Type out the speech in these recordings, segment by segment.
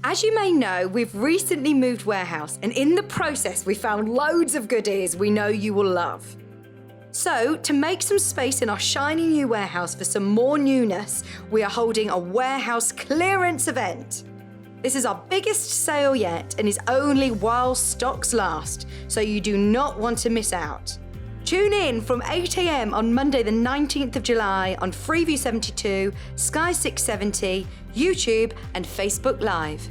As you may know, we've recently moved warehouse, and in the process we found loads of goodies we know you will love. So, to make some space in our shiny new warehouse for some more newness, we are holding a warehouse clearance event. This is our biggest sale yet and is only while stocks last, so you do not want to miss out. Tune in from 8 a.m. on Monday the 19th of July on Freeview 72, Sky 670, YouTube and Facebook Live.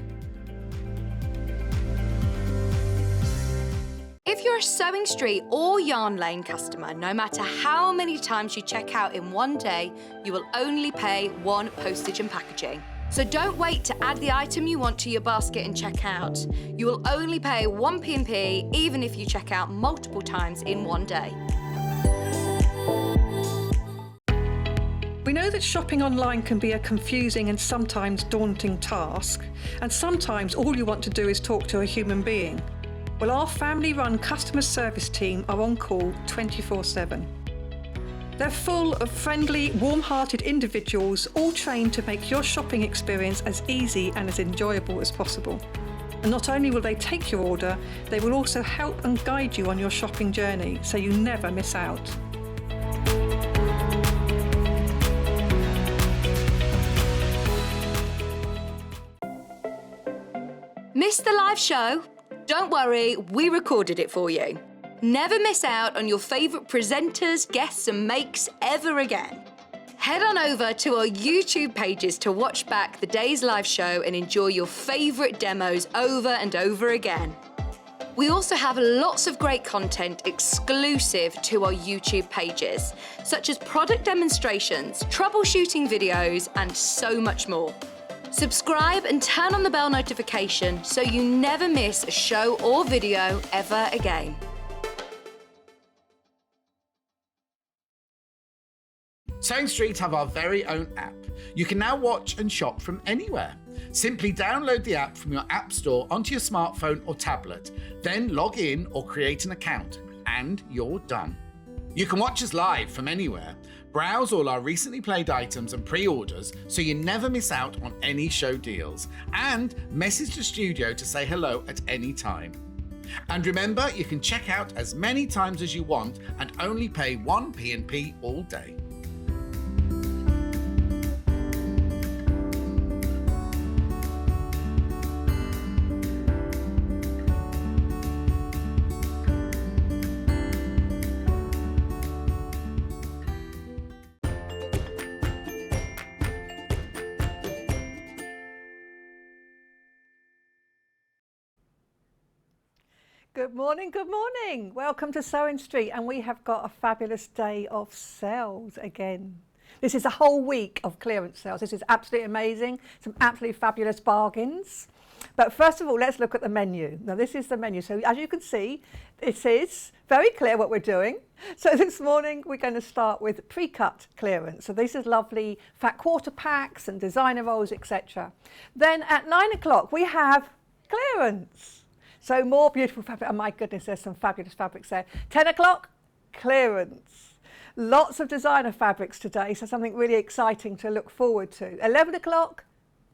If you're a Sewing Street or Yarn Lane customer, no matter how many times you check out in one day, you will only pay one postage and packaging. So don't wait to add the item you want to your basket and check out. You will only pay one P&P even if you check out multiple times in one day. We know that shopping online can be a confusing and sometimes daunting task, and sometimes all you want to do is talk to a human being. Well, our family-run customer service team are on call 24/7. They're full of friendly, warm-hearted individuals, all trained to make your shopping experience as easy and as enjoyable as possible. And not only will they take your order, they will also help and guide you on your shopping journey, so you never miss out. Missed the live show? Don't worry, we recorded it for you. Never miss out on your favourite presenters, guests and makes ever again. Head on over to our YouTube pages to watch back the day's live show and enjoy your favourite demos over and over again. We also have lots of great content exclusive to our YouTube pages, such as product demonstrations, troubleshooting videos and so much more. Subscribe and turn on the bell notification so you never miss a show or video ever again. Sewing Street have our very own app. You can now watch and shop from anywhere. Simply download the app from your app store onto your smartphone or tablet, then log in or create an account, and you're done. You can watch us live from anywhere, browse all our recently played items and pre-orders so you never miss out on any show deals, and message the studio to say hello at any time. And remember, you can check out as many times as you want and only pay one P&P all day. Good morning, good morning. Welcome to Sewing Street, and we have got a fabulous day of sales again. This is a whole week of clearance sales. This is absolutely amazing. Some absolutely fabulous bargains. But first of all, let's look at the menu. Now, this is the menu. So as you can see, it is very clear what we're doing. So this morning, we're going to start with pre-cut clearance. So this is lovely fat quarter packs and designer rolls, etc. Then at 9 o'clock, we have clearance. So more beautiful fabric. Oh my goodness, there's some fabulous fabrics there. 10 o'clock, clearance. Lots of designer fabrics today, so something really exciting to look forward to. 11 o'clock,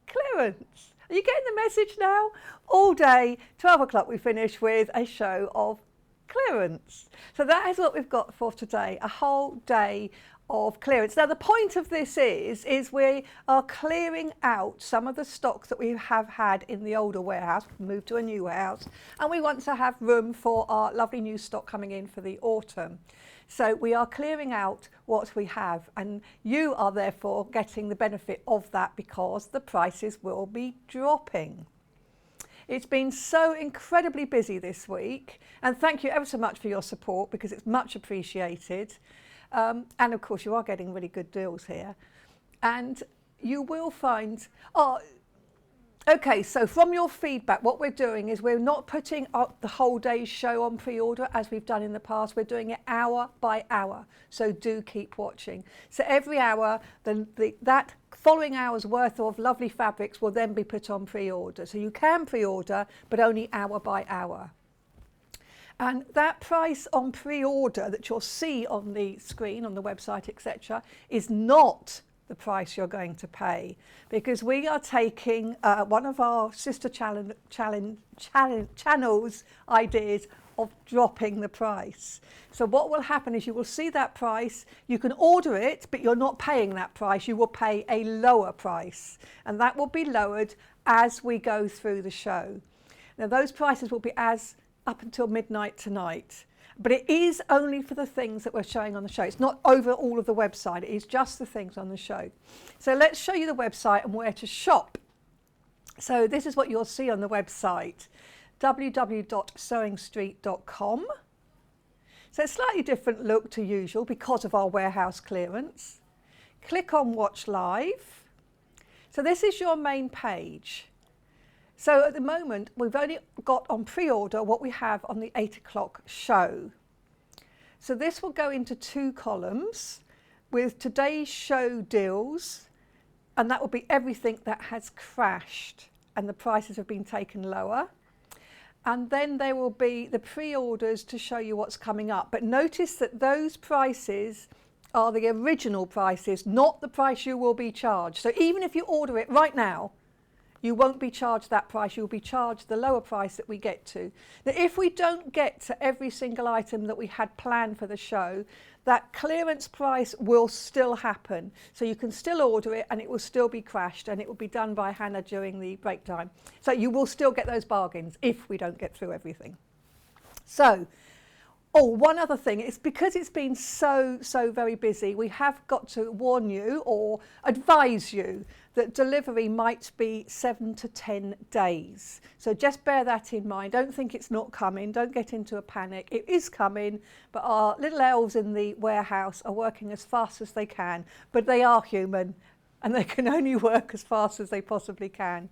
clearance. Are you getting the message now? All day, 12 o'clock we finish with a show of clearance. So that is what we've got for today, a whole day of clearance. Now the point of this is we are clearing out some of the stock that we have had in the older warehouse, moved to a new warehouse, and we want to have room for our lovely new stock coming in for the autumn. So we are clearing out what we have, and you are therefore getting the benefit of that because the prices will be dropping. It's been so incredibly busy this week, and thank you ever so much for your support because it's much appreciated. And of course you are getting really good deals here, and you will find, okay, so from your feedback, what we're doing is we're not putting up the whole day's show on pre-order as we've done in the past. We're doing it hour by hour, so do keep watching. So every hour, that following hour's worth of lovely fabrics will then be put on pre-order. So you can pre-order, but only hour by hour. And that price on pre-order that you'll see on the screen, on the website, etc., is not the price you're going to pay, because we are taking one of our sister channels ideas of dropping the price. So what will happen is you will see that price, you can order it, but you're not paying that price, you will pay a lower price, and that will be lowered as we go through the show. Now those prices will be as up until midnight tonight, but it is only for the things that we're showing on the show. It's not over all of the website, it is just the things on the show. So let's show you the website and where to shop. So this is what you'll see on the website, www.sewingstreet.com. So it's a slightly different look to usual because of our warehouse clearance. Click on Watch Live. So this is your main page. So at the moment, we've only got on pre-order what we have on the 8 o'clock show. So this will go into 2 columns with today's show deals, and that will be everything that has crashed and the prices have been taken lower. And then there will be the pre-orders to show you what's coming up. But notice that those prices are the original prices, not the price you will be charged. So even if you order it right now, you won't be charged that price, you'll be charged the lower price that we get to. Now, if we don't get to every single item that we had planned for the show, that clearance price will still happen. So you can still order it and it will still be crashed, and it will be done by Hannah during the break time. So you will still get those bargains if we don't get through everything. So, one other thing, it's because it's been so very busy, we have got to warn you or advise you that delivery might be 7 to 10 days. So just bear that in mind. Don't think it's not coming. Don't get into a panic. It is coming, but our little elves in the warehouse are working as fast as they can, but they are human and they can only work as fast as they possibly can.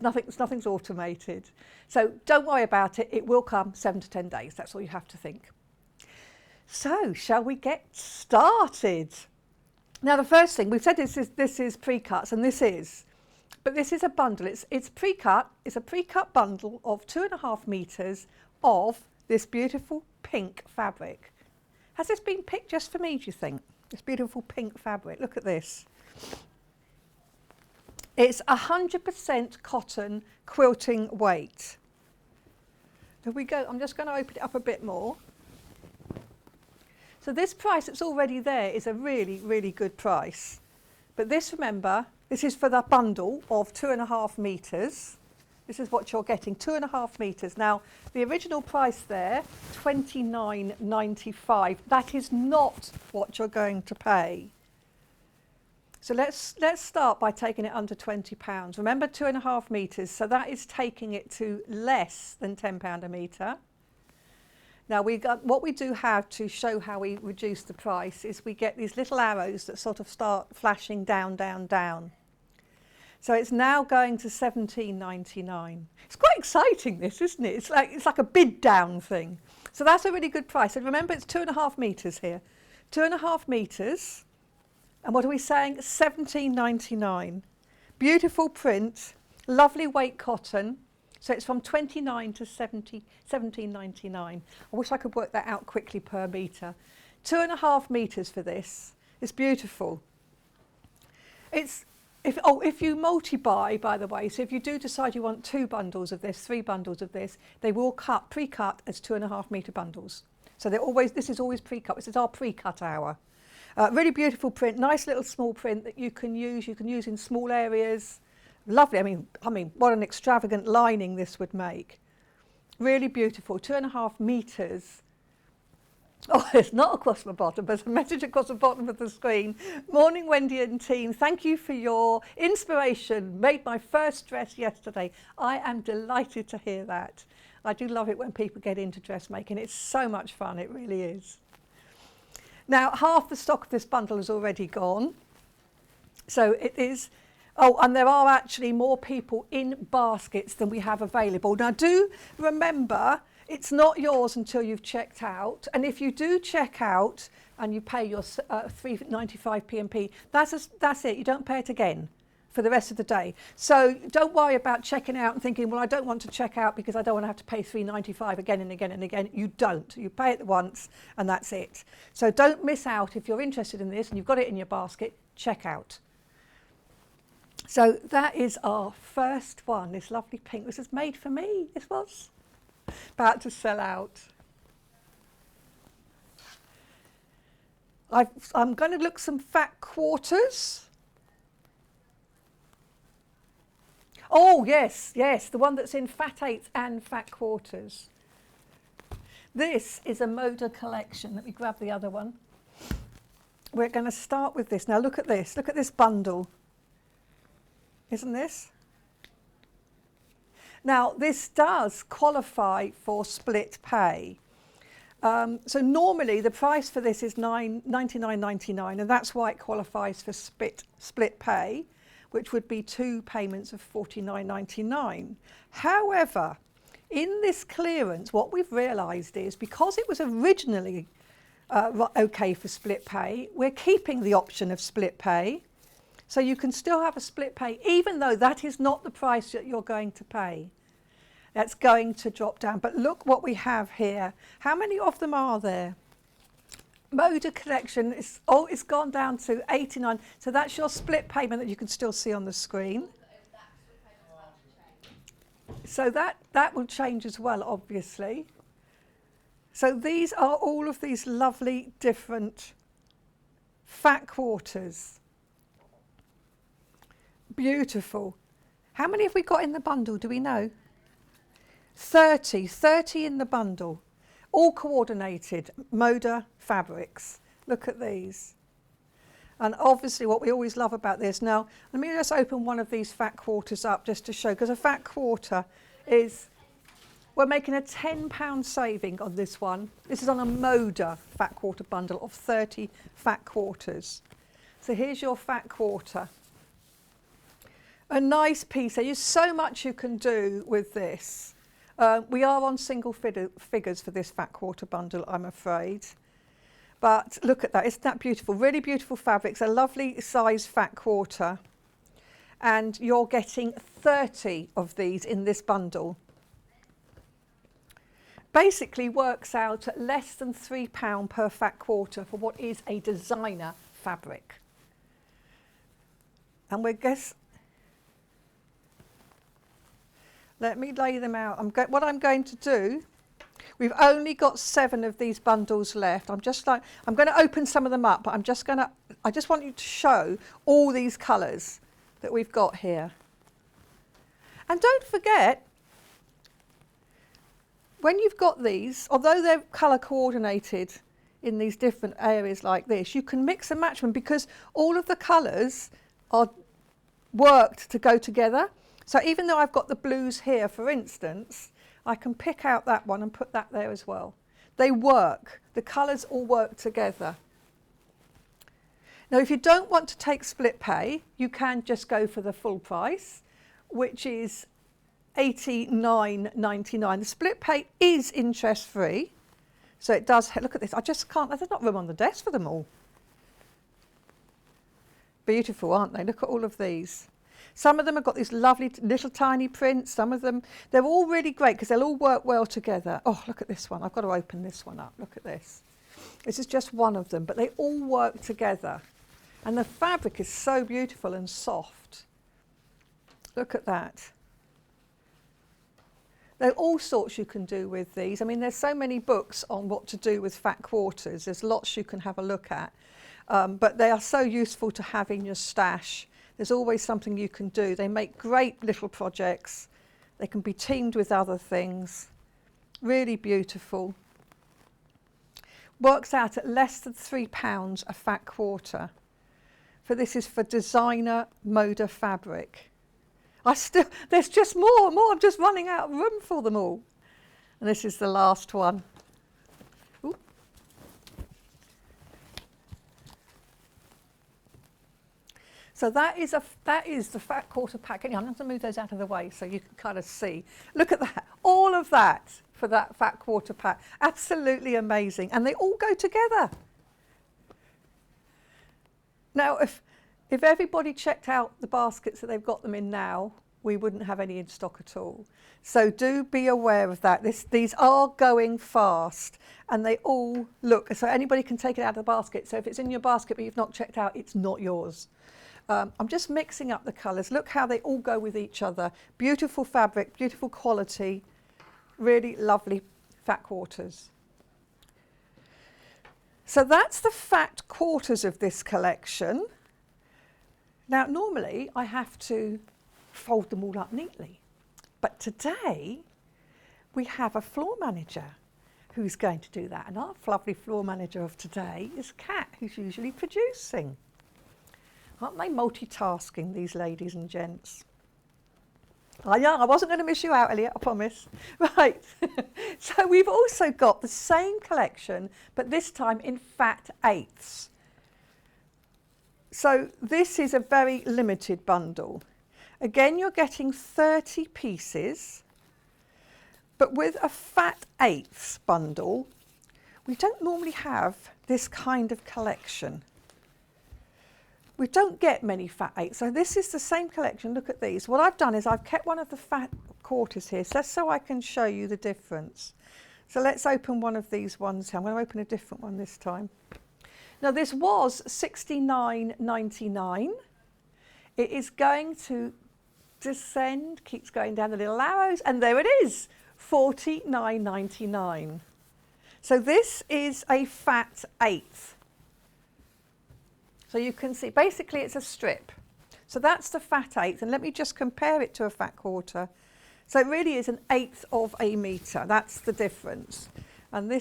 Nothing's automated. So don't worry about it. It will come 7 to 10 days. That's all you have to think. So, shall we get started? Now, the first thing, we've said this is pre-cuts, and this is a bundle. It's pre-cut. It's a pre-cut bundle of 2.5 meters of this beautiful pink fabric. Has this been picked just for me, do you think? This beautiful pink fabric. Look at this. It's 100% cotton quilting weight. There we go. I'm just going to open it up a bit more. So this price that's already there is a really good price. But this, remember, this is for the bundle of 2.5 meters. This is what you're getting, 2.5 meters. Now, the original price there, $29.95. That is not what you're going to pay. So let's start by taking it under £20. Remember, 2.5 meters, so that is taking it to less than £10 a metre. Now, what we do have to show how we reduce the price is we get these little arrows that sort of start flashing down, down, down. So it's now going to £17.99. It's quite exciting, this, isn't it? It's like a bid down thing. So that's a really good price. And remember, it's 2.5 meters here. 2.5 meters. And what are we saying? £17.99. Beautiful print, lovely weight cotton. So it's from 29 to 17.99. I wish I could work that out quickly per metre. 2.5 metres for this. It's beautiful. If you multi-buy, by the way, so if you do decide you want 2 bundles of this, 3 bundles of this, they will pre-cut as 2.5 metre bundles. So this is always pre-cut. This is our pre-cut hour. Really beautiful print, nice little small print that you can use. You can use in small areas. Lovely. I mean, what an extravagant lining this would make. Really beautiful. 2.5 metres. Oh, it's not across the bottom, but a message across the bottom of the screen. Morning, Wendy and team. Thank you for your inspiration. Made my first dress yesterday. I am delighted to hear that. I do love it when people get into dressmaking. It's so much fun. It really is. Now, half the stock of this bundle is already gone. So it is... Oh, and there are actually more people in baskets than we have available. Now, do remember, it's not yours until you've checked out. And if you do check out and you pay your £3.95 P&P, that's it. You don't pay it again for the rest of the day. So don't worry about checking out and thinking, well, I don't want to check out because I don't want to have to pay £3.95 again and again and again. You don't. You pay it once and that's it. So don't miss out. If you're interested in this and you've got it in your basket, check out. So that is our first one, this lovely pink. This is made for me, this was. About to sell out. I'm going to look some fat quarters. Oh, yes, yes, the one that's in fat eighths and fat quarters. This is a Moda collection. Let me grab the other one. We're going to start with this. Now look at this bundle. Isn't this? Now this does qualify for split pay. So normally the price for this is $99.99, and that's why it qualifies for split pay, which would be 2 payments of $49.99. However, in this clearance, what we've realised is because it was originally okay for split pay, we're keeping the option of split pay. So you can still have a split pay, even though that is not the price that you're going to pay. That's going to drop down. But look what we have here. How many of them are there? Moda collection is, it's gone down to 89. So that's your split payment that you can still see on the screen. So that will change as well, obviously. So these are all of these lovely different fat quarters. Beautiful. How many have we got in the bundle, do we know? 30 in the bundle, all coordinated, Moda fabrics. Look at these. And obviously what we always love about this, now let me just open one of these fat quarters up just to show, because a fat quarter is, we're making a £10 saving on this one. This is on a Moda fat quarter bundle of 30 fat quarters. So here's your fat quarter. A nice piece. There's so much you can do with this. We are on single figures for this fat quarter bundle, I'm afraid. But look at that, isn't that beautiful? Really beautiful fabrics, a lovely size fat quarter. And you're getting 30 of these in this bundle. Basically works out at less than £3 per fat quarter for what is a designer fabric. And let me lay them out. What I'm going to do, we've only got 7 of these bundles left. I'm going to open some of them up, but I just want you to show all these colours that we've got here. And don't forget, when you've got these, although they're colour coordinated in these different areas like this, you can mix and match them because all of the colours are worked to go together. So even though I've got the blues here, for instance, I can pick out that one and put that there as well. They work. The colours all work together. Now, if you don't want to take split pay, you can just go for the full price, which is $89.99. The split pay is interest-free. So it does, look at this, there's not room on the desk for them all. Beautiful, aren't they? Look at all of these. Some of them have got these lovely little tiny prints. Some of them, they're all really great because they'll all work well together. Oh, look at this one. I've got to open this one up. Look at this. This is just one of them, but they all work together. And the fabric is so beautiful and soft. Look at that. There are all sorts you can do with these. I mean, there's so many books on what to do with fat quarters. There's lots you can have a look at. But they are so useful to have in your stash. There's always something you can do. They make great little projects. They can be teamed with other things. Really beautiful. Works out at less than £3 a fat quarter. This is for designer Moda fabric. There's just more. I'm just running out of room for them all. And this is the last one. Ooh. So that is the fat quarter pack. I'm going to move those out of the way so you can kind of see. Look at that. All of that for that fat quarter pack. Absolutely amazing. And they all go together. Now, if everybody checked out the baskets that they've got them in now, we wouldn't have any in stock at all. So do be aware of that. These are going fast and they all look, so anybody can take it out of the basket. So if it's in your basket but you've not checked out, it's not yours. I'm just mixing up the colours. Look how they all go with each other. Beautiful fabric, beautiful quality, really lovely fat quarters. So that's the fat quarters of this collection. Now, normally I have to fold them all up neatly, but today we have a floor manager who's going to do that. And our lovely floor manager of today is Kat, who's usually producing. Aren't they multitasking, these ladies and gents? I know, I wasn't going to miss you out, Elliot, I promise. Right, so we've also got the same collection, but this time in fat eighths. So this is a very limited bundle. Again, you're getting 30 pieces, but with a fat eighths bundle, we don't normally have this kind of collection. We don't get many fat eighths, so this is the same collection. Look at these. What I've done is I've kept one of the fat quarters here, just so I can show you the difference. So let's open one of these ones. I'm going to open a different one this time. Now this was $69.99. It is going to descend, keeps going down the little arrows, and there it is, $49.99. So this is a fat eighth. So you can see, basically it's a strip. So that's the fat eighth, and let me just compare it to a fat quarter. So it really is an eighth of a metre, that's the difference. And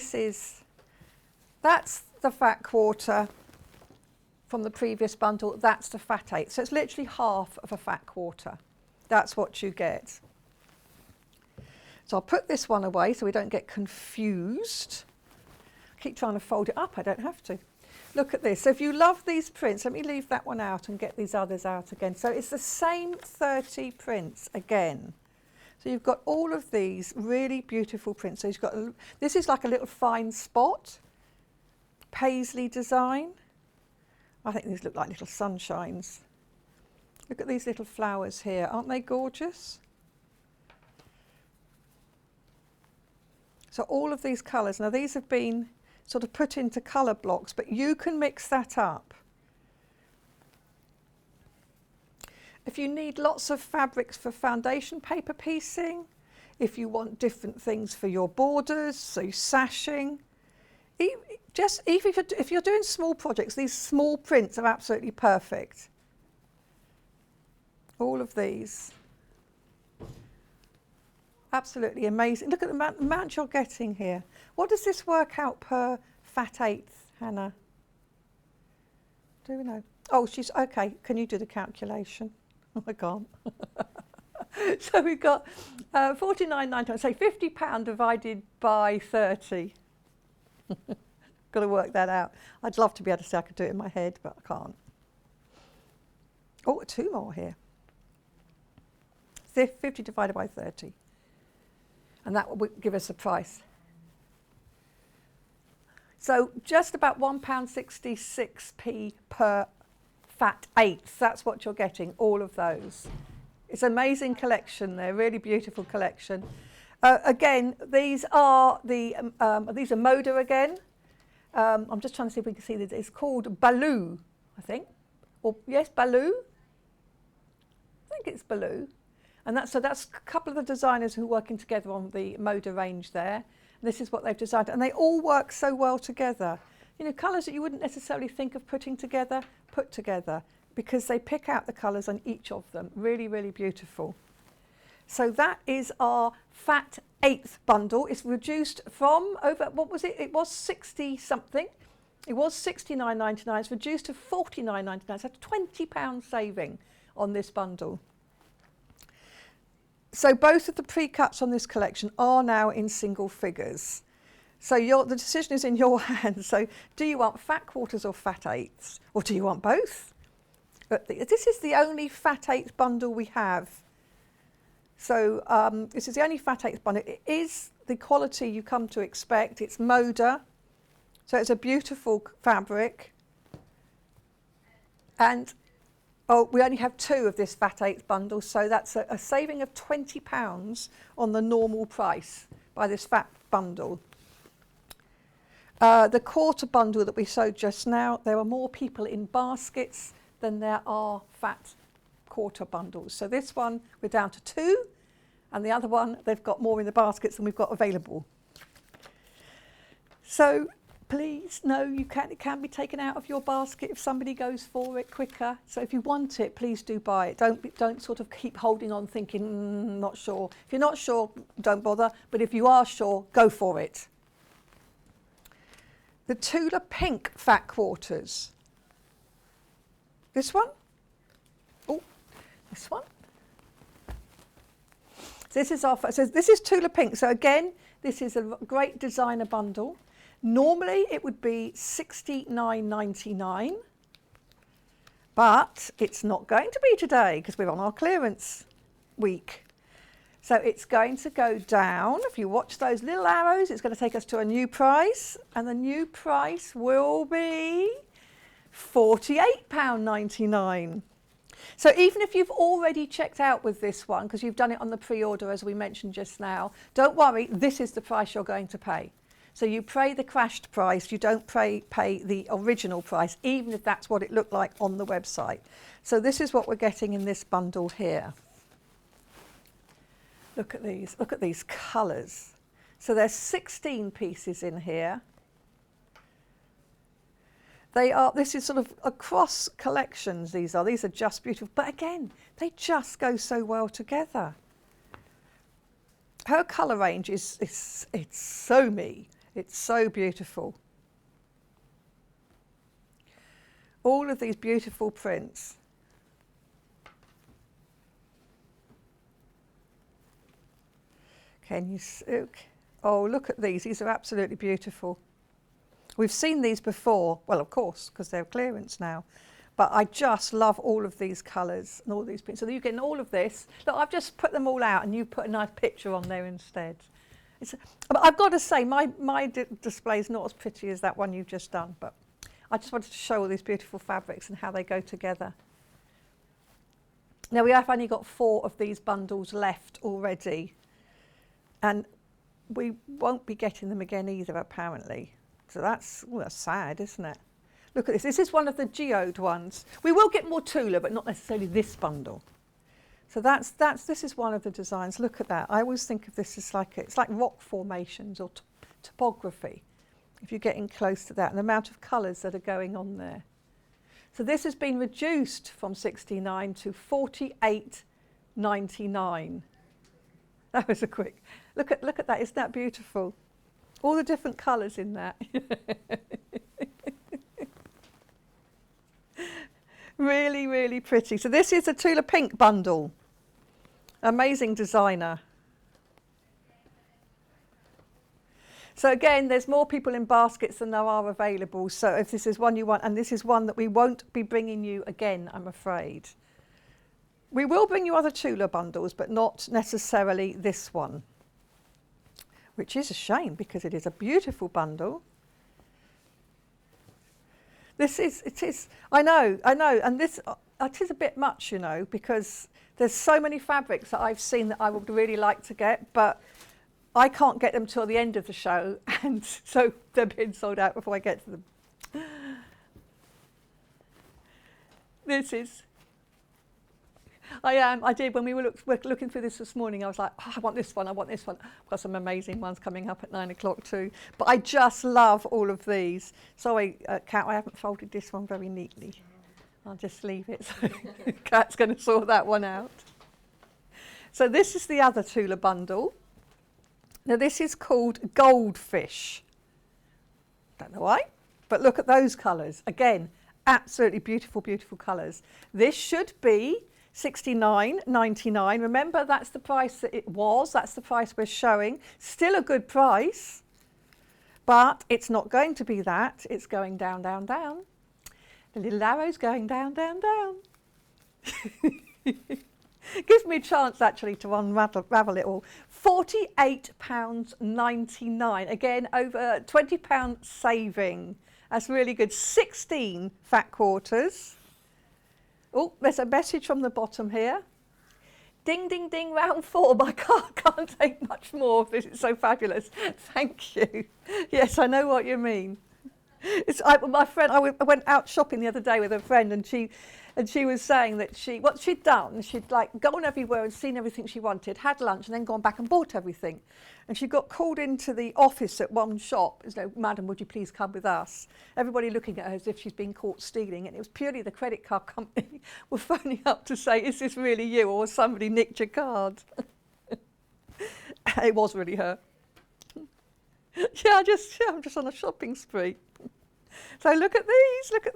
that's the fat quarter from the previous bundle, that's the fat eighth. So it's literally half of a fat quarter. That's what you get. So I'll put this one away so we don't get confused. I keep trying to fold it up, I don't have to. Look at this. So if you love these prints, let me leave that one out and get these others out again. So it's the same 30 prints again. So you've got all of these really beautiful prints. So you've got, this is like a little fine spot, paisley design. I think these look like little sunshines. Look at these little flowers here. Aren't they gorgeous? So all of these colours. Now these have been sort of put into colour blocks, but you can mix that up. If you need lots of fabrics for foundation paper piecing, if you want different things for your borders, so sashing, if you're doing small projects, these small prints are absolutely perfect. All of these. Absolutely amazing. Look at the amount you're getting here. What does this work out per fat eighth, Hannah? Do we know? Oh, she's okay. Can you do the calculation? Oh, I can't. So we've got £49.99. Say £50 divided by 30. Got to work that out. I'd love to be able to say I could do it in my head, but I can't. Oh, two more here. 50 divided by 30. And that will give us a price. So just about £1.66p per fat eighth. That's what you're getting, all of those. It's an amazing collection there, really beautiful collection. Again, these are Moda again. I'm just trying to see if we can see this. It's called Baloo, I think. Or yes, Baloo. I think it's Baloo. And that's a couple of the designers who are working together on the Moda range there. And this is what they've designed. And they all work so well together. You know, colours that you wouldn't necessarily think of putting together, put together, because they pick out the colours on each of them. Really, really beautiful. So that is our fat eighth bundle. It's reduced from over, what was it? It was 60 something. It was $69.99. It's reduced to $49.99. So £20 saving on this bundle. So both of the pre-cuts on this collection are now in single figures. So the decision is in your hands. So do you want fat quarters or fat eighths? Or do you want both? But this is the only fat eighth bundle we have. So this is the only fat eighth bundle. It is the quality you come to expect. It's Moda. So it's a beautiful fabric. And we only have two of this fat eighth bundle, so that's a saving of £20 on the normal price by this fat bundle. The quarter bundle that we sewed just now, there are more people in baskets than there are fat quarter bundles. So this one, we're down to 2, and the other one, they've got more in the baskets than we've got available. So please, no, it can be taken out of your basket if somebody goes for it quicker. So if you want it, please do buy it. Don't sort of keep holding on thinking, not sure. If you're not sure, don't bother. But if you are sure, go for it. The Tula Pink Fat Quarters. This one. Oh, this one. This is this is Tula Pink. So again, this is a great designer bundle. Normally it would be $69.99, but it's not going to be today because we're on our clearance week. So it's going to go down. If you watch those little arrows, it's going to take us to a new price, and the new price will be £48.99. So even if you've already checked out with this one, because you've done it on the pre-order as we mentioned just now, don't worry, this is the price you're going to pay. So you pay the crashed price, you don't pay the original price, even if that's what it looked like on the website. So this is what we're getting in this bundle here. Look at these colours. So there's 16 pieces in here. This is sort of across collections, these are just beautiful. But again, they just go so well together. Her colour range it's so me. It's so beautiful. All of these beautiful prints. Can you see? Oh, look at these. These are absolutely beautiful. We've seen these before. Well, of course, because they're clearance now. But I just love all of these colours and all these prints. So you're getting all of this. Look, I've just put them all out and you put a nice picture on there instead. But I've got to say, my display is not as pretty as that one you've just done, but I just wanted to show all these beautiful fabrics and how they go together. Now we have only got 4 of these bundles left already, and we won't be getting them again either, apparently. So that's sad, isn't it? Look at this. This is one of the geode ones. We will get more Tula, but not necessarily this bundle. So this is one of the designs. Look at that. I always think of this as it's like rock formations or topography, if you're getting close to that, and the amount of colours that are going on there. So this has been reduced from 69 to 48.99. That was a quick look at that. Isn't that beautiful? All the different colours in that. Really, really pretty. So this is a Tula Pink bundle. Amazing designer. So again, there's more people in baskets than there are available. So if this is one you want, and this is one that we won't be bringing you again, I'm afraid. We will bring you other Tula bundles, but not necessarily this one, which is a shame because it is a beautiful bundle. It is, I know, and it is a bit much, you know, because there's so many fabrics that I've seen that I would really like to get, but I can't get them till the end of the show, and so they're being sold out before I get to them. I did, when we were looking through this morning, I was like, oh, I want this one. I've got some amazing ones coming up at 9 o'clock too. But I just love all of these. Sorry, Kat, I haven't folded this one very neatly. I'll just leave it. So Kat's going to sort that one out. So this is the other Tula bundle. Now this is called Goldfish. Don't know why, but look at those colours. Again, absolutely beautiful, beautiful colours. This should be $69.99. Remember, that's the price that it was. That's the price we're showing. Still a good price, but it's not going to be that. It's going down, down, down. The little arrow's going down, down, down. Gives me a chance actually to unravel it all. £48.99. Again, over £20 saving. That's really good. 16 fat quarters. Oh, there's a message from the bottom here. Ding, ding, ding, round 4. I can't take much more of this. It's so fabulous. Thank you. Yes, I know what you mean. My friend, I went out shopping the other day with a friend, and she was saying that what she'd done, she'd like gone everywhere and seen everything she wanted, had lunch, and then gone back and bought everything. And she got called into the office at one shop, as though, "Madam, would you please come with us?" Everybody looking at her as if she's been caught stealing, and it was purely the credit card company were phoning up to say, "Is this really you, or has somebody nicked your card?" It was really her. I'm just on a shopping spree. So look at these, look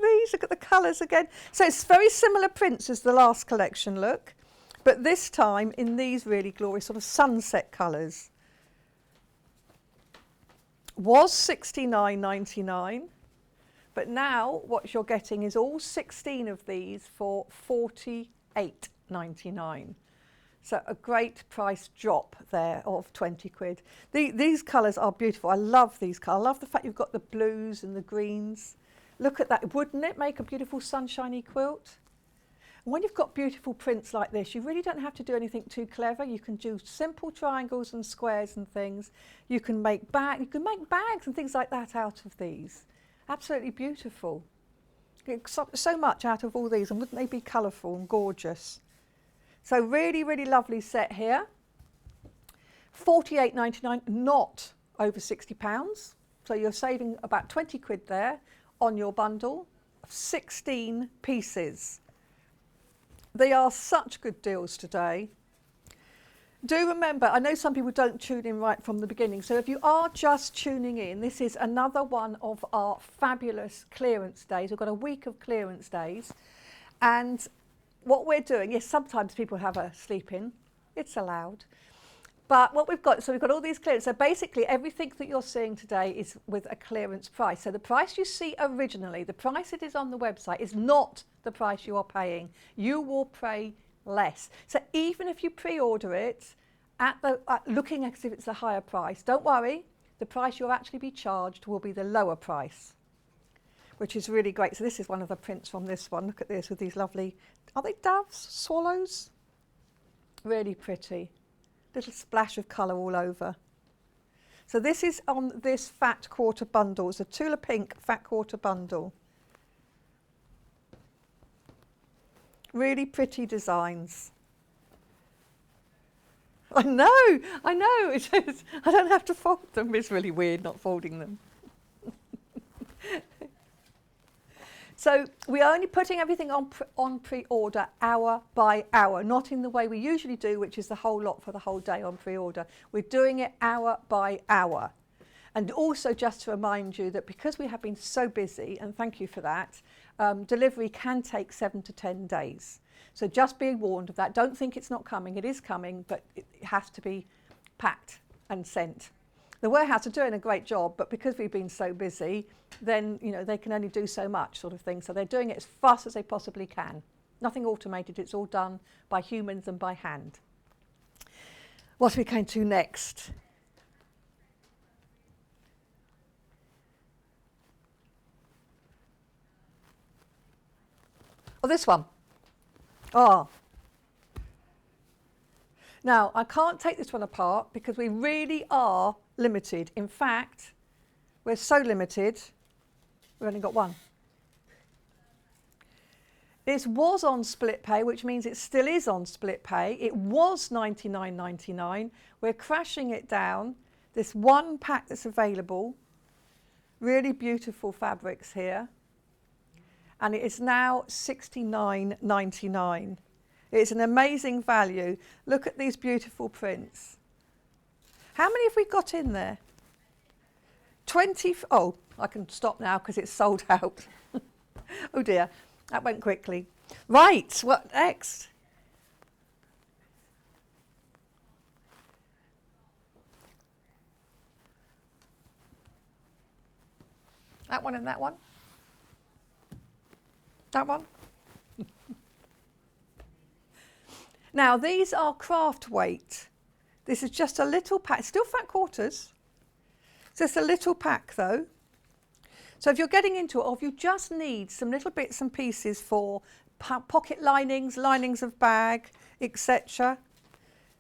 at the colours again. So it's very similar prints as the last collection look, but this time in these really glorious sort of sunset colours. Was $69.99, but now what you're getting is all 16 of these for $48.99. So a great price drop there of 20 quid. These colours are beautiful. I love these colours. I love the fact you've got the blues and the greens. Look at that. Wouldn't it make a beautiful sunshiny quilt? And when you've got beautiful prints like this, you really don't have to do anything too clever. You can do simple triangles and squares and things. You can make bags and things like that out of these. Absolutely beautiful. So much out of all these, and wouldn't they be colourful and gorgeous? So really, really lovely set here. $48.99, not over £60. So you're saving about 20 quid there on your bundle of 16 pieces. They are such good deals today. Do remember, I know some people don't tune in right from the beginning, so if you are just tuning in, this is another one of our fabulous clearance days. We've got a week of clearance days, and what we're doing, yes, sometimes people have a sleep in, it's allowed. But what we've got, so we've got all these clearance. So basically everything that you're seeing today is with a clearance price. So the price you see originally, the price it is on the website, is not the price you are paying. You will pay less. So even if you pre-order it looking as if it's a higher price, don't worry, the price you'll actually be charged will be the lower price, which is really great. So this is one of the prints from this one. Look at this with these lovely, are they doves, swallows? Really pretty. Little splash of colour all over. So this is on this fat quarter bundle. It's a Tula Pink fat quarter bundle. Really pretty designs. I know. It is. I don't have to fold them. It's really weird not folding them. So we're only putting everything on pre-order hour by hour, not in the way we usually do, which is the whole lot for the whole day on pre-order. We're doing it hour by hour. And also just to remind you that because we have been so busy, and thank you for that, delivery can take 7 to 10 days. So just be warned of that. Don't think it's not coming. It is coming, but it has to be packed and sent. The warehouse are doing a great job, but because we've been so busy, then they can only do so much sort of thing. So they're doing it as fast as they possibly can. Nothing automated, it's all done by humans and by hand. What are we going to next? Oh, this one. Oh. Now, I can't take this one apart because we really are limited. In fact, we're so limited, we've only got one. This was on split pay, which means it still is on split pay. It was $99.99. We're crashing it down. This one pack that's available, really beautiful fabrics here. And it is now $69.99. It's an amazing value. Look at these beautiful prints. How many have we got in there? 20. Oh, I can stop now because it's sold out. Oh dear, that went quickly. Right, what next? That one and that one. That one. Now, these are craft weight. This is just a little pack, still fat quarters. Just a little pack though. So if you're getting into it, or if you just need some little bits and pieces for pocket linings, linings of bag, etc.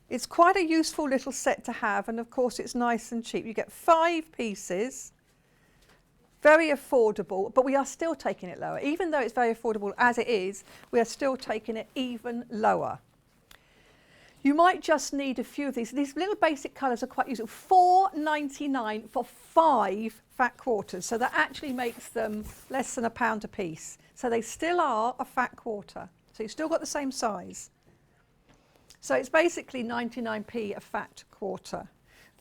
It's quite a useful little set to have, and of course it's nice and cheap. You get 5 pieces Very affordable, but we are still taking it lower. Even though it's very affordable as it is, we are still taking it even lower. You might just need a few of these. These little basic colours are quite useful. £4.99 for 5 fat quarters. So that actually makes them less than £1 a piece. So they still are a fat quarter. So you've still got the same size. So it's basically 99p a fat quarter.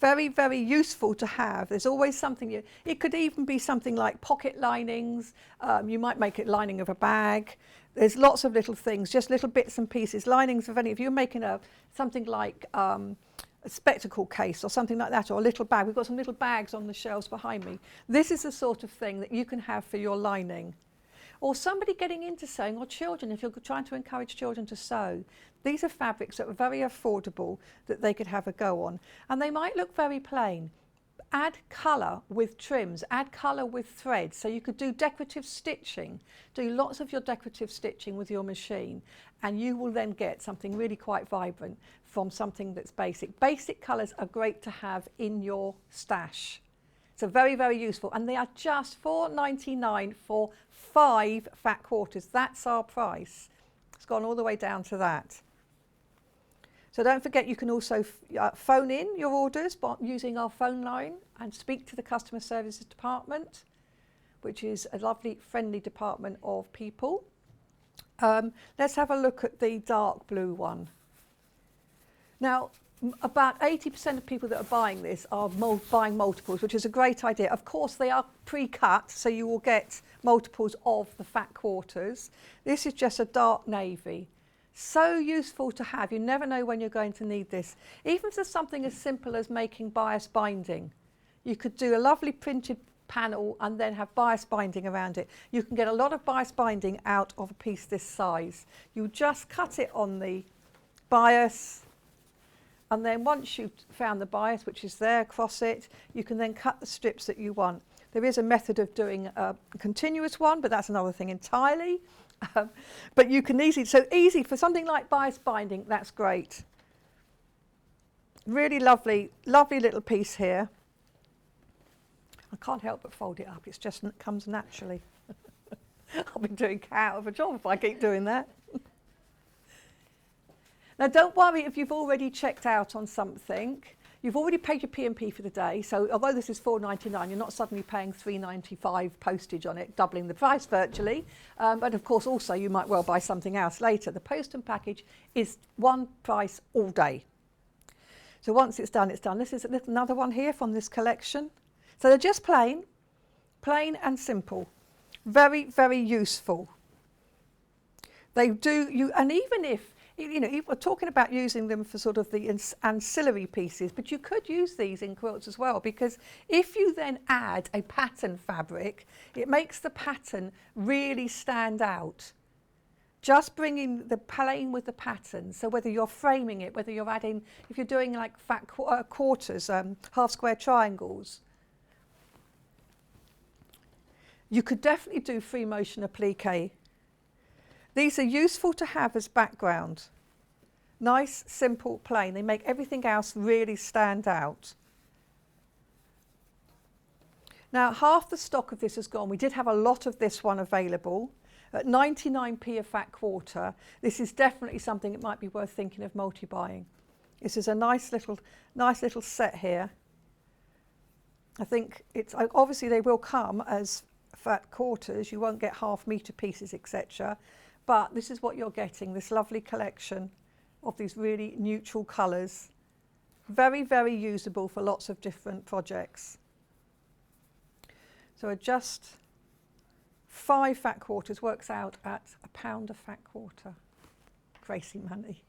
Very, very useful to have. There's always something, it could even be something like pocket linings. You might make it lining of a bag. There's lots of little things, just little bits and pieces. Linings of any, if you're making something like a spectacle case or something like that, or a little bag. We've got some little bags on the shelves behind me. This is the sort of thing that you can have for your lining. Or somebody getting into sewing, or children, if you're trying to encourage children to sew. These are fabrics that are very affordable that they could have a go on. And they might look very plain. Add colour with trims, add colour with threads. So you could do decorative stitching, do lots of your decorative stitching with your machine, and you will then get something really quite vibrant from something that's basic. Basic colours are great to have in your stash. So very, very useful. And they are just £4.99 for 5 fat quarters. That's our price. It's gone all the way down to that. So don't forget, you can also phone in your orders using our phone line and speak to the customer services department, which is a lovely, friendly department of people. Let's have a look at the dark blue one. Now, about 80% of people that are buying this are buying multiples, which is a great idea. Of course, they are pre-cut, so you will get multiples of the fat quarters. This is just a dark navy. So useful to have. You never know when you're going to need this. Even for something as simple as making bias binding. You could do a lovely printed panel and then have bias binding around it. You can get a lot of bias binding out of a piece this size. You just cut it on the bias, and then once you've found the bias, which is there across it, you can then cut the strips that you want. There is a method of doing a continuous one, but that's another thing entirely. But you can easily, so easy for something like bias binding, that's great. Really lovely, lovely little piece here. I can't help but fold it up, it's just comes naturally. I'll be doing cat of a job if I keep doing that. Now don't worry if you've already checked out on something. You've already paid your P&P for the day, so although this is £4.99, you're not suddenly paying £3.95 postage on it, doubling the price virtually. But of course, also you might well buy something else later. The post and package is one price all day. So once it's done, it's done. This is another one here from this collection. So they're just plain and simple. Very, very useful. They do, and even if, we're talking about using them for sort of the ancillary pieces, but you could use these in quilts as well, because if you then add a pattern fabric, it makes the pattern really stand out. Just bringing the plain with the pattern, so whether you're framing it, whether you're adding, if you're doing like fat quarters, half square triangles, you could definitely do free motion applique. These are useful to have as background. Nice, simple, plain. They make everything else really stand out. Now, half the stock of this has gone. We did have a lot of this one available. At 99p a fat quarter, this is definitely something that might be worth thinking of multi-buying. This is a nice little set here. I think it's, obviously they will come as fat quarters. You won't get half metre pieces, etc. But this is what you're getting, this lovely collection of these really neutral colours. Very, very usable for lots of different projects. So just 5 fat quarters works out at £1 a fat quarter. Crazy money.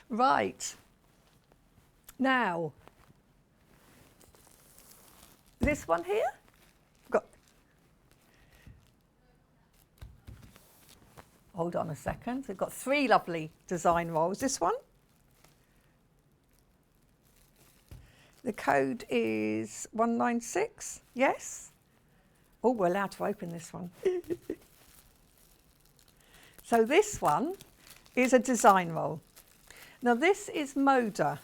Right. Now, this one here. Hold on a second. We've got 3 lovely design rolls. This one. The code is 196. Yes. Oh, we're allowed to open this one. So this one is a design roll. Now this is Moda.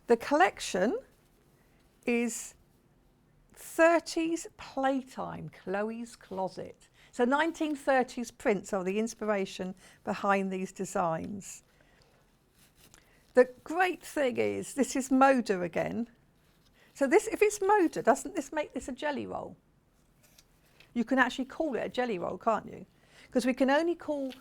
The collection is 30s Playtime, Chloe's Closet. So 1930s prints are the inspiration behind these designs. The great thing is, this is Moda again. So this, if it's Moda, doesn't this make this a jelly roll? You can actually call it a jelly roll, can't you? Because we can only call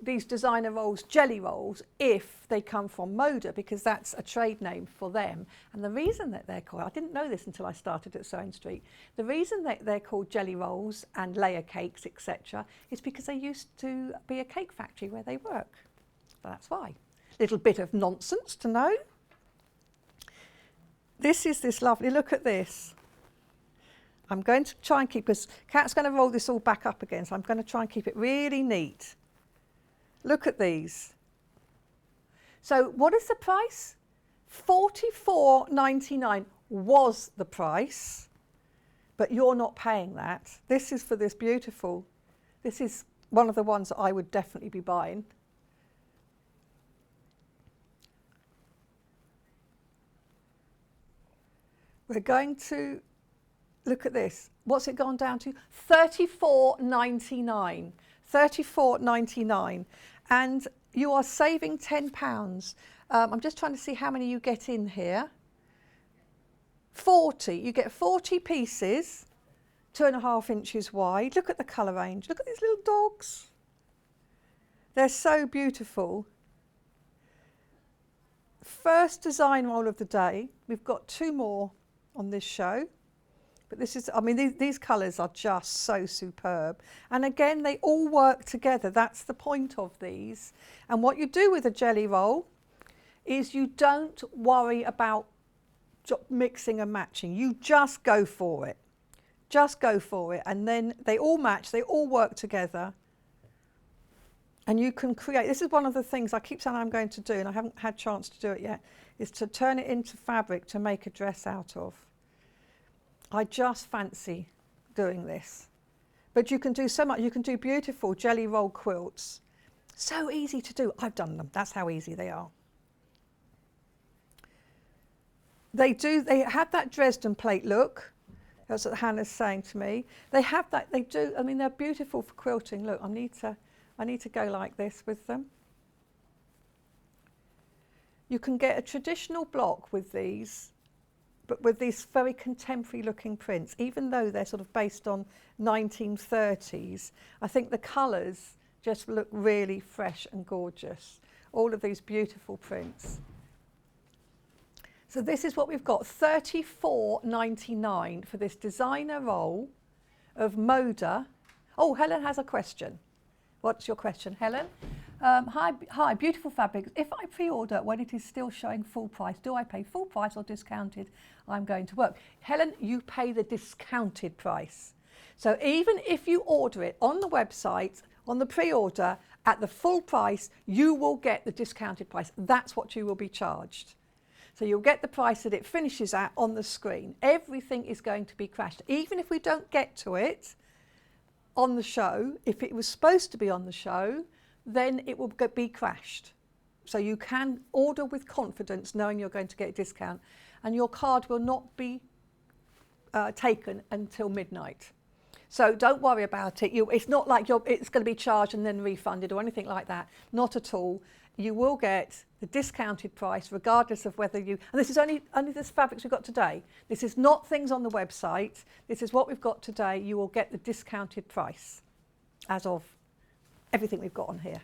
these designer rolls jelly rolls if they come from Moda, because that's a trade name for them. And the reason that they're called, I didn't know this until I started at Sewing Street, the reason that they're called jelly rolls and layer cakes, etc., is because they used to be a cake factory where they work. That's why. Little bit of nonsense to know. This is this lovely, look at this. I'm going to try and keep, because Kat's going to roll this all back up again, so I'm going to try and keep it really neat. Look at these. So what is the price? $44.99 was the price, but you're not paying that. This is for this beautiful, this is one of the ones that I would definitely be buying. We're going to look at this. What's it gone down to? $34.99. $34.99. And you are saving £10. I'm just trying to see how many you get in here. 40. You get 40 pieces, 2.5 inches wide. Look at the colour range. Look at these little dogs. They're so beautiful. First design roll of the day. We've got 2 more on this show. But this is, I mean, these colours are just so superb. And again, they all work together. That's the point of these. And what you do with a jelly roll is you don't worry about mixing and matching. You just go for it. Just go for it. And then they all match, they all work together. And you can create, this is one of the things I keep saying I'm going to do, and I haven't had a chance to do it yet, is to turn it into fabric to make a dress out of. I just fancy doing this. But you can do so much. You can do beautiful jelly roll quilts. So easy to do. I've done them. That's how easy they are. They have that Dresden plate look. That's what Hannah's saying to me. They have that, they do, I mean, they're beautiful for quilting. Look, I need to go like this with them. You can get a traditional block with these, but with these very contemporary looking prints, even though they're sort of based on 1930s, I think the colours just look really fresh and gorgeous. All of these beautiful prints. So this is what we've got, $34.99 for this designer roll of Moda. Oh, Helen has a question. What's your question, Helen? Hi, beautiful fabrics. If I pre-order when it is still showing full price, do I pay full price or discounted? I'm going to work. Helen, you pay the discounted price. So even if you order it on the website, on the pre-order, at the full price, you will get the discounted price. That's what you will be charged. So you'll get the price that it finishes at on the screen. Everything is going to be crashed. Even if we don't get to it on the show, if it was supposed to be on the show, then it will be crashed. So you can order with confidence knowing you're going to get a discount, and your card will not be taken until midnight. So don't worry about it. It's not like it's going to be charged and then refunded or anything like that. Not at all. You will get the discounted price regardless of whether you, and this is only this fabrics we've got today. This is not things on the website. This is what we've got today. You will get the discounted price as of everything we've got on here.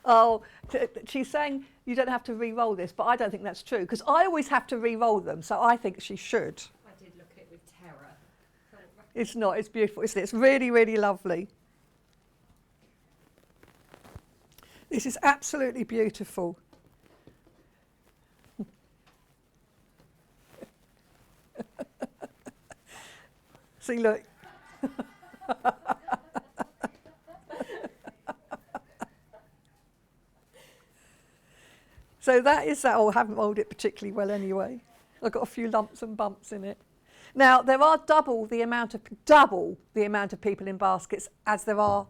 Oh, she's saying you don't have to re-roll this, but I don't think that's true, because I always have to re-roll them, so I think she should. I did look at it with terror. It's not, it's beautiful, isn't it? It's really, really lovely. This is absolutely beautiful. See, look. So that is that. Oh, I haven't rolled it particularly well anyway. I've got a few lumps and bumps in it. Now, there are double the amount of people in baskets as there are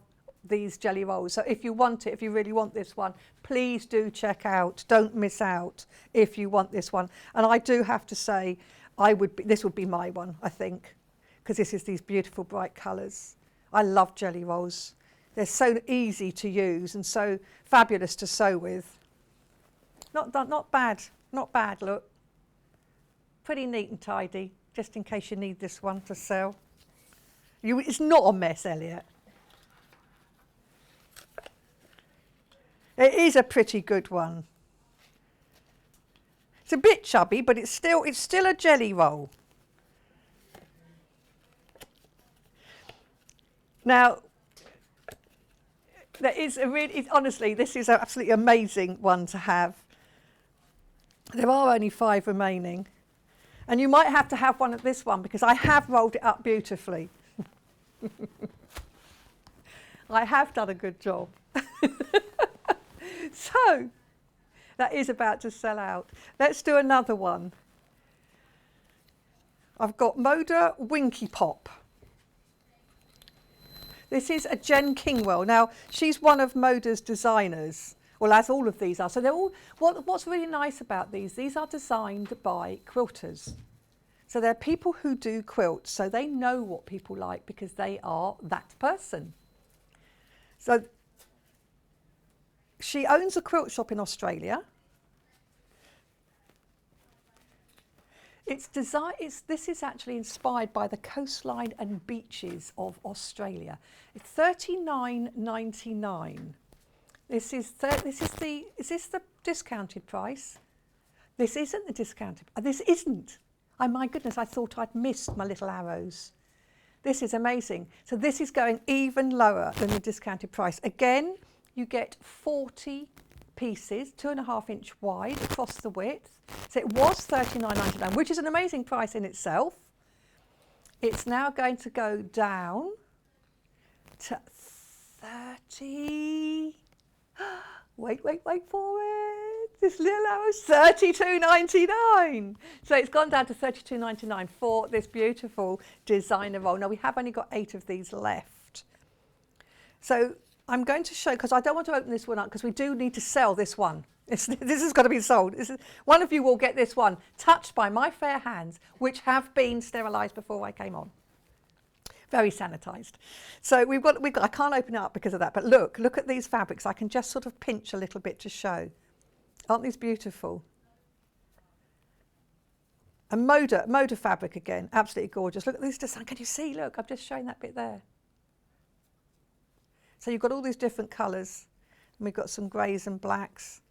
these jelly rolls. So if you want it, if you really want this one, please do check out. Don't miss out if you want this one. And I do have to say, this would be my one, I think, because this is these beautiful bright colours. I love jelly rolls. They're so easy to use and so fabulous to sew with. Not bad, not bad, look. Pretty neat and tidy, just in case you need this one to sew. It's not a mess, Elliot. It is a pretty good one. It's a bit chubby, but it's still a jelly roll. Now, there is honestly, this is an absolutely amazing one to have. There are only 5 remaining. And you might have to have one of this one because I have rolled it up beautifully. I have done a good job. So, that is about to sell out. Let's do another one. I've got Moda Winky Pop. This is a Jen Kingwell. Now, she's one of Moda's designers. Well, as all of these are. So they're all, what's really nice about these are designed by quilters. So they're people who do quilts, so they know what people like because they are that person. So she owns a quilt shop in Australia. This is actually inspired by the coastline and beaches of Australia. It's $39.99. Is this the discounted price? This isn't the discounted. This isn't. Oh my goodness! I thought I'd missed my little arrows. This is amazing. So this is going even lower than the discounted price. Again, you get 40 pieces, 2.5 inch wide across the width. So it was $39.99, which is an amazing price in itself. It's now going to go down to 30. Wait for it. This little arrow is $32.99. So it's gone down to $32.99 for this beautiful designer roll. Now we have only got 8 of these left. So I'm going to show, because I don't want to open this one up because we do need to sell this one. This has got to be sold. One of you will get this one touched by my fair hands, which have been sterilised before I came on. Very sanitised. So I can't open it up because of that, but look at these fabrics. I can just sort of pinch a little bit to show. Aren't these beautiful? And Moda fabric again, absolutely gorgeous. Look at this design. Can you see? Look, I'm just showing that bit there. So you've got all these different colours, and we've got some greys and blacks.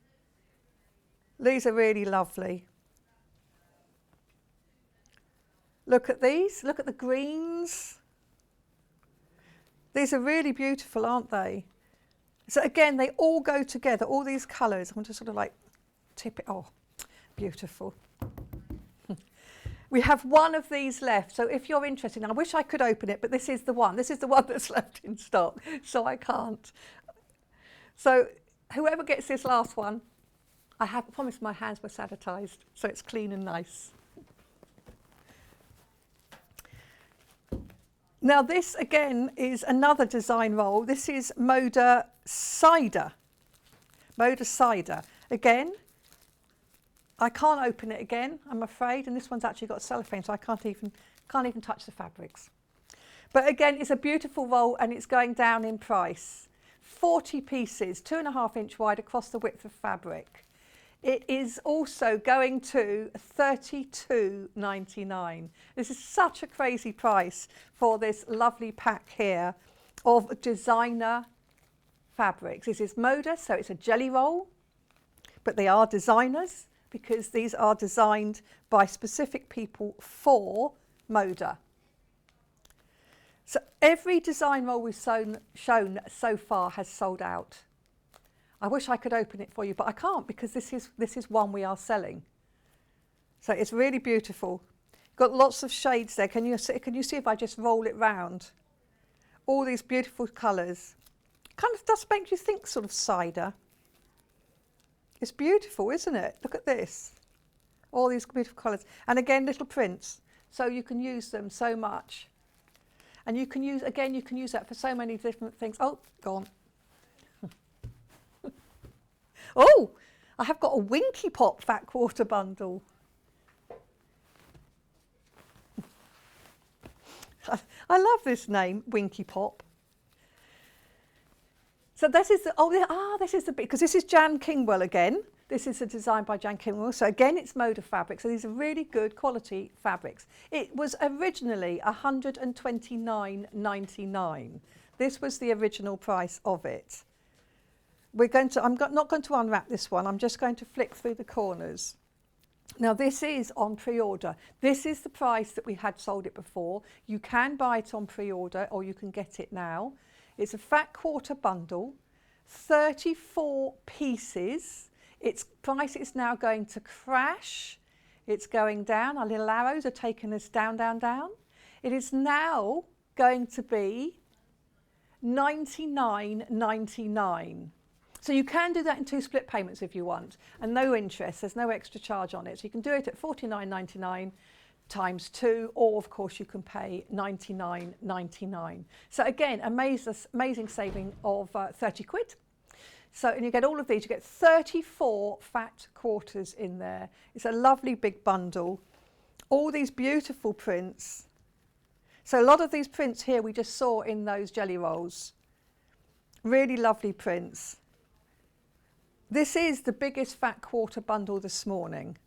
These are really lovely. Look at these. Look at the greens. These are really beautiful, aren't they? So again, they all go together, all these colours. I want to sort of like tip it. Oh, beautiful. We have one of these left. So if you're interested, and I wish I could open it, but this is the one. This is the one that's left in stock, so I can't. So whoever gets this last one, I have promised my hands were sanitised, so it's clean and nice. Now this again is another design roll. This is Moda Cider. Moda Cider. Again, I can't open it again, I'm afraid, and this one's actually got cellophane, so I can't even touch the fabrics. But again, it's a beautiful roll and it's going down in price. 40 pieces, 2.5 inch wide across the width of fabric. It is also going to $32.99. This is such a crazy price for this lovely pack here of designer fabrics. This is Moda, so it's a jelly roll, but they are designers because these are designed by specific people for Moda. So every design roll we've shown so far has sold out. I wish I could open it for you, but I can't because this is one we are selling. So it's really beautiful. Got lots of shades there. Can you see if I just roll it round? All these beautiful colours. Kind of does make you think sort of cider. It's beautiful, isn't it? Look at this. All these beautiful colours. And again, little prints. So you can use them so much. And you can use, again, you can use that for so many different things. Oh, gone. Oh, I have got a Winky Pop fat quarter bundle. I love this name, Winky Pop. So this is the, this is the bit, because this is Jan Kingwell again. This is a design by Jan Kingwell. So again, it's Moda fabrics. So these are really good quality fabrics. It was originally $129.99. This was the original price of it. I'm not going to unwrap this one. I'm just going to flick through the corners. Now this is on pre-order. This is the price that we had sold it before. You can buy it on pre-order or you can get it now. It's a fat quarter bundle, 34 pieces. Its price is now going to crash. It's going down. Our little arrows are taking us down, down, down. It is now going to be $99.99. So you can do that in 2 split payments if you want, and no interest. There's no extra charge on it. So you can do it at $49.99 times 2, or of course you can pay $99.99. So again, amazing saving of 30 quid. So, and you get all of these, you get 34 fat quarters in there. It's a lovely big bundle. All these beautiful prints. So a lot of these prints here we just saw in those jelly rolls. Really lovely prints. This is the biggest fat quarter bundle this morning.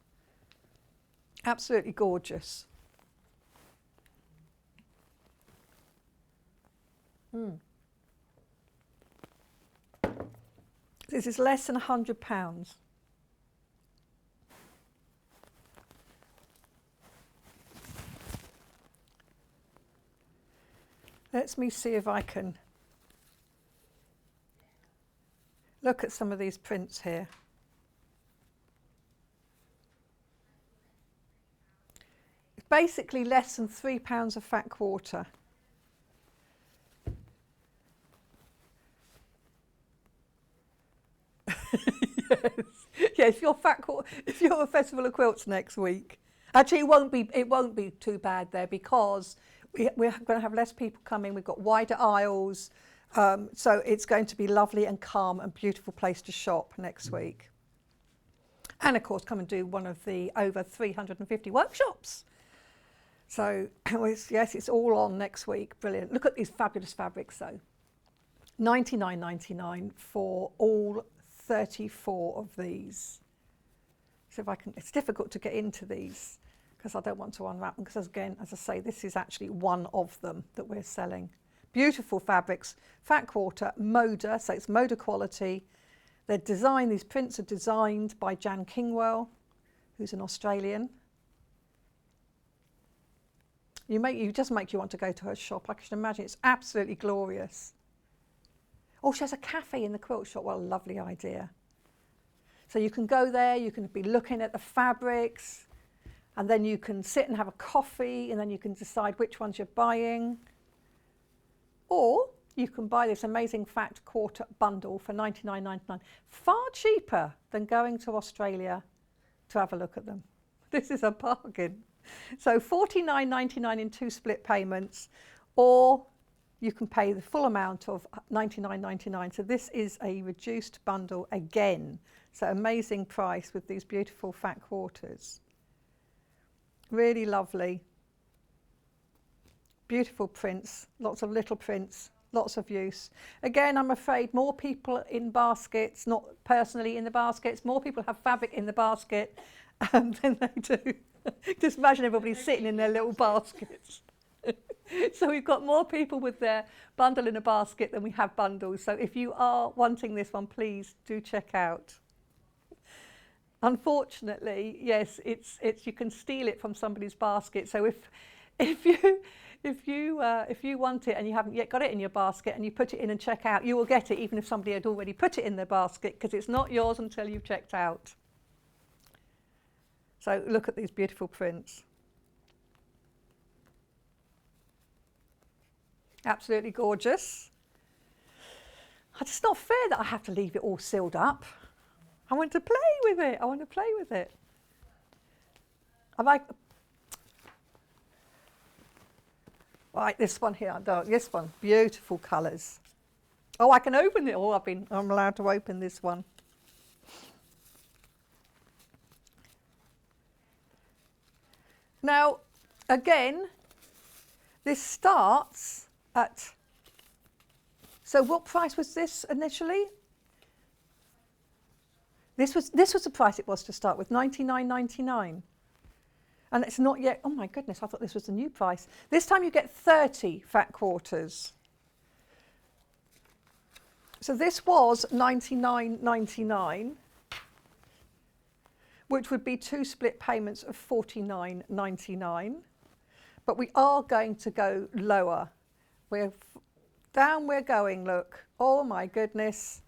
Absolutely gorgeous. This is less than £100. Let me see if I can look at some of these prints here. It's basically less than £3 a fat quarter. Yes, if you're a Festival of Quilts next week. Actually, it won't be too bad there because we're going to have less people coming. We've got wider aisles. So it's going to be lovely and calm and beautiful place to shop next week. And of course, come and do one of the over 350 workshops. So yes, it's all on next week. Brilliant. Look at these fabulous fabrics though. $99.99 for all 34 of these. So if I can, it's difficult to get into these because I don't want to unwrap them because again, as I say, this is actually one of them that we're selling. Beautiful fabrics, fat quarter, Moda, so it's Moda quality. They're designed, these prints are designed by Jan Kingwell, who's an Australian. You just make you want to go to her shop. I can imagine it's absolutely glorious. Oh, she has a cafe in the quilt shop. What a lovely idea. So you can go there, you can be looking at the fabrics, and then you can sit and have a coffee, and then you can decide which ones you're buying. Or you can buy this amazing fat quarter bundle for $99.99, far cheaper than going to Australia to have a look at them. This is a bargain. So $49.99 in 2 split payments, or you can pay the full amount of $99.99. So this is a reduced bundle again. So amazing price with these beautiful fat quarters. Really lovely. Beautiful prints, lots of little prints, lots of use. Again, I'm afraid more people in baskets, not personally in the baskets, more people have fabric in the basket than they do. Just imagine everybody sitting in their little baskets. So we've got more people with their bundle in a basket than we have bundles. So if you are wanting this one, please do check out. Unfortunately, yes, it's you can steal it from somebody's basket. So if you want it and you haven't yet got it in your basket and you put it in and check out, you will get it even if somebody had already put it in their basket because it's not yours until you've checked out. So look at these beautiful prints. Absolutely gorgeous. It's not fair that I have to leave it all sealed up. I want to play with it. I want to play with it. Right, this one here, this one, beautiful colours. Oh, I can open it. Oh, I'm allowed to open this one. Now, again, this starts at, so what price was this initially? This was the price it was to start with, $99.99. And it's not yet, oh my goodness, I thought this was the new price. This time you get 30 fat quarters. So this was $99.99, which would be 2 split payments of $49.99. But we are going to go lower. Down we're going, look. Oh my goodness.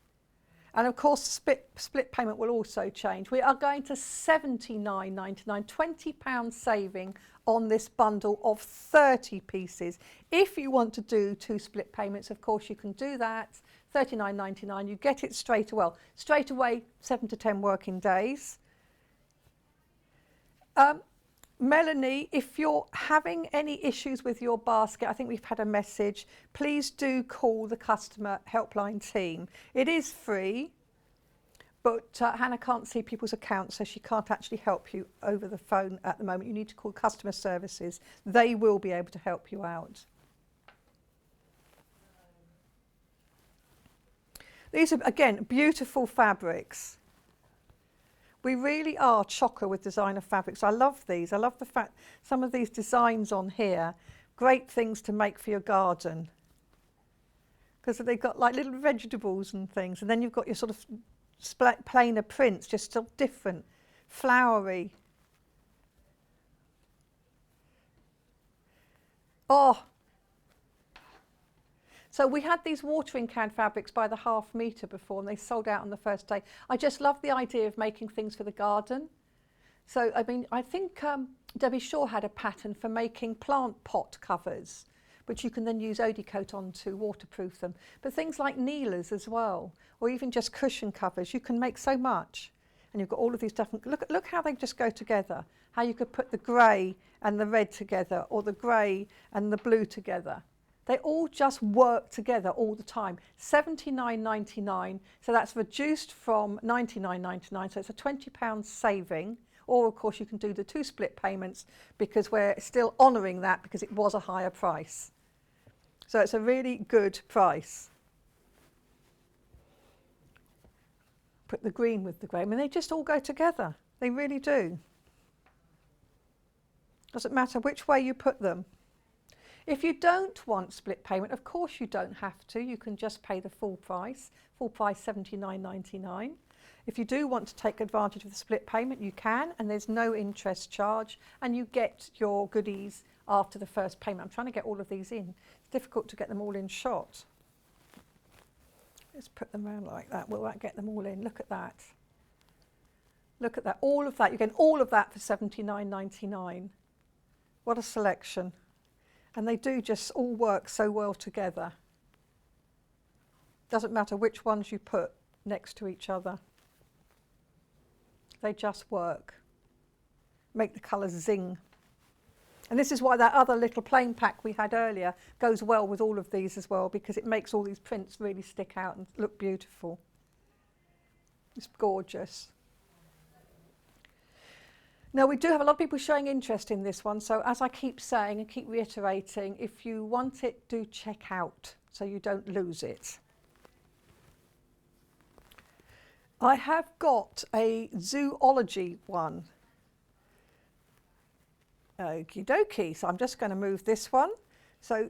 And of course, split payment will also change. We are going to $79.99, £20 saving on this bundle of 30 pieces. If you want to do 2 split payments, of course, you can do that. $39.99, you get it straight away. Straight away, 7 to 10 working days. Melanie, if you're having any issues with your basket, I think we've had a message, please do call the customer helpline team. It is free, but Hannah can't see people's accounts, so she can't actually help you over the phone at the moment. You need to call customer services. They will be able to help you out. These are, again, beautiful fabrics. We really are chocker with designer fabrics. I love these. I love the fact some of these designs on here, great things to make for your garden. Because they've got like little vegetables and things. And then you've got your sort of plainer prints, just so different, flowery. Oh. So we had these watering can fabrics by the ½ metre before, and they sold out on the first day. I just love the idea of making things for the garden. So, I mean, I think Debbie Shaw had a pattern for making plant pot covers, which you can then use Eau de Coat on to waterproof them. But things like kneelers as well, or even just cushion covers, you can make so much. And you've got all of these different, look how they just go together. How you could put the grey and the red together, or the grey and the blue together. They all just work together all the time. $79.99, so that's reduced from $99.99, so it's a £20 saving. Or of course you can do the 2 split payments because we're still honouring that because it was a higher price. So it's a really good price. Put the green with the grey. I mean, they just all go together. They really do. Doesn't matter which way you put them. If you don't want split payment, of course you don't have to. You can just pay the full price $79.99. If you do want to take advantage of the split payment, you can, and there's no interest charge, and you get your goodies after the first payment. I'm trying to get all of these in. It's difficult to get them all in shot. Let's put them around like that. Will that get them all in? Look at that. Look at that. All of that. You're getting all of that for $79.99. What a selection. And they do just all work so well together. Doesn't matter which ones you put next to each other. They just work. Make the colours zing. And this is why that other little plain pack we had earlier goes well with all of these as well, because it makes all these prints really stick out and look beautiful. It's gorgeous. Now, we do have a lot of people showing interest in this one, so as I keep saying and keep reiterating, if you want it, do check out so you don't lose it. I have got a zoology one. Okie dokie, so I'm just going to move this one. So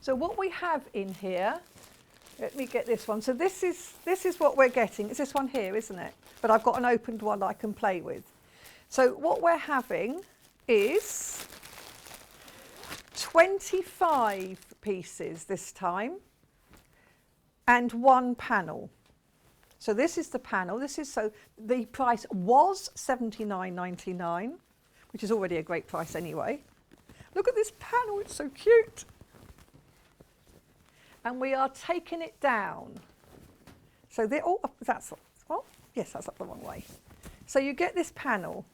what we have in here, let me get this one. So this is what we're getting. It's this one here, isn't it? But I've got an opened one I can play with. So what we're having is 25 pieces this time and 1 panel. So this is the panel. So the price was $79.99, which is already a great price anyway. Look at this panel, it's so cute. And we are taking it down. So yes, that's up the wrong way. So you get this panel,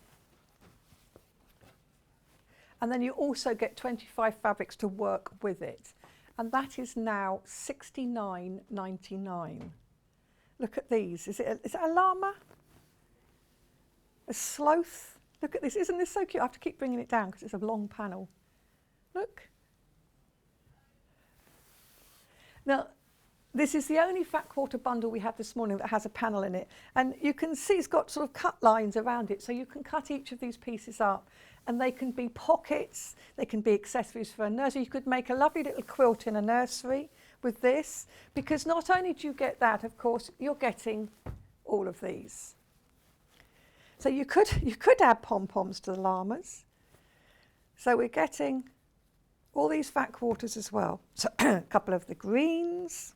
and then you also get 25 fabrics to work with it. And that is now $69.99. Look at these. Is it a llama? A sloth? Look at this. Isn't this so cute? I have to keep bringing it down because it's a long panel. Look. Now, this is the only fat quarter bundle we have this morning that has a panel in it. And you can see it's got sort of cut lines around it. So you can cut each of these pieces up and they can be pockets. They can be accessories for a nursery. You could make a lovely little quilt in a nursery with this, because not only do you get that, of course, you're getting all of these. So you could add pom-poms to the llamas. So we're getting all these fat quarters as well. So a couple of the greens.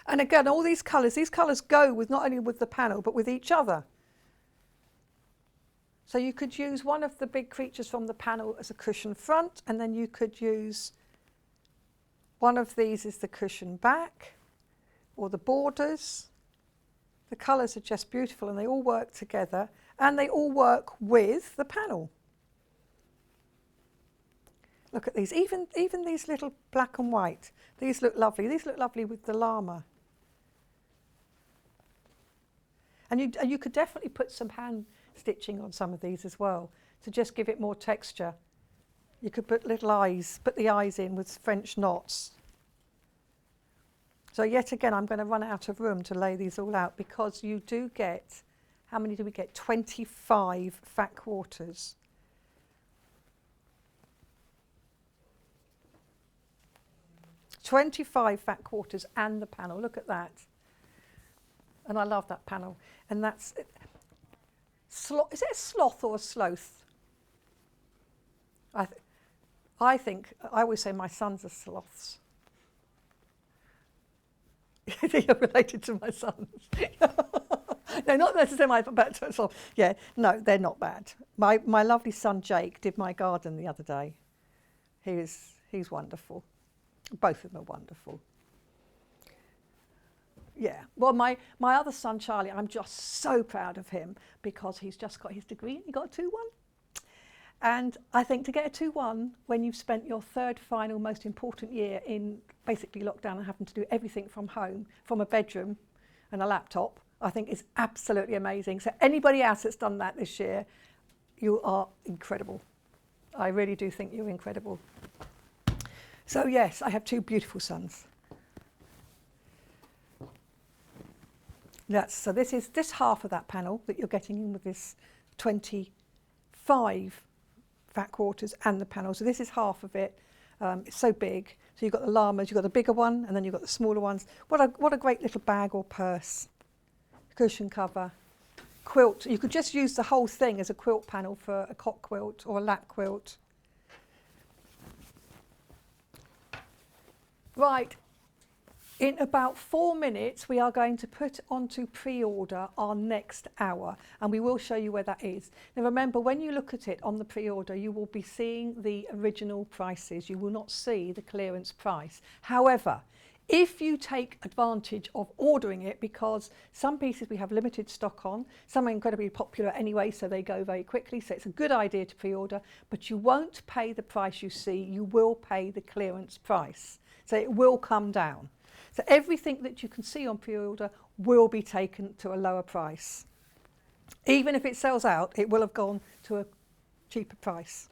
And again, all these colours go with not only with the panel, but with each other. So you could use one of the big creatures from the panel as a cushion front, and then you could use one of these as the cushion back, or the borders. The colours are just beautiful, and they all work together, and they all work with the panel. Look at these, even these little black and white. These look lovely. These look lovely with the llama. And you could definitely put some hand stitching on some of these as well to just give it more texture. You could put little eyes, put the eyes in with French knots. So yet again, I'm going to run out of room to lay these all out, because you do get, how many do we get? 25 fat quarters. $25 fat quarters and the panel. Look at that. And I love that panel. And that's, is it a sloth or a sloth? I always say my sons are sloths. You're related to my sons. No, not necessarily but sloth. Yeah, no, they're not bad. My lovely son Jake did my garden the other day. He's wonderful. Both of them are wonderful. Yeah, well, my other son, Charlie, I'm just so proud of him, because he's just got his degree and he got a 2-1. And I think to get a 2-1 when you've spent your third final most important year in basically lockdown and having to do everything from home, from a bedroom and a laptop, I think is absolutely amazing. So anybody else that's done that this year, you are incredible. I really do think you're incredible. So yes, I have 2 beautiful sons. So this is this half of that panel that you're getting in with this 25 fat quarters and the panel. So this is half of it. It's so big. So you've got the llamas, you've got the bigger one, and then you've got the smaller ones. What a great little bag or purse. Cushion cover. Quilt. You could just use the whole thing as a quilt panel for a cot quilt or a lap quilt. Right. In about 4 minutes, we are going to put onto pre-order our next hour, and we will show you where that is. Now remember, when you look at it on the pre-order, you will be seeing the original prices. You will not see the clearance price. However, if you take advantage of ordering it, because some pieces we have limited stock on, some are incredibly popular anyway, so they go very quickly, so it's a good idea to pre-order, but you won't pay the price you see, you will pay the clearance price. So it will come down. So everything that you can see on pre-order will be taken to a lower price. Even if it sells out, it will have gone to a cheaper price.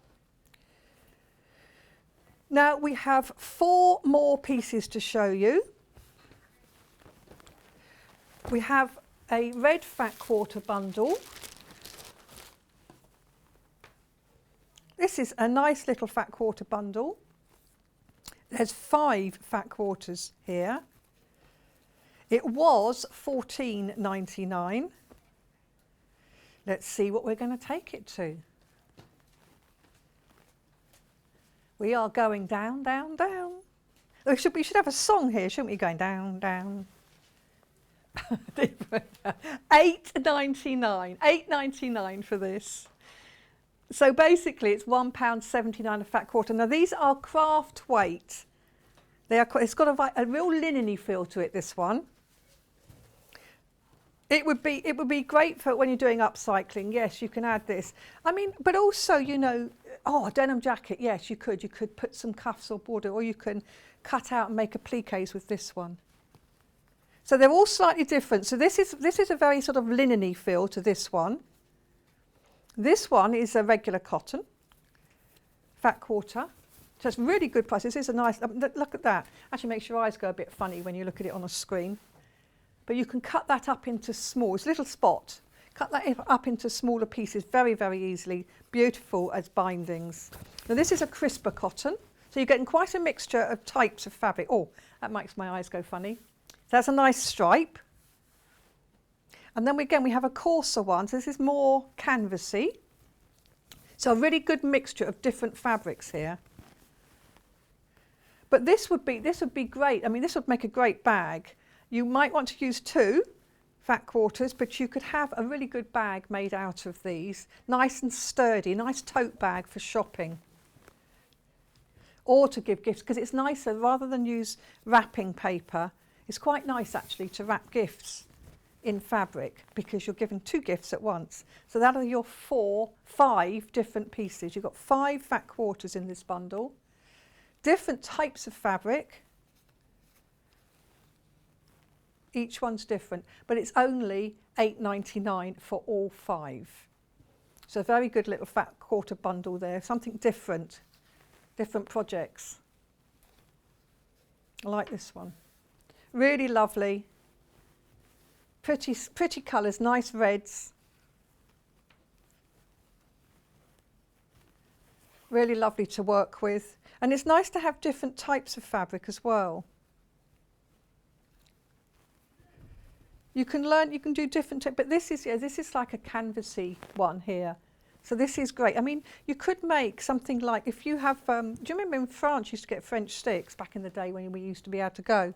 Now we have 4 more pieces to show you. We have a red fat quarter bundle. This is a nice little fat quarter bundle. There's 5 fat quarters here. It was $14.99. Let's see what we're going to take it to. We are going down, down, down. We should have a song here, shouldn't we? Going down, down. $8.99. $8.99 for this. So basically it's £1.79 a fat quarter. Now these are craft weight. It's got a real linen-y feel to it, this one. It would be great for when you're doing upcycling. Yes, you can add this. I mean, but also, you know, a denim jacket. Yes, you could. You could put some cuffs or border, or you can cut out and make appliques with this one. So they're all slightly different. So this is a very sort of linen-y feel to this one. This one is a regular cotton, fat quarter. So it's really good price. This is a nice, look at that. Actually makes your eyes go a bit funny when you look at it on a screen. But you can cut that up into small, it's a little spot. Cut that up into smaller pieces very, very easily. Beautiful as bindings. Now this is a crisper cotton. So you're getting quite a mixture of types of fabric. Oh, that makes my eyes go funny. So that's a nice stripe. And then again, we have a coarser one. So this is more canvasy. So a really good mixture of different fabrics here. But this would be great. I mean, this would make a great bag. You might want to use 2 fat quarters, but you could have a really good bag made out of these. Nice and sturdy, nice tote bag for shopping. Or to give gifts, because it's nicer, rather than use wrapping paper, it's quite nice actually to wrap gifts in fabric, because you're giving 2 gifts at once. So that are your 5 different pieces. You've got 5 fat quarters in this bundle. Different types of fabric. Each one's different, but it's only £8.99 for all 5. So a very good little fat quarter bundle there, something different, different projects. I like this one. Really lovely. Pretty colours, nice reds. Really lovely to work with. And it's nice to have different types of fabric as well. You can do different, but this is like a canvasy one here. So this is great. I mean, you could make something like, if you have, do you remember in France you used to get French sticks back in the day when we used to be able to go?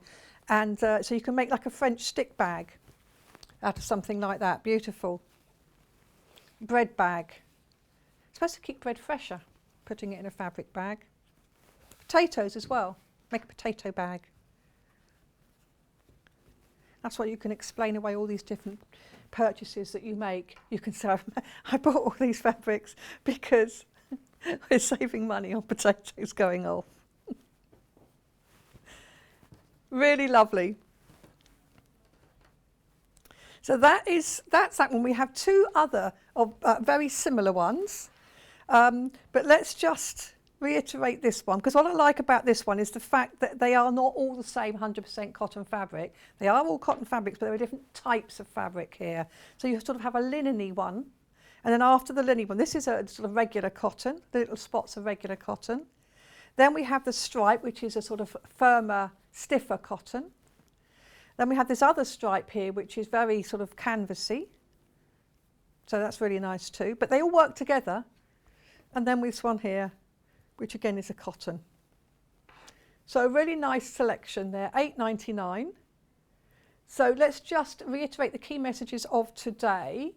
And so you can make like a French stick bag out of something like that. Beautiful. Bread bag. It's supposed to keep bread fresher, putting it in a fabric bag. Potatoes as well. Make a potato bag. That's why you can explain away all these different purchases that you make. You can say, I bought all these fabrics because we're saving money on potatoes going off. Really lovely. So that's that one. We have 2 other of very similar ones, but let's just reiterate this one, because what I like about this one is the fact that they are not all the same 100% cotton fabric. They are all cotton fabrics, but there are different types of fabric here. So you sort of have a linen-y one, and then after the linen one, this is a sort of regular cotton. The little spots are regular cotton. Then we have the stripe, which is a sort of firmer, stiffer cotton. Then we have this other stripe here, which is very sort of canvasy. So that's really nice too. But they all work together. And then this one here, which again is a cotton. So a really nice selection there, £8.99. So let's just reiterate the key messages of today,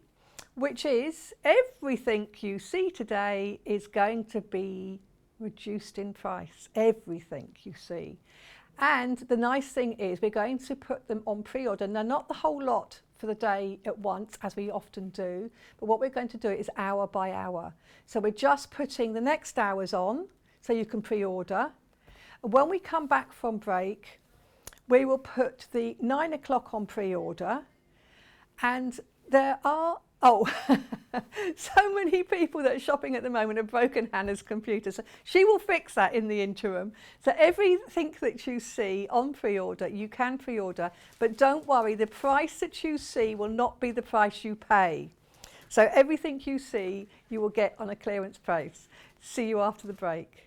which is everything you see today is going to be reduced in price. Everything you see. And the nice thing is we're going to put them on pre-order. Now, not the whole lot for the day at once, as we often do, but what we're going to do is hour by hour. So we're just putting the next hours on so you can pre-order. When we come back from break, we will put the 9 o'clock on pre-order, and there are so many people that are shopping at the moment have broken Hannah's computer. So she will fix that in the interim. So everything that you see on pre-order, you can pre-order, but don't worry, the price that you see will not be the price you pay. So everything you see, you will get on a clearance price. See you after the break.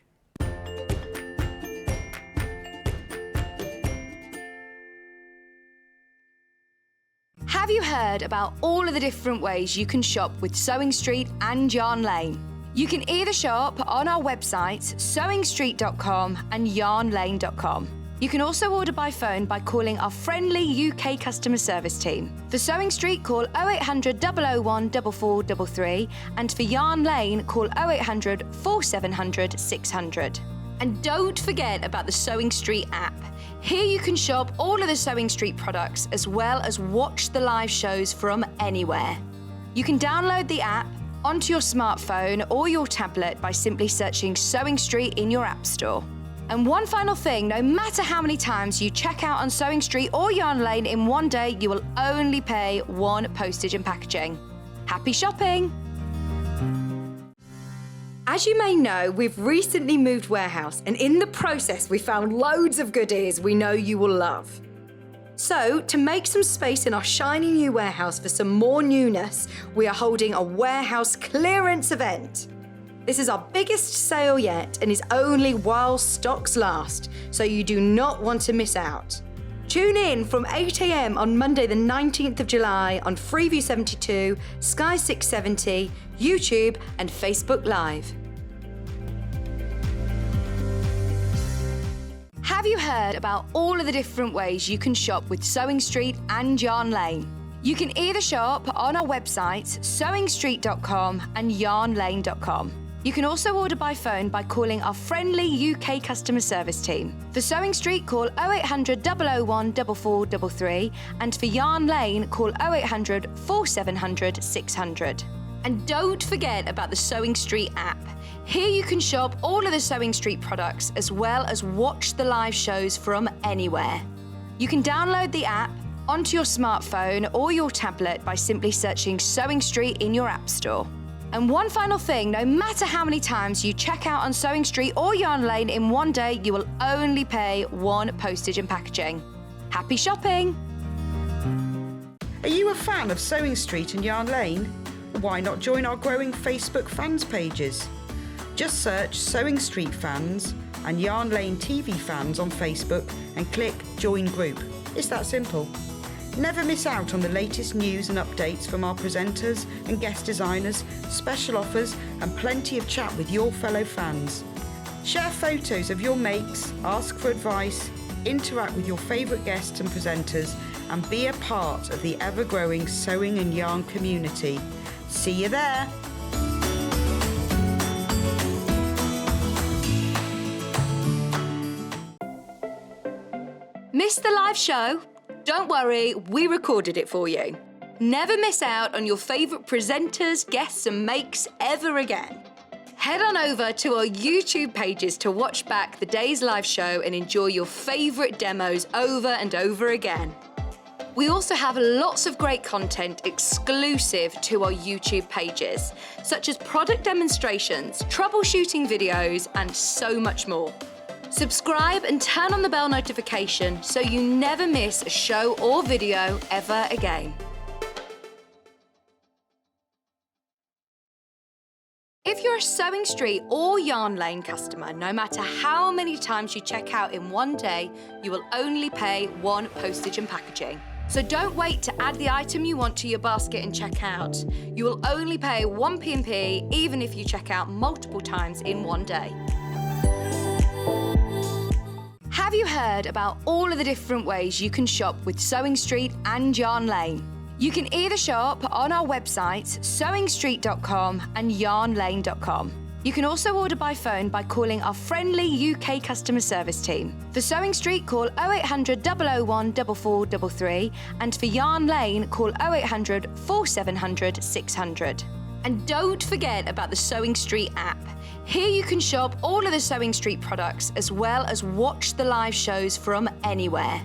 Have you heard about all of the different ways you can shop with Sewing Street and Yarn Lane? You can either shop on our websites, sewingstreet.com and yarnlane.com. You can also order by phone by calling our friendly UK customer service team. For Sewing Street, call 0800 001 4433, and for Yarn Lane, call 0800 4700 600. And don't forget about the Sewing Street app. Here you can shop all of the Sewing Street products as well as watch the live shows from anywhere. You can download the app onto your smartphone or your tablet by simply searching Sewing Street in your app store. And one final thing, no matter how many times you check out on Sewing Street or Yarn Lane in one day, you will only pay one postage and packaging. Happy shopping! As you may know, we've recently moved warehouse, and in the process we found loads of goodies we know you will love. So, to make some space in our shiny new warehouse for some more newness, we are holding a warehouse clearance event. This is our biggest sale yet and is only while stocks last, so you do not want to miss out. Tune in from 8 a.m. on Monday the 19th of July on Freeview 72, Sky 670, YouTube and Facebook Live. Have you heard about all of the different ways you can shop with Sewing Street and Yarn Lane? You can either shop on our websites, sewingstreet.com and yarnlane.com. You can also order by phone by calling our friendly UK customer service team. For Sewing Street, call 0800 001 4433, and for Yarn Lane, call 0800 4700 600. And don't forget about the Sewing Street app. Here you can shop all of the Sewing Street products as well as watch the live shows from anywhere. You can download the app onto your smartphone or your tablet by simply searching Sewing Street in your app store. And one final thing, no matter how many times you check out on Sewing Street or Yarn Lane in one day, you will only pay one postage and packaging. Happy shopping! Are you a fan of Sewing Street and Yarn Lane? Why not join our growing Facebook fans pages? Just search Sewing Street Fans and Yarn Lane TV Fans on Facebook and click Join Group. It's that simple. Never miss out on the latest news and updates from our presenters and guest designers, special offers and plenty of chat with your fellow fans. Share photos of your makes, ask for advice, interact with your favourite guests and presenters and be a part of the ever-growing sewing and yarn community. See you there! Missed the live show? Don't worry, we recorded it for you. Never miss out on your favourite presenters, guests and makes ever again. Head on over to our YouTube pages to watch back the day's live show and enjoy your favourite demos over and over again. We also have lots of great content exclusive to our YouTube pages, such as product demonstrations, troubleshooting videos, and so much more. Subscribe and turn on the bell notification so you never miss a show or video ever again. If you're a Sewing Street or Yarn Lane customer, no matter how many times you check out in one day, you will only pay one postage and packaging. So don't wait to add the item you want to your basket and check out. You will only pay one P&P even if you check out multiple times in one day. Have you heard about all of the different ways you can shop with Sewing Street and Yarn Lane? You can either shop on our websites, sewingstreet.com and yarnlane.com. You can also order by phone by calling our friendly UK customer service team. For Sewing Street, call 0800 001 4433, and for Yarn Lane, call 0800 4700 600. And don't forget about the Sewing Street app. Here you can shop all of the Sewing Street products as well as watch the live shows from anywhere.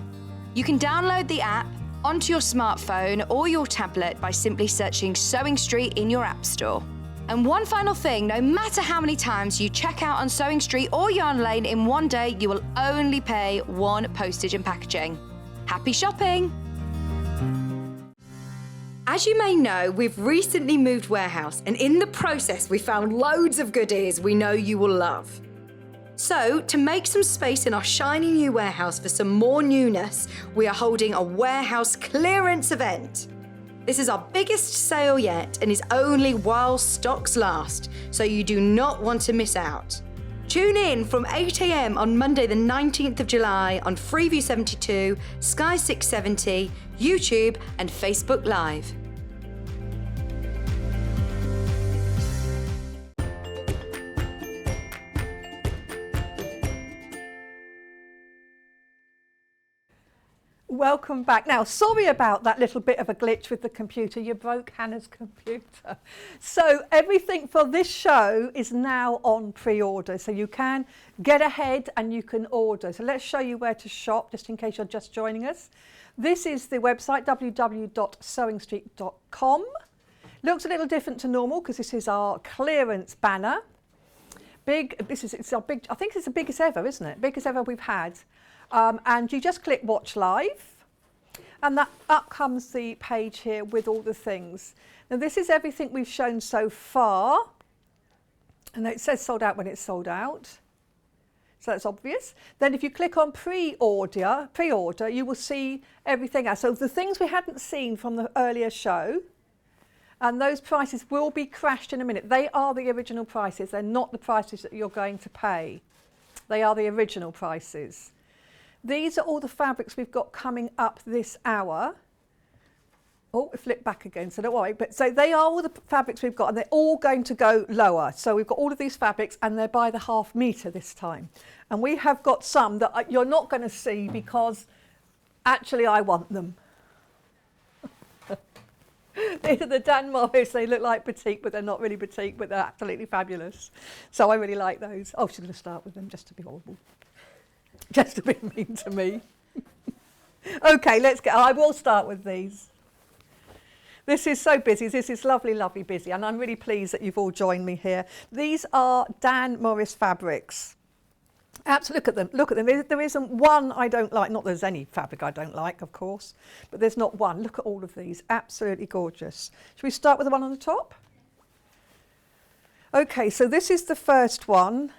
You can download the app onto your smartphone or your tablet by simply searching Sewing Street in your app store. And one final thing, no matter how many times you check out on Sewing Street or Yarn Lane in one day, you will only pay one postage and packaging. Happy shopping! As you may know, we've recently moved warehouse, and in the process we found loads of goodies we know you will love. So, to make some space in our shiny new warehouse for some more newness, we are holding a warehouse clearance event. This is our biggest sale yet and is only while stocks last, so you do not want to miss out. Tune in from 8 a.m. on Monday the 19th of July on Freeview 72, Sky 670, YouTube and Facebook Live. Welcome back. Now, sorry about that little bit of a glitch with the computer. You broke Hannah's computer. So everything for this show is now on pre-order. So you can get ahead and you can order. So let's show you where to shop, just in case you're just joining us. This is the website, www.sewingstreet.com. Looks a little different to normal because this is our clearance banner. Big, it's our big, I think it's the biggest ever, isn't it? Biggest ever we've had. And you just click watch live and that up comes the page here with all the things. Now this is everything we've shown so far, and it says sold out when it's sold out, so that's obvious. Then if you click on pre-order, you will see everything else. So the things we hadn't seen from the earlier show, and those prices will be crashed in a minute. They are the original prices. They're not the prices that you're going to pay. They are the original prices. These are all the fabrics we've got coming up this hour. Oh, flip back again, so don't worry. But so they are all the fabrics we've got, and they're all going to go lower. So we've got all of these fabrics, and they're by the ½ metre this time. And we have got some that you're not going to see because actually I want them. These are the Dan Morris. They look like batik, but they're not really batik, but they're absolutely fabulous. So I really like those. Oh, she's going to start with them just to be horrible. Just a bit mean to me. Okay, let's get, I will start with these. This is so busy. This is lovely, lovely busy. And I'm really pleased that you've all joined me here. These are Dan Morris fabrics. Absolutely, look at them. Look at them. There isn't one I don't like. Not there's any fabric I don't like, of course. But there's not one. Look at all of these. Absolutely gorgeous. Should we start with the one on the top? Okay, so this is the first one.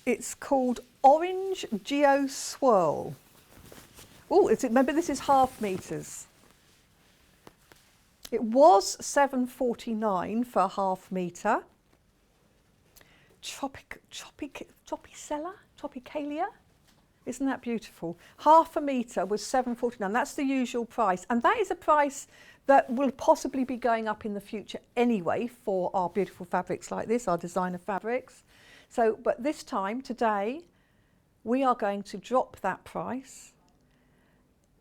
It's called Orange Geo Swirl. Oh, remember this is ½ meters. It was $7.49 for a ½ meter. Tropicalia? Isn't that beautiful? ½ meter was $7.49. That's the usual price. And that is a price that will possibly be going up in the future anyway for our beautiful fabrics like this, our designer fabrics. So, but this time, today, we are going to drop that price.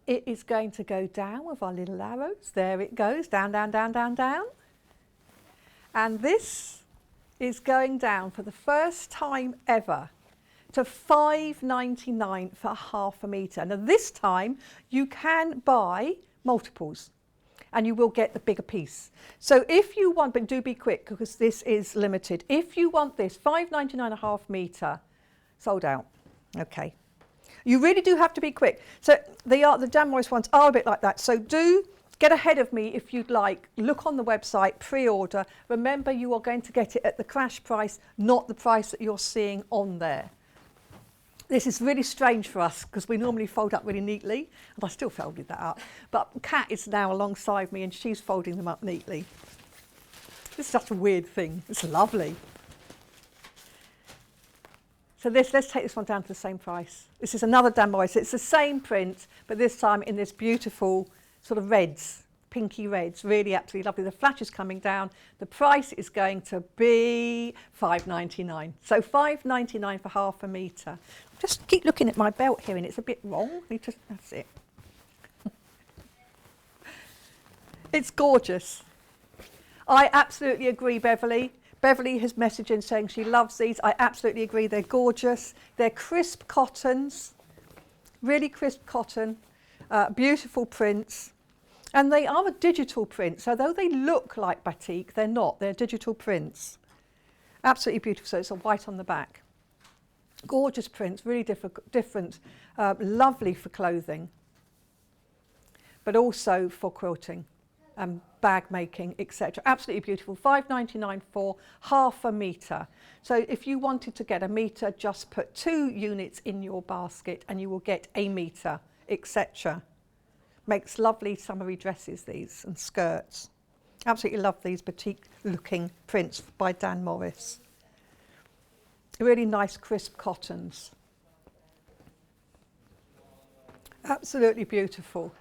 It is going to go down with our little arrows. There it goes, down, down, down, down, down. And this is going down for the first time ever to $5.99 for ½ meter. Now this time you can buy multiples and you will get the bigger piece. So if you want, but do be quick because this is limited. If you want this, $5.99 ½ meter, sold out. Okay. You really do have to be quick. So the Dan Morris ones are a bit like that. So do get ahead of me if you'd like. Look on the website, pre-order. Remember, you are going to get it at the crash price, not the price that you're seeing on there. This is really strange for us because we normally fold up really neatly, and I still folded that up. But Kat is now alongside me and she's folding them up neatly. This is such a weird thing. It's lovely. So let's take this one down to the same price. This is another Dan Morris. It's the same print, but this time in this beautiful sort of reds, pinky reds, really absolutely lovely. The flash is coming down. The price is going to be $5.99. So $5.99 for ½ meter. Just keep looking at my belt here and it's a bit wrong. That's it. It's gorgeous. I absolutely agree, Beverly. Beverly has messaged in saying she loves these. I absolutely agree. They're gorgeous. They're crisp cottons, really crisp cotton, beautiful prints. And they are a digital print. So though they look like batik, they're not. They're digital prints. Absolutely beautiful. So it's a white on the back. Gorgeous prints, really different, lovely for clothing, but also for quilting. Bag making, etc. Absolutely beautiful. $5.99 for ½ meter. So if you wanted to get a meter, just put 2 units in your basket and you will get a meter, etc. Makes lovely summery dresses, these, and skirts. Absolutely love these boutique looking prints by Dan Morris. Really nice crisp cottons. Absolutely beautiful.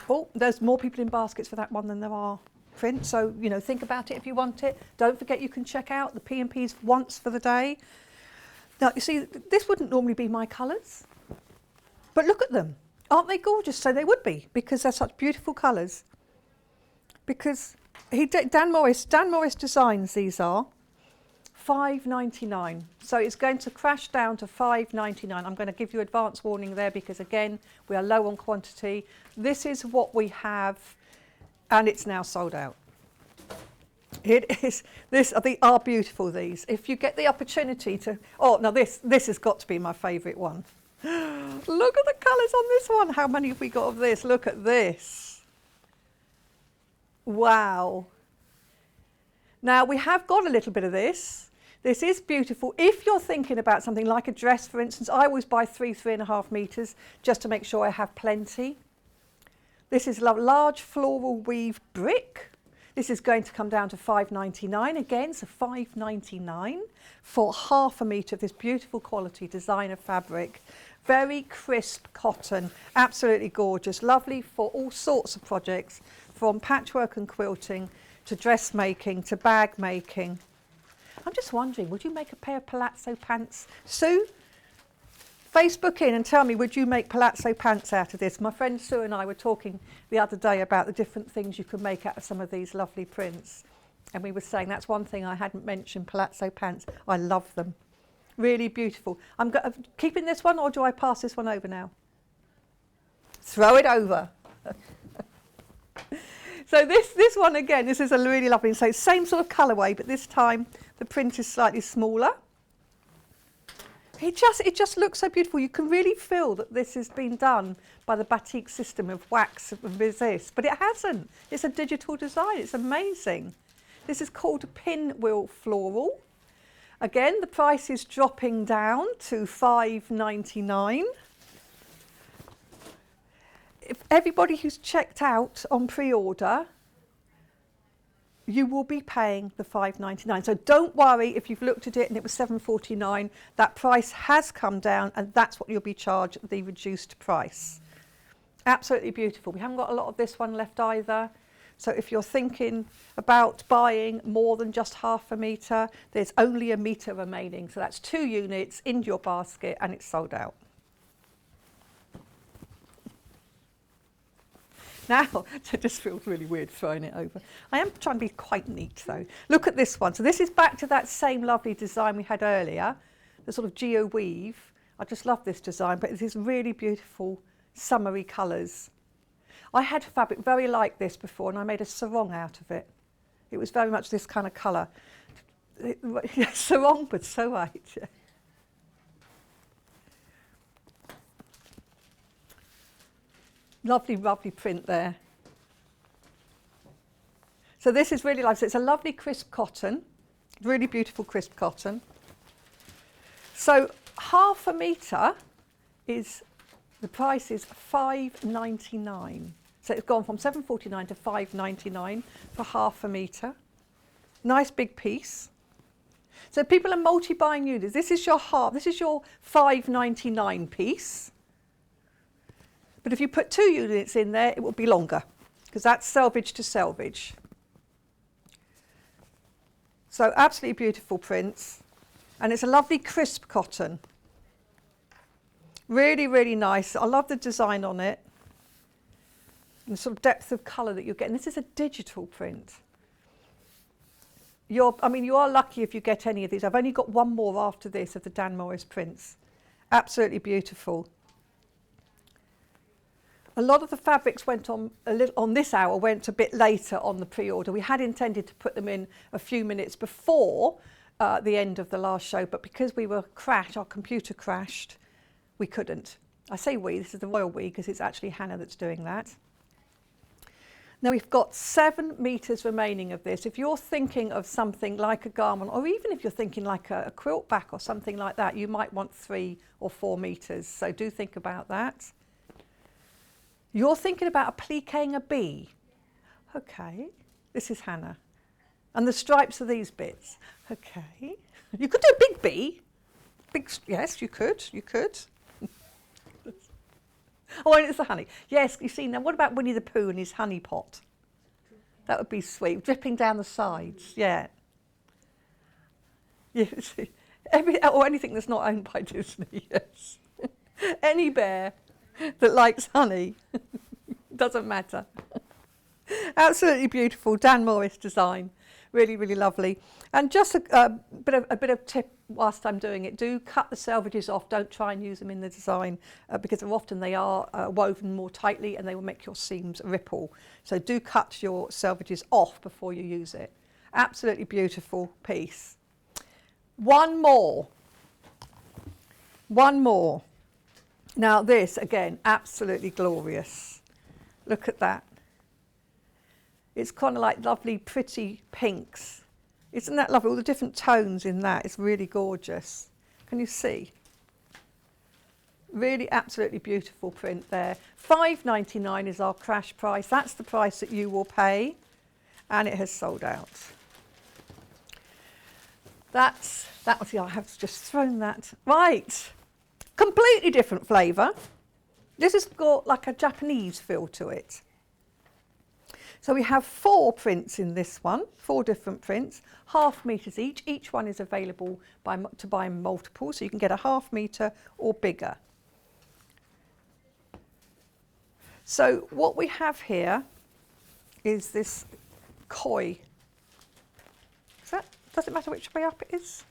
Oh, there's more people in baskets for that one than there are print. So, you know, think about it if you want it. Don't forget you can check out the P&Ps once for the day. Now, you see, this wouldn't normally be my colours. But look at them. Aren't they gorgeous? So they would be, because they're such beautiful colours. Because Dan Morris Designs, these are $5.99. So it's going to crash down to $5.99. I'm going to give you advance warning there because, again, we are low on quantity. This is what we have, and it's now sold out. It is, they are beautiful, these. If you get the opportunity to, oh, now this has got to be my favourite one. Look at the colours on this one. How many have we got of this? Look at this. Wow. Now, we have got a little bit of this. This is beautiful. If you're thinking about something like a dress, for instance, I always buy 3.5 metres just to make sure I have plenty. This is large floral weave brick. This is going to come down to $5.99 again, so $5.99 for half a metre of this beautiful quality designer fabric. Very crisp cotton, absolutely gorgeous, lovely for all sorts of projects, from patchwork and quilting to dressmaking to bag making. I'm just wondering, would you make a pair of palazzo pants? Sue, Facebook in and tell me, would you make palazzo pants out of this? My friend Sue and I were talking the other day about the different things you could make out of some of these lovely prints. And we were saying that's one thing I hadn't mentioned, palazzo pants. I love them. Really beautiful. I'm keeping this one, or do I pass this one over now? Throw it over. So this one again, this is a really lovely, so same sort of colourway, but this time the print is slightly smaller. It just looks so beautiful. You can really feel that this has been done by the batik system of wax and resist, but it hasn't. It's a digital design. It's amazing. This is called a pinwheel floral. Again, the price is dropping down to $5.99. If everybody who's checked out on pre-order, you will be paying the $5.99. So don't worry if you've looked at it and it was $7.49. That price has come down, and that's what you'll be charged, the reduced price. Absolutely beautiful. We haven't got a lot of this one left either. So if you're thinking about buying more than just half a metre, there's only a metre remaining. So that's 2 units in your basket and it's sold out. Now, it just feels really weird throwing it over. I am trying to be quite neat though. Look at this one. So this is back to that same lovely design we had earlier, the sort of geo weave. I just love this design, but it's these really beautiful summery colours. I had fabric very like this before and I made a sarong out of it. It was very much this kind of colour. Sarong, but so right. Yeah. Lovely, lovely print there. So this is really nice. It's a lovely crisp cotton, really beautiful crisp cotton. So half a metre is, the price is $5.99. So it's gone from $7.49 to $5.99 for half a metre. Nice big piece. So people are multi-buying units. This is your $5.99 piece. But if you put 2 units in there, it will be longer, because that's selvage to selvage. So absolutely beautiful prints. And it's a lovely crisp cotton. Really, really nice. I love the design on it. And the sort of depth of colour that you're getting. This is a digital print. You are lucky if you get any of these. I've only got one more after this of the Dan Morris prints. Absolutely beautiful. A lot of the fabrics went on on this hour, went a bit later on the pre-order. We had intended to put them in a few minutes before the end of the last show, but because we were crashed, our computer crashed, we couldn't. I say we, this is the royal we, because it's actually Hannah that's doing that. Now we've got 7 metres remaining of this. If you're thinking of something like a garment, or even if you're thinking like a quilt back or something like that, you might want 3 or 4 metres. So do think about that. You're thinking about appliquing a bee. Okay, this is Hannah. And the stripes are these bits. Okay. You could do a big bee. Yes, you could. Oh, and it's the honey. Yes, you see, now what about Winnie the Pooh and his honey pot? That would be sweet, dripping down the sides, yeah. Yes, or anything that's not owned by Disney, yes. Any bear. that likes honey. Doesn't matter. Absolutely beautiful, Dan Morris design. Really, really lovely. And just a bit of tip whilst I'm doing it, do cut the selvages off. Don't try and use them in the design because often they are woven more tightly and they will make your seams ripple. So do cut your selvages off before you use it. Absolutely beautiful piece. One more. Now this, again, absolutely glorious. Look at that. It's kind of like lovely, pretty pinks. Isn't that lovely? All the different tones in that. It's really gorgeous. Can you see? Really absolutely beautiful print there. $5.99 is our crash price. That's the price that you will pay. And it has sold out. That was, I have just thrown that. Right. Completely different flavour. This has got like a Japanese feel to it. So we have 4 prints in this one, 4 different prints, ½ meters each. Each one is available to buy in multiple, so you can get a ½ meter or bigger. So what we have here is this koi. Does it matter which way up it is?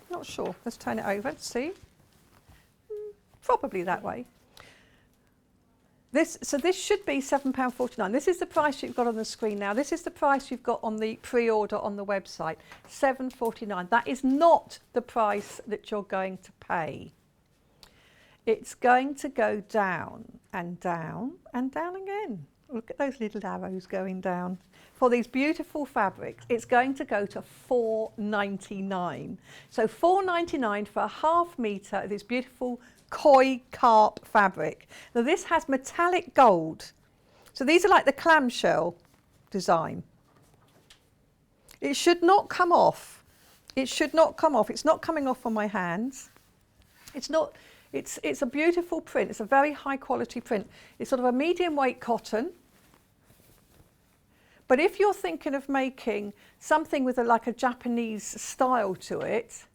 Not sure. Let's turn it over and see. Probably that way. So this should be £7.49. This is the price you've got on the screen now. This is the price you've got on the pre-order on the website, £7.49. That is not the price that you're going to pay. It's going to go down and down and down again. Look at those little arrows going down. For these beautiful fabrics, it's going to go to $4.99. So $4.99 for a ½ metre of this beautiful koi carp fabric. Now this has metallic gold. So these are like the clamshell design. It should not come off. It should not come off. It's not coming off on my hands. It's a beautiful print. It's a very high quality print. It's sort of a medium weight cotton. But if you're thinking of making something with like a Japanese style to it,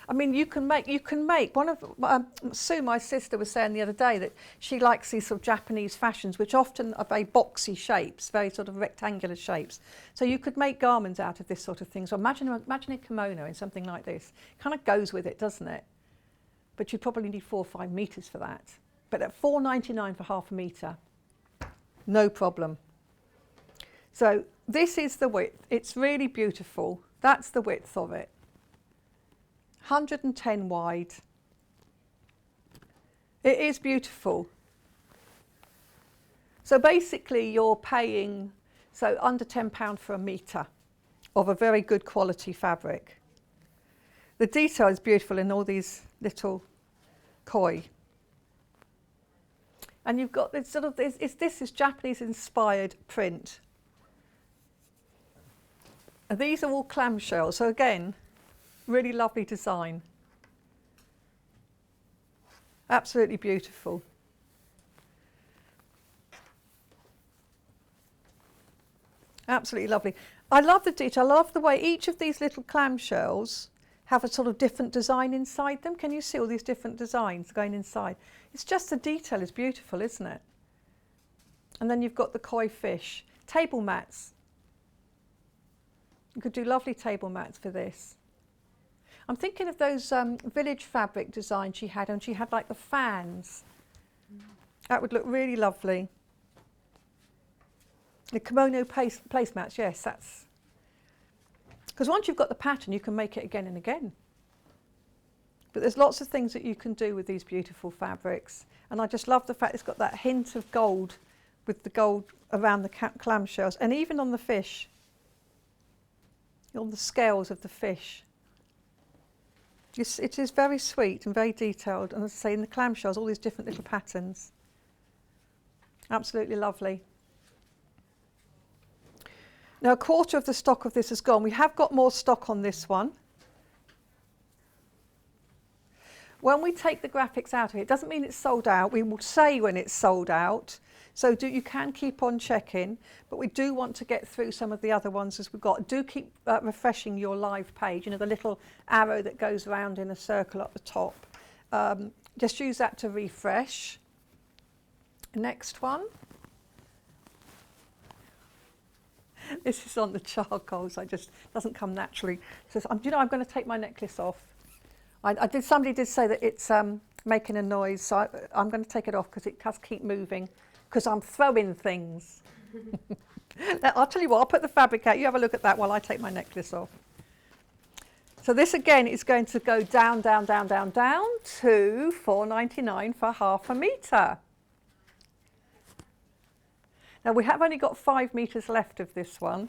I mean, you can make one of, Sue, my sister, was saying the other day that she likes these sort of Japanese fashions, which often are very boxy shapes, very sort of rectangular shapes. So you could make garments out of this sort of thing. So imagine a kimono in something like this. Kind of goes with it, doesn't it? But you probably need 4 or 5 meters for that. But at $4.99 for ½ meter, no problem. So this is the width. It's really beautiful. That's the width of it. 110 wide. It is beautiful. So basically you're paying under £10 for a metre of a very good quality fabric. The detail is beautiful in all these little koi. And you've got this sort of, this is Japanese inspired print. And these are all clamshells. So again, really lovely design. Absolutely beautiful. Absolutely lovely. I love the detail. I love the way each of these little clamshells have a sort of different design inside them. Can you see all these different designs going inside? It's just the detail is beautiful, isn't it? And then you've got the koi fish. Table mats. You could do lovely table mats for this. I'm thinking of those village fabric designs she had, and she had like the fans. That would look really lovely. The kimono placemats, yes, that's... Because once you've got the pattern, you can make it again and again. But there's lots of things that you can do with these beautiful fabrics. And I just love the fact it's got that hint of gold with the gold around the clamshells, and even on the fish. On the scales of the fish. It is very sweet and very detailed, and as I say, in the clamshells, all these different little patterns. Absolutely lovely. Now, a quarter of the stock of this has gone. We have got more stock on this one. When we take the graphics out of it, it doesn't mean it's sold out. We will say when it's sold out. So you can keep on checking, but we do want to get through some of the other ones as we've got. Do keep refreshing your live page, you know, the little arrow that goes around in a circle at the top. Just use that to refresh. Next one. This is on the charcoal, so it just doesn't come naturally. So do you know, I'm going to take my necklace off. Somebody did say that it's making a noise, so I'm going to take it off because it does keep moving, because I'm throwing things. Now, I'll tell you what, I'll put the fabric out. You have a look at that while I take my necklace off. So this again is going to go down, down, down, down, down to £4.99 for half a metre. Now we have only got 5 metres left of this one.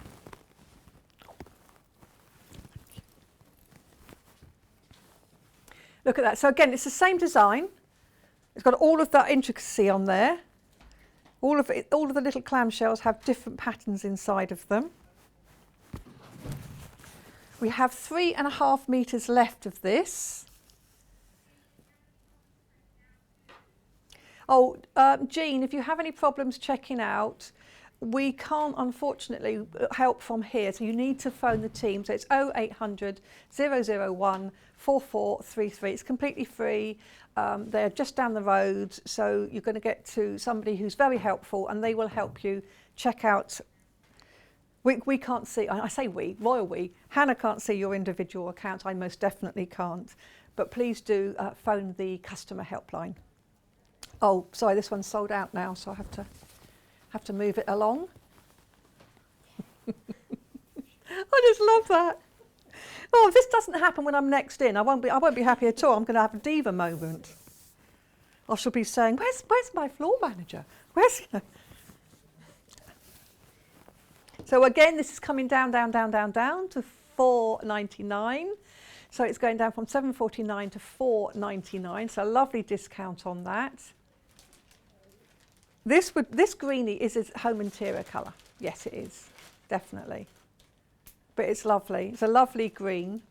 Look at that. So again, it's the same design. It's got all of that intricacy on there. All of the little clamshells have different patterns inside of them. We have 3.5 metres left of this. Oh, Jean, if you have any problems checking out, we can't unfortunately help from here, so you need to phone the team. So it's 0800 001 4433. It's completely free. They're just down the road, so you're going to get to somebody who's very helpful, and they will help you check out. We can't see, I say we, royal we, Hannah can't see your individual account, I most definitely can't, but please do phone the customer helpline. Oh, sorry, this one's sold out now, so I have to move it along. I just love that. Oh, if this doesn't happen when I'm next in, I won't be happy at all. I'm going to have a diva moment. I shall be saying, where's my floor manager? Where's... So again, this is coming down, down, down, down, down to £4.99. So it's going down from £7.49 to £4.99. So a lovely discount on that. This greenie is a home interior colour. Yes, it is, definitely. But it's lovely. It's a lovely green.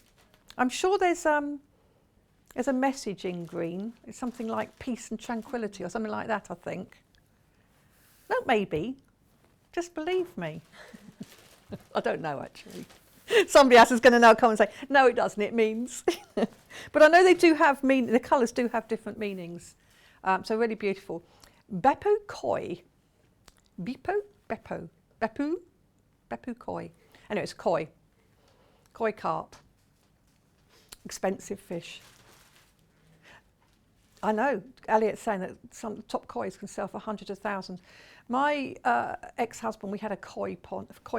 I'm sure there's a message in green. It's something like peace and tranquility or something like that, I think. No, maybe. Just believe me. I don't know, actually. Somebody else is going to now come and say, no, it doesn't, it means. But I know they do have the colours do have different meanings. So really beautiful. Beppu koi. Beppu koi. Anyway, it's koi. Koi carp. Expensive fish. I know, Elliot's saying that some top kois can sell for hundreds of thousands. My ex-husband, we had a koi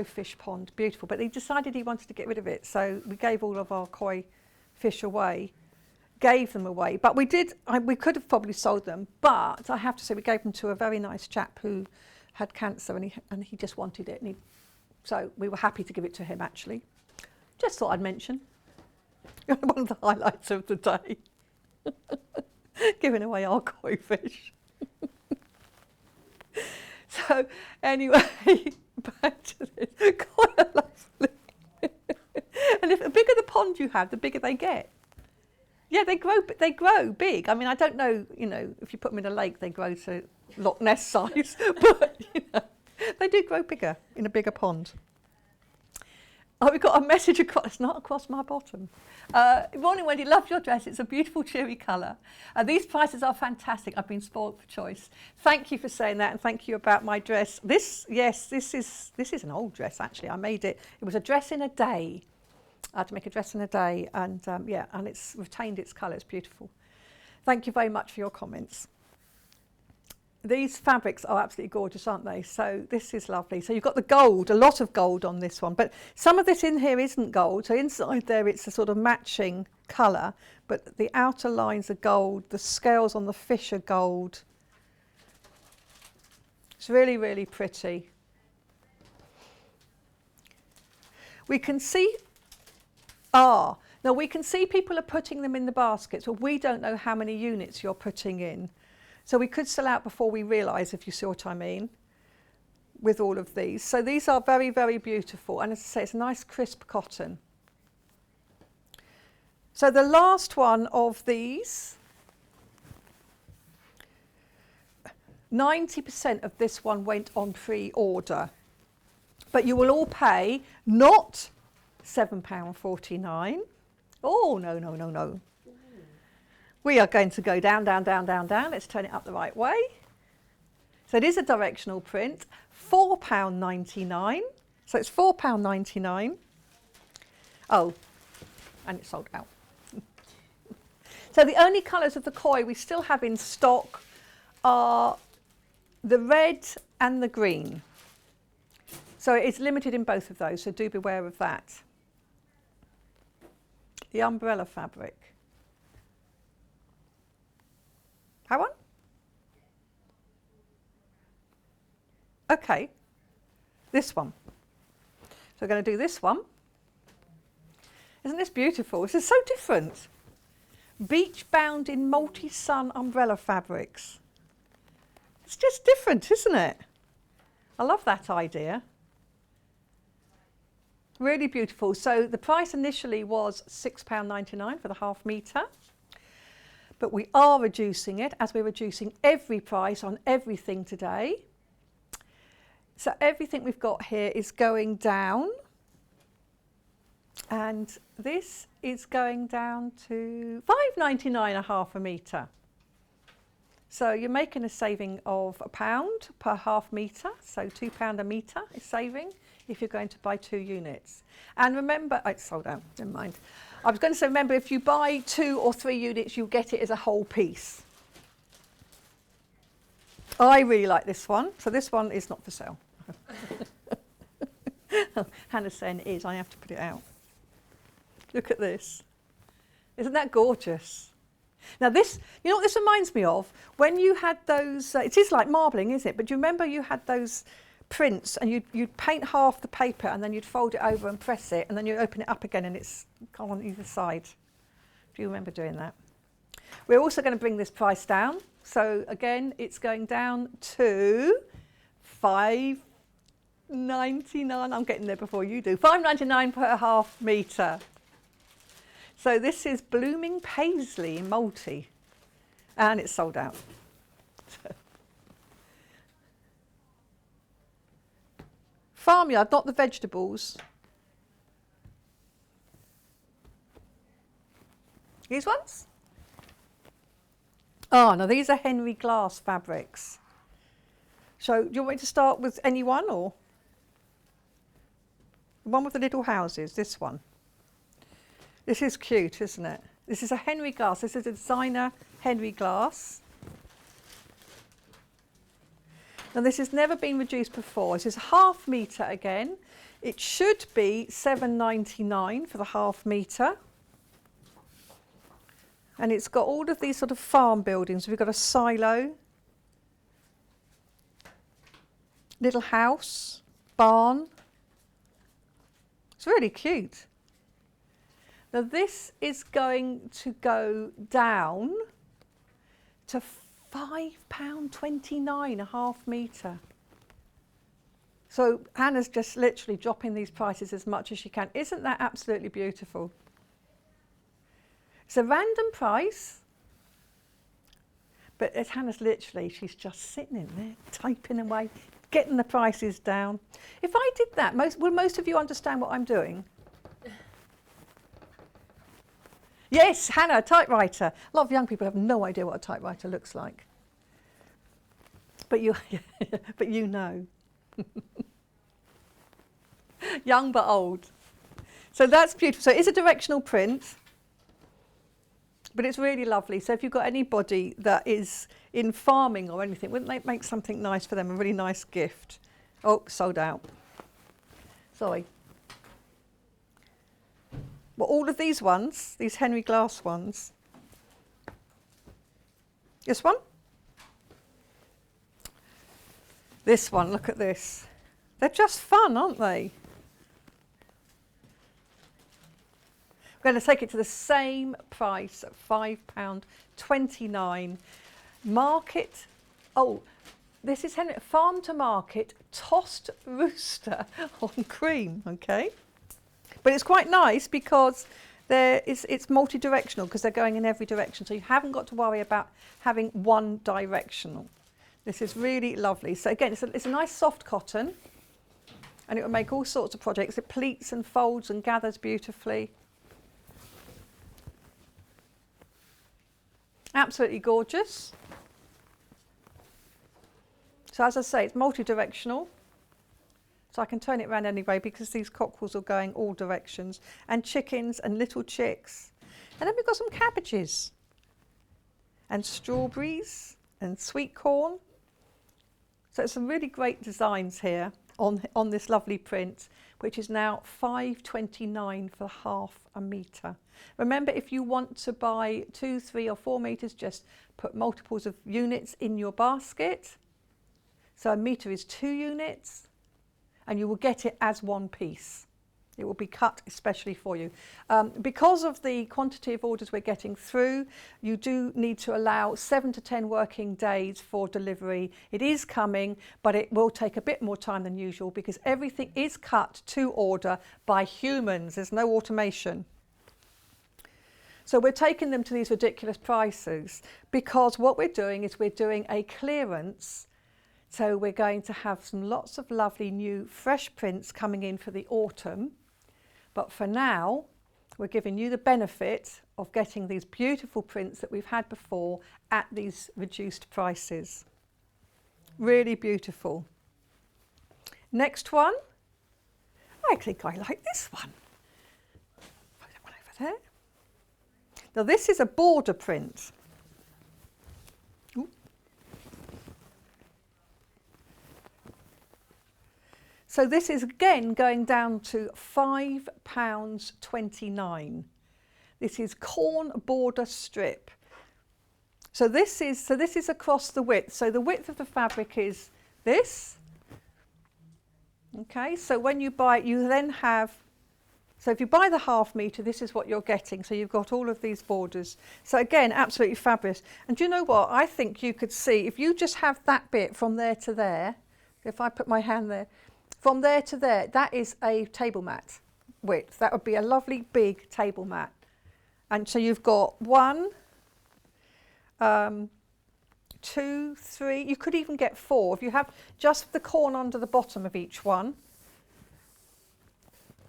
fish pond, beautiful, but he decided he wanted to get rid of it, so we gave all of our koi fish away, gave them away. But we could have probably sold them, but I have to say we gave them to a very nice chap who had cancer, and he just wanted it, so we were happy to give it to him, actually. Just thought I'd mention. One of the highlights of the day. Giving away our koi fish. So anyway, back to this. Quite lovely. And the bigger the pond you have, the bigger they get. Yeah, they grow big. I mean, I don't know, if you put them in a lake, they grow to Loch Ness size, but they do grow bigger in a bigger pond. Oh, we've got a message across, it's not across my bottom. Good morning, Wendy, love your dress. It's a beautiful, cheery colour. These prices are fantastic. I've been spoiled for choice. Thank you for saying that, and thank you about my dress. This is an old dress, actually. I made it. It was a dress in a day. I had to make a dress in a day, and and it's retained its colour. It's beautiful. Thank you very much for your comments. These fabrics are absolutely gorgeous, aren't they? So this is lovely. So you've got the gold, a lot of gold on this one, but some of this in here isn't gold. So inside there it's a sort of matching colour, but the outer lines are gold, the scales on the fish are gold. It's really, really pretty. We can see, now we can see people are putting them in the baskets, but we don't know how many units you're putting in. So we could sell out before we realise, if you see what I mean, with all of these. So these are very, very beautiful. And as I say, it's a nice crisp cotton. So the last one of these, 90% of this one went on pre-order. But you will all pay not £7.49. Oh, no. We are going to go down, down, down, down, down. Let's turn it up the right way. So it is a directional print, £4.99. So it's £4.99. Oh, and it's sold out. So the only colours of the koi we still have in stock are the red and the green. So it's limited in both of those, so do beware of that. The umbrella fabric. How on? Okay, this one. So we're going to do this one. Isn't this beautiful? This is so different. Beach bound in multi-sun umbrella fabrics. It's just different, isn't it? I love that idea. Really beautiful. So the price initially was £6.99 for the half metre. But we are reducing it, as we're reducing every price on everything today. So everything we've got here is going down. And this is going down to £5.99 a half a metre. So you're making a saving of £1 per half metre. So £2 a metre is saving if you're going to buy 2 units. And remember, oh, it's sold out, never mind. I was going to say, remember, if you buy 2 or 3 units, you get it as a whole piece. I really like this one. So this one is not for sale. Hannah's saying it is. I have to put it out. Look at this. Isn't that gorgeous? Now this, you know what this reminds me of? When you had those, it is like marbling, isn't it? But do you remember you had those prints and you'd paint half the paper and then you'd fold it over and press it and then you open it up again and it's gone on either side. Do you remember doing that? We're also going to bring this price down. So again, it's going down to £5.99. I'm getting there before you do. £5.99 per half metre. So this is Blooming Paisley multi, and it's sold out. Farmyard, not the vegetables. These ones? Oh, no, these are Henry Glass fabrics. So do you want me to start with any one, or? The one with the little houses, this one. This is cute, isn't it? This is a Henry Glass. This is a designer Henry Glass. Now this has never been reduced before. This is a half metre again. It should be £7.99 for the half metre. And it's got all of these sort of farm buildings. We've got a silo, little house, barn. It's really cute. Now this is going to go down to £5.29 a half metre. So Hannah's just literally dropping these prices as much as she can. Isn't that absolutely beautiful? It's a random price, but as Hannah's literally, she's just sitting in there, typing away, getting the prices down. If I did that, will most of you understand what I'm doing? Yes, Hannah, typewriter. A lot of young people have no idea what a typewriter looks like. But you, but you know. Young but old. So that's beautiful. So it is a directional print, but it's really lovely. So if you've got anybody that is in farming or anything, wouldn't they make something nice for them, a really nice gift? Oh, sold out. Sorry. Well, all of these ones, these Henry Glass ones. This one. This one, look at this. They're just fun, aren't they? We're going to take it to the same price at £5.29. Market, oh, this is Henry, farm to market, tossed rooster on cream, okay? But it's quite nice because it's multi-directional because they're going in every direction. So you haven't got to worry about having one directional. This is really lovely. So again, it's a nice soft cotton and it will make all sorts of projects. It pleats and folds and gathers beautifully. Absolutely gorgeous. So as I say, it's multi-directional. So I can turn it around anyway because these cockerels are going all directions. And chickens and little chicks. And then we've got some cabbages. And strawberries and sweet corn. So it's some really great designs here on this lovely print, which is now £5.29 for half a metre. Remember, if you want to buy 2, 3 or 4 metres, just put multiples of units in your basket. So a metre is 2 units, and you will get it as one piece. It will be cut especially for you. Because of the quantity of orders we're getting through, you do need to allow 7 to 10 working days for delivery. It is coming, but it will take a bit more time than usual because everything is cut to order by humans. There's no automation. So we're taking them to these ridiculous prices because what we're doing is we're doing a clearance. So we're going to have lots of lovely new fresh prints coming in for the autumn. But for now, we're giving you the benefit of getting these beautiful prints that we've had before at these reduced prices. Really beautiful. Next one. I think I like this one. Put that one over there. Now this is a border print. Ooh. So this is again going down to £5.29. This is corn border strip. So this is across the width. So the width of the fabric is this. Okay, so when you buy it, you then have, so if you buy the half metre, this is what you're getting. So you've got all of these borders. So again, absolutely fabulous. And do you know what? I think you could see, if you just have that bit from there to there, if I put my hand there, from there to there, that is a table mat width. That would be a lovely big table mat. And so you've got 1, 2, 3, you could even get 4. If you have just the corn under the bottom of each one,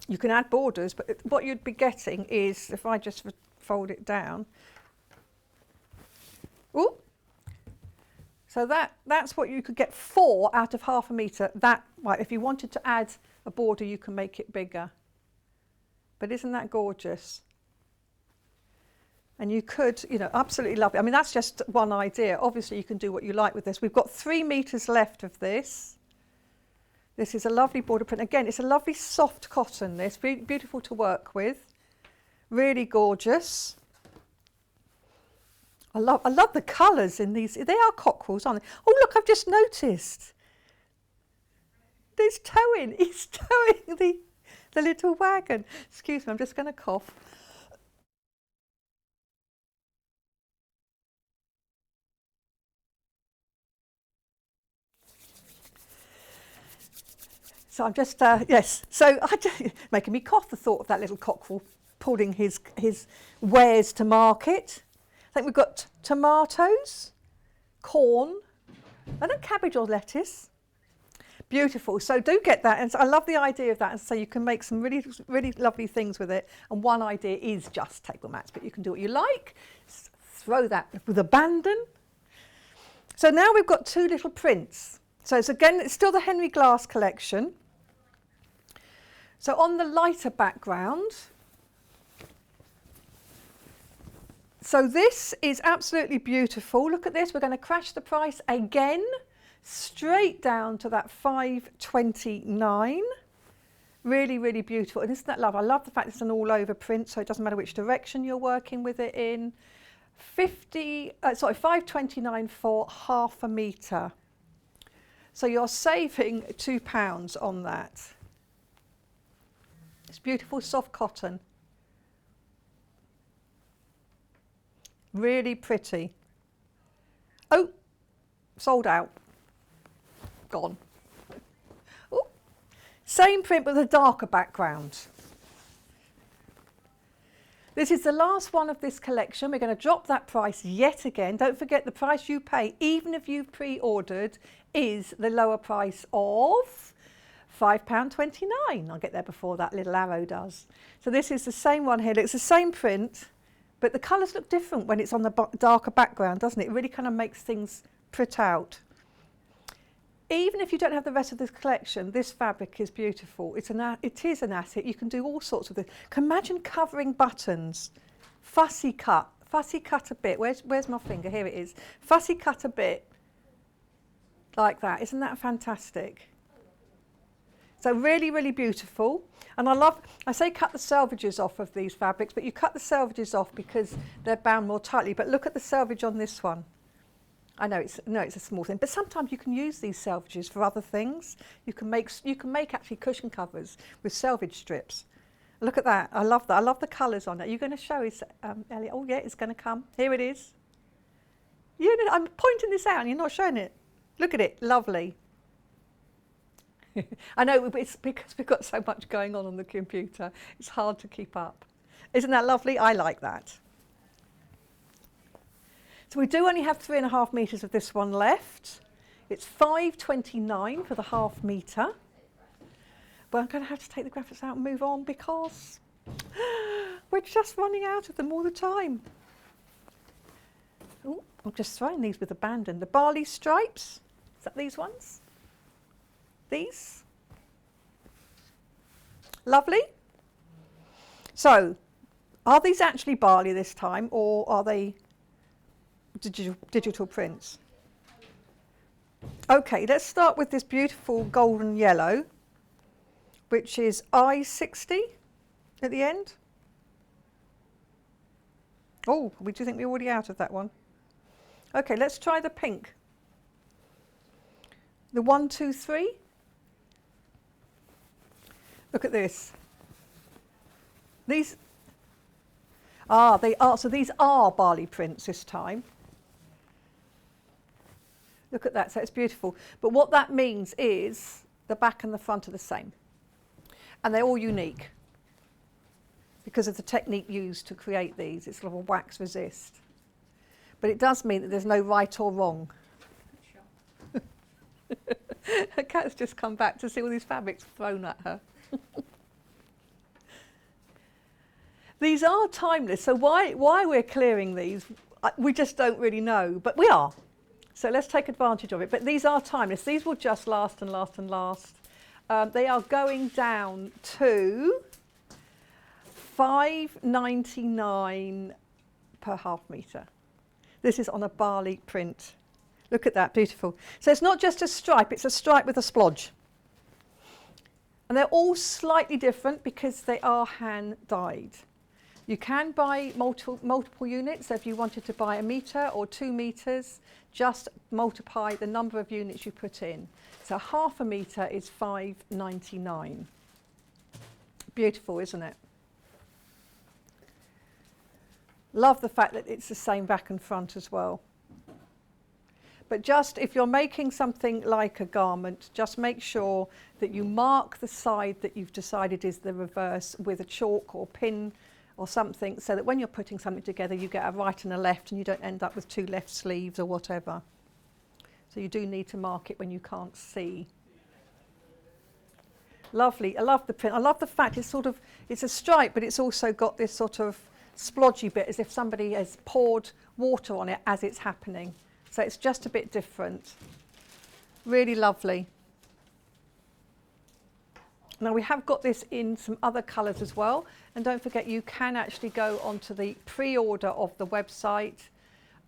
you can add borders, but what you'd be getting is, if I just fold it down, ooh, so that's what you could get 4 out of half a metre. That, right, if you wanted to add a border, you can make it bigger. But isn't that gorgeous? And you could, you know, absolutely love it. I mean, that's just one idea. Obviously, you can do what you like with this. We've got 3 metres left of this. This is a lovely border print. Again, it's a lovely soft cotton, this, beautiful to work with. Really gorgeous. I love the colours in these. They are cockerels, aren't they? Oh, look, I've just noticed. He's towing the little wagon. Excuse me, I'm just going to cough. So I'm just, yes, so making me cough, the thought of that little cockerel pulling his wares to market. I think we've got tomatoes, corn, and a cabbage or lettuce. Beautiful. So do get that. And so I love the idea of that. And so you can make some really, really lovely things with it. And one idea is just table mats, but you can do what you like. Throw that with abandon. So now we've got 2 little prints. So it's again, it's still the Henry Glass collection. So on the lighter background, so this is absolutely beautiful. Look at this. We're going to crash the price again, straight down to that £5.29. Really, really beautiful. And isn't that lovely? I love the fact it's an all over print, so it doesn't matter which direction you're working with it in. £5.29 for half a metre. So you're saving £2 on that. It's beautiful soft cotton. Really pretty. Oh, sold out. Gone. Ooh. Same print with a darker background. This is the last one of this collection. We're going to drop that price yet again. Don't forget the price you pay, even if you've pre-ordered, is the lower price of £5.29. I'll get there before that little arrow does. So this is the same one here. It's the same print, But the colours look different when it's on the darker background, doesn't it? It really kind of makes things put out. Even if you don't have the rest of this collection, this fabric is beautiful. It is an asset. You can do all sorts of things. Can imagine covering buttons, fussy cut a bit. Where's my finger? Here it is. Fussy cut a bit like that. Isn't that fantastic? So really, really beautiful. And I say cut the selvages off of these fabrics, but you cut the selvages off because they're bound more tightly. But look at the selvage on this one. I know it's a small thing, but sometimes you can use these selvages for other things. You can make actually cushion covers with selvage strips. Look at that. I love that. I love the colours on it. You're going to show us, Elliot? Oh yeah, it's going to come. Here it is. I'm pointing this out and you're not showing it. Look at it. Lovely. I know, but it's because we've got so much going on the computer. It's hard to keep up. Isn't that lovely? I like that. So we do only have 3.5 metres of this one left. It's £5.29 for the half metre. But I'm going to have to take the graphics out and move on because we're just running out of them all the time. Oh, I'm just throwing these with abandon. The barley stripes, is that these ones? These? Lovely. So, are these actually barley this time or are they digital prints? Okay, let's start with this beautiful golden yellow, which is I60 at the end. Oh, do you think we're already out of that one? Okay, let's try the pink. The 1, 2, 3. Look at this. These so these are barley prints this time. Look at that, so it's beautiful. But what that means is the back and the front are the same. And they're all unique because of the technique used to create these. It's sort of a wax resist. But it does mean that there's no right or wrong. Her cat's just come back to see all these fabrics thrown at her. These are timeless, so why we're clearing these, we just don't really know, but we are. So let's take advantage of it. But these are timeless. These will just last and last and last. They are going down to £5.99 per half metre. This is on a barley print. Look at that, beautiful. So it's not just a stripe, it's a stripe with a splodge. And they're all slightly different because they are hand dyed. You can buy multiple units, so if you wanted to buy 1 metre or 2 metres, just multiply the number of units you put in. So half a metre is £5.99. Beautiful, isn't it? Love the fact that it's the same back and front as well. But just if you're making something like a garment, just make sure that you mark the side that you've decided is the reverse with a chalk or pin or something, so that when you're putting something together you get a right and a left and you don't end up with 2 left sleeves or whatever. So you do need to mark it when you can't see. Lovely. I love the print. I love the fact it's a stripe, but it's also got this sort of splodgy bit as if somebody has poured water on it as it's happening. So it's just a bit different. Really lovely. Now we have got this in some other colours as well. And don't forget, you can actually go onto the pre-order of the website.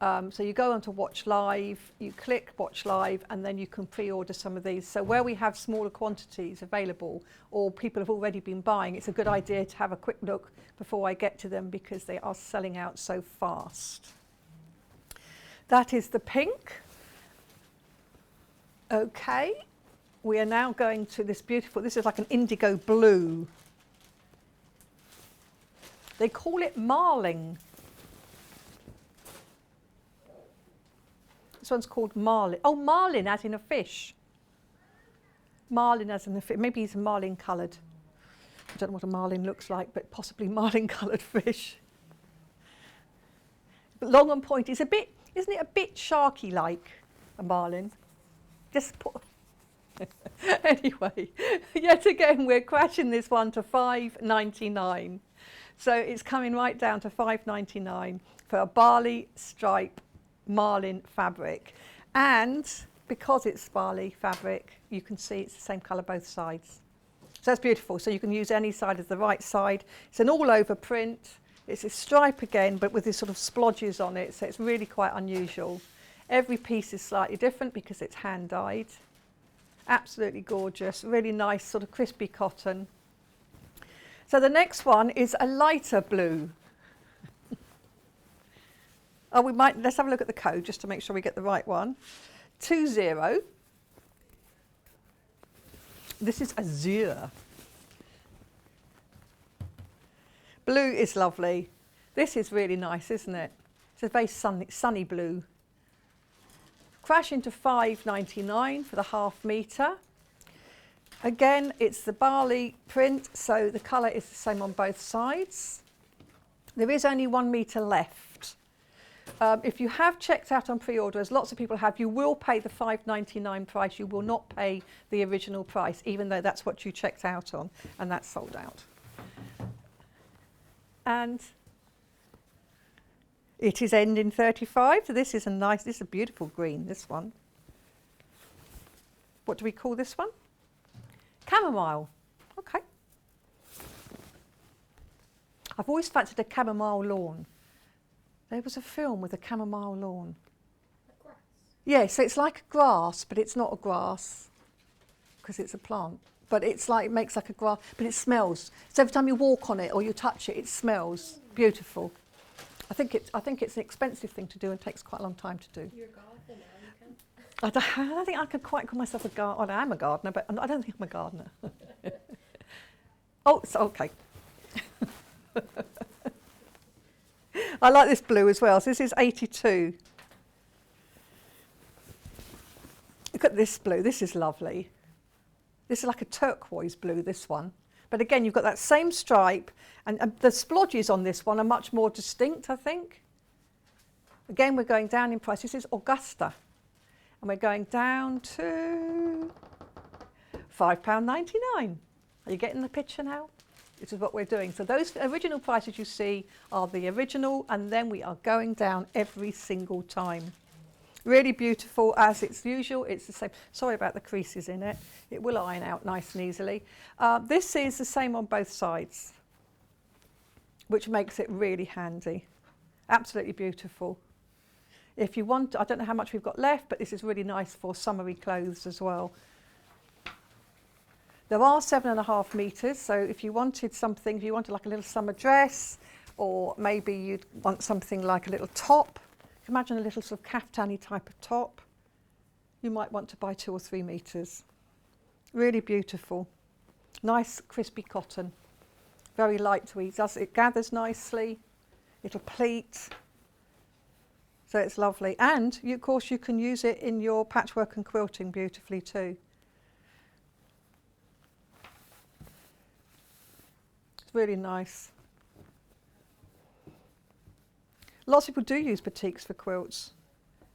So you go onto Watch Live, you click Watch Live, and then you can pre-order some of these. So where we have smaller quantities available, or people have already been buying, it's a good idea to have a quick look before I get to them because they are selling out so fast. That is the pink. Okay, we are now going to this beautiful, this is like an indigo blue. They call it marling. This one's called marlin. Oh, marlin as in a fish. Marlin as in a fish. Maybe he's marlin coloured. I don't know what a marlin looks like, but possibly marlin coloured fish. But long and pointy. It's a bit, isn't it a bit sharky like a marlin? Just put. Anyway, yet again we're crashing this one to £5.99. So it's coming right down to £5.99 for a barley stripe marlin fabric. And because it's barley fabric, you can see it's the same colour both sides. So that's beautiful. So you can use any side as the right side. It's an all-over print. It's a stripe again, but with these sort of splodges on it, so it's really quite unusual. Every piece is slightly different because it's hand-dyed. Absolutely gorgeous, really nice sort of crispy cotton. So the next one is a lighter blue. Oh, let's have a look at the code just to make sure we get the right one. 20. This is azure. Blue is lovely. This is really nice, isn't it? It's a very sunny blue. Crash into £5.99 for the half metre. Again, it's the barley print, so the colour is the same on both sides. There is only 1 metre left. If you have checked out on pre-order, as lots of people have, you will pay the £5.99 price. You will not pay the original price, even though that's what you checked out on, and that's sold out. And it is ending 35. So this is a beautiful green, this one. What do we call this one? Chamomile. Okay. I've always fancied a chamomile lawn. There was a film with a chamomile lawn. A grass. Yeah, so it's like a grass, but it's not a grass because it's a plant. But it's like, it makes like a grass, but it smells. So every time you walk on it or you touch it, it smells beautiful. I think it's an expensive thing to do and takes quite a long time to do. You're a gardener now, you can. I don't think I could quite call myself a gardener. Well, I am a gardener, but I don't think I'm a gardener. Oh, it's okay. I like this blue as well. So this is 82. Look at this blue. This is lovely. This is like a turquoise blue, this one. But again, you've got that same stripe, and the splodges on this one are much more distinct, I think. Again, we're going down in price. This is Augusta. And we're going down to £5.99. Are you getting the picture now? This is what we're doing. So those original prices you see are the original, and then we are going down every single time. Really beautiful, as it's usual. It's the same. Sorry about the creases in it. It will iron out nice and easily. This is the same on both sides, which makes it really handy. Absolutely beautiful. If you want, I don't know how much we've got left, but this is really nice for summery clothes as well. There are 7.5 metres, so if you wanted something, if you wanted like a little summer dress, or maybe you'd want something like a little top, imagine a little sort of kaftani type of top, you might want to buy 2 or 3 metres. Really beautiful. Nice crispy cotton. Very light to eat. It gathers nicely. It'll pleat. So it's lovely. And of course you can use it in your patchwork and quilting beautifully too. It's really nice. Lots of people do use batiks for quilts.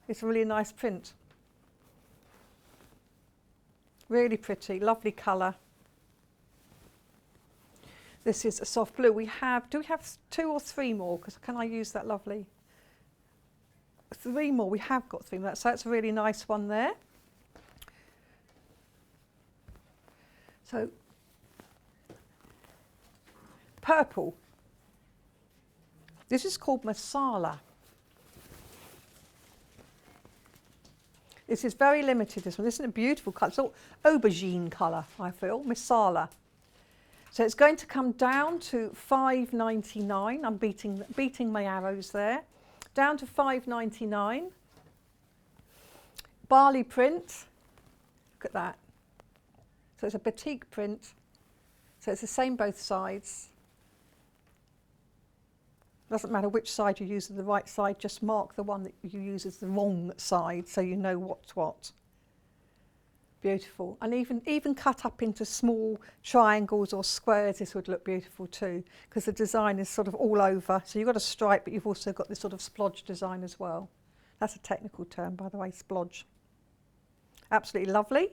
It's a really nice print. Really pretty, lovely colour. This is a soft blue. Do we have 2 or 3 more? Because can I use that lovely? 3 more, we have got 3 more. So that's a really nice one there. So, purple. This is called masala. This is very limited, this one. This is a beautiful colour. It's all aubergine colour, I feel, masala. So it's going to come down to £5.99. I'm beating my arrows there. Down to £5.99. Barley print. Look at that. So it's a batik print. So it's the same both sides. Doesn't matter which side you use as the right side, just mark the one that you use as the wrong side so you know what's what. Beautiful. And even cut up into small triangles or squares, this would look beautiful too, because the design is sort of all over. So you've got a stripe, but you've also got this sort of splodge design as well. That's a technical term, by the way, splodge. Absolutely lovely.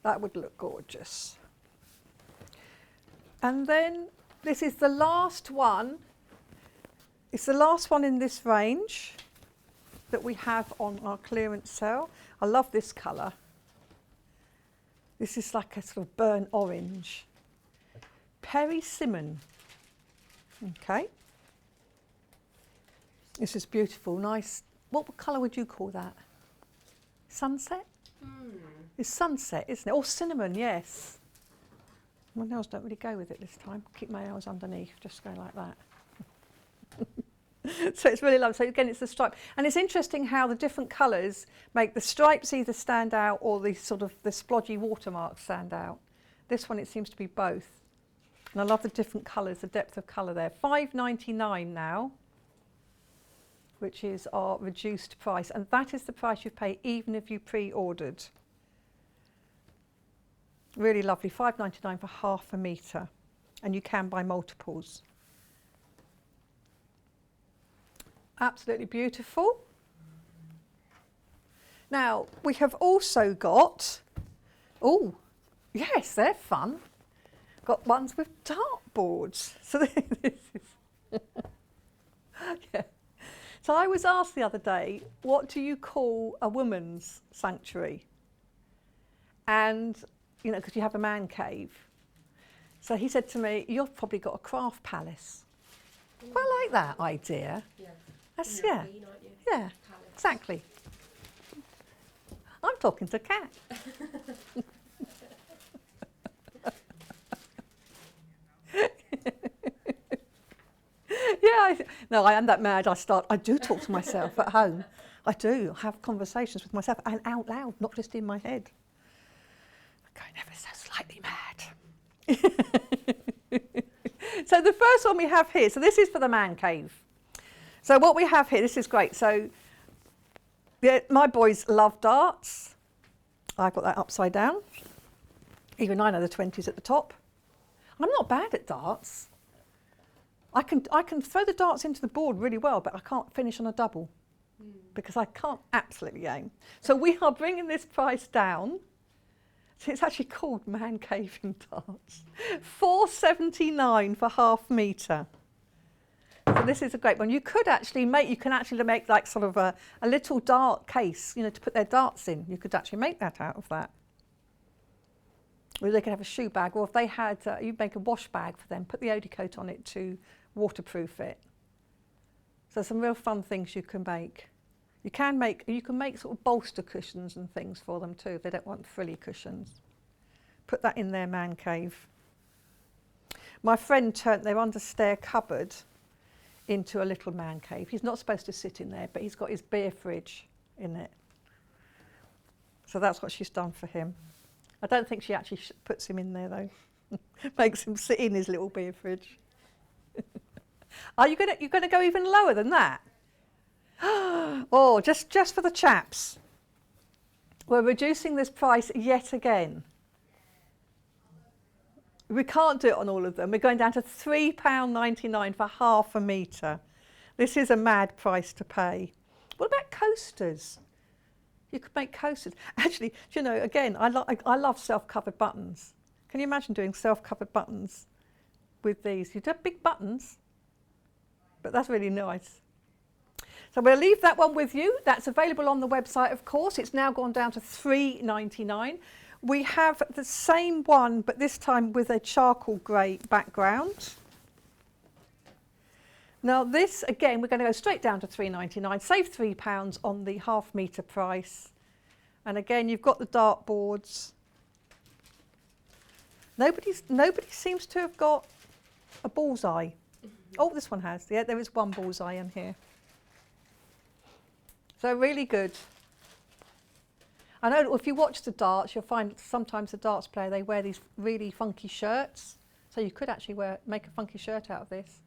That would look gorgeous. And then this is the last one. It's the last one in this range that we have on our clearance sale. I love this colour. This is like a sort of burnt orange. Persimmon. Okay. This is beautiful, nice. What colour would you call that? Sunset? It's sunset, isn't it? Or cinnamon, yes. My nails don't really go with it this time. Keep my nails underneath, just go like that. So it's really lovely. So again, it's the stripe. And it's interesting how the different colours make the stripes either stand out or the sort of the splodgy watermarks stand out. This one, it seems to be both. And I love the different colours, the depth of colour there. £5.99 now, which is our reduced price. And that is the price you pay even if you pre-ordered. Really lovely, £5.99 for half a metre. And you can buy multiples. Absolutely beautiful. Now, we have also got, oh, yes, they're fun. Got ones with dartboards. So this is, yeah. So I was asked the other day, what do you call a woman's sanctuary? And, you know, because you have a man cave. So he said to me, you've probably got a craft palace. Well, I like that idea. Yeah. That's, You're a yeah, queen, aren't you? yeah, Palace. exactly. I'm talking to Kat. Yeah, no, I am that mad. I do talk to myself at home. I do have conversations with myself and out loud, not just in my head. I'm going ever so slightly mad. So the first one we have here, so this is for the man cave. So what we have here, this is great. So my boys love darts. I've got that upside down. Even I know the 20s at the top. I'm not bad at darts. I can throw the darts into the board really well, but I can't finish on a double because I can't absolutely aim. So we are bringing this price down. So it's actually called Man Caving Darts. £4.79 for half metre. So this is a great one. You can actually make like sort of a little dart case, you know, to put their darts in. You could actually make that out of that. Or they could have a shoe bag, or if they had, you'd make a wash bag for them, put the Odie coat on it to waterproof it. So some real fun things you can make. You can make sort of bolster cushions and things for them too, if they don't want frilly cushions. Put that in their man cave. My friend turned their understair cupboard into a little man cave. He's not supposed to sit in there, but he's got his beer fridge in it. So that's what she's done for him. I don't think she actually puts him in there though. Makes him sit in his little beer fridge. Are you going to go even lower than that? Oh, just for the chaps. We're reducing this price yet again. We can't do it on all of them. We're going down to £3.99 for half a metre. This is a mad price to pay. What about coasters? You could make coasters. Actually, do you know, again, I love self-covered buttons. Can you imagine doing self-covered buttons with these? You'd have big buttons, but that's really nice. So we'll leave that one with you. That's available on the website, of course. It's now gone down to £3.99. We have the same one, but this time with a charcoal grey background. Now this, again, we're going to go straight down to £3.99, save £3 on the half metre price. And again, you've got the dartboards. Nobody seems to have got a bullseye. Oh, this one has. Yeah, there is one bullseye in here. So really good. I know if you watch the darts, you'll find sometimes the darts player, they wear these really funky shirts. So you could actually make a funky shirt out of this.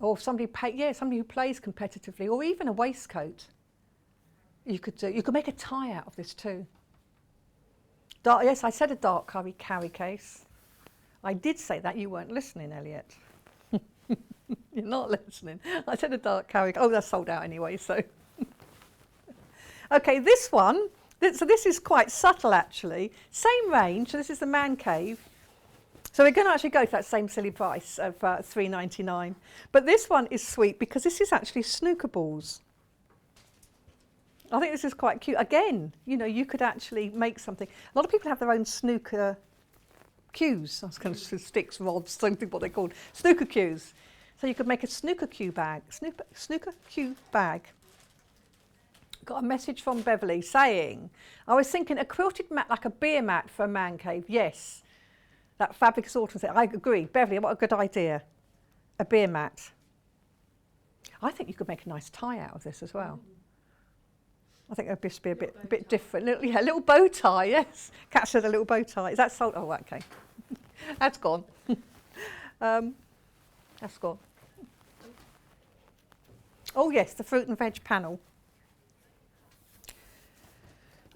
Or somebody who plays competitively, or even a waistcoat. You could make a tie out of this too. Yes, I said a dart carry case. I did say that, you weren't listening, Elliot. You're not listening. I said a dart carry. Oh, that's sold out anyway, so. Okay, this one So this is quite subtle actually. Same range, so this is the man cave. So we're going to actually go to that same silly price of $3.99. But this one is sweet because this is actually snooker balls. I think this is quite cute. Again, you know, you could actually make something. A lot of people have their own snooker cues. I was going to say sticks, rods, something what they're called. Snooker cues. So you could make a snooker cue bag. Snooker cue bag. Got a message from Beverly saying, I was thinking a quilted mat like a beer mat for a man cave. Yes. That fabric assortment thing. I agree. Beverly, what a good idea. A beer mat. I think you could make a nice tie out of this as well. I think it'd just be a bit different. Little bow tie, yes. Kat said a little bow tie. Is that sold? Oh, okay. That's gone. That's gone. Oh, yes, the fruit and veg panel.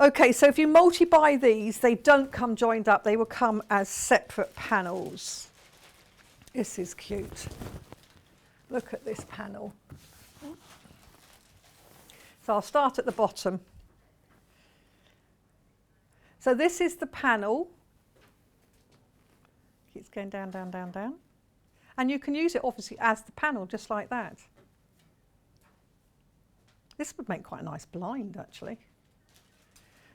Okay, so if you multi-buy these, they don't come joined up. They will come as separate panels. This is cute. Look at this panel. So I'll start at the bottom. So this is the panel. Keeps going down, down, down, down. And you can use it obviously as the panel, just like that. This would make quite a nice blind actually.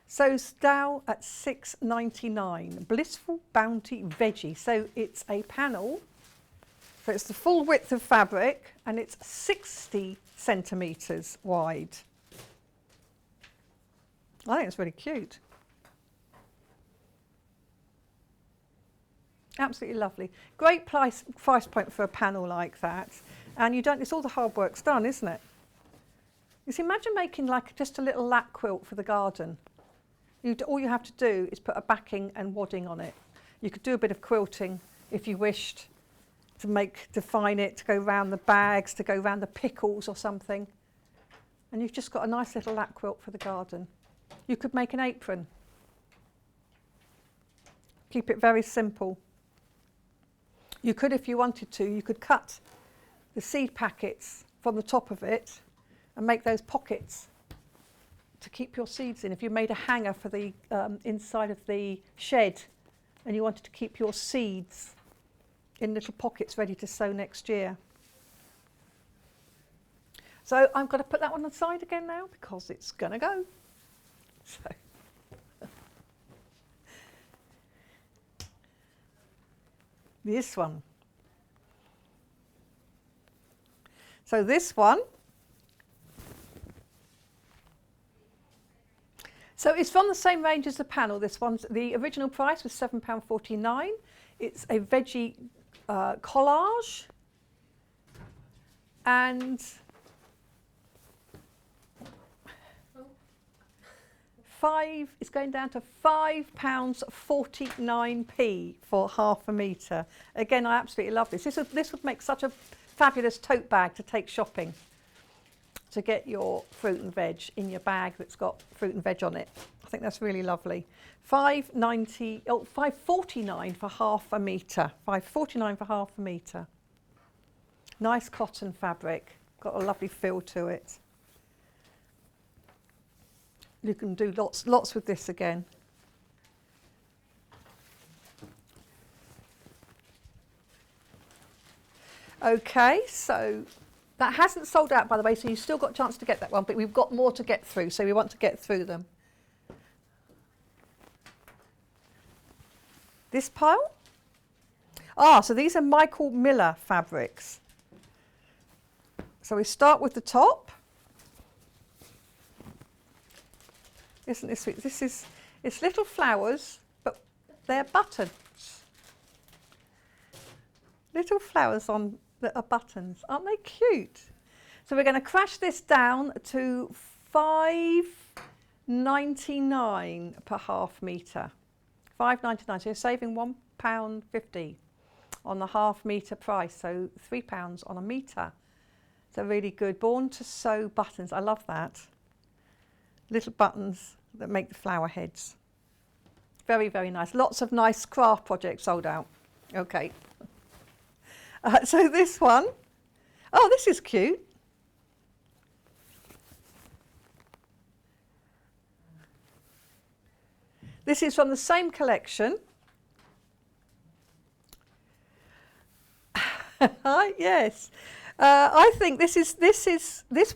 So Stow at $6.99. Blissful Bounty Veggie. So it's a panel. So it's the full width of fabric and it's 60 centimetres wide. I think it's really cute. Absolutely lovely. Great price point for a panel like that. And you don't, it's all the hard work's done, isn't it? You see, imagine making like just a little lap quilt for the garden. All you have to do is put a backing and wadding on it. You could do a bit of quilting if you wished to define it, to go round the bags, to go round the pickles or something. And you've just got a nice little lap quilt for the garden. You could make an apron. Keep it very simple. You could, if you wanted to, you could cut the seed packets from the top of it and make those pockets to keep your seeds in. If you made a hanger for the inside of the shed and you wanted to keep your seeds in little pockets ready to sow next year. So I'm going to put that one aside again now because it's going to go. So. This one. So this one. So it's from the same range as the panel. This one's, the original price was £7.49. It's a veggie collage. And it's going down to £5.49p for half a metre. Again, I absolutely love this. This would make such a fabulous tote bag to take shopping, to get your fruit and veg in your bag that's got fruit and veg on it. I think that's really lovely. £5.49 for half a metre. £5.49 for half a metre. Nice cotton fabric, got a lovely feel to it. You can do lots with this again. Okay, so that hasn't sold out, by the way, so you've still got a chance to get that one, but we've got more to get through, so we want to get through them. This pile? So these are Michael Miller fabrics. So we start with the top. Isn't this sweet? It's little flowers, but they're buttons. Little flowers on that are buttons. Aren't they cute? So we're going to crash this down to £5.99 per half metre. £5.99. So you're saving £1.50 on the half metre price. So £3 on a metre. So really good. Born to sew buttons. I love that. Little buttons that make the flower heads. Very, very nice. Lots of nice craft projects sold out. Okay. So this one. Oh, this is cute. This is from the same collection. Yes. I think this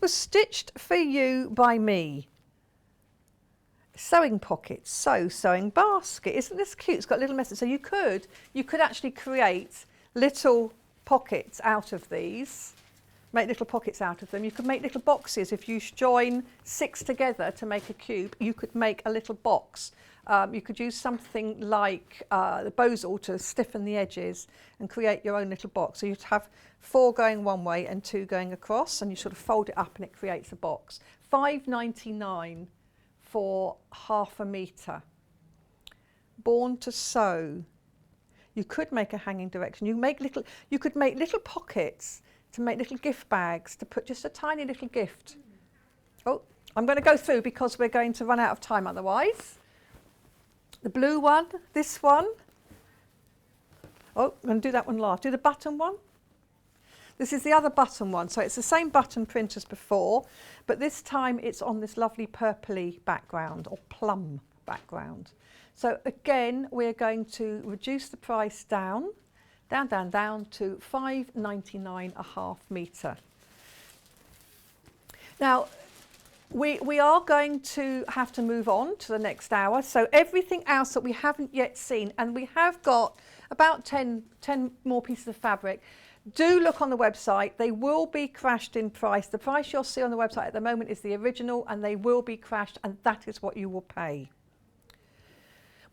was stitched for you by me. Sewing pockets, sewing basket. Isn't this cute? It's got little message. So you could actually create little pockets out of these. Make little pockets out of them. You could make little boxes. If you join 6 together to make a cube, you could make a little box. You could use something like the bozal to stiffen the edges and create your own little box. So you'd have 4 going one way and 2 going across, and you sort of fold it up and it creates a box. £5.99 for half a metre. Born to Sew. You could make a hanging direction. You could make little pockets to make little gift bags, to put just a tiny little gift. Oh, I'm going to go through because we're going to run out of time otherwise. The blue one, this one. Oh, I'm going to do that one last. Do the button one. This is the other button one. So it's the same button print as before, but this time it's on this lovely purpley background or plum background. So again, we're going to reduce the price down to £5.99 a half metre. Now, we are going to have to move on to the next hour. So everything else that we haven't yet seen, and we have got about 10 more pieces of fabric. Do look on the website. They will be crashed in price. The price you'll see on the website at the moment is the original, and they will be crashed, and that is what you will pay.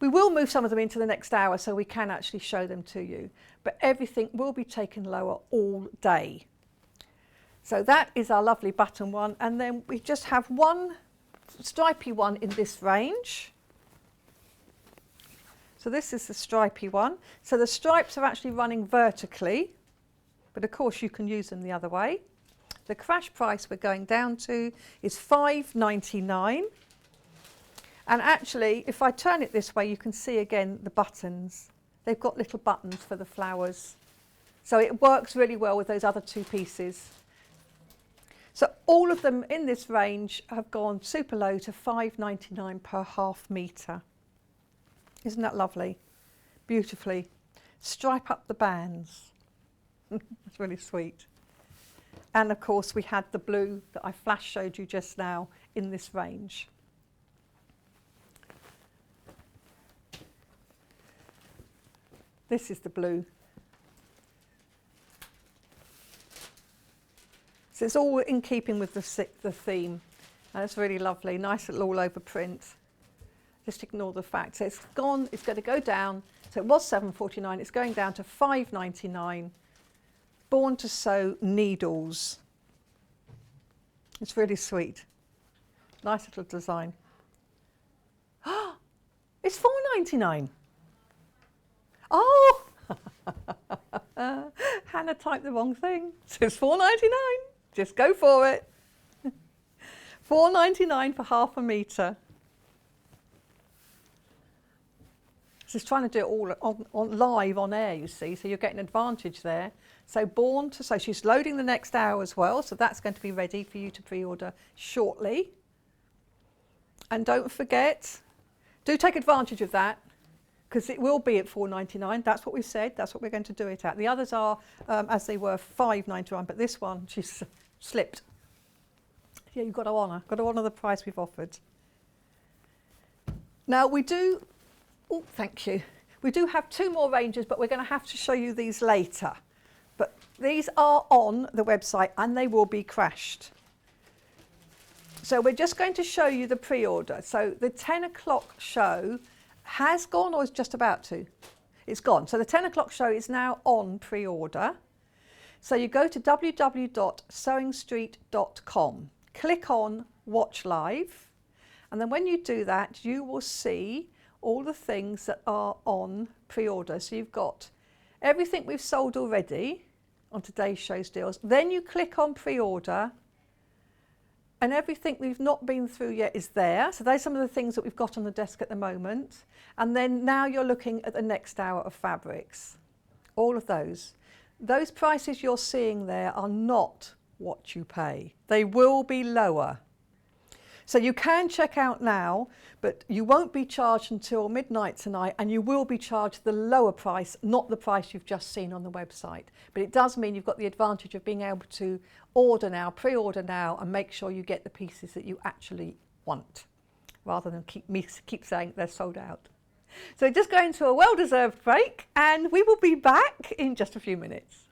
We will move some of them into the next hour so we can actually show them to you, but everything will be taken lower all day. So that is our lovely button one, and then we just have one stripy one in this range. So this is the stripy one. So the stripes are actually running vertically, but of course you can use them the other way. The crash price we're going down to is £5.99. And actually, if I turn it this way, you can see again the buttons. They've got little buttons for the flowers. So it works really well with those other 2 pieces. So all of them in this range have gone super low to £5.99 per half metre. Isn't that lovely? Beautifully. Stripe up the bands. It's really sweet. And of course we had the blue that I flash showed you just now in this range. This is the blue. So it's all in keeping with the theme, and it's really lovely. Nice little all over print. Just ignore the fact. So it's gone, it's going to go down. So it was £7.49, it's going down to £5.99. Born to Sew needles. It's really sweet. Nice little design. It's £4.99. Oh, Hannah typed the wrong thing. So it's £4.99. Just go for it. £4.99 for half a metre. She's trying to do it all on live on air, you see, so you're getting an advantage there. So Born to Sew, she's loading the next hour as well, so that's going to be ready for you to pre-order shortly. And don't forget, do take advantage of that, because it will be at £4.99. That's what we said. That's what we're going to do it at. The others are, as they were, £5.99, but this one, she's slipped. Yeah, you've got to honour the price we've offered. Now we do, oh, thank you. We do have 2 more ranges, but we're going to have to show you these later. But these are on the website and they will be crashed. So we're just going to show you the pre-order. So the 10 o'clock show has gone, or is just about to? It's gone. So the 10 o'clock show is now on pre-order. So you go to www.sewingstreet.com, click on Watch Live, and then when you do that, you will see all the things that are on pre-order. So you've got everything we've sold already on today's show's deals. Then you click on pre-order, and everything we've not been through yet is there. So those are some of the things that we've got on the desk at the moment. And then now you're looking at the next hour of fabrics. All of those. Those prices you're seeing there are not what you pay. They will be lower. So you can check out now, but you won't be charged until midnight tonight, and you will be charged the lower price, not the price you've just seen on the website. But it does mean you've got the advantage of being able to order now, pre-order now, and make sure you get the pieces that you actually want, rather than keep saying they're sold out. So just going to a well-deserved break, and we will be back in just a few minutes.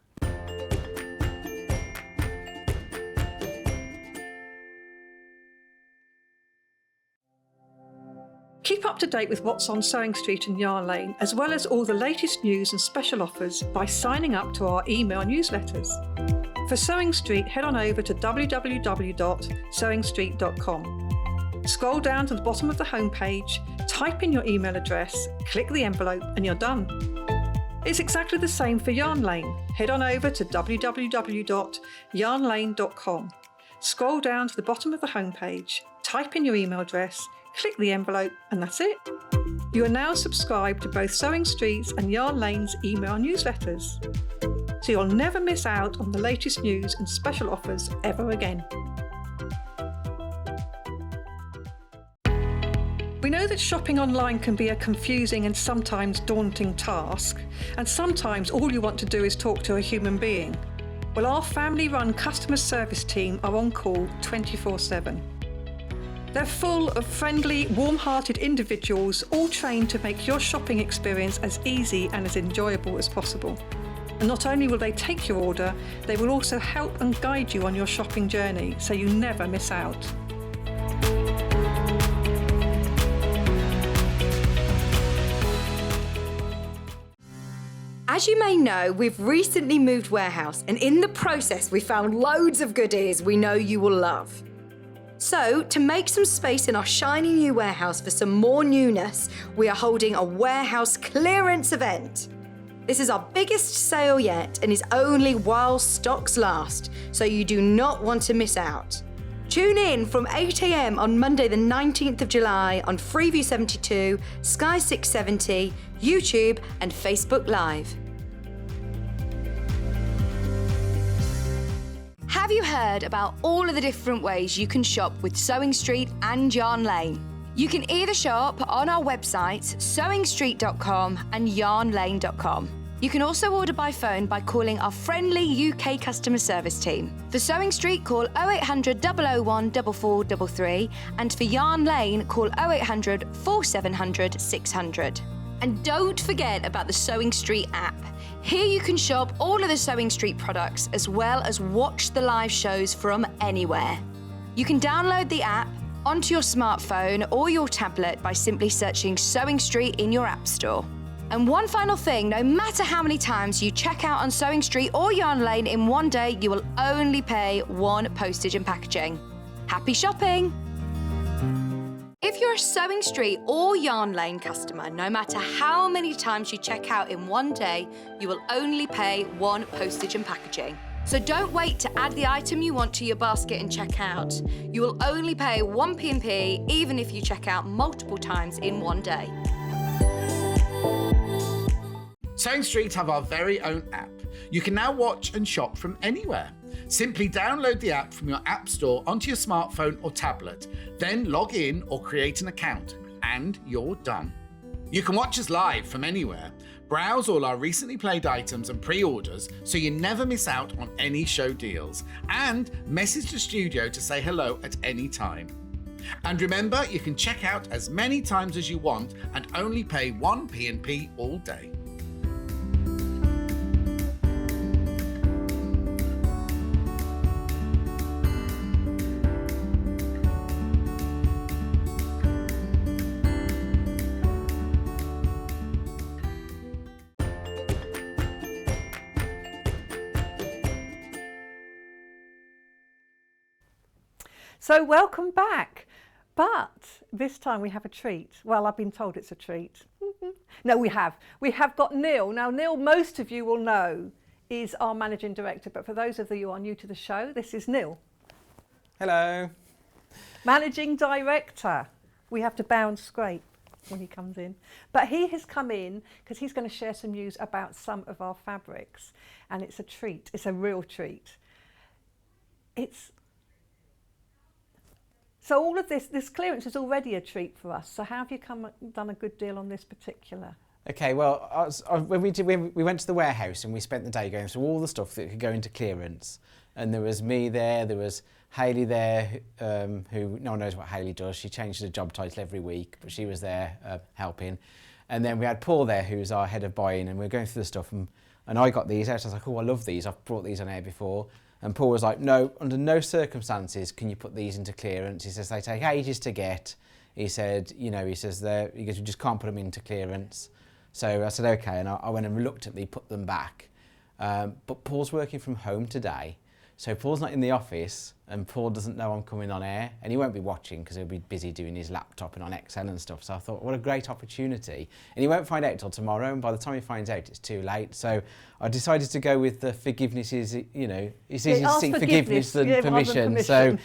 Keep up to date with what's on Sewing Street and Yarn Lane, as well as all the latest news and special offers by signing up to our email newsletters. For Sewing Street, head on over to www.sewingstreet.com. Scroll down to the bottom of the homepage, type in your email address, click the envelope, and you're done. It's exactly the same for Yarn Lane. Head on over to www.yarnlane.com. Scroll down to the bottom of the homepage, type in your email address, click the envelope, and that's it. You are now subscribed to both Sewing Street's and Yarn Lane's email newsletters, so you'll never miss out on the latest news and special offers ever again. We know that shopping online can be a confusing and sometimes daunting task, and sometimes all you want to do is talk to a human being. Well, our family-run customer service team are on call 24/7. They're full of friendly, warm-hearted individuals, all trained to make your shopping experience as easy and as enjoyable as possible. And not only will they take your order, they will also help and guide you on your shopping journey, so you never miss out. As you may know, we've recently moved warehouse, and in the process we found loads of goodies we know you will love. So, to make some space in our shiny new warehouse for some more newness, we are holding a warehouse clearance event. This is our biggest sale yet and is only while stocks last, so you do not want to miss out. Tune in from 8 a.m. on Monday the 19th of July on Freeview 72, Sky 670, YouTube and Facebook Live. Have you heard about all of the different ways you can shop with Sewing Street and Yarn Lane? You can either shop on our websites, sewingstreet.com and yarnlane.com. You can also order by phone by calling our friendly UK customer service team. For Sewing Street, call 0800 001 4433, and for Yarn Lane, call 0800 4700 600. And don't forget about the Sewing Street app. Here you can shop all of the Sewing Street products as well as watch the live shows from anywhere. You can download the app onto your smartphone or your tablet by simply searching Sewing Street in your app store. And one final thing, no matter how many times you check out on Sewing Street or Yarn Lane in one day, you will only pay one postage and packaging. Happy shopping! If you're a Sewing Street or Yarn Lane customer, no matter how many times you check out in one day, you will only pay one postage and packaging. So don't wait to add the item you want to your basket and check out. You will only pay one P&P even if you check out multiple times in one day. Sewing Street have our very own app. You can now watch and shop from anywhere. Simply download the app from your app store onto your smartphone or tablet, then log in or create an account, and you're done. You can watch us live from anywhere, browse all our recently played items and pre-orders so you never miss out on any show deals, and message the studio to say hello at any time. And remember, you can check out as many times as you want and only pay one P&P all day. So welcome back. But this time we have a treat. Well, I've been told it's a treat. No, we have. We have got Neil. Now, Neil, most of you will know, is our managing director. But for those of you who are new to the show, this is Neil. Hello. Managing director. We have to bow and scrape when he comes in. But he has come in because he's going to share some news about some of our fabrics. And it's a treat. It's a real treat. So all of this clearance is already a treat for us. So how have you done a good deal on this particular? Okay, well, when we went to the warehouse and we spent the day going through all the stuff that could go into clearance, and there was me there, there was Hayley there, who no one knows what Hayley does. She changes her job title every week, but she was there helping. And then we had Paul there, who's our head of buying, and we were going through the stuff, and I got these out. I was like, oh, I love these. I've brought these on air before. And Paul was like, no, under no circumstances can you put these into clearance. He says they take ages to get. He said, you know, he goes, we just can't put them into clearance. So I said, okay, and I went and reluctantly put them back. But Paul's working from home today. So Paul's not in the office, and Paul doesn't know I'm coming on air, and he won't be watching because he'll be busy doing his laptop and on Excel and stuff. So I thought, what a great opportunity. And he won't find out till tomorrow, and by the time he finds out, it's too late. So I decided to go with the forgiveness is, you know, it's easier to seek forgiveness than permission. So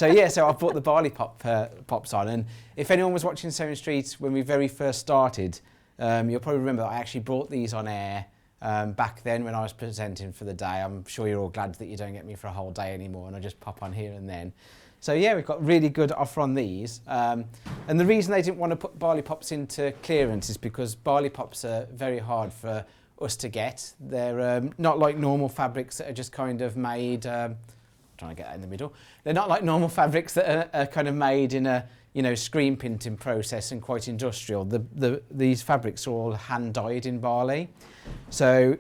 I brought the barley pops on. And if anyone was watching Sewing Street when we very first started, you'll probably remember that I actually brought these on air back then when I was presenting for the day. I'm sure you're all glad that you don't get me for a whole day anymore, and I just pop on here and then. So yeah, we've got really good offer on these. And the reason they didn't want to put barley pops into clearance is because barley pops are very hard for us to get. They're not like normal fabrics that are just kind of made, I'm trying to get that in the middle. They're not like normal fabrics that are kind of made in a, you know, screen printing process and quite industrial. These fabrics are all hand dyed in barley. So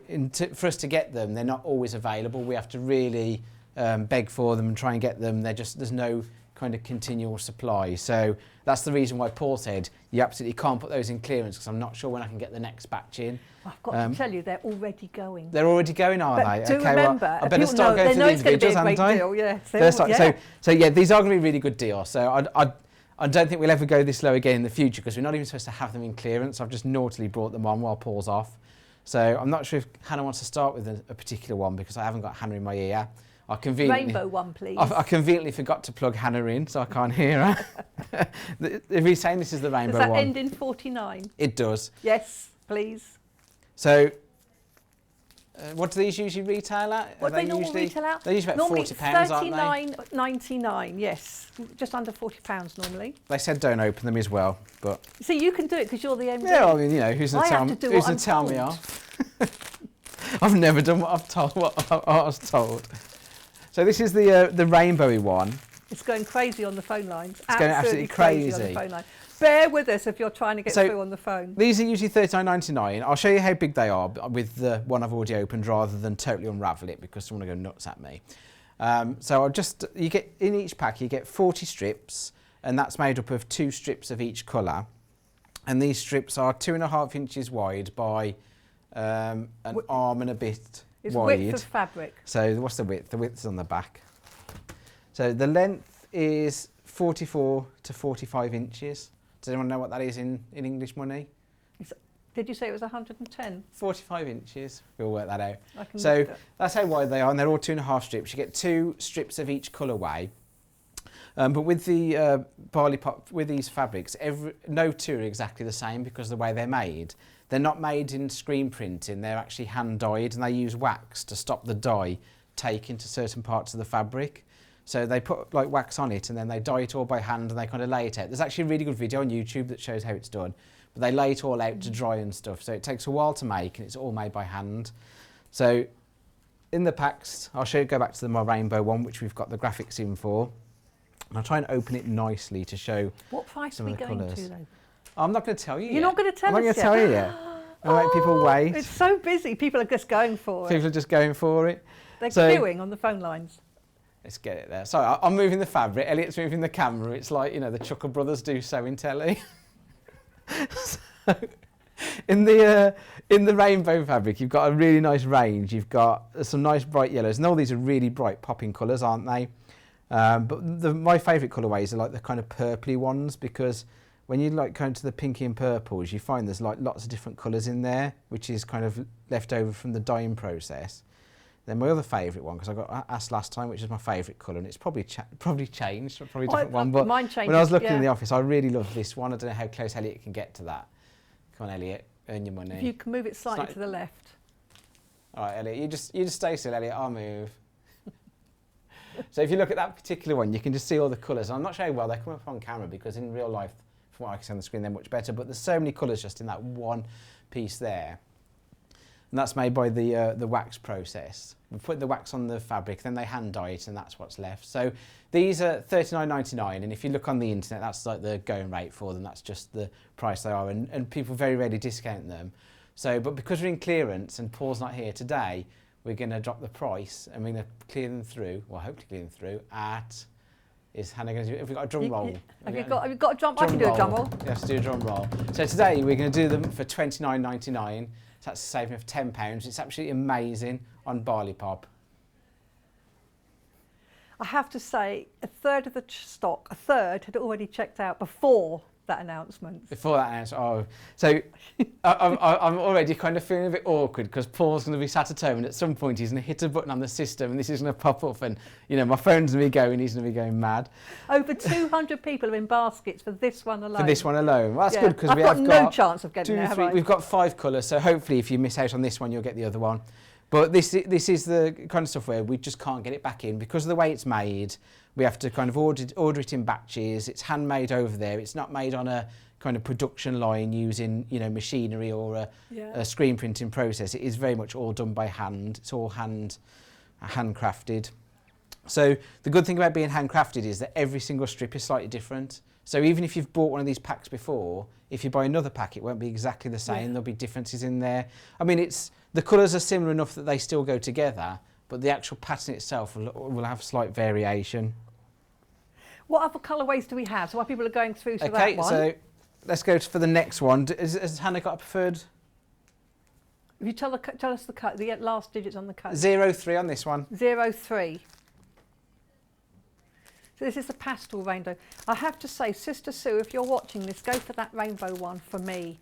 for us to get them, they're not always available. We have to really beg for them and try and get them. There's no kind of continual supply. So that's the reason why Paul said you absolutely can't put those in clearance, because I'm not sure when I can get the next batch in. I've got to tell you, they're already going. They're already going, are But they? do remember, well, I better start going through the individuals, haven't I? Deal, yeah. So yeah, these are going to be really good deals. So I don't think we'll ever go this low again in the future, because we're not even supposed to have them in clearance. I've just naughtily brought them on while Paul's off. So I'm not sure if Hannah wants to start with a particular one, because I haven't got Hannah in my ear. Rainbow one, please. I conveniently forgot to plug Hannah in, so I can't hear her. If he's saying this is the rainbow one. Does that end in 49? It does. Yes, please. So what do these usually retail at? What do they normally retail at? They usually about normally £40, aren't they? £39.99, yes. Just under £40 normally. They said don't open them as well, but... See, you can do it because you're the MD. Yeah, I mean, you know, who's going to tell me off? I've never done what I was told. So this is the rainbowy one. It's going crazy on the phone lines. It's going absolutely crazy on the phone line. Bear with us if you're trying to get through on the phone. These are usually £39.99. I'll show you how big they are with the one I've already opened, rather than totally unravel it because someone will go nuts at me. So you get in each pack you get 40 strips, and that's made up of 2 strips of each colour. And these strips are 2.5 inches wide by an arm and a bit it's wide. Width of fabric. So what's the width? The width's on the back. So the length is 44 to 45 inches. Does anyone know what that is in English money? Did you say it was 110? 45 inches. We'll work that out. So that's how wide they are, and they're all 2.5 strips. You get 2 strips of each colourway. But with the barley pop, with these fabrics, no 2 are exactly the same because of the way they're made. They're not made in screen printing. They're actually hand dyed, and they use wax to stop the dye taking to certain parts of the fabric. So they put like wax on it, and then they dye it all by hand, and they kind of lay it out. There's actually a really good video on YouTube that shows how it's done, but they lay it all out to dry and stuff. So it takes a while to make, and it's all made by hand. So in the packs, I'll go back to my rainbow one, which we've got the graphics in for. And I'll try and open it nicely to show what price some are we of the going colours. to, though? I'm not going to tell you You're not going to tell us I'm not yet? going to tell you yet. I'll make people wait. It's so busy. People are just going for it. People are just going for it. They're queuing on the phone lines. Let's get it there. Sorry, I'm moving the fabric. Elliot's moving the camera. It's like, you know, the Chucker brothers do sewing telly. So, in the rainbow fabric, you've got a really nice range. You've got some nice bright yellows, and all these are really bright popping colours, aren't they? But my favourite colourways are like the kind of purpley ones, because when you like going to the pinky and purples, you find there's like lots of different colours in there, which is kind of left over from the dyeing process. Then my other favourite one, because I got asked last time, which is my favourite colour, and it's probably changed, probably a different one. But mine changes, when I was looking in the office, I really love this one. I don't know how close Elliot can get to that. Come on, Elliot, earn your money. If you can move it slightly to the left. All right, Elliot, you just stay still, Elliot. I'll move. So if you look at that particular one, you can just see all the colours. I'm not sure how well they come up on camera because in real life, from what I can see on the screen, they're much better. But there's so many colours just in that one piece there. And that's made by the wax process. We put the wax on the fabric, then they hand dye it, and that's what's left. So these are $39.99, and if you look on the internet, that's like the going rate for them. That's just the price they are, and people very rarely discount them. So, but because we're in clearance and Paul's not here today, we're going to drop the price and we're going to clear them through, well, hopefully clear them through at. Is Hannah going to do? Have we got a drum roll? Have you got a drum? I can do a drum roll. You have to do a drum roll. So today we're going to do them for $29.99. So that's a saving of £10. It's absolutely amazing on barley pop. I have to say, a third of the stock, a third had already checked out before that announcement. Before that announcement, oh. So I'm already kind of feeling a bit awkward because Paul's going to be sat at home and at some point he's going to hit a button on the system and this is going to pop up and, you know, my phone's going to be going, he's going to be going mad. Over 200 people are in baskets for this one alone. For this one alone. Well, that's good because I've we got have no chance of getting there, have I? We've got 5 colours, so hopefully if you miss out on this one, you'll get the other one. But this is the kind of stuff where we just can't get it back in because of the way it's made. We have to kind of order it in batches. It's handmade over there. It's not made on a kind of production line using, you know, machinery or a screen printing process. It is very much all done by hand. It's all handcrafted. So the good thing about being handcrafted is that every single strip is slightly different. So even if you've bought one of these packs before, if you buy another pack, it won't be exactly the same. There'll be differences in there. I mean, the colours are similar enough that they still go together, but the actual pattern itself will have slight variation. What other colourways do we have? So while people are going through to that one. Okay, so let's go for the next one. Has Hannah got a preferred? If you tell us the last digits on the code. 03 on this one. 03. So this is the pastel rainbow. I have to say, Sister Sue, if you're watching this, go for that rainbow one for me.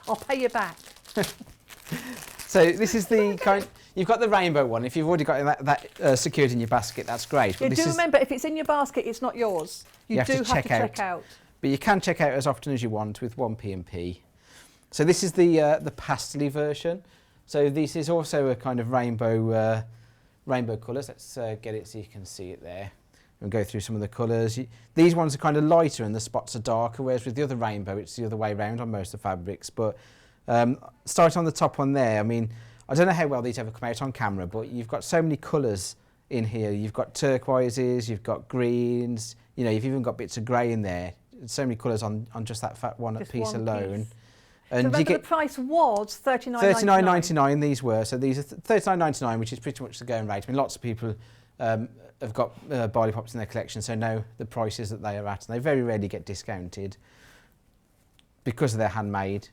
I'll pay you back. So this is the kind. You've got the rainbow one. If you've already got that secured in your basket, that's great. Yeah, But do remember, if it's in your basket, it's not yours. You do have to check out. But you can check out as often as you want with 1p&p. So this is the pastel version. So this is also a kind of rainbow colours. Let's get it so you can see it there. We'll go through some of the colours. These ones are kind of lighter and the spots are darker, whereas with the other rainbow, it's the other way around on most of the fabrics. But starting on the top one there, I mean, I don't know how well these ever come out on camera, but you've got so many colours in here. You've got turquoises, you've got greens, you know, you've even got bits of grey in there. So many colours on just that one piece alone. Piece. And so remember, the price was $39.99. These were. So these are $39.99, which is pretty much the going rate. I mean, lots of people have got barley pops in their collection, so know the prices that they are at, and they very rarely get discounted because they're handmade.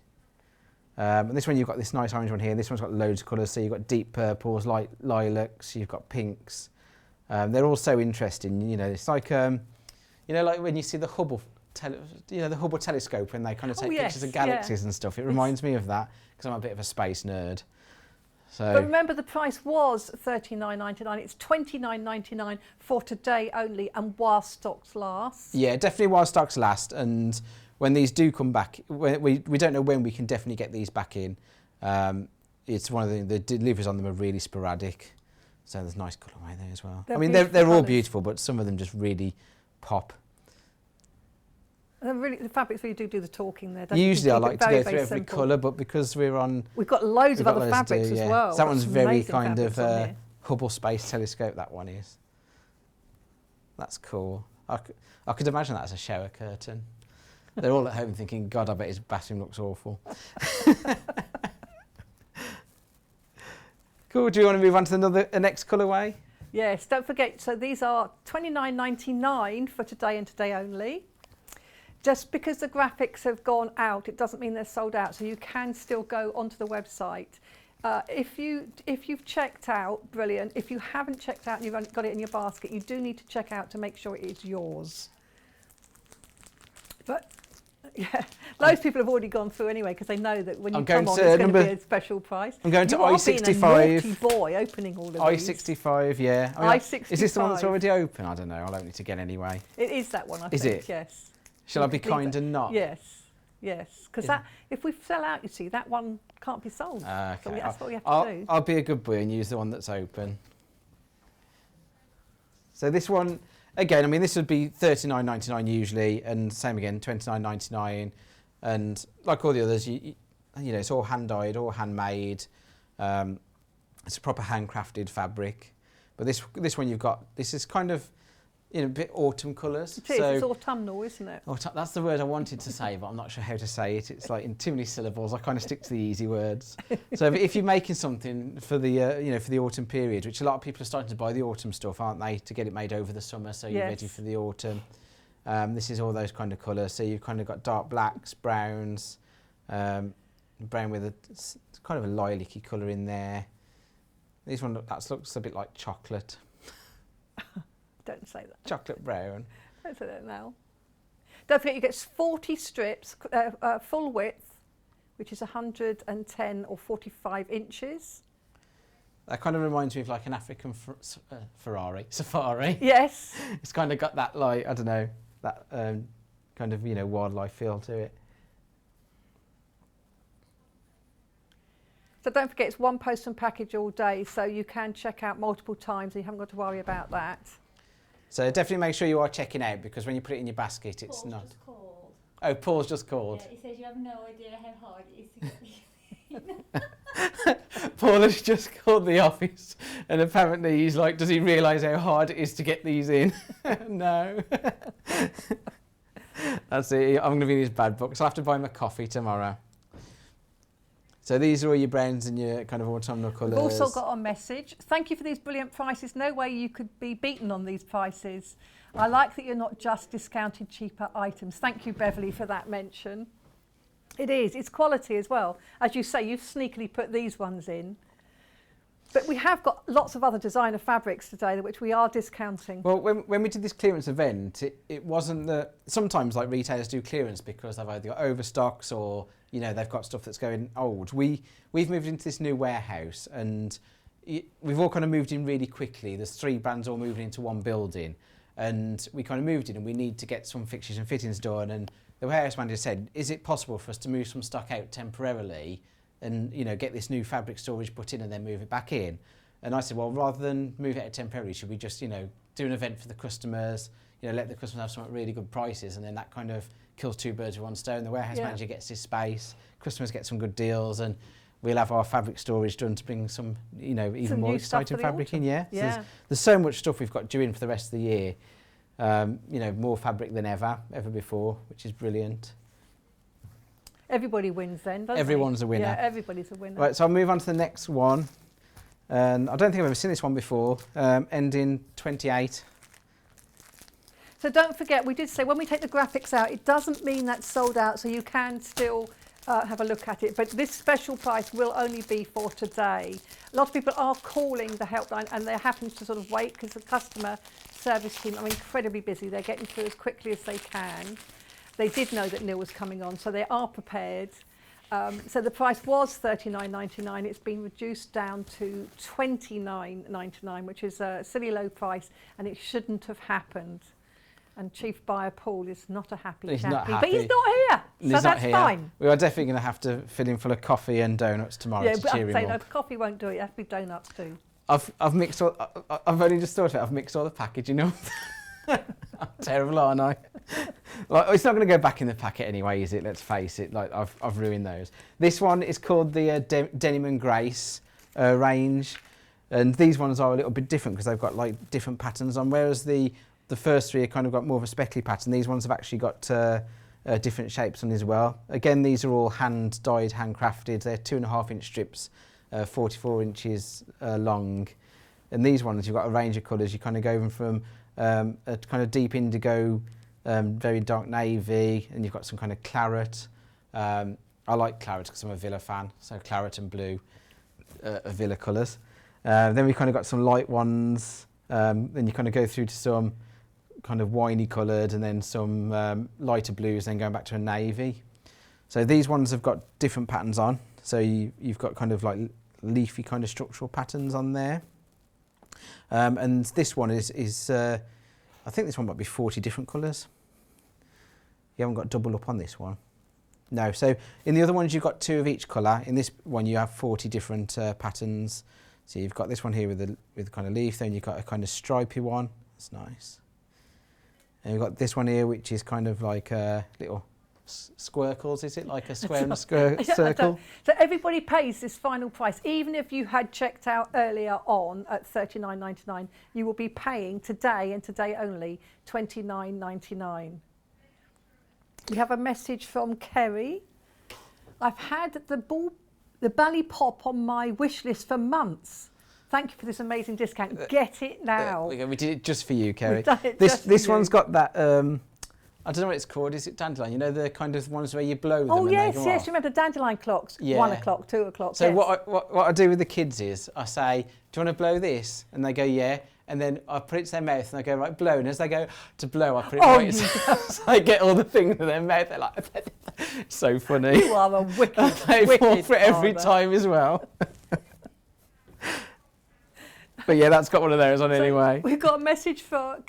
And this one, you've got this nice orange one here. This one's got loads of colours. So you've got deep purples, light lilacs. You've got pinks. They're all so interesting. You know, it's like you know, like when you see the Hubble telescope when they kind of take pictures of galaxies and stuff. It reminds me of that because I'm a bit of a space nerd. So. But remember, the price was $39.99. It's $29.99 for today only, and while stocks last. Yeah, definitely while stocks last. And when these do come back, we don't know when we can definitely get these back in. It's one of the deliveries on them are really sporadic. So there's nice colourway there as well. I mean, they're all beautiful, but some of them just really pop. The fabrics really do the talking there. Usually I like to go through every colour, but because we've got loads of other fabrics as well. So that one's very kind of Hubble Space Telescope, that one is. That's cool. I could imagine that as a shower curtain. They're all at home thinking, God, I bet his bathroom looks awful. Cool, do you want to move on to the next colourway? Yes, don't forget, so these are $29.99 for today and today only. Just because the graphics have gone out, it doesn't mean they're sold out, so you can still go onto the website. If you've checked out, brilliant. If you haven't checked out and you've got it in your basket, you do need to check out to make sure it is yours. But yeah, loads of people have already gone through anyway because they know that when you come on, it's going to be a special price. I'm going to I-65. You are being a naughty boy opening all of these. I-65, yeah. I-65. Is this the one that's already open? I don't know. I'll open it again anyway. It is that one, I think. Is it? Yes. Shall I be kind and not? Yes, yes. Because if we sell out, you see, that one can't be sold. Okay. So that's what we have to do. I'll be a good boy and use the one that's open. So this one, again, I mean, this would be $39.99 usually, and same again, $29.99. And like all the others, you know, it's all hand dyed, all handmade. It's a proper handcrafted fabric. But this one you've got, this is kind of, you know, a bit autumn colours. It is, it's autumnal, isn't it? That's the word I wanted to say, but I'm not sure how to say it. It's like in too many syllables. I kind of stick to the easy words. So if you're making something for the, you know, for the autumn period, which a lot of people are starting to buy the autumn stuff, aren't they, to get it made over the summer, so you're ready for the autumn. This is all those kind of colours. So you've kind of got dark blacks, browns, brown with a kind of a lilac-y colour in there. This one looks a bit like chocolate. Don't say that. Chocolate brown. Don't say that now. Don't forget, you get 40 strips, full width, which is 110 or 45 inches. That kind of reminds me of like an African safari. Yes. It's kind of got that, like, I don't know, that kind of, you know, wildlife feel to it. So don't forget, it's one post and package all day, so you can check out multiple times and you haven't got to worry about that. So definitely make sure you are checking out, because when you put it in your basket, it's Paul's not. Just called. Oh, Paul's just called. Yeah, he says you have no idea how hard it is to get these in. Paul has just called the office, and apparently he's like, does he realise how hard it is to get these in? No. That's it. I'm going to be in his bad books. I'll have to buy him a coffee tomorrow. So these are all your browns and your kind of autumnal colours. We've also got a message. Thank you for these brilliant prices. No way you could be beaten on these prices. I like that you're not just discounted cheaper items. Thank you, Beverly, for that mention. It is. It's quality as well. As you say, you've sneakily put these ones in. But we have got lots of other designer fabrics today, which we are discounting. Well, when we did this clearance event, it wasn't that sometimes like retailers do clearance because they've either got overstocks or, you know, they've got stuff that's going old. We've moved into this new warehouse, and we've all kind of moved in really quickly. There's 3 brands all moving into one building, and we kind of moved in, and we need to get some fixtures and fittings done. And the warehouse manager said, is it possible for us to move some stock out temporarily and, you know, get this new fabric storage put in and then move it back in? And I said, well, rather than move it out temporarily, should we just, you know, do an event for the customers, you know, let the customers have some really good prices, and then that kind of kills 2 birds with one stone. The warehouse manager gets his space, customers get some good deals, and we'll have our fabric storage done to bring some, you know, even more exciting fabric in. So there's so much stuff we've got due in for the rest of the year. You know, more fabric than ever before, which is brilliant. Everybody wins then, doesn't Everyone's a winner. Yeah, everybody's a winner. Right, so I'll move on to the next one. And I don't think I've ever seen this one before, ending 28. So don't forget, we did say when we take the graphics out, it doesn't mean that's sold out, so you can still have a look at it. But this special price will only be for today. A lot of people are calling the helpline, and they're having to sort of wait because the customer service team are incredibly busy. They're getting through as quickly as they can. They did know that Neil was coming on, so they are prepared. So the price was $39.99. It's been reduced down to $29.99, which is a silly low price, and it shouldn't have happened. And Chief Buyer Paul is not a happy He's chappy, not happy. but he's not here, so that's fine. We are definitely going to have to fill him full of coffee and donuts tomorrow to But cheer I'd say him no, up. coffee won't do it. It has to be donuts too. I've mixed all. I've only just thought of it. I've mixed all the packaging up. I'm terrible, aren't I? Like, it's not going to go back in the packet anyway, is it? Let's face it. Like I've ruined those. This one is called the Denim and Grace range, and these ones are a little bit different because they've got like different patterns on. Whereas the first 3 are kind of got more of a speckly pattern. These ones have actually got different shapes on as well. Again, these are all hand dyed, handcrafted. They're 2.5-inch strips, 44 inches long. And these ones, you've got a range of colours. You kind of go from a kind of deep indigo, very dark navy, and you've got some kind of claret. I like claret because I'm a Villa fan, so claret and blue are Villa colours. Then we kind of got some light ones. Then you kind of go through to some kind of winey coloured, and then some lighter blues, then going back to a navy. So these ones have got different patterns on. So you've got kind of like leafy kind of structural patterns on there. And this one is I think this one might be 40 different colours. You haven't got double up on this one. No, so in the other ones you've got 2 of each colour. In this one you have 40 different patterns. So you've got this one here with kind of leaf, then you've got a kind of stripy one. That's nice. And we've got this one here, which is kind of like a little squircles, is it? Like a square and a circle? So everybody pays this final price. Even if you had checked out earlier on at $39.99, you will be paying today and today only $29.99. We have a message from Kerry. I've had the Bally Pop on my wish list for months. Thank you for this amazing discount. Get it now. We did it just for you, Kerry. We've done it This one's got that, I don't know what it's called. Is it dandelion? You know, the kind of ones where you blow them Oh, and yes, they go yes. off? You remember dandelion clocks? Yeah. 1 o'clock, 2 o'clock. So yes. what I do with the kids is I say, do you want to blow this? And they go, yeah. And then I put it to their mouth and I go, right, blow. And as they go to blow, I put it right. So I get all the things in their mouth. They're like, so funny. You are a wicked, They fall wicked for it every father. time as well. But yeah, that's got one of those on anyway. We've got a message from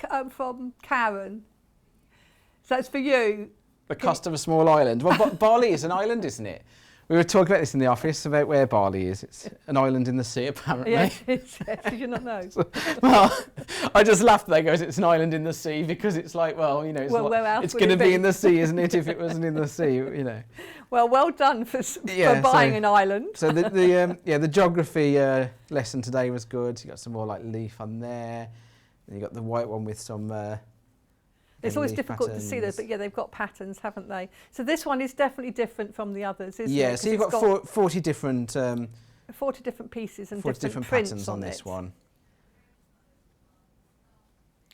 Karen. So that's for you. The cost of a small island. Well, Bali is an island, isn't it? We were talking about this in the office about where Bali is. It's an island in the sea, apparently. Yes, yes. Did you not know? Well, I just laughed there, goes, it's an island in the sea, because it's like, well, you know, it's, Well, where else it's would going to it be be? in the sea, isn't it, if it wasn't in the sea, you know. Well, well done for buying an island. So the geography lesson today was good. You got some more like leaf on there. Then you got the white one with some It's always leaf difficult to see those, patterns. but yeah, they've got patterns, haven't they? So this one is definitely different from the others, isn't it? Yeah, 'Cause so you've it's got 40 different 40 different pieces and 40 different different prints patterns on on this it. one.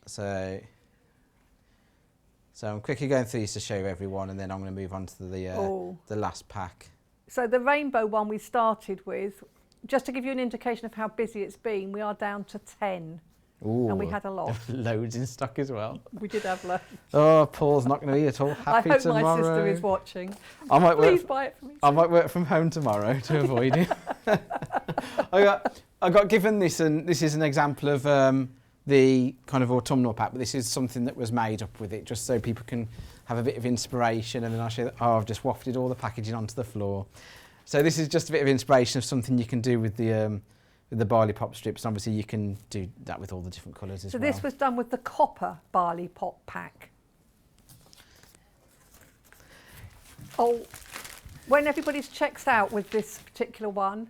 So I'm quickly going through these to show everyone, and then I'm going to move on to the last pack. So the rainbow one we started with, just to give you an indication of how busy it's been, we are down to 10. Ooh, And we had a lot. loads in stock as well. We did have loads. Oh, Paul's not going to be at all happy I hope tomorrow. my sister is watching. I might work. Please buy it for me. I might work from home tomorrow to avoid it. I got given this, and this is an example of the kind of autumnal pack, but this is something that was made up with it, just so people can have a bit of inspiration. And then I'll show you, I've just wafted all the packaging onto the floor. So this is just a bit of inspiration of something you can do with the barley pop strips. And obviously you can do that with all the different colours as So well. this was done with the copper barley pop pack. Oh, when everybody's checks out with this particular one,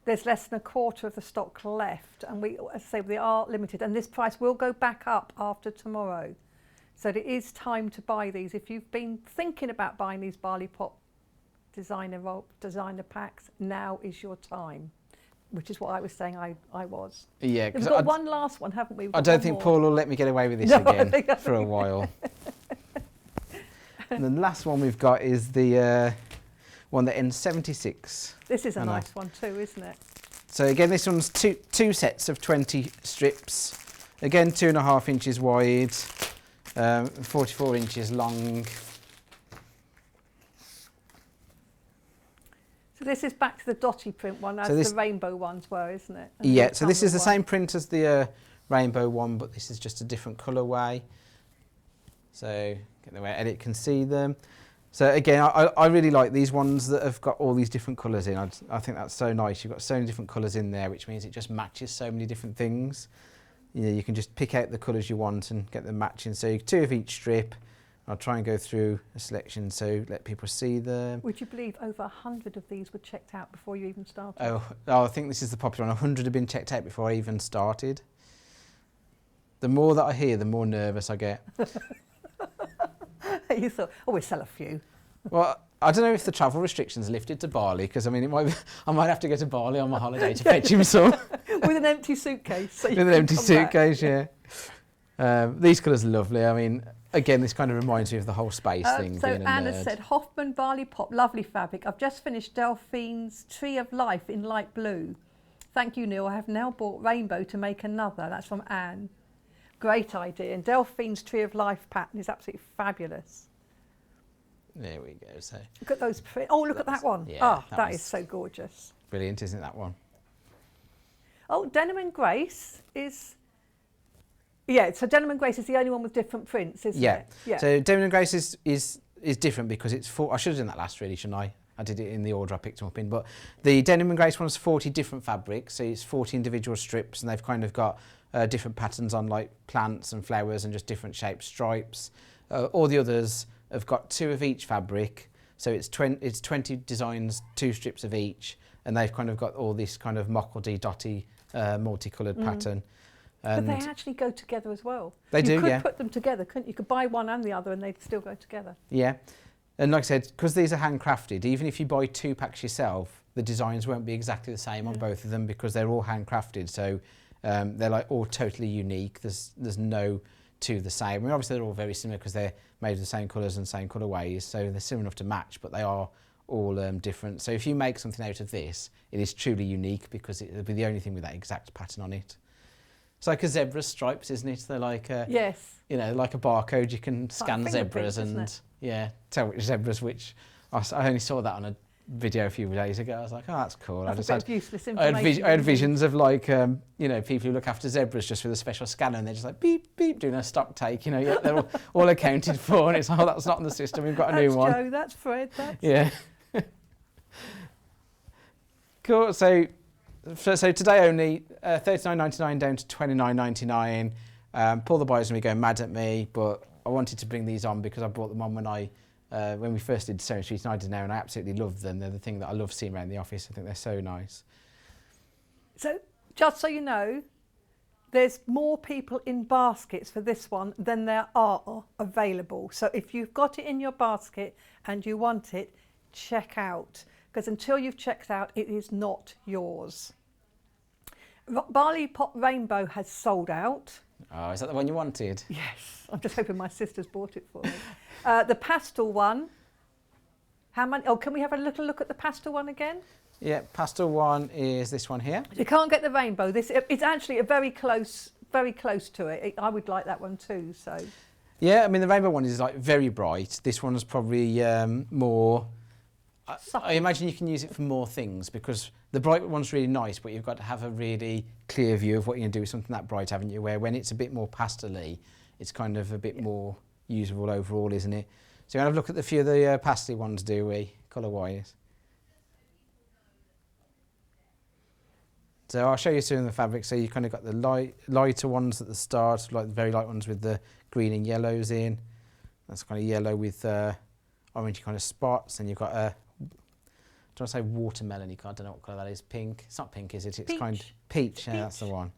there's less than a quarter of the stock left, and we, as I say, they are limited, and this price will go back up after tomorrow. So it is time to buy these. If you've been thinking about buying these barley pop designer packs, now is your time, which is what I was saying I was. Yeah, We've got one last one, haven't we? We've I got don't one think more. Paul will let me get away with this No, I again think for a while. And the last one we've got is the one that ends 76. This is a I know. nice one too, isn't it? So again, this one's two sets of 20 strips. Again, 2.5 inches wide, 44 inches long. So this is back to the dotty print one, as this- the rainbow ones were, isn't it? And Yeah, the so this is the autumnal same print as the rainbow one, but this is just a different colourway. So get the way Edit can see them. So again, I really like these ones that have got all these different colours in. I think that's so nice. You've got so many different colours in there, which means it just matches so many different things. You know, you can just pick out the colours you want and get them matching. So 2 of each strip. I'll try and go through a selection so let people see them. Would you believe over 100 of these were checked out before you even started? Oh, I think this is the popular one. 100 have been checked out before I even started. The more that I hear, the more nervous I get. You thought, oh, we'll sell a few. Well, I don't know if the travel restrictions lifted to Bali, because I mean, I might have to go to Bali on my holiday to fetch him some. With an empty suitcase. So you With an can empty come back. suitcase, yeah. These colours are lovely. I mean, again, this kind of reminds me of the whole space thing. So being a Anna nerd. said, Hoffman Barley Pop, lovely fabric. I've just finished Delphine's Tree of Life in light blue. Thank you, Neil. I have now bought rainbow to make another. That's from Anne. Great idea. And Delphine's Tree of Life pattern is absolutely fabulous. There we go. So Look at those print. Oh, look at that one. yeah, Oh, that that was- is so gorgeous. brilliant, isn't it, that one? Oh, Denim and Grace is... Yeah, so Denim and Grace is the only one with different prints, isn't Yeah. it? Yeah. So Demon and Grace is different because it's four. I should have done that last, really, shouldn't I? I did it in the order I picked them up in. But the Denim and Grace one's 40 different fabrics, so it's 40 individual strips, and they've kind of got different patterns on like plants and flowers and just different shaped stripes. All the others have got 2 of each fabric, so it's 20 designs, 2 strips of each, and they've kind of got all this kind of mottledy, dotty, multicoloured pattern. But they actually go together as well. They do, You could yeah. put them together, couldn't you? You could buy one and the other and they'd still go together. Yeah, and like I said, because these are handcrafted, even if you buy 2 packs yourself, the designs won't be exactly the same on both of them because they're all handcrafted. So they're like all totally unique. There's no 2 the same. I mean, obviously they're all very similar because they're made of the same colours and same colourways, so they're similar enough to match, but they are all different. So if you make something out of this, it is truly unique because it'll be the only thing with that exact pattern on it. It's like a zebra stripes, isn't it? They're like Yes. you know, like a barcode. You can scan fingerprints, zebras isn't and it? tell which zebras which. I only saw that on a video a few days ago. I was like, oh, that's cool. That's I a bit of useless information. I had visions of like you know, people who look after zebras just with a special scanner, and they're just like beep beep doing a stock take. You know, yeah, they're all accounted for, and it's that's not on the system. We've got a new one. That's Joe. That's Fred. That's Yeah. Cool. So today only $39.99 down to $29.99. Paul the buyer's gonna be going mad at me, but I wanted to bring these on because I brought them on when we first did Sewing Street and I did now, and I absolutely love them. They're the thing that I love seeing around the office. I think they're so nice. So, just so you know, there's more people in baskets for this one than there are available. So if you've got it in your basket and you want it, check out. Because until you've checked out, it is not yours. Barley Pot Rainbow has sold out. Oh, is that the one you wanted? Yes, I'm just hoping my sister's bought it for me. The pastel one, how many? Oh, can we have a little look at the pastel one again? Yeah, pastel one is this one here. You can't get the rainbow. It's actually a very close to it. I would like that one too. So. Yeah, I mean the rainbow one is like very bright. This one is probably more. I imagine you can use it for more things because the bright one's really nice, but you've got to have a really clear view of what you're going to do with something that bright, haven't you? Where when it's a bit more pastel-y, it's kind of a bit more usable overall, isn't it? So you want to have a look at the few of the pastel ones, do we, colour-wise? So I'll show you some of the fabrics. So you kind of got the lighter ones at the start, like the very light ones with the green and yellows in. That's kind of yellow with orange kind of spots, and you've got a. Do I say watermelon? I don't know what colour that is. Pink. It's not pink, is it? It's peach. kind of peach. Yeah, that's the one.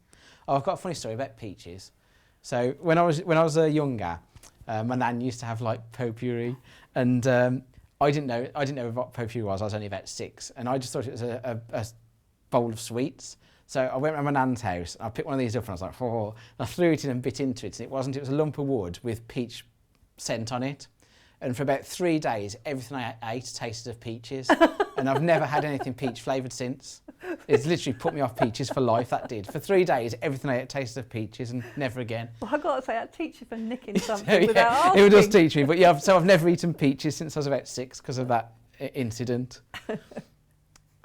Oh, I've got a funny story about peaches. So when I was younger, my nan used to have like potpourri, and I didn't know what potpourri was. I was only about 6, and I just thought it was a bowl of sweets. So I went around my nan's house. I picked one of these up, and I was like, oh! And I threw it in and bit into it, and it wasn't. It was a lump of wood with peach scent on it. And for about 3 days, everything I ate tasted of peaches. And I've never had anything peach flavoured since. It's literally put me off peaches for life, that did. For 3 days, everything I ate tasted of peaches and never again. Well, I've got to say, that teach you for nicking something So, without yeah, asking. it does teach me. But yeah, so I've never eaten peaches since I was about 6 because of that incident.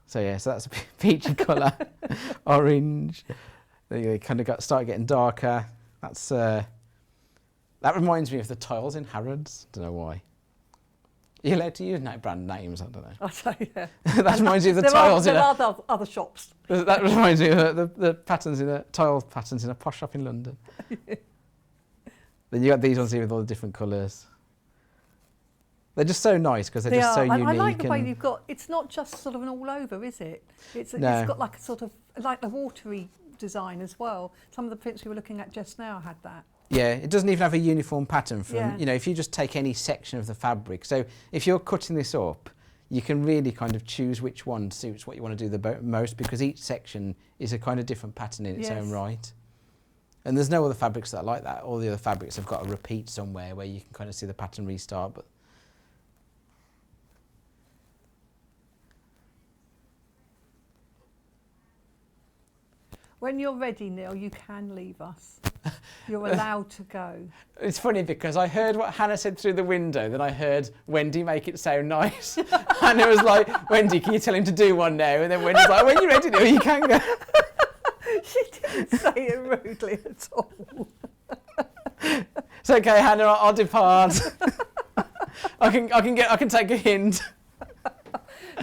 So yeah, so that's a peachy colour. Orange. They kind of started getting darker. That's... that reminds me of the tiles in Harrods. Don't know why. Are you allowed to use brand names? I don't know. I'll tell you. That reminds me of the There tiles are in other shops. That reminds me of the patterns tile patterns in a posh shop in London. Then you got these ones here with all the different colours. They're just so nice because they're just so unique. I like the way you've got. It's not just sort of an all over, is it? It's got like a sort of like a watery design as well. Some of the prints we were looking at just now had that. Yeah, it doesn't even have a uniform pattern from, Yeah. you know, if you just take any section of the fabric. So if you're cutting this up, you can really kind of choose which one suits what you want to do the most because each section is a kind of different pattern in its own right. And there's no other fabrics that are like that. All the other fabrics have got a repeat somewhere where you can kind of see the pattern restart. But When you're ready, Neil, you can leave us. You're allowed to go. it's funny because I heard what Hannah said through the window, then I heard Wendy make it sound nice. And it was like, Wendy, can you tell him to do one now? And then Wendy's like, when you're ready, Neil, you can go. She didn't say it rudely at all. It's okay, Hannah, I'll depart. I can take a hint.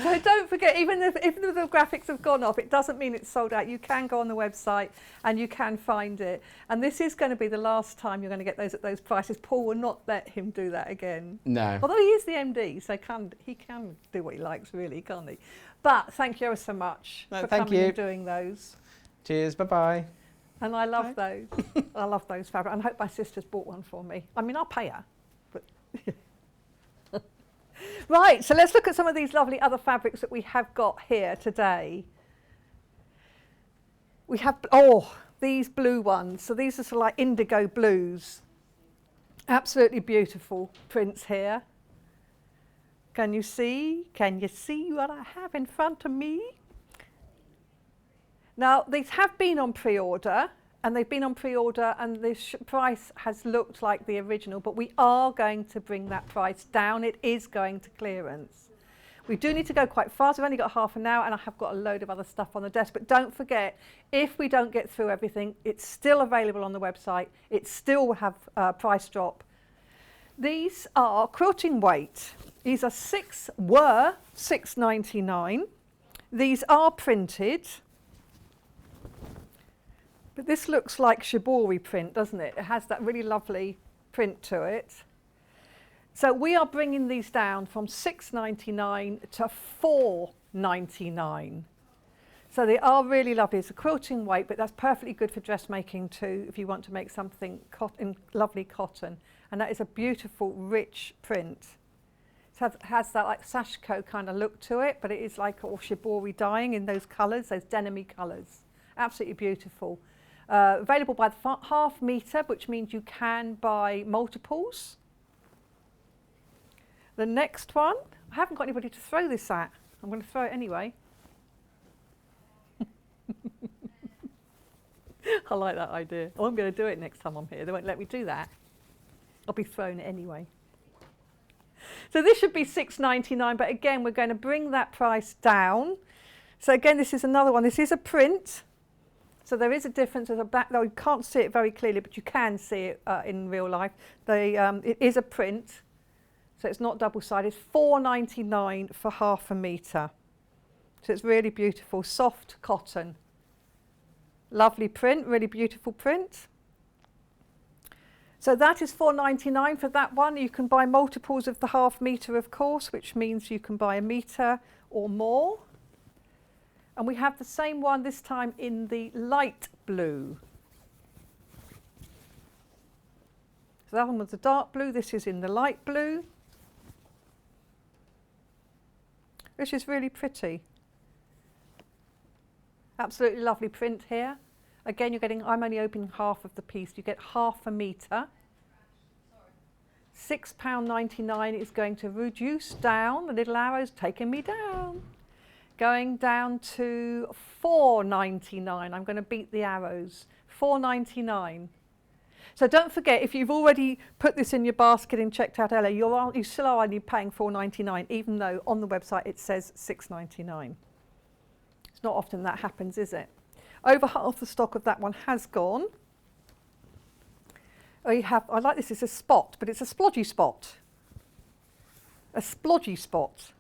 So don't forget, even if the graphics have gone off, it doesn't mean it's sold out. You can go on the website and you can find it. And this is going to be the last time you're going to get those at those prices. Paul will not let him do that again. No. Although he is the MD, so he can do what he likes, really, can't he? But thank you ever so much for coming and doing those. Cheers, bye-bye. And I love those. I love those fabrics. And I hope my sister's bought one for me. I mean, I'll pay her. But right, so let's look at some of these lovely other fabrics that we have got here today. We have, these blue ones. So these are sort of like indigo blues. Absolutely beautiful prints here. Can you see? Can you see what I have in front of me? Now, these have been on pre-order, and they've been on pre-order, and the price has looked like the original, but we are going to bring that price down. It is going to clearance. We do need to go quite fast. We've only got half an hour, and I have got a load of other stuff on the desk. But don't forget, if we don't get through everything, it's still available on the website. It still will have a price drop. These are quilting weight. These were $6.99. These are printed. But this looks like shibori print, doesn't it? It has that really lovely print to it. So we are bringing these down from $6.99 to $4.99. So they are really lovely. It's a quilting weight, but that's perfectly good for dressmaking too, if you want to make something in lovely cotton. And that is a beautiful, rich print. It has that like sashiko kind of look to it, but it is like all shibori dyeing in those colours, those denim-y colours. Absolutely beautiful. Available by the half metre, which means you can buy multiples. The next one, I haven't got anybody to throw this at. I'm going to throw it anyway. I like that idea. I won't be able to do it next time I'm here. They won't let me do that. I'll be throwing it anyway. So this should be $6.99, but again, we're going to bring that price down. So again, this is another one. This is a print. So there is a difference. There's a back, though you can't see it very clearly, but you can see it in real life. It is a print, so it's not double-sided. It's $4.99 for half a metre. So it's really beautiful, soft cotton. Lovely print, really beautiful print. So that is $4.99 for that one. You can buy multiples of the half metre, of course, which means you can buy a metre or more. And we have the same one this time in the light blue. So that one was the dark blue, this is in the light blue. Which is really pretty. Absolutely lovely print here. Again, you're getting, I'm only opening half of the piece, you get half a metre. £6.99 is going to reduce down, the little arrow's taking me down. Going down to $4.99. I'm going to beat the arrows. $4.99. So don't forget, if you've already put this in your basket and checked out LA, you still are only paying $4.99, even though on the website it says $6.99. It's not often that happens, is it? Over half the stock of that one has gone. I like this, it's a spot, but it's a splodgy spot. A splodgy spot.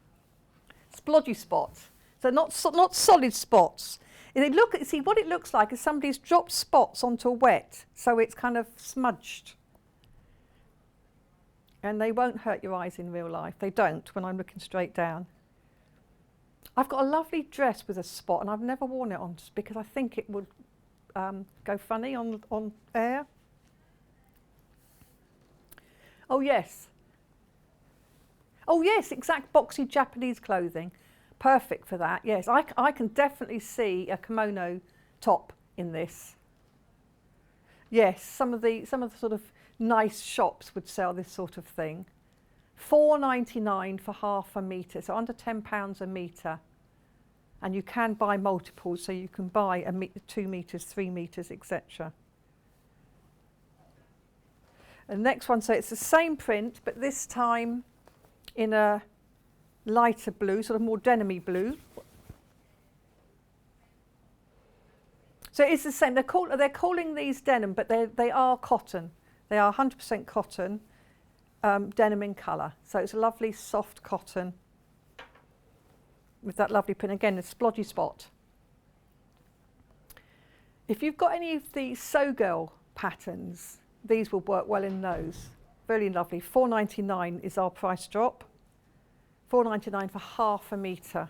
Splodgy spot. So not solid spots. And see what it looks like is somebody's dropped spots onto a wet, so it's kind of smudged. And they won't hurt your eyes in real life. They don't when I'm looking straight down. I've got a lovely dress with a spot, and I've never worn it on just because I think it would go funny on air. Oh yes. Oh yes, exact boxy Japanese clothing. Perfect for that, yes. I can definitely see a kimono top in this. Yes, some of the sort of nice shops would sell this sort of thing. $4.99 for half a metre, so under £10 a metre. And you can buy multiples, so you can buy 2 metres, 3 metres, etc. And the next one, so it's the same print, but this time in a lighter blue, sort of more denim-y blue. So it's the same. They're calling these denim, but they are cotton. They are 100% cotton, denim in colour. So it's a lovely soft cotton. with that lovely print. Again, a splodgy spot. If you've got any of the Sew Girl patterns, these will work well in those. Really lovely. £4.99 is our price drop. £4.99 for half a metre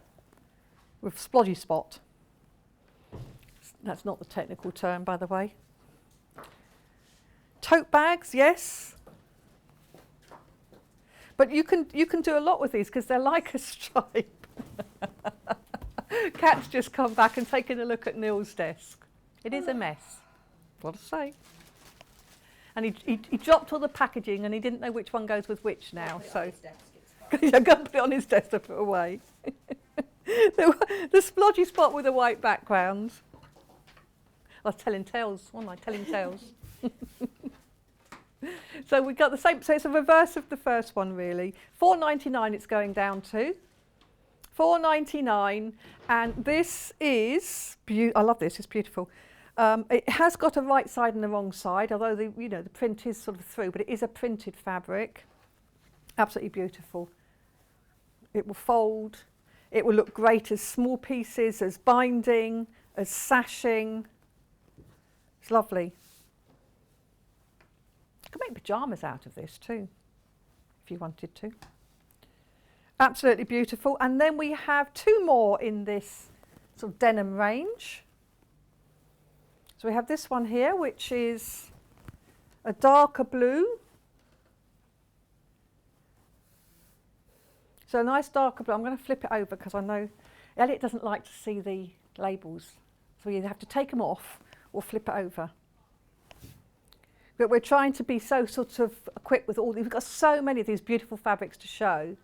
with splodgy spot. That's not the technical term, by the way. Tote bags, yes. But you can do a lot with these because they're like a stripe. Kat's just come back and taken a look at Neil's desk. It is a mess. What to say? And he dropped all the packaging and he didn't know which one goes with which now. So yeah, go and put it on his desk to put away. The splodgy spot with a white background. I was telling tales, wasn't I? Telling tales. So we got the same. So it's a reverse of the first one, really. £4.99 it's going down to. £4.99, and this is I love this. It's beautiful. It has got a right side and a wrong side, although the print is sort of through, but it is a printed fabric. Absolutely beautiful. It will fold. It will look great as small pieces, as binding, as sashing. It's lovely. You could make pyjamas out of this too, if you wanted to. Absolutely beautiful. And then we have two more in this sort of denim range. So we have this one here, which is a darker blue. So a nice darker blue. I'm going to flip it over because I know Elliot doesn't like to see the labels. So you have to take them off or flip it over. But we're trying to be so sort of equipped with all these. We've got so many of these beautiful fabrics to show.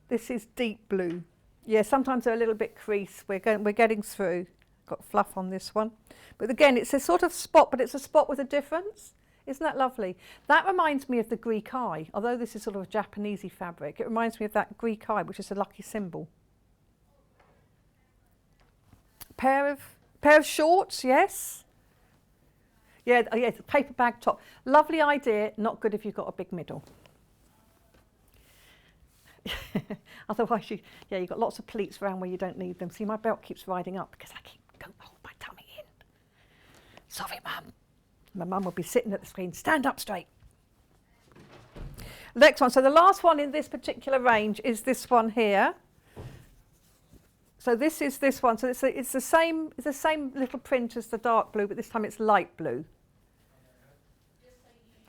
This is deep blue. Yeah, sometimes they're a little bit creased. We're getting through. Got fluff on this one. But again, it's a sort of spot, but it's a spot with a difference. Isn't that lovely? That reminds me of the Greek eye. Although this is sort of a Japanesey fabric, it reminds me of that Greek eye, which is a lucky symbol. Pair of shorts, yes. Yeah, it's a paper bag top. Lovely idea, not good if you've got a big middle. Otherwise, you've got lots of pleats around where you don't need them. See, my belt keeps riding up because I keep going hold my tummy in. Sorry, Mum. My mum will be sitting at the screen. Stand up straight. Next one. So the last one in this particular range is this one here. So this is this one. So it's the same little print as the dark blue, but this time it's light blue.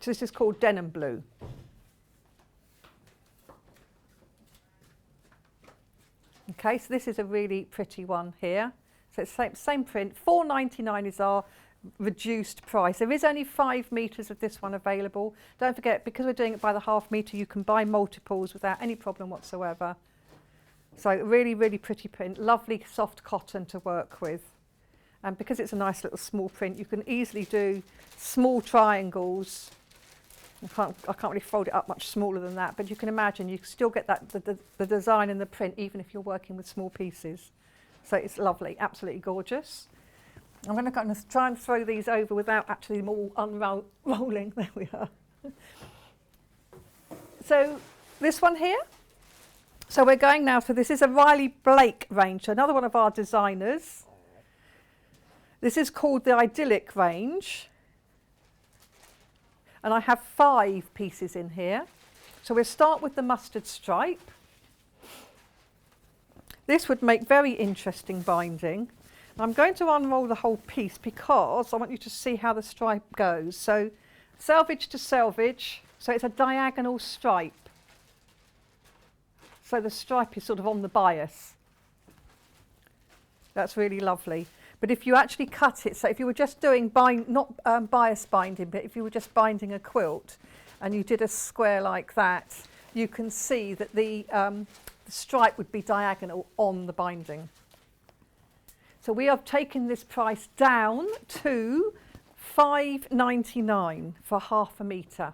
So this is called denim blue. Okay, so this is a really pretty one here. So it's same print. £4.99 is our reduced price. There is only 5 metres of this one available. Don't forget, because we're doing it by the half metre, you can buy multiples without any problem whatsoever. So really, really pretty print. Lovely soft cotton to work with. And because it's a nice little small print, you can easily do small triangles. I can't really fold it up much smaller than that, but you can imagine you can still get that the design and the print even if you're working with small pieces. So it's lovely, absolutely gorgeous. I'm going to try and throw these over without actually them all unrolling. There we are. So this one here. So we're going now for this is a Riley Blake range, so another one of our designers. This is called the Idyllic range. And I have 5 pieces in here. So we'll start with the mustard stripe. This would make very interesting binding. I'm going to unroll the whole piece because I want you to see how the stripe goes. So selvage to selvage, so it's a diagonal stripe. So the stripe is sort of on the bias. That's really lovely. But if you actually cut it, so if you were just doing not bias binding, but if you were just binding a quilt and you did a square like that, you can see that the stripe would be diagonal on the binding. So we have taken this price down to £5.99 for half a metre.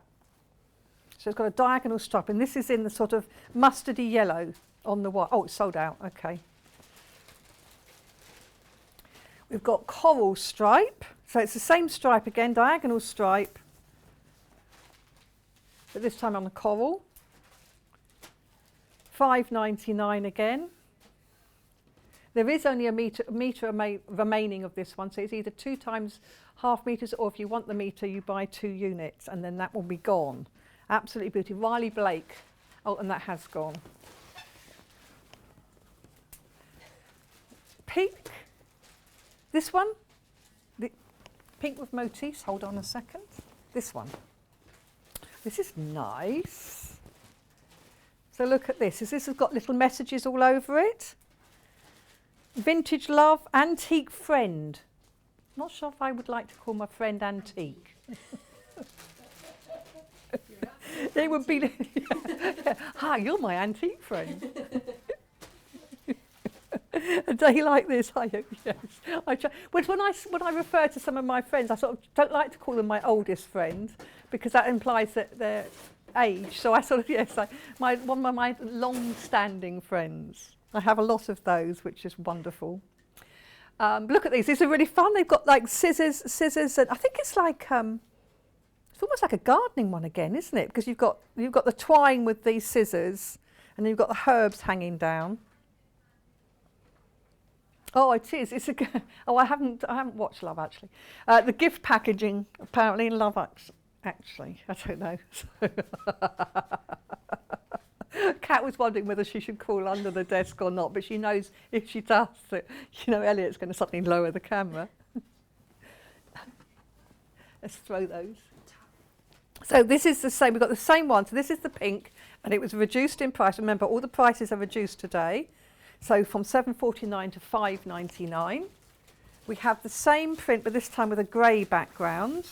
So it's got a diagonal stripe, and this is in the sort of mustardy yellow on the white. Oh, it's sold out, okay. We've got coral stripe, so it's the same stripe again, diagonal stripe, but this time on the coral. £5.99 again. There is only a metre remaining of this one, so it's either 2 times half metres, or if you want the metre, you buy 2 units, and then that will be gone. Absolutely beautiful. Riley Blake. Oh, and that has gone. Pink. This one. The pink with motifs. Hold on a second. This one. This is nice. So look at this. This has got little messages all over it. Vintage love, antique friend. Not sure if I would like to call my friend antique. It would be, yeah. Hi, you're my antique friend. A day like this, yes. But when I refer to some of my friends, I sort of don't like to call them my oldest friend, because that implies that they're age. So I sort of, yes, one of my long-standing friends. I have a lot of those, which is wonderful. Look at these. These are really fun. They've got like scissors, and I think it's like it's almost like a gardening one again, isn't it? Because you've got the twine with these scissors, and then you've got the herbs hanging down. Oh, it is. It's oh, I haven't watched Love Actually. The gift packaging apparently in Love Actually. I don't know. Kat was wondering whether she should crawl under the desk or not, but she knows if she does that, Elliot's going to suddenly lower the camera. Let's throw those. So this is the same. We've got the same one. So this is the pink, and it was reduced in price. Remember, all the prices are reduced today. So from £7.49 to £5.99. We have the same print, but this time with a grey background.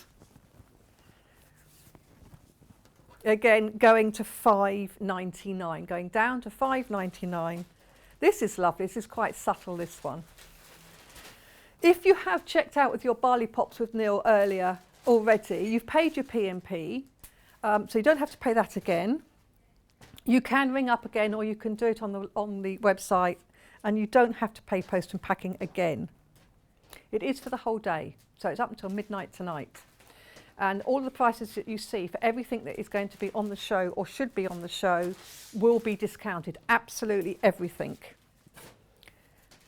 Again, going to £5.99, going down to £5.99. This is lovely. This is quite subtle, this one. If you have checked out with your Barley Pops with Neil earlier already, you've paid your P&P, so you don't have to pay that again. You can ring up again, or you can do it on the website, and you don't have to pay post and packing again. It is for the whole day, so it's up until midnight tonight. And all the prices that you see for everything that is going to be on the show or should be on the show will be discounted. Absolutely everything.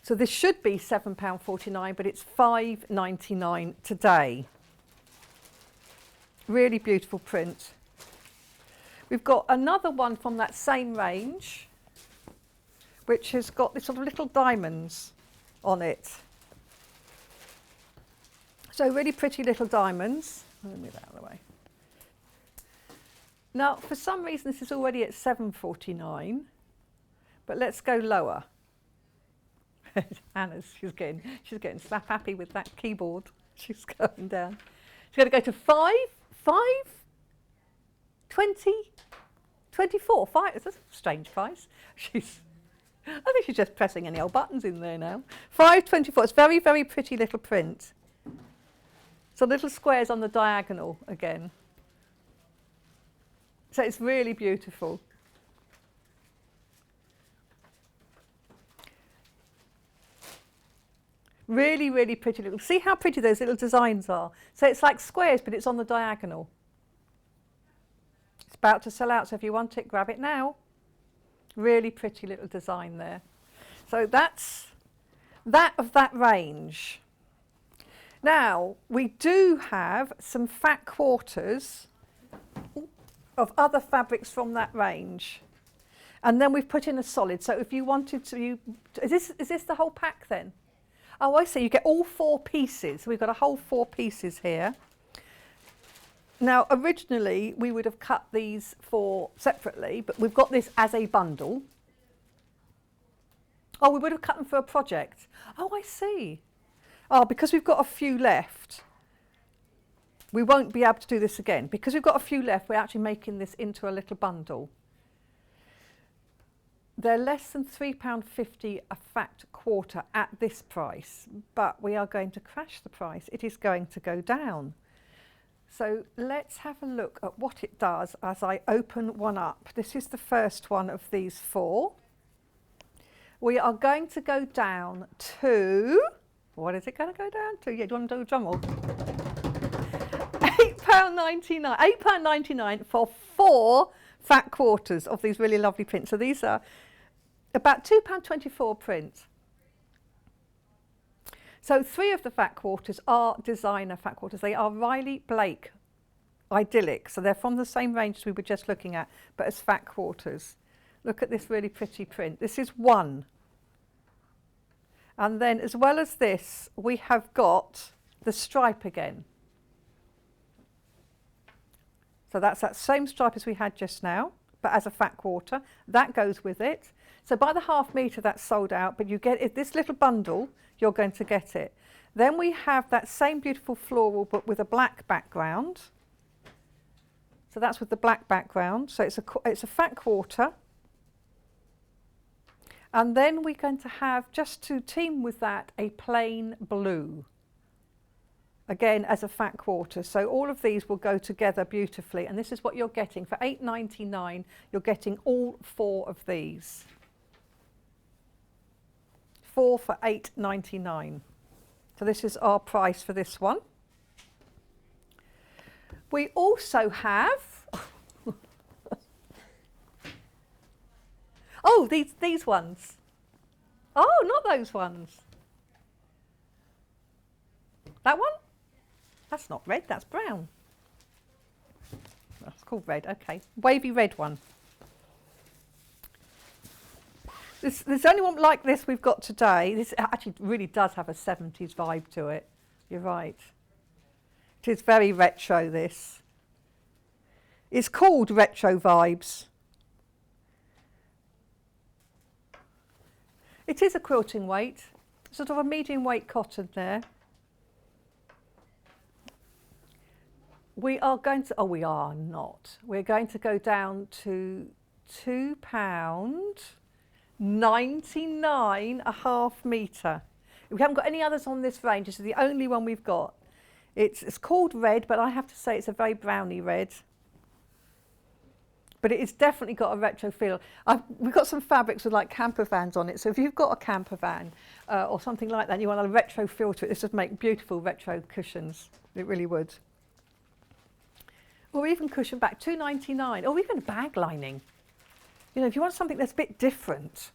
So this should be £7.49, but it's £5.99 today. Really beautiful print. We've got another one from that same range, which has got this sort of little diamonds on it. So really pretty little diamonds. Let me move that out of the way. Now, for some reason, this is already at £7.49, but let's go lower. Anna's, she's getting slap happy with that keyboard. She's going down. She's going to go to 5, 20, 24. 5. That's a strange price. I think she's just pressing any old buttons in there now. 5.24. It's very, very pretty little print. So little squares on the diagonal again. So it's really beautiful. Really, really pretty little. See how pretty those little designs are? So it's like squares, but it's on the diagonal. It's about to sell out, so if you want it, grab it now. Really pretty little design there. So that's that of that range. Now, we do have some fat quarters of other fabrics from that range. And then we've put in a solid. So if you wanted to, is this the whole pack then? Oh, I see, you get all 4 pieces. So we've got a whole 4 pieces here. Now, originally, we would have cut these 4 separately, but we've got this as a bundle. Oh, we would have cut them for a project. Oh, I see. Oh, because we've got a few left, we won't be able to do this again. Because we've got a few left, we're actually making this into a little bundle. They're less than £3.50 a fat quarter at this price, but we are going to crash the price. It is going to go down. So let's have a look at what it does as I open one up. This is the first one of these 4. We are going to go down to... What is it going to go down to? Yeah, do you want to do a drum roll? £8.99. £8.99 for 4 fat quarters of these really lovely prints. So these are about £2.24 print. So 3 of the fat quarters are designer fat quarters. They are Riley Blake Idyllic. So they're from the same range as we were just looking at, but as fat quarters. Look at this really pretty print. This is one. And then as well as this, we have got the stripe again. So that's that same stripe as we had just now, but as a fat quarter. That goes with it. So by the ½ metre that's sold out, but you get it, this little bundle, you're going to get it. Then we have that same beautiful floral, but with a black background. So that's with the black background. So it's a fat quarter. And then we're going to have, just to team with that, a plain blue. Again, as a fat quarter. So all of these will go together beautifully. And this is what you're getting. For £8.99, you're getting all 4 of these. 4 for £8.99. So this is our price for this one. We also have, oh, these ones. Oh, not those ones. That one? That's not red, that's brown. That's called red, okay. Wavy red one. There's only one like this we've got today. This actually really does have a 70s vibe to it. You're right. It is very retro, this. It's called Retro Vibes. It is a quilting weight, sort of a medium weight cotton there. We are going to, oh we are not. We're going to go down to £2.99 a ½ metre. We haven't got any others on this range. This is the only one we've got. It's called red, but I have to say it's a very browny red. But it's definitely got a retro feel. We've got some fabrics with like camper vans on it. So if you've got a camper van or something like that, and you want a retro feel to it, this would make beautiful retro cushions. It really would. Or even cushion back, £2.99. Or even a bag lining. You know, if you want something that's a bit different,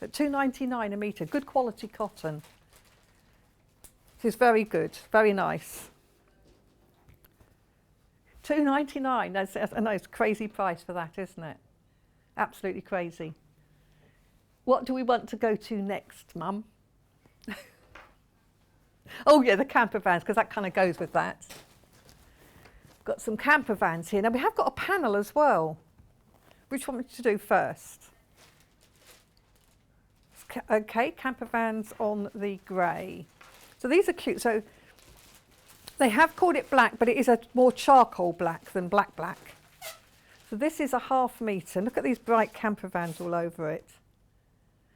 at £2.99 a metre, good quality cotton. This is very good, very nice. £2.99, that's a nice crazy price for that, isn't it? Absolutely crazy. What do we want to go to next, Mum? Oh yeah, the camper vans, because that kind of goes with that. Got some camper vans here. Now we have got a panel as well. Which one to do first? Okay, camper vans on the grey. So these are cute. So they have called it black, but it is a more charcoal black than black. So this is a ½ metre. Look at these bright camper vans all over it.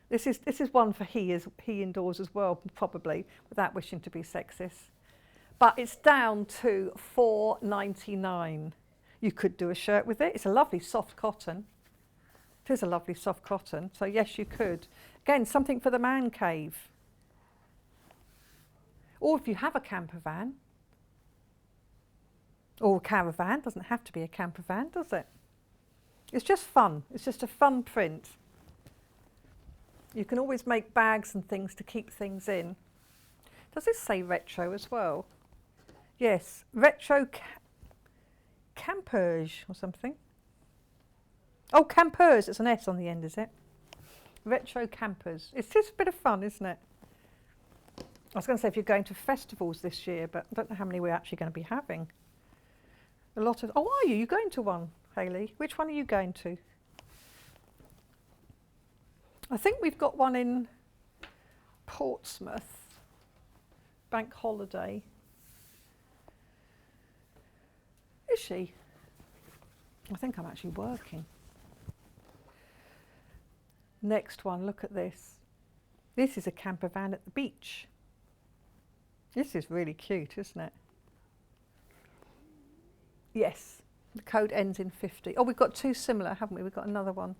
This is one for he indoors as well, probably, without wishing to be sexist. But it's down to £4.99. You could do a shirt with it. It's a lovely soft cotton. It is a lovely soft cotton. So yes, you could. Again, something for the man cave. Or if you have a camper van, or a caravan, doesn't have to be a camper van, does it? It's just fun. It's just a fun print. You can always make bags and things to keep things in. Does this say retro as well? Yes, retro campers or something. Oh, campers, it's an S on the end, is it? Retro campers. It's just a bit of fun, isn't it? I was going to say if you're going to festivals this year, but I don't know how many we're actually going to be having. A lot of, oh, are you? You're going to one, Hayley? Which one are you going to? I think we've got one in Portsmouth, bank holiday. Is she? I think I'm actually working. Next one, look at this. This is a camper van at the beach. This is really cute, isn't it? Yes, the code ends in 50. Oh, we've got two similar, haven't we? We've got another one.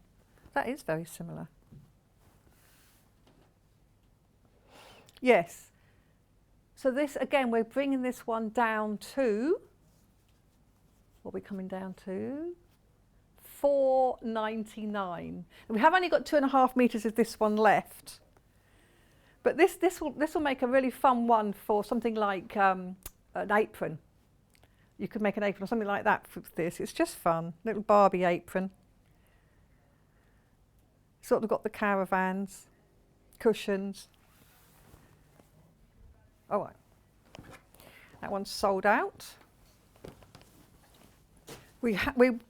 That is very similar. Yes. So this, again, we're bringing this one down to, what are we coming down to? £4.99. And we have only got 2.5 metres of this one left. But this will make a really fun one for something like an apron. You could make an apron or something like that for this. It's just fun. Little Barbie apron. Sort of got the caravans, cushions. Oh, right. That one's sold out. We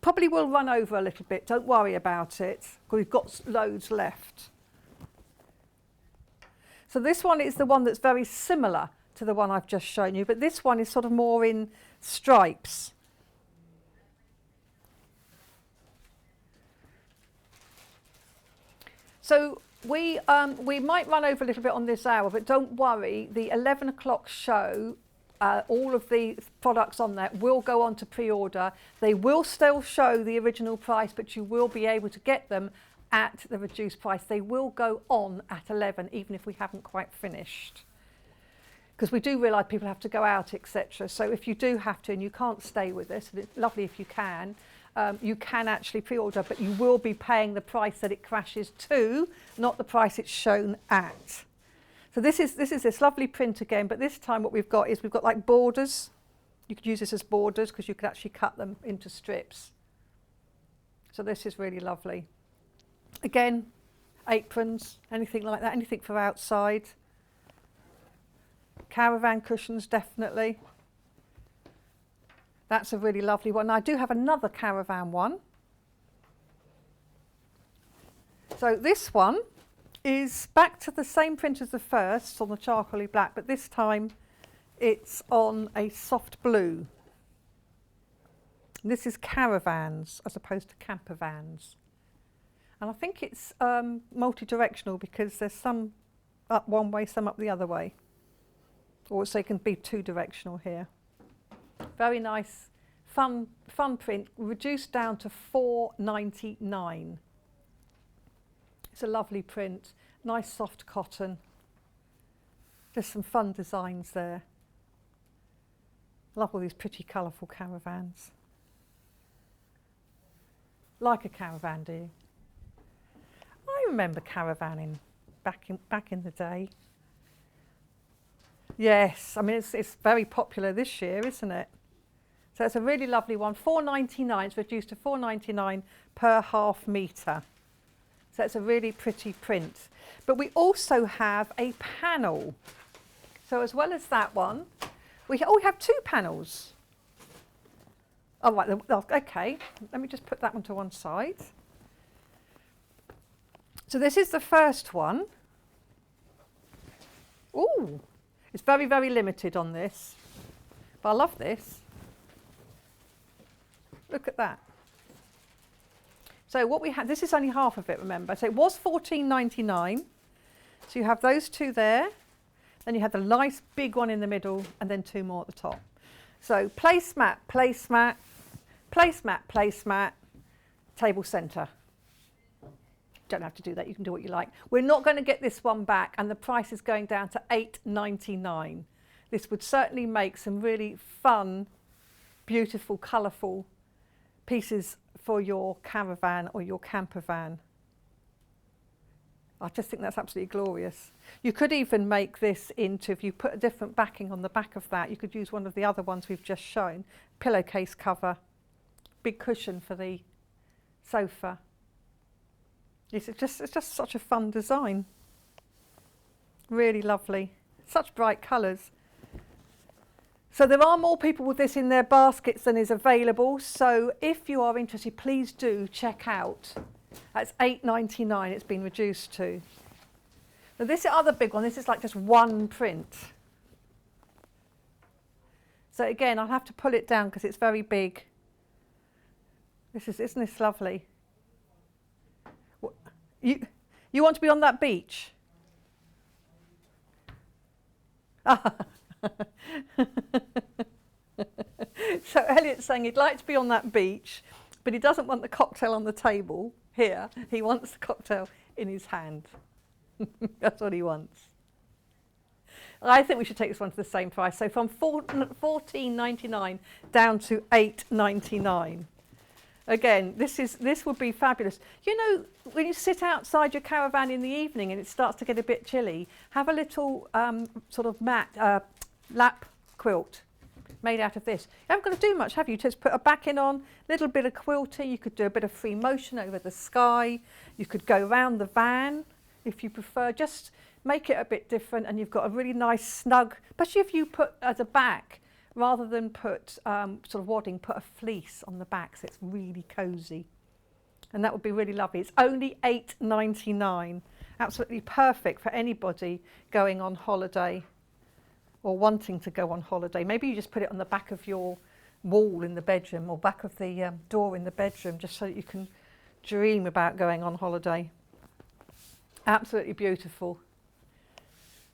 probably will run over a little bit. Don't worry about it, because we've got loads left. So this one is the one that's very similar to the one I've just shown you, but this one is sort of more in stripes. So we might run over a little bit on this hour, but don't worry, the 11 o'clock show, all of the products on there will go on to pre-order. They will still show the original price, but you will be able to get them at the reduced price. They will go on at 11, even if we haven't quite finished. Because we do realise people have to go out, etc. So if you do have to and you can't stay with us, and it's lovely if you can actually pre-order, but you will be paying the price that it crashes to, not the price it's shown at. So this is this lovely print again, but this time what we've got like borders. You could use this as borders because you could actually cut them into strips. So this is really lovely. Again, aprons, anything like that, anything for outside. Caravan cushions, definitely. That's a really lovely one. Now, I do have another caravan one. So this one is back to the same print as the first on the charcoaly black, but this time it's on a soft blue. And this is caravans as opposed to camper vans. And I think it's multi-directional because there's some up one way, some up the other way. Or so it can be two-directional here. Very nice, fun print, reduced down to £4.99. It's a lovely print, nice soft cotton. There's some fun designs there. Love all these pretty colourful caravans. Like a caravan, do you? I remember caravanning back in the day. Yes, I mean it's very popular this year, isn't it? So it's a really lovely one. £4.99. It's reduced to £4.99 per half metre. So it's a really pretty print. But we also have a panel. So as well as that one, we have two panels. Oh, right, okay. Let me just put that one to one side. So this is the first one. Ooh, it's very, very limited on this. But I love this. Look at that. So what we had, this is only half of it, remember. So it was £14.99. So you have those two there. Then you have the nice big one in the middle and then two more at the top. So placemat, placemat, placemat, placemat, table centre. Don't have to do that, you can do what you like. We're not going to get this one back and the price is going down to £8.99. This would certainly make some really fun, beautiful, colourful pieces for your caravan or your camper van. I just think that's absolutely glorious. You could even make this into, if you put a different backing on the back of that, you could use one of the other ones we've just shown. Pillowcase cover, big cushion for the sofa. It's just such a fun design. Really lovely. Such bright colours. So there are more people with this in their baskets than is available. So if you are interested, please do check out. That's £8.99 it's been reduced to. Now this other big one, this is like just one print. So again, I'll have to pull it down because it's very big. Isn't this lovely? You want to be on that beach? So Elliot's saying he'd like to be on that beach, but he doesn't want the cocktail on the table here. He wants the cocktail in his hand. That's what he wants. I think we should take this one to the same price. So from £14.99 down to £8.99. Again, this would be fabulous. You know, when you sit outside your caravan in the evening and it starts to get a bit chilly, have a little sort of lap quilt made out of this. You haven't got to do much, have you? Just put a backing on, little bit of quilting. You could do a bit of free motion over the sky. You could go round the van if you prefer. Just make it a bit different, and you've got a really nice snug, especially if you put as a back, rather than put sort of wadding, put a fleece on the back, so it's really cosy. And that would be really lovely. It's only $8.99. Absolutely perfect for anybody going on holiday or wanting to go on holiday. Maybe you just put it on the back of your wall in the bedroom or back of the door in the bedroom, just so that you can dream about going on holiday. Absolutely beautiful.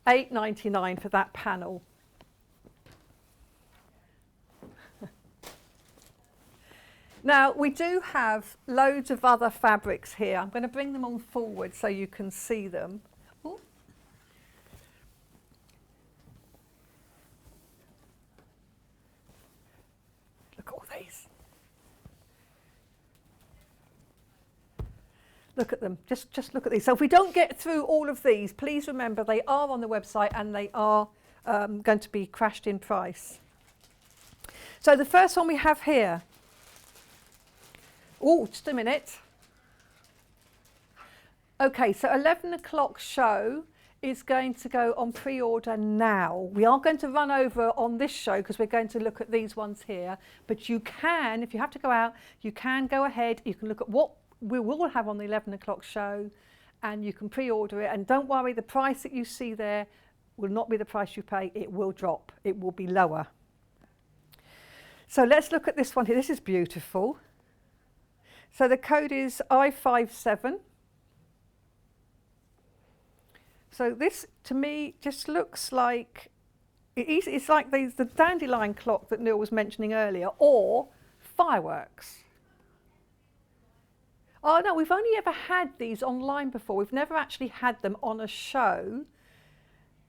$8.99 for that panel. Now, we do have loads of other fabrics here. I'm going to bring them all forward so you can see them. Ooh. Look at all these. Look at them. Just look at these. So if we don't get through all of these, please remember they are on the website and they are going to be crashed in price. So the first one we have here. Oh, just a minute. Okay, so 11 o'clock show is going to go on pre-order now. We are going to run over on this show because we're going to look at these ones here. But you can, if you have to go out, you can go ahead. You can look at what we will have on the 11 o'clock show and you can pre-order it. And don't worry, the price that you see there will not be the price you pay. It will drop. It will be lower. So let's look at this one here. This is beautiful. So the code is I57. So this, to me, just looks like, it's like the dandelion clock that Neil was mentioning earlier, or fireworks. Oh no, we've only ever had these online before. We've never actually had them on a show,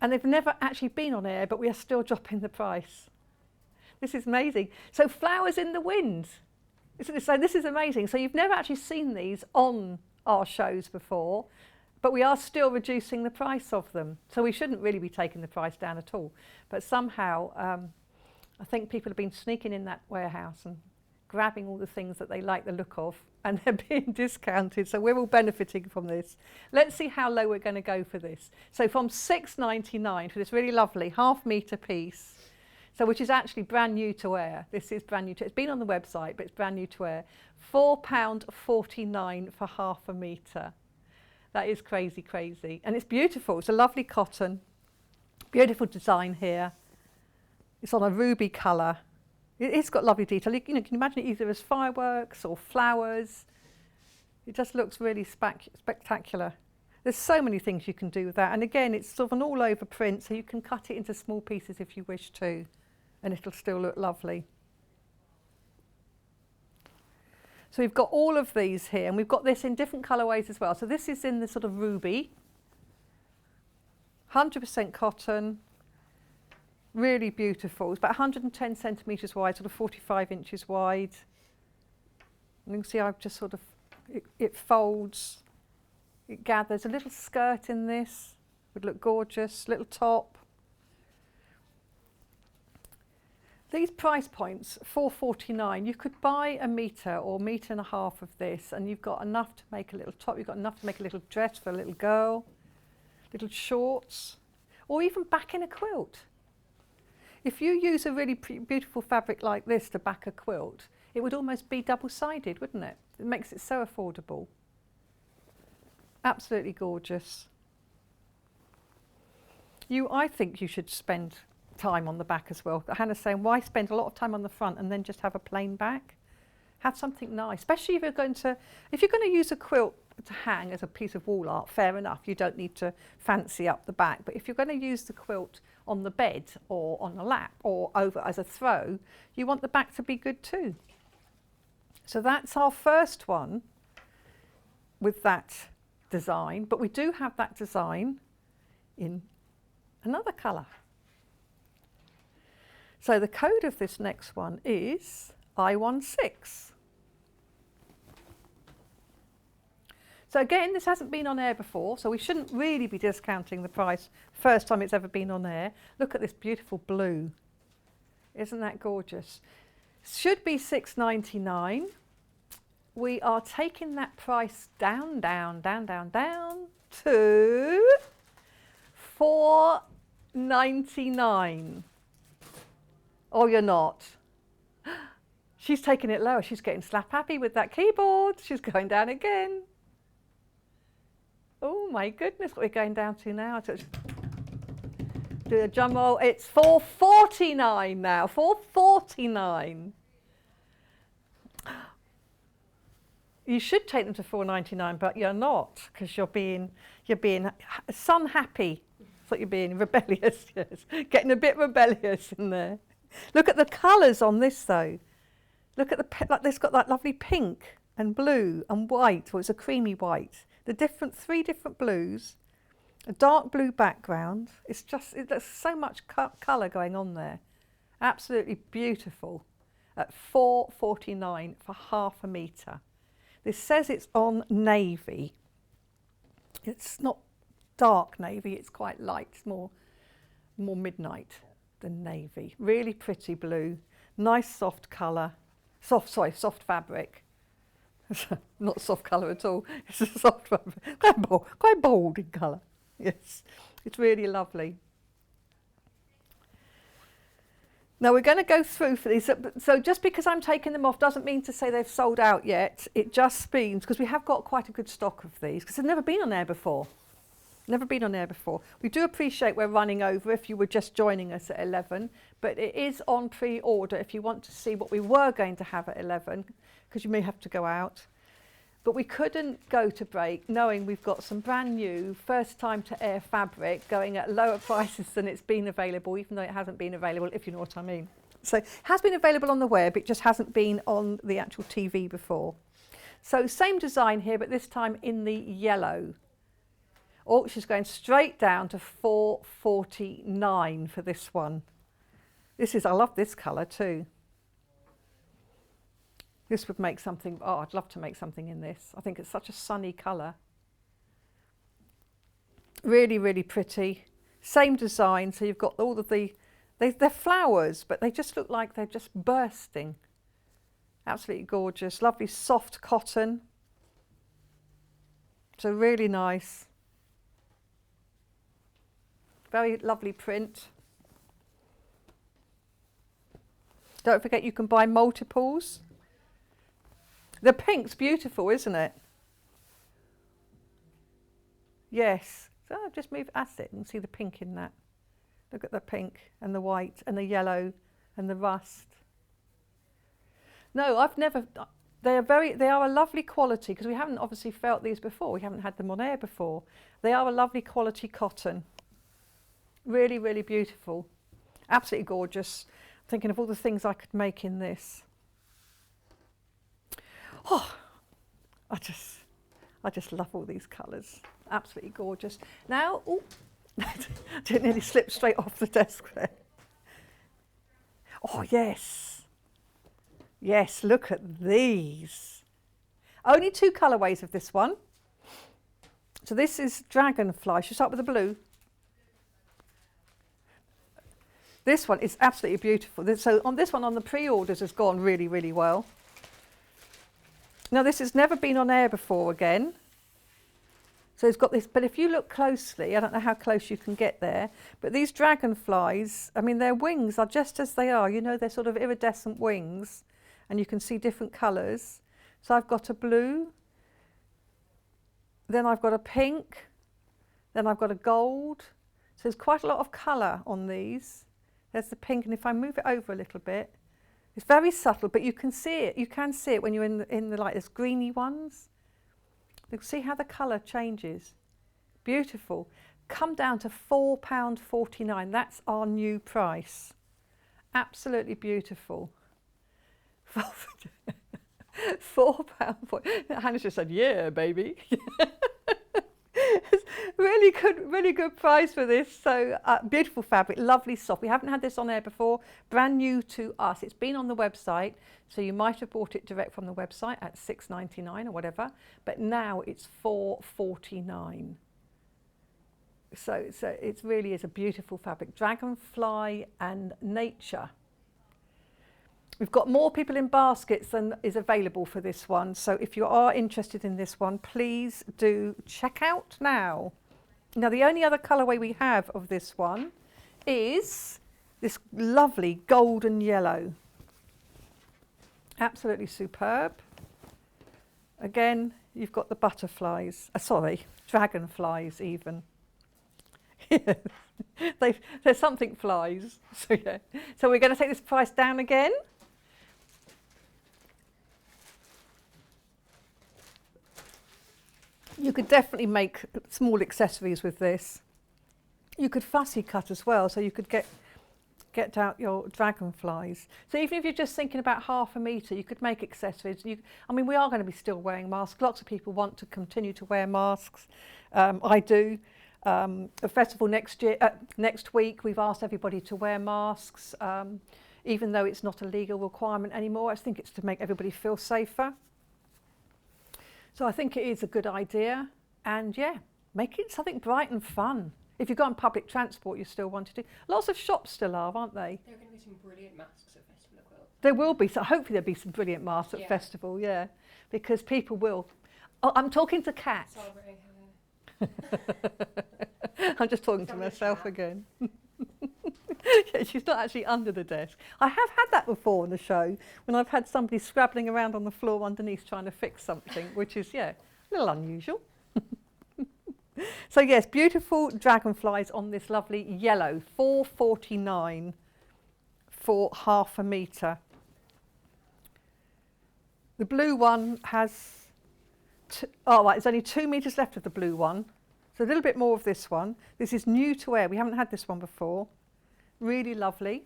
and they've never actually been on air, but we are still dropping the price. This is amazing. So flowers in the wind. So this is amazing. So you've never actually seen these on our shows before, but we are still reducing the price of them. So we shouldn't really be taking the price down at all. But somehow, I think people have been sneaking in that warehouse and grabbing all the things that they like the look of, and they're being discounted. So we're all benefiting from this. Let's see how low we're going to go for this. So from $6.99 for this really lovely half-metre piece, so which is actually brand new to wear. This is brand new to, it's been on the website, but it's brand new to wear. £4.49 for half a metre. That is crazy, crazy. And it's beautiful. It's a lovely cotton. Beautiful design here. It's on a ruby colour. It's got lovely detail. You know, can you imagine it either as fireworks or flowers? It just looks really spectacular. There's so many things you can do with that. And again, it's sort of an all-over print, so you can cut it into small pieces if you wish to, and it'll still look lovely. So we've got all of these here, and we've got this in different colourways as well. So this is in the sort of ruby, 100% cotton, really beautiful. It's about 110 centimetres wide, sort of 45 inches wide. And you can see I've just sort of, it folds, it gathers. A little skirt in this would look gorgeous, little top. These price points, $4.49, you could buy a metre or metre and a half of this, and you've got enough to make a little top, you've got enough to make a little dress for a little girl, little shorts, or even back in a quilt. If you use a really beautiful fabric like this to back a quilt, it would almost be double-sided, wouldn't it? It makes it so affordable. Absolutely gorgeous. I think you should spend time on the back as well. Hannah's saying, why spend a lot of time on the front and then just have a plain back? Have something nice, especially if you're going to use a quilt to hang as a piece of wall art, fair enough, you don't need to fancy up the back. But if you're going to use the quilt on the bed or on a lap or over as a throw, you want the back to be good too. So that's our first one with that design, but we do have that design in another colour. So the code of this next one is I16. So again, this hasn't been on air before, so we shouldn't really be discounting the price first time it's ever been on air. Look at this beautiful blue. Isn't that gorgeous? Should be £6.99. We are taking that price down to £4.99. Oh, you're not. She's taking it lower. She's getting slap happy with that keyboard. She's going down again. Oh my goodness, what we're going down to now. So do a drum roll. It's £4.49 now. £4.49. You should take them to £4.99, but you're not, because you're being sun happy. It's like you're being rebellious. Yes, getting a bit rebellious in there. Look at the colours on this though. Look at like this got that lovely pink and blue and white, or it's a creamy white. The three different blues, a dark blue background. There's so much colour going on there. Absolutely beautiful. At £4.49 for half a metre. This says it's on navy. It's not dark navy, it's quite light. It's more midnight than navy. Really pretty blue. Nice soft colour. Soft fabric. Not soft colour at all. It's a soft fabric. Quite bold in colour. Yes, it's really lovely. Now we're going to go through for these. So just because I'm taking them off doesn't mean to say they've sold out yet. It just means, because we have got quite a good stock of these, because they've never been on air before. Never been on air before. We do appreciate we're running over if you were just joining us at 11, but it is on pre-order if you want to see what we were going to have at 11, because you may have to go out. But we couldn't go to break knowing we've got some brand new first time to air fabric going at lower prices than it's been available, even though it hasn't been available, if you know what I mean. So it has been available on the web, it just hasn't been on the actual TV before. So same design here, but this time in the yellow. Oh, she's going straight down to £4.49 for this one. I love this colour too. This would make something, oh, I'd love to make something in this. I think it's such a sunny colour. Really, really pretty. Same design, so you've got all of they're flowers, but they just look like they're just bursting. Absolutely gorgeous, lovely soft cotton. So really nice. Very lovely print. Don't forget you can buy multiples. The pink's beautiful, isn't it? Yes. So I'll just move it and see the pink in that. Look at the pink and the white and the yellow and the rust. No, I've never. They are a lovely quality, because we haven't obviously felt these before. We haven't had them on air before. They are a lovely quality cotton. Really, really beautiful. Absolutely gorgeous. I'm thinking of all the things I could make in this. Oh, I just love all these colours. Absolutely gorgeous. Now, oh, didn't nearly slip straight off the desk there. Oh, yes. Yes, look at these. Only two colourways of this one. So this is Dragonfly. Should we start with the blue? This one is absolutely beautiful. So on this one, on the pre-orders, has gone really, really well. Now this has never been on air before again. So it's got this, but if you look closely, I don't know how close you can get there, but these dragonflies, I mean, their wings are just as they are. You know, they're sort of iridescent wings, and you can see different colours. So I've got a blue, then I've got a pink, then I've got a gold. So there's quite a lot of colour on these. There's the pink, and if I move it over a little bit, it's very subtle, but you can see it. You can see it when you're in the like this greeny ones. You can see how the colour changes. Beautiful. Come down to £4.49. That's our new price. Absolutely beautiful. £4.49. Hannah just said, yeah, baby. really good price for this. So beautiful fabric, lovely soft. We haven't had this on air before, brand new to us. It's been on the website, so you might have bought it direct from the website at $6.99 or whatever, but now it's $4.49. So it really is a beautiful fabric. Dragonfly and nature. We've got more people in baskets than is available for this one. So if you are interested in this one, please do check out now. Now, the only other colourway we have of this one is this lovely golden yellow. Absolutely superb. Again, you've got the butterflies, dragonflies even. There's something flies. So yeah. So we're going to take this price down again. You could definitely make small accessories with this. You could fussy cut as well, so you could get out your dragonflies. So even if you're just thinking about 1/2 metre, you could make accessories. I mean, we are going to be still wearing masks. Lots of people want to continue to wear masks. I do. A festival next week, we've asked everybody to wear masks, even though it's not a legal requirement anymore. I think it's to make everybody feel safer. So I think it is a good idea, and yeah, make it something bright and fun. If you go on public transport, you still want to do. Lots of shops still are, aren't they? There are going to be some brilliant masks at Festival of Quilts. There will be. So hopefully there'll be some brilliant masks at Festival, yeah, because people will. Oh, I'm talking to Kat. I'm just talking to myself again. Yeah, she's not actually under the desk. I have had that before on the show, when I've had somebody scrabbling around on the floor underneath trying to fix something, which is, yeah, a little unusual. So yes, beautiful dragonflies on this lovely yellow, $4.49 for 1/2 metre. The blue one has, there's only 2 metres left of the blue one. So a little bit more of this one. This is new to wear. We haven't had this one before. Really lovely.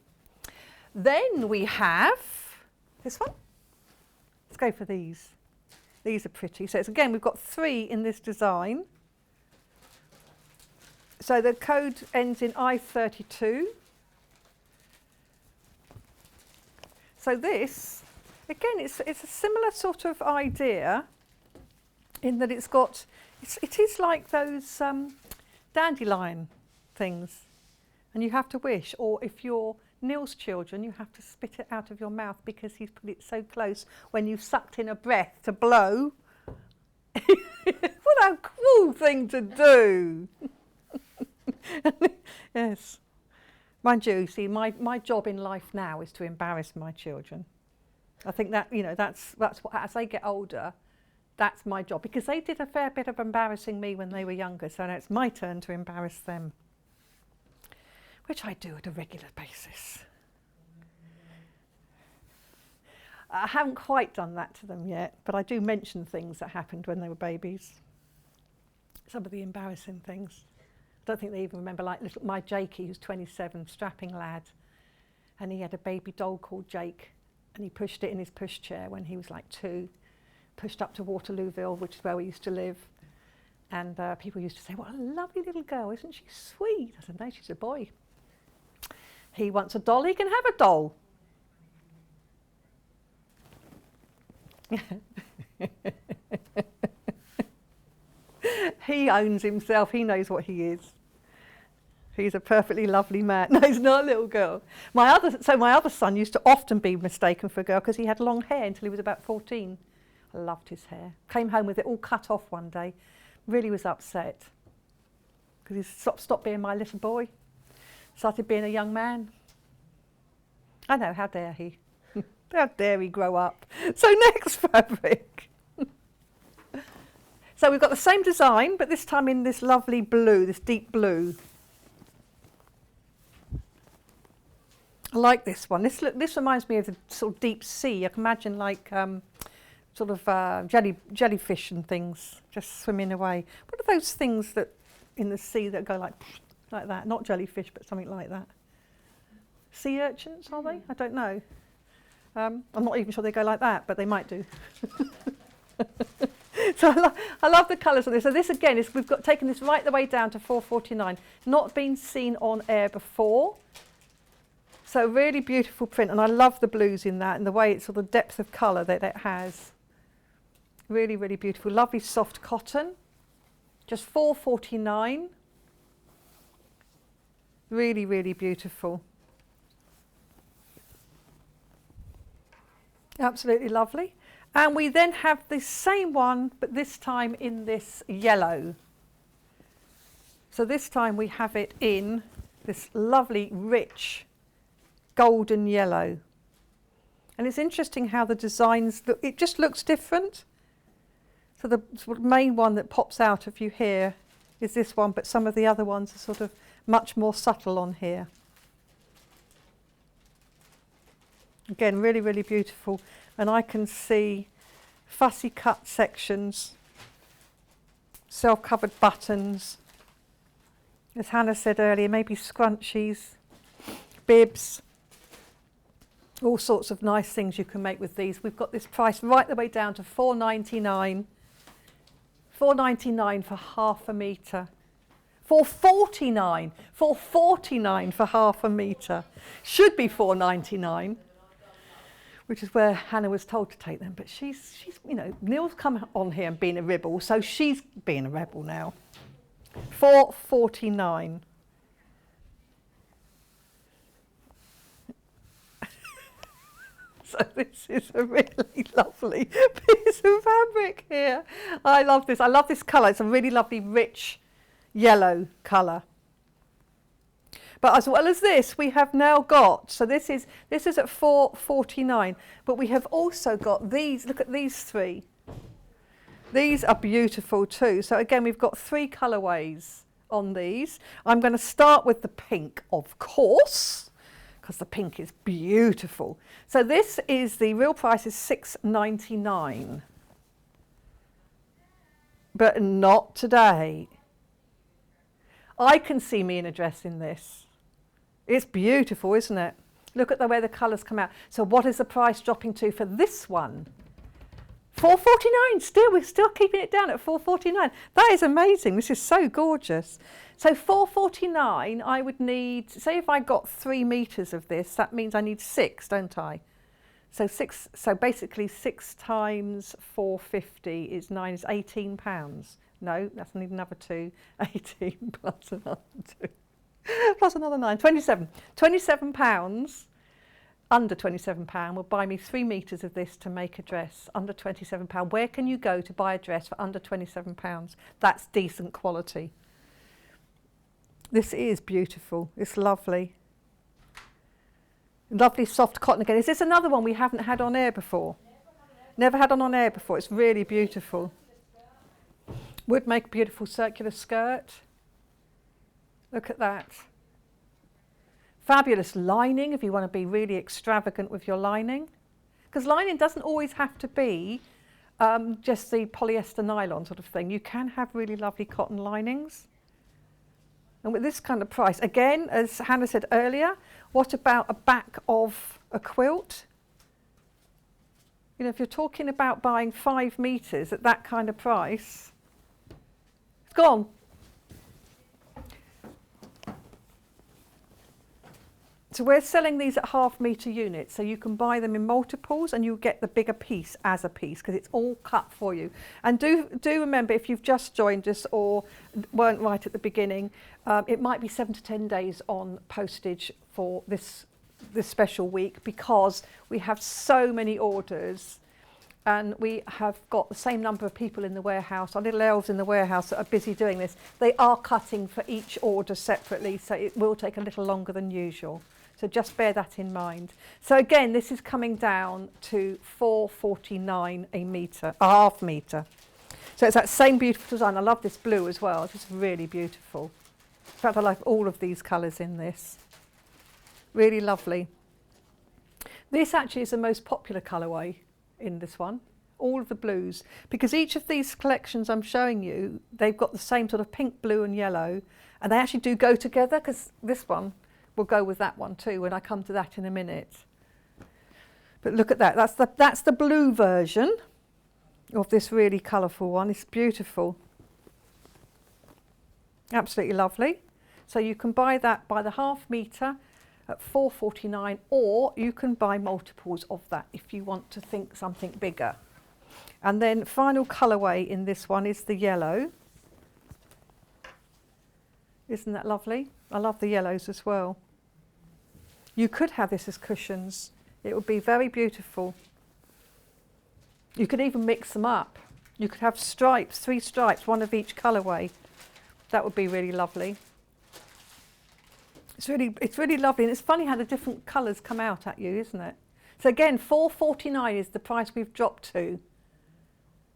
Then we have this one. Let's go for these. These are pretty. So it's, again, we've got 3 in this design. So the code ends in I32. So this, again, it's a similar sort of idea in that it is like those dandelion things. And you have to wish, or if you're Neil's children, you have to spit it out of your mouth because he's put it so close when you've sucked in a breath to blow. What a cruel thing to do. Yes. Mind you, see, my job in life now is to embarrass my children. I think that, that's what, as they get older, that's my job, because they did a fair bit of embarrassing me when they were younger, so now it's my turn to embarrass them, which I do at a regular basis. I haven't quite done that to them yet, but I do mention things that happened when they were babies. Some of the embarrassing things. I don't think they even remember, like my Jakey, who's 27, strapping lad, and he had a baby doll called Jake, and he pushed it in his pushchair when he was like 2, pushed up to Waterlooville, which is where we used to live. And people used to say, what a lovely little girl, isn't she sweet? I said, no, she's a boy. He wants a doll, he can have a doll. He owns himself, he knows what he is. He's a perfectly lovely man. No, he's not a little girl. My other son used to often be mistaken for a girl because he had long hair until he was about 14. I loved his hair. Came home with it all cut off one day. Really was upset because he stopped being my little boy. Started being a young man. I know, how dare he? How dare he grow up? So next fabric. So we've got the same design, but this time in this lovely blue, this deep blue. I like this one. This reminds me of the sort of deep sea. I can imagine like sort of jellyfish and things just swimming away. What are those things that in the sea that go like that? Not jellyfish, but something like that. Sea urchins, are they? I don't know. I'm not even sure they go like that, but they might do. So I love the colours on this. So this again is we've got taken this right the way down to 4.49. Not been seen on air before. So really beautiful print, and I love the blues in that and the way it's sort of depth of colour that it has. Really, really beautiful. Lovely soft cotton. Just 4.49. Really, really beautiful. Absolutely lovely. And we then have the same one, but this time in this yellow. So this time we have it in this lovely, rich, golden yellow. And it's interesting how the designs look, it just looks different. So the sort of main one that pops out of you here is this one, but some of the other ones are sort of much more subtle on here. Again, really, really beautiful. And I can see fussy cut sections, self-covered buttons, as Hannah said earlier, maybe scrunchies, bibs, all sorts of nice things you can make with these. We've got this price right the way down to $4.99. $4.99 for half a metre. $4.49. $4.49 for half a metre. Should be $4.99. Which is where Hannah was told to take them, but she's you know, Neil's come on here and been a rebel, so she's being a rebel now. $4.49. So this is a really lovely piece of fabric here. I love this. I love this colour. It's a really lovely, rich yellow colour. But as well as this, we have now got, so this is at $4.49, but we have also got these, look at these three. These are beautiful too. So again, we've got three colourways on these. I'm going to start with the pink, of course, because the pink is beautiful. So this is, the real price is $6.99. But not today. I can see me in a dress in this. It's beautiful, isn't it? Look at the way the colours come out. So what is the price dropping to for this one? $4.49. Still, we're still keeping it down at $4.49. That is amazing. This is so gorgeous. So $4.49, I would need, say if I got 3 metres of this, that means I need 6, don't I? So basically 6 times 4.50 is 9, is £18. No, that's need another 2. 18 plus another 2. Plus another 9, 27. £27, under £27 will buy me 3 metres of this to make a dress, under £27. Where can you go to buy a dress for under £27? That's decent quality. This is beautiful, it's lovely. Lovely soft cotton again. Is this another one we haven't had on air before? Never had on air before, it's really beautiful. Would make a beautiful circular skirt. Look at that. Fabulous lining if you want to be really extravagant with your lining. Because lining doesn't always have to be just the polyester nylon sort of thing. You can have really lovely cotton linings. And with this kind of price, again, as Hannah said earlier, what about a back of a quilt? You know, if you're talking about buying 5 metres at that kind of price, it's gone. So we're selling these at half-metre units, so you can buy them in multiples and you'll get the bigger piece as a piece because it's all cut for you. And do remember, if you've just joined us or weren't right at the beginning, it might be 7 to 10 days on postage for this special week because we have so many orders and we have got the same number of people in the warehouse, our little elves in the warehouse that are busy doing this. They are cutting for each order separately, so it will take a little longer than usual. So just bear that in mind. So again, this is coming down to $4.49 a metre, a half metre. So it's that same beautiful design. I love this blue as well. It's just really beautiful. In fact, I like all of these colours in this. Really lovely. This actually is the most popular colourway in this one. All of the blues. Because each of these collections I'm showing you, they've got the same sort of pink, blue and yellow. And they actually do go together because this one will go with that one too when I come to that in a minute. But look at that, that's the blue version. of this really colourful one. It's beautiful. Absolutely lovely. So you can buy that by the half metre at £4.49, or you can buy multiples of that if you want to think something bigger. And then final colourway in this one is the yellow. Isn't that lovely? I love the yellows as well. You could have this as cushions. It would be very beautiful. You could even mix them up. You could have stripes, 3 stripes, one of each colourway. That would be really lovely. It's really lovely, and it's funny how the different colours come out at you, isn't it? So again, £4.49 is the price we've dropped to.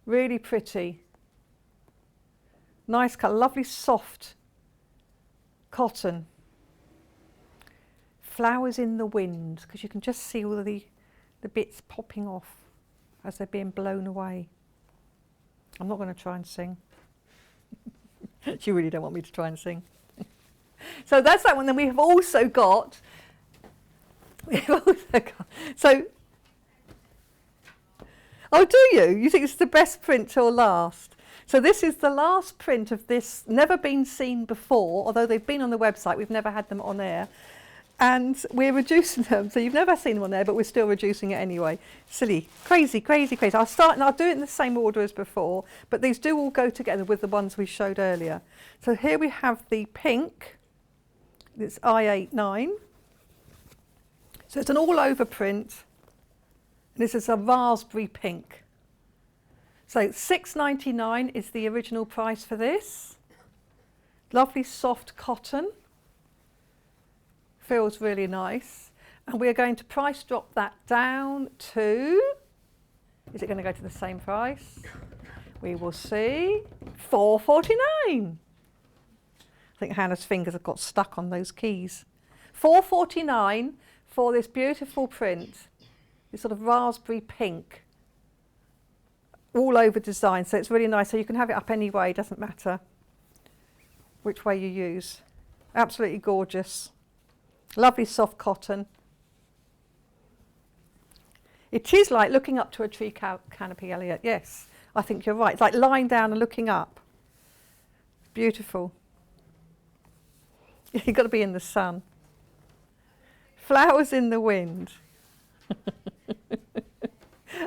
Really pretty. Nice colour, lovely soft cotton. Flowers in the wind, because you can just see all of the bits popping off as they're being blown away. I'm not going to try and sing. You really don't want me to try and sing. So that's that one. Then we have also got, so, oh, do you? You think it's the best print till last? So this is the last print of this, never been seen before, although they've been on the website, we've never had them on air. And we're reducing them, so you've never seen them on there, but we're still reducing it anyway. Silly, crazy, crazy, crazy. I'll start and I'll do it in the same order as before, but these do all go together with the ones we showed earlier. So here we have the pink, it's I89. So it's an all over print. This is a raspberry pink. So £6.99 is the original price for this. Lovely soft cotton. Feels really nice. And we're going to price drop that down to, is it going to go to the same price? We will see. £4.49. I think Hannah's fingers have got stuck on those keys. £4.49 for this beautiful print. This sort of raspberry pink. All over design, so it's really nice. So you can have it up any way, doesn't matter which way you use. Absolutely gorgeous. Lovely soft cotton. It is like looking up to a tree canopy, Elliot. Yes, I think you're right. It's like lying down and looking up. Beautiful. You've got to be in the sun. Flowers in the wind.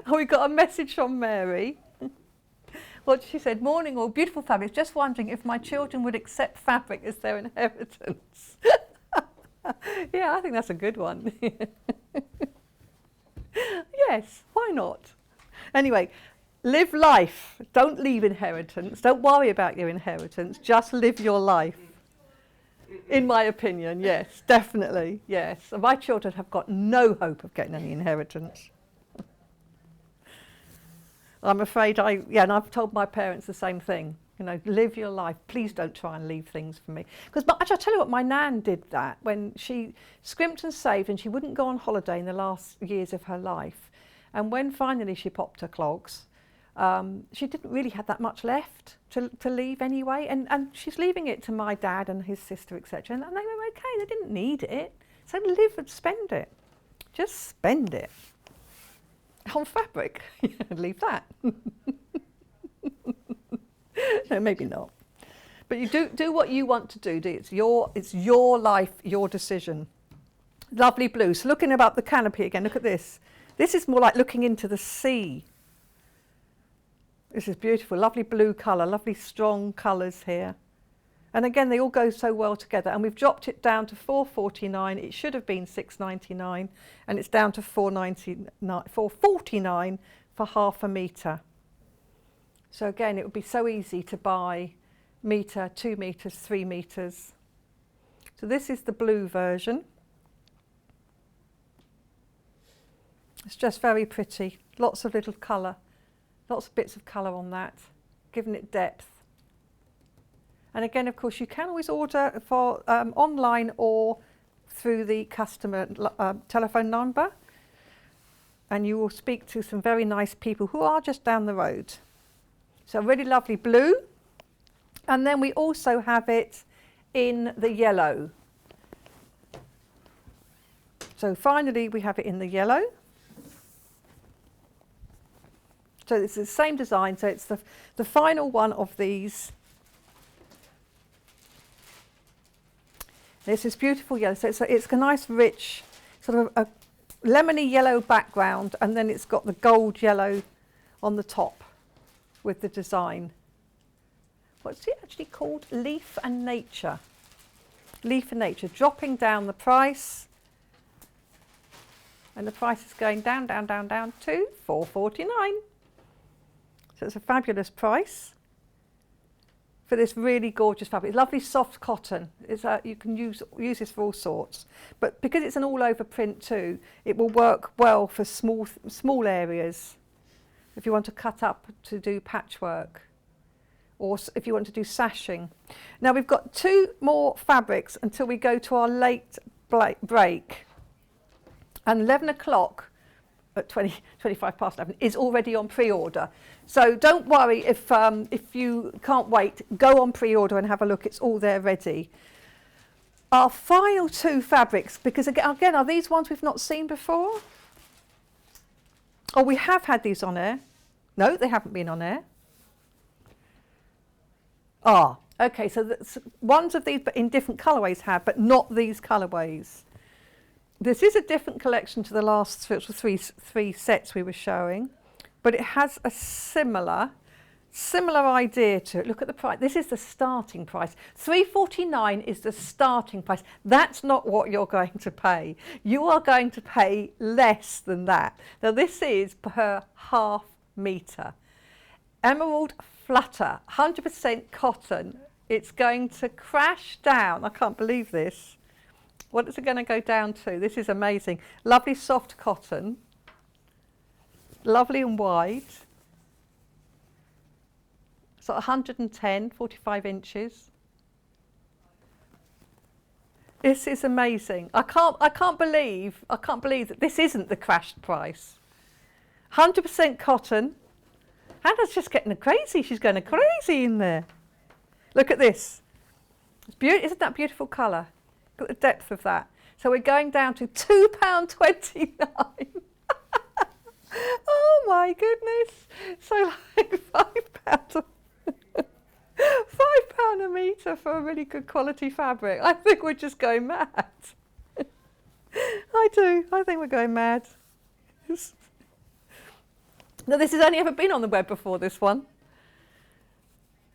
Oh, we got a message from Mary. What she said, morning all, beautiful fabrics. Just wondering if my children would accept fabric as their inheritance. Yeah, I think that's a good one. Yes, why not? Anyway, live life. Don't leave inheritance. Don't worry about your inheritance. Just live your life. In my opinion, yes, definitely, yes. My children have got no hope of getting any inheritance. I'm afraid and I've told my parents the same thing. You know, live your life. Please don't try and leave things for me. Because actually, I'll tell you what, my nan did that when she scrimped and saved, and she wouldn't go on holiday in the last years of her life. And when finally she popped her clogs, she didn't really have that much left to leave anyway. And she's leaving it to my dad and his sister, etc. And they were okay. They didn't need it. So live and spend it. Just spend it. On fabric. Leave that. No, maybe not. But you do what you want to do. It's your life, your decision. Lovely blue. So looking about the canopy again, look at this. This is more like looking into the sea. This is beautiful. Lovely blue colour, lovely strong colours here. And again, they all go so well together. And we've dropped it down to £4.49. It should have been £6.99, and it's down to £4.49 for half a metre. So again, it would be so easy to buy metre, 2 metres, 3 metres. So this is the blue version. It's just very pretty. Lots of little colour, lots of bits of colour on that, giving it depth. And again, of course, you can always order for online or through the customer telephone number, and you will speak to some very nice people who are just down the road. So really lovely blue. And then we also have it in the yellow. So finally we have it in the yellow. So it's the same design. So it's the final one of these. It's this beautiful yellow. So it's a nice rich sort of a lemony yellow background, and then it's got the gold yellow on the top with the design. What's it actually called? Leaf and Nature. Leaf and Nature, dropping down the price. And the price is going down, down, down, down to £4.49. So it's a fabulous price for this really gorgeous fabric. It's lovely soft cotton. It's you can use this for all sorts. But because it's an all over print too, it will work well for small areas. If you want to cut up to do patchwork, or if you want to do sashing. Now we've got 2 more fabrics until we go to our late break. And 11 o'clock at 25 past 11 is already on pre-order. So don't worry if you can't wait, go on pre-order and have a look, it's all there ready. Our final 2 fabrics, because again, are these ones we've not seen before? Oh, we have had these on air. No, they haven't been on air. Ah, okay, so ones of these but in different colourways have, but not these colourways. This is a different collection to the last three sets we were showing, but it has a similar idea to it. Look at the price. This is the starting price. £3.49 is the starting price. That's not what you're going to pay. You are going to pay less than that. Now this is per half metre. Emerald Flutter, 100% cotton. It's going to crash down. I can't believe this. What is it going to go down to? This is amazing. Lovely soft cotton. Lovely and wide. So 110, 45 inches. This is amazing. I can't believe that this isn't the crashed price. 100% cotton. Hannah's just getting crazy. She's going crazy in there. Look at this. It's beautiful. Isn't that beautiful colour? Look at the depth of that. So we're going down to £2.29. Oh my goodness. So like £5. £5 a metre for a really good quality fabric. I think we're just going mad. I do. I think we're going mad. Now this has only ever been on the web before, this one.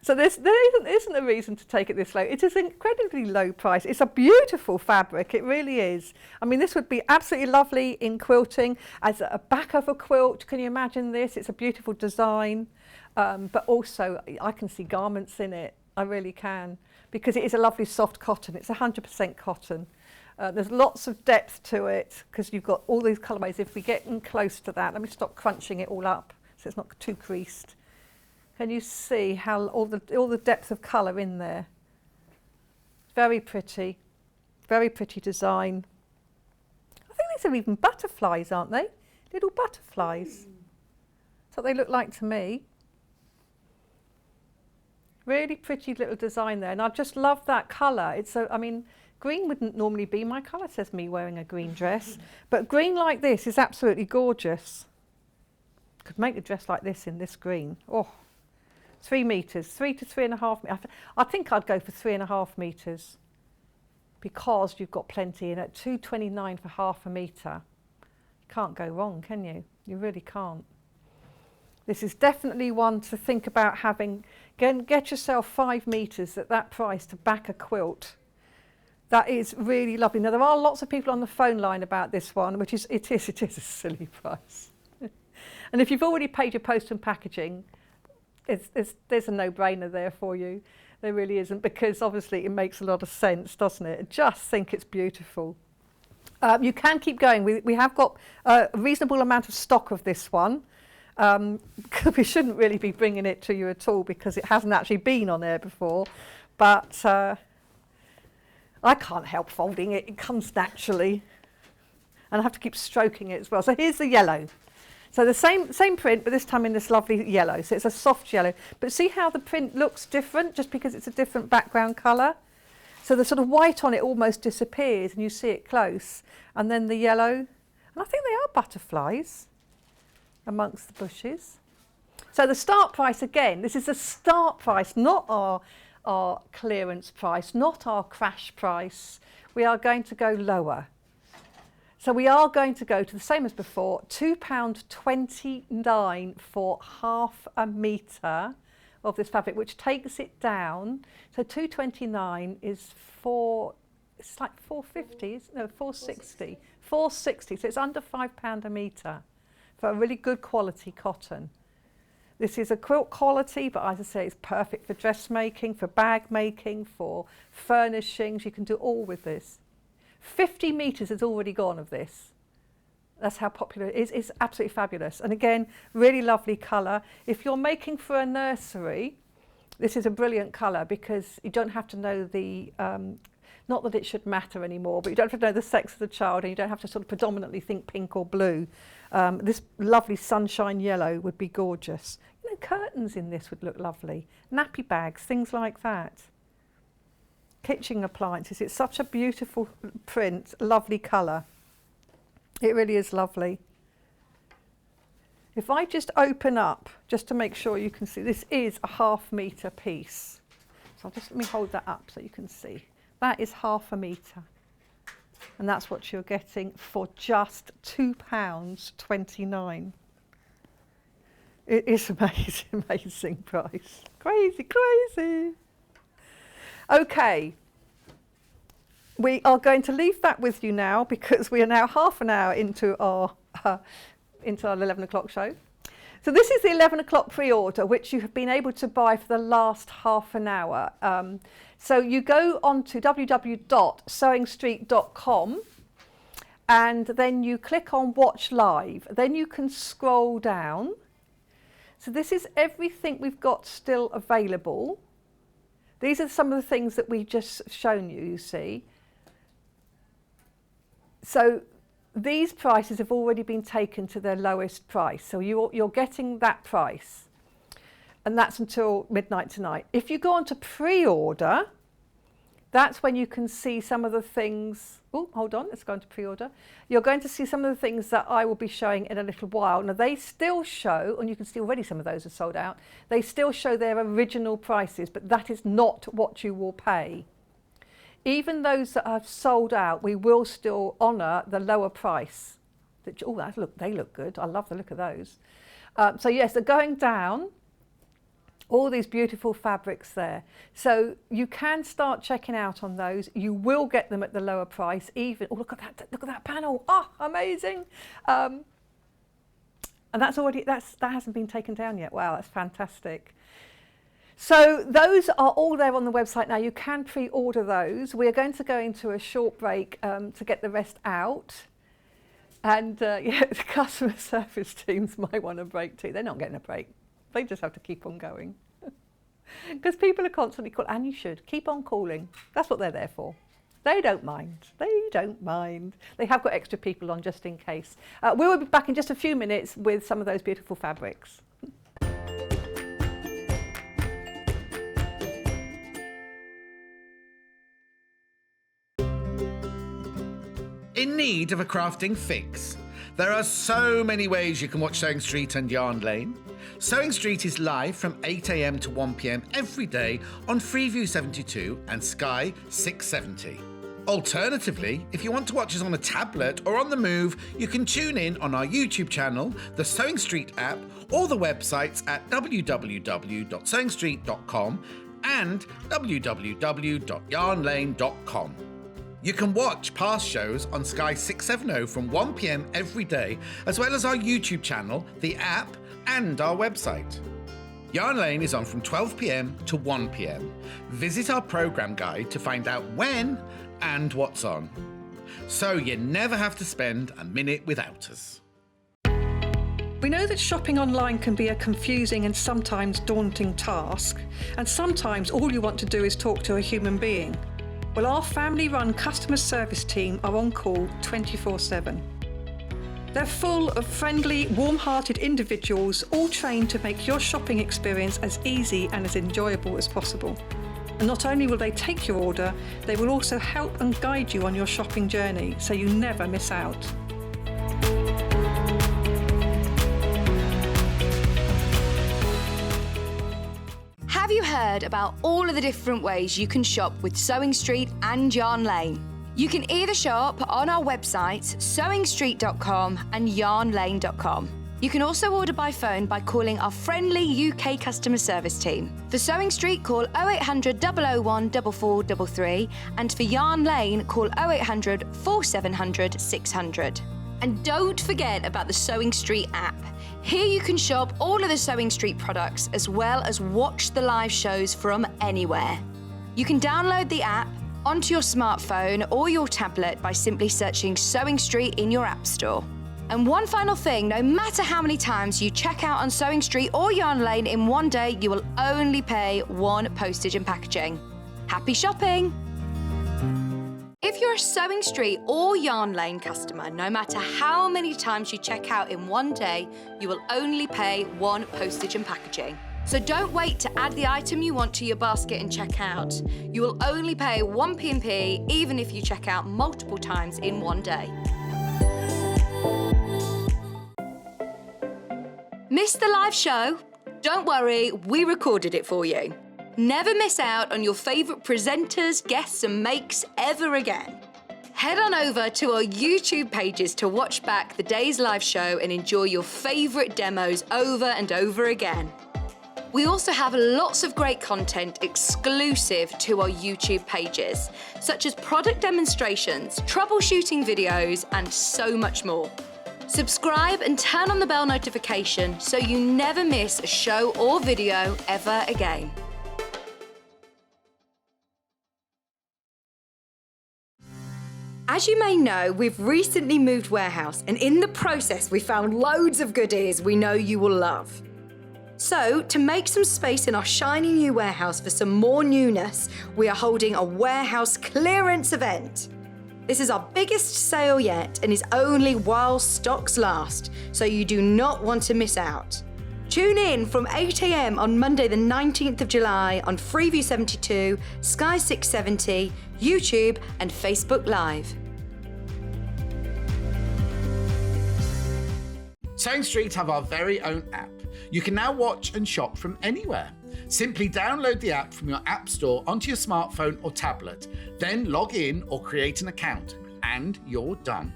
So there isn't a reason to take it this low. It is an incredibly low price. It's a beautiful fabric, it really is. I mean, this would be absolutely lovely in quilting as a back of a quilt. Can you imagine this? It's a beautiful design, but also I can see garments in it. I really can, because it is a lovely soft cotton. It's 100% cotton. There's lots of depth to it because you've got all these colourways. If we get in close to that, let me stop crunching it all up so it's not too creased. Can you see how all the depth of colour in there? Very pretty design. I think these are even butterflies, aren't they? Little butterflies. That's what they look like to me. Really pretty little design there, and I just love that colour. I mean, green wouldn't normally be my colour, says me wearing a green dress, but green like this is absolutely gorgeous. Could make a dress like this in this green. Oh. 3 metres, 3 to 3.5 metres. I think I'd go for 3.5 metres because you've got plenty in at £2.29 for half a metre. You can't go wrong, can you? You really can't. This is definitely one to think about having. Get yourself 5 metres at that price to back a quilt. That is really lovely. Now there are lots of people on the phone line about this one, which is it is a silly price. And if you've already paid your post and packaging, there's a no-brainer there for you. There really isn't, because obviously it makes a lot of sense, doesn't it? I just think it's beautiful. You can keep going. We have got a reasonable amount of stock of this one. We shouldn't really be bringing it to you at all because it hasn't actually been on air before. But I can't help folding it. It comes naturally. And I have to keep stroking it as well. So here's the yellow. So the same print, but this time in this lovely yellow. So it's a soft yellow. But see how the print looks different just because it's a different background colour? So the sort of white on it almost disappears and you see it close. And then the yellow, and I think they are butterflies amongst the bushes. So the start price, again, this is the start price, not our clearance price, not our crash price. We are going to go lower. So we are going to go to the same as before, £2.29 for half a metre of this fabric, which takes it down. So £2.29 is it's like £4.50, no, £4.60. £4.60, so it's under £5 a metre for a really good quality cotton. This is a quilt quality, but as I say, it's perfect for dressmaking, for bag making, for furnishings. You can do all with this. 50 metres has already gone of this. That's how popular it is. It's absolutely fabulous. And again, really lovely colour. If you're making for a nursery, this is a brilliant colour because you don't have to know the, not that it should matter anymore, but you don't have to know the sex of the child and you don't have to sort of predominantly think pink or blue. This lovely sunshine yellow would be gorgeous. You know, curtains in this would look lovely. Nappy bags, things like that. Kitchen appliances, it's such a beautiful print, lovely colour. It really is lovely. If I just open up, just to make sure you can see, this is a half metre piece. So let me hold that up so you can see. That is half a metre. And that's what you're getting for just £2.29. It is amazing, amazing price. Crazy, crazy. Okay, we are going to leave that with you now because we are now half an hour into our 11 o'clock show. So this is the 11 o'clock pre-order, which you have been able to buy for the last half an hour. So you go on to www.sewingstreet.com and then you click on Watch Live. Then you can scroll down. So this is everything we've got still available. These are some of the things that we've just shown you, you see. So these prices have already been taken to their lowest price. So you're getting that price. And that's until midnight tonight. If you go on to pre-order, that's when you can see some of the things. Oh, hold on, let's go into pre-order. You're going to see some of the things that I will be showing in a little while. Now they still show, and you can see already some of those are sold out, they still show their original prices, but that is not what you will pay. Even those that have sold out, we will still honour the lower price. Oh, they look good. I love the look of those. So yes, they're going down. All these beautiful fabrics there. So you can start checking out on those. You will get them at the lower price. Even, oh, look at that panel. Oh, amazing. And that's already, that hasn't been taken down yet. Wow, that's fantastic. So those are all there on the website now. You can pre-order those. We are going to go into a short break to get the rest out. And yeah, the customer service teams might want a break too. They're not getting a break. They just have to keep on going. Because people are constantly calling, and you should keep on calling. That's what they're there for. They don't mind. They don't mind. They have got extra people on just in case. We will be back in just a few minutes with some of those beautiful fabrics. In need of a crafting fix? There are so many ways you can watch Sewing Street and Yarn Lane. Sewing Street is live from 8 AM to 1 PM every day on Freeview 72 and Sky 670. Alternatively, if you want to watch us on a tablet or on the move, you can tune in on our YouTube channel, the Sewing Street app, or the websites at www.sewingstreet.com and www.yarnlane.com. You can watch past shows on Sky 670 from 1 PM every day, as well as our YouTube channel, the app, and our website. Yarn Lane is on from 12 PM to 1 PM. Visit our programme guide to find out when and what's on. So you never have to spend a minute without us. We know that shopping online can be a confusing and sometimes daunting task, and sometimes all you want to do is talk to a human being. Well, our family-run customer service team are on call 24/7. They're full of friendly, warm-hearted individuals, all trained to make your shopping experience as easy and as enjoyable as possible. And not only will they take your order, they will also help and guide you on your shopping journey, so you never miss out. Have you heard about all of the different ways you can shop with Sewing Street and Yarn Lane? You can either shop on our websites, sewingstreet.com and yarnlane.com. You can also order by phone by calling our friendly UK customer service team. For Sewing Street, call 0800 001 4433, and for Yarn Lane, call 0800 4700 600. And don't forget about the Sewing Street app. Here you can shop all of the Sewing Street products as well as watch the live shows from anywhere. You can download the app onto your smartphone or your tablet by simply searching Sewing Street in your app store. And one final thing, no matter how many times you check out on Sewing Street or Yarn Lane in one day, you will only pay one postage and packaging. Happy shopping! If you're a Sewing Street or Yarn Lane customer, no matter how many times you check out in one day, you will only pay one postage and packaging. So don't wait to add the item you want to your basket and check out. You will only pay one P&P even if you check out multiple times in one day. Missed the live show? Don't worry, we recorded it for you. Never miss out on your favourite presenters, guests and makes ever again. Head on over to our YouTube pages to watch back the day's live show and enjoy your favourite demos over and over again. We also have lots of great content exclusive to our YouTube pages, such as product demonstrations, troubleshooting videos, and so much more. Subscribe and turn on the bell notification so you never miss a show or video ever again. As you may know, we've recently moved warehouse, and in the process we found loads of goodies we know you will love. So, to make some space in our shiny new warehouse for some more newness, we are holding a warehouse clearance event. This is our biggest sale yet and is only while stocks last, so you do not want to miss out. Tune in from 8 AM on Monday the 19th of July on Freeview 72, Sky 670, YouTube and Facebook Live. Sewing Street have our very own app. You can now watch and shop from anywhere. Simply download the app from your app store onto your smartphone or tablet, then log in or create an account, and you're done.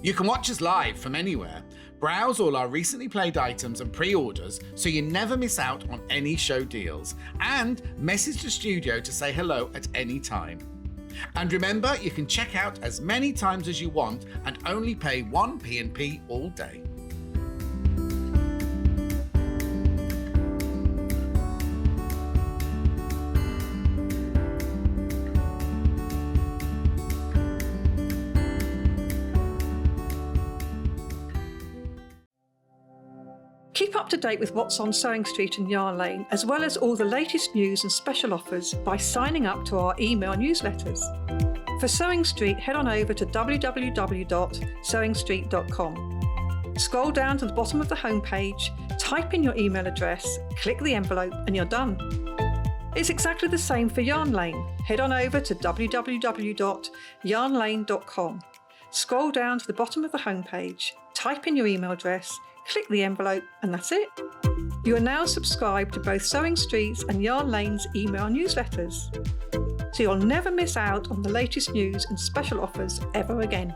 You can watch us live from anywhere, browse all our recently played items and pre-orders so you never miss out on any show deals, and message the studio to say hello at any time. And remember, you can check out as many times as you want and only pay one P&P all day. Keep up to date with what's on Sewing Street and Yarn Lane, as well as all the latest news and special offers by signing up to our email newsletters. For Sewing Street, head on over to www.sewingstreet.com. Scroll down to the bottom of the homepage, type in your email address, click the envelope, and you're done. It's exactly the same for Yarn Lane. Head on over to www.yarnlane.com. Scroll down to the bottom of the homepage, type in your email address, click the envelope, and that's it. You are now subscribed to both Sewing Street's and Yarn Lane's email newsletters, so you'll never miss out on the latest news and special offers ever again.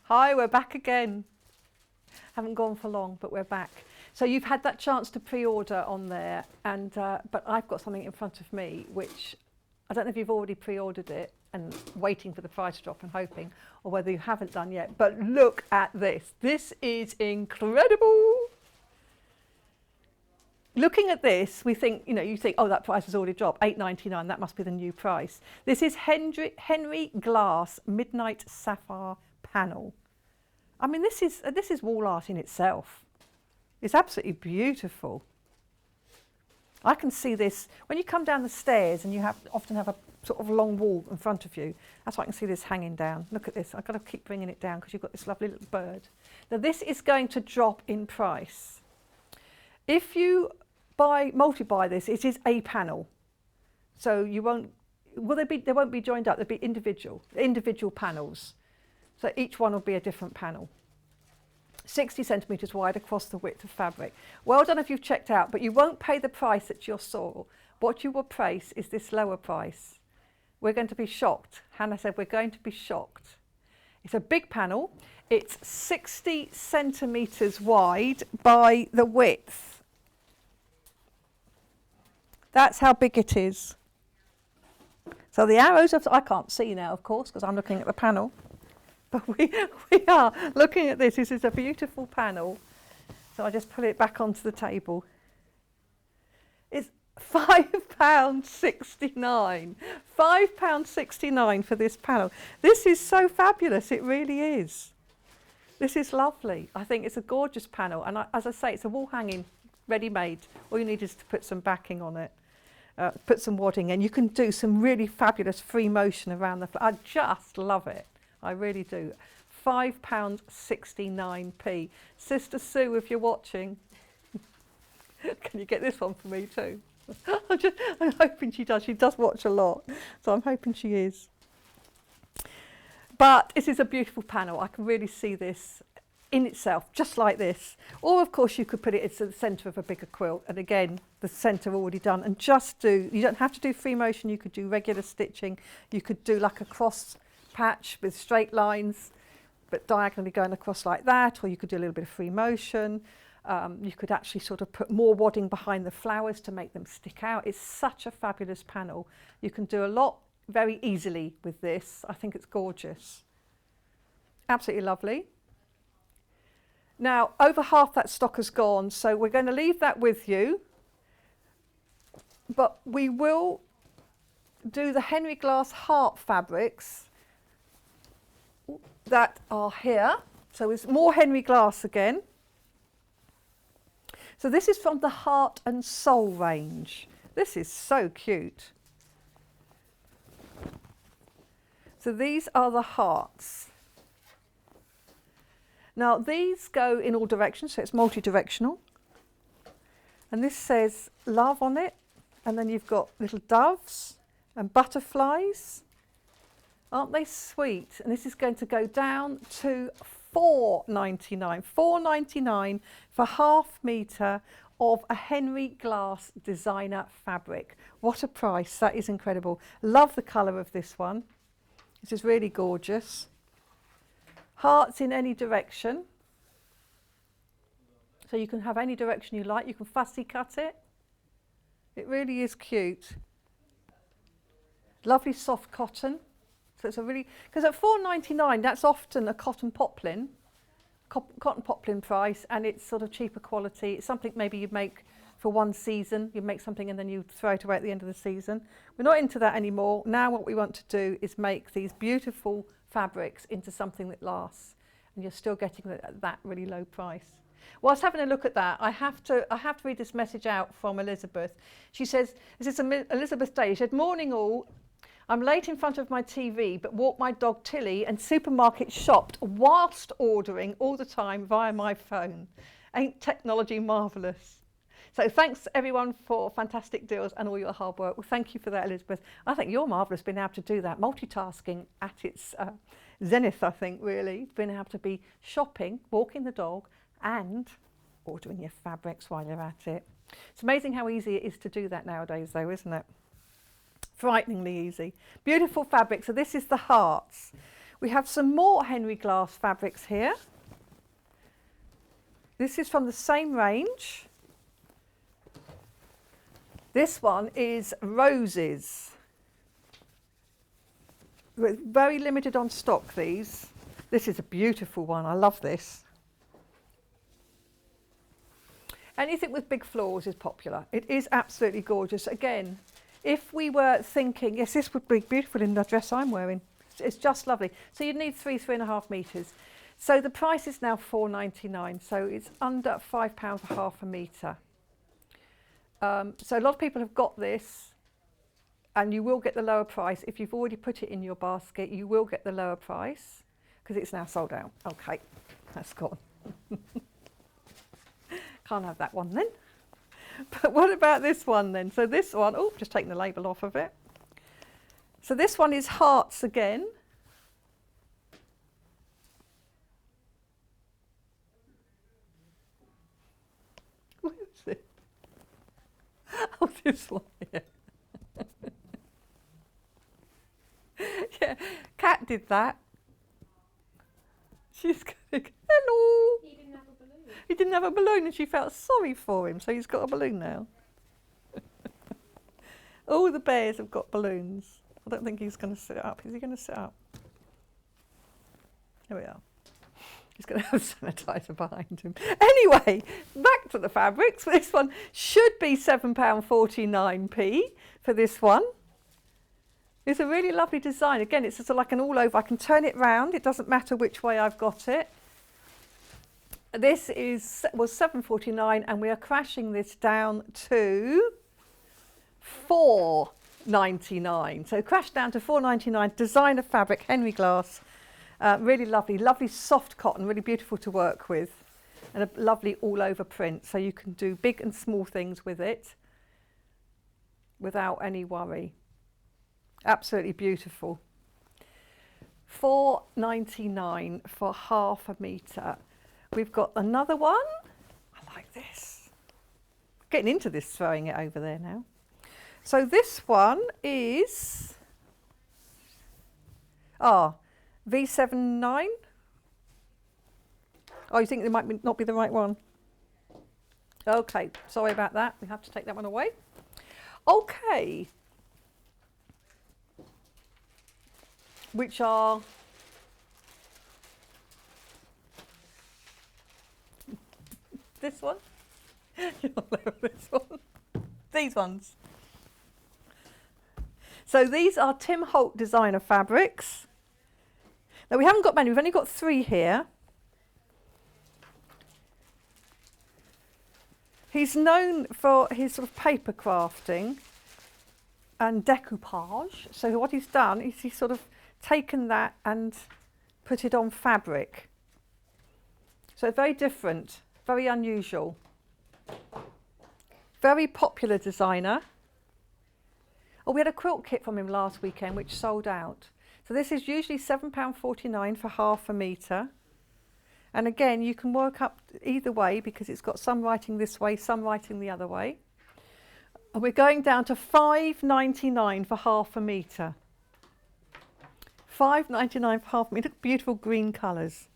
Hi, we're back again. Haven't gone for long, but we're back. So you've had that chance to pre-order on there, and but I've got something in front of me which I don't know if you've already pre-ordered it and waiting for the price drop and hoping, or whether you haven't done yet. But look at this. This is incredible. Looking at this, we think, you think, oh, that price has already dropped, $8.99. That must be the new price. This is Henry Glass Midnight Sapphire Panel. I mean, this is wall art in itself. It's absolutely beautiful. I can see this when you come down the stairs and you often have a sort of long wall in front of you. That's why I can see this hanging down. Look at this. I've got to keep bringing it down because you've got this lovely little bird. Now this is going to drop in price. If you multi-buy this, it is a panel. So you won't Well, they won't be joined up. They'll be individual panels. So each one will be a different panel. 60 centimetres wide across the width of fabric. Well done if you've checked out, but you won't pay the price that you saw. What you will price is this lower price. We're going to be shocked. Hannah said we're going to be shocked. It's a big panel. It's 60 centimetres wide by the width. That's how big it is. So the arrows, I can't see now, of course, because I'm looking at the panel. But we are looking at this. This is a beautiful panel. So I just put it back onto the table. It's £5.69. £5.69 for this panel. This is so fabulous. It really is. This is lovely. I think it's a gorgeous panel. And as I say, it's a wall hanging, ready-made. All you need is to put some backing on it. Put some wadding in. You can do some really fabulous free motion around the I just love it. I really do. £5.69p. Sister Sue, if you're watching, can you get this one for me too? I'm hoping she does. She does watch a lot, so I'm hoping she is. But this is a beautiful panel. I can really see this in itself, just like this. Or of course you could put it at the centre of a bigger quilt, and again the centre already done, and just do, you don't have to do free motion, you could do regular stitching, you could do like a cross patch with straight lines but diagonally going across like that, or you could do a little bit of free motion. You could actually sort of put more wadding behind the flowers to make them stick out. It's such a fabulous panel. You can do a lot very easily with this. I think it's gorgeous. Absolutely lovely. Now, over half that stock has gone, so we're going to leave that with you. But we will do the Henry Glass heart fabrics that are here. So it's more Henry Glass again. So this is from the Heart and Soul range. This is so cute. So these are the hearts. Now these go in all directions, so it's multi-directional. And this says love on it. And then you've got little doves and butterflies. Aren't they sweet? And this is going to go down to £4.99. £4.99 for ½ metre of a Henry Glass designer fabric. What a price. That is incredible. Love the colour of this one. This is really gorgeous. Hearts in any direction. So you can have any direction you like. You can fussy cut it. It really is cute. Lovely soft cotton. So it's a really, because at £4.99 that's often a cotton poplin price, and it's sort of cheaper quality. It's something maybe you make for one season. You make something and then you throw it away at the end of the season. We're not into that anymore. Now what we want to do is make these beautiful fabrics into something that lasts, and you're still getting it at that really low price. Whilst having a look at that, I have to read this message out from Elizabeth. She says, this is Elizabeth Day. She said, "Morning all. I'm late in front of my TV, but walked my dog Tilly and supermarket shopped whilst ordering all the time via my phone. Ain't technology marvellous?" So thanks everyone for fantastic deals and all your hard work. Well, thank you for that, Elizabeth. I think you're marvellous being able to do that. Multitasking at its zenith, I think, really. Being able to be shopping, walking the dog and ordering your fabrics while you're at it. It's amazing how easy it is to do that nowadays though, isn't it? Frighteningly easy. Beautiful fabric. So this is the hearts. We have some more Henry Glass fabrics here. This is from the same range. This one is roses. We're very limited on stock, these. This is a beautiful one. I love this. Anything with big florals is popular. It is absolutely gorgeous. Again, if we were thinking, yes, this would be beautiful in the dress I'm wearing. It's just lovely. So you'd need 3.5 metres. So the price is now £4.99. So it's under £5 for ½ metre. So a lot of people have got this, and you will get the lower price. If you've already put it in your basket, you will get the lower price because it's now sold out. Okay, that's gone. Can't have that one then. But what about this one then? So this one, oh, just taking the label off of it. So this one is hearts again. Where is it? Oh, this one here. Yeah, Kat did that. She's going, hello. He didn't have a balloon. He didn't have a balloon and she felt sorry for him, so he's got a balloon now. All the bears have got balloons. I don't think he's going to sit up. Is he going to sit up? There we are. He's going to have sanitizer behind him. Anyway, back to the fabrics. This one should be £7.49p for this one. It's a really lovely design. Again, it's sort of like an all over. I can turn it round. It doesn't matter which way I've got it. This was £7.49 and we are crashing this down to £4.99. So crashed down to £4.99. Designer fabric, Henry Glass. Really lovely, lovely soft cotton, really beautiful to work with. And a lovely all over print. So you can do big and small things with it without any worry. Absolutely beautiful. £4.99 for half a metre. We've got another one. I like this. Getting into this, throwing it over there now. So this one is V79. Oh, you think it might not be the right one? Okay, sorry about that. We have to take that one away. Okay. Which are this one. This one. These ones. So these are Tim Holt designer fabrics. Now we haven't got many, we've only got 3 here. He's known for his sort of paper crafting and decoupage. So what he's done is he's sort of taken that and put it on fabric. So very different, very unusual. Very popular designer. Oh, we had a quilt kit from him last weekend which sold out. So this is usually £7.49 for half a metre. And again, you can work up either way because it's got some writing this way, some writing the other way. And we're going down to £5.99 for half a metre. £5.99 for half a metre. Look, beautiful green colours.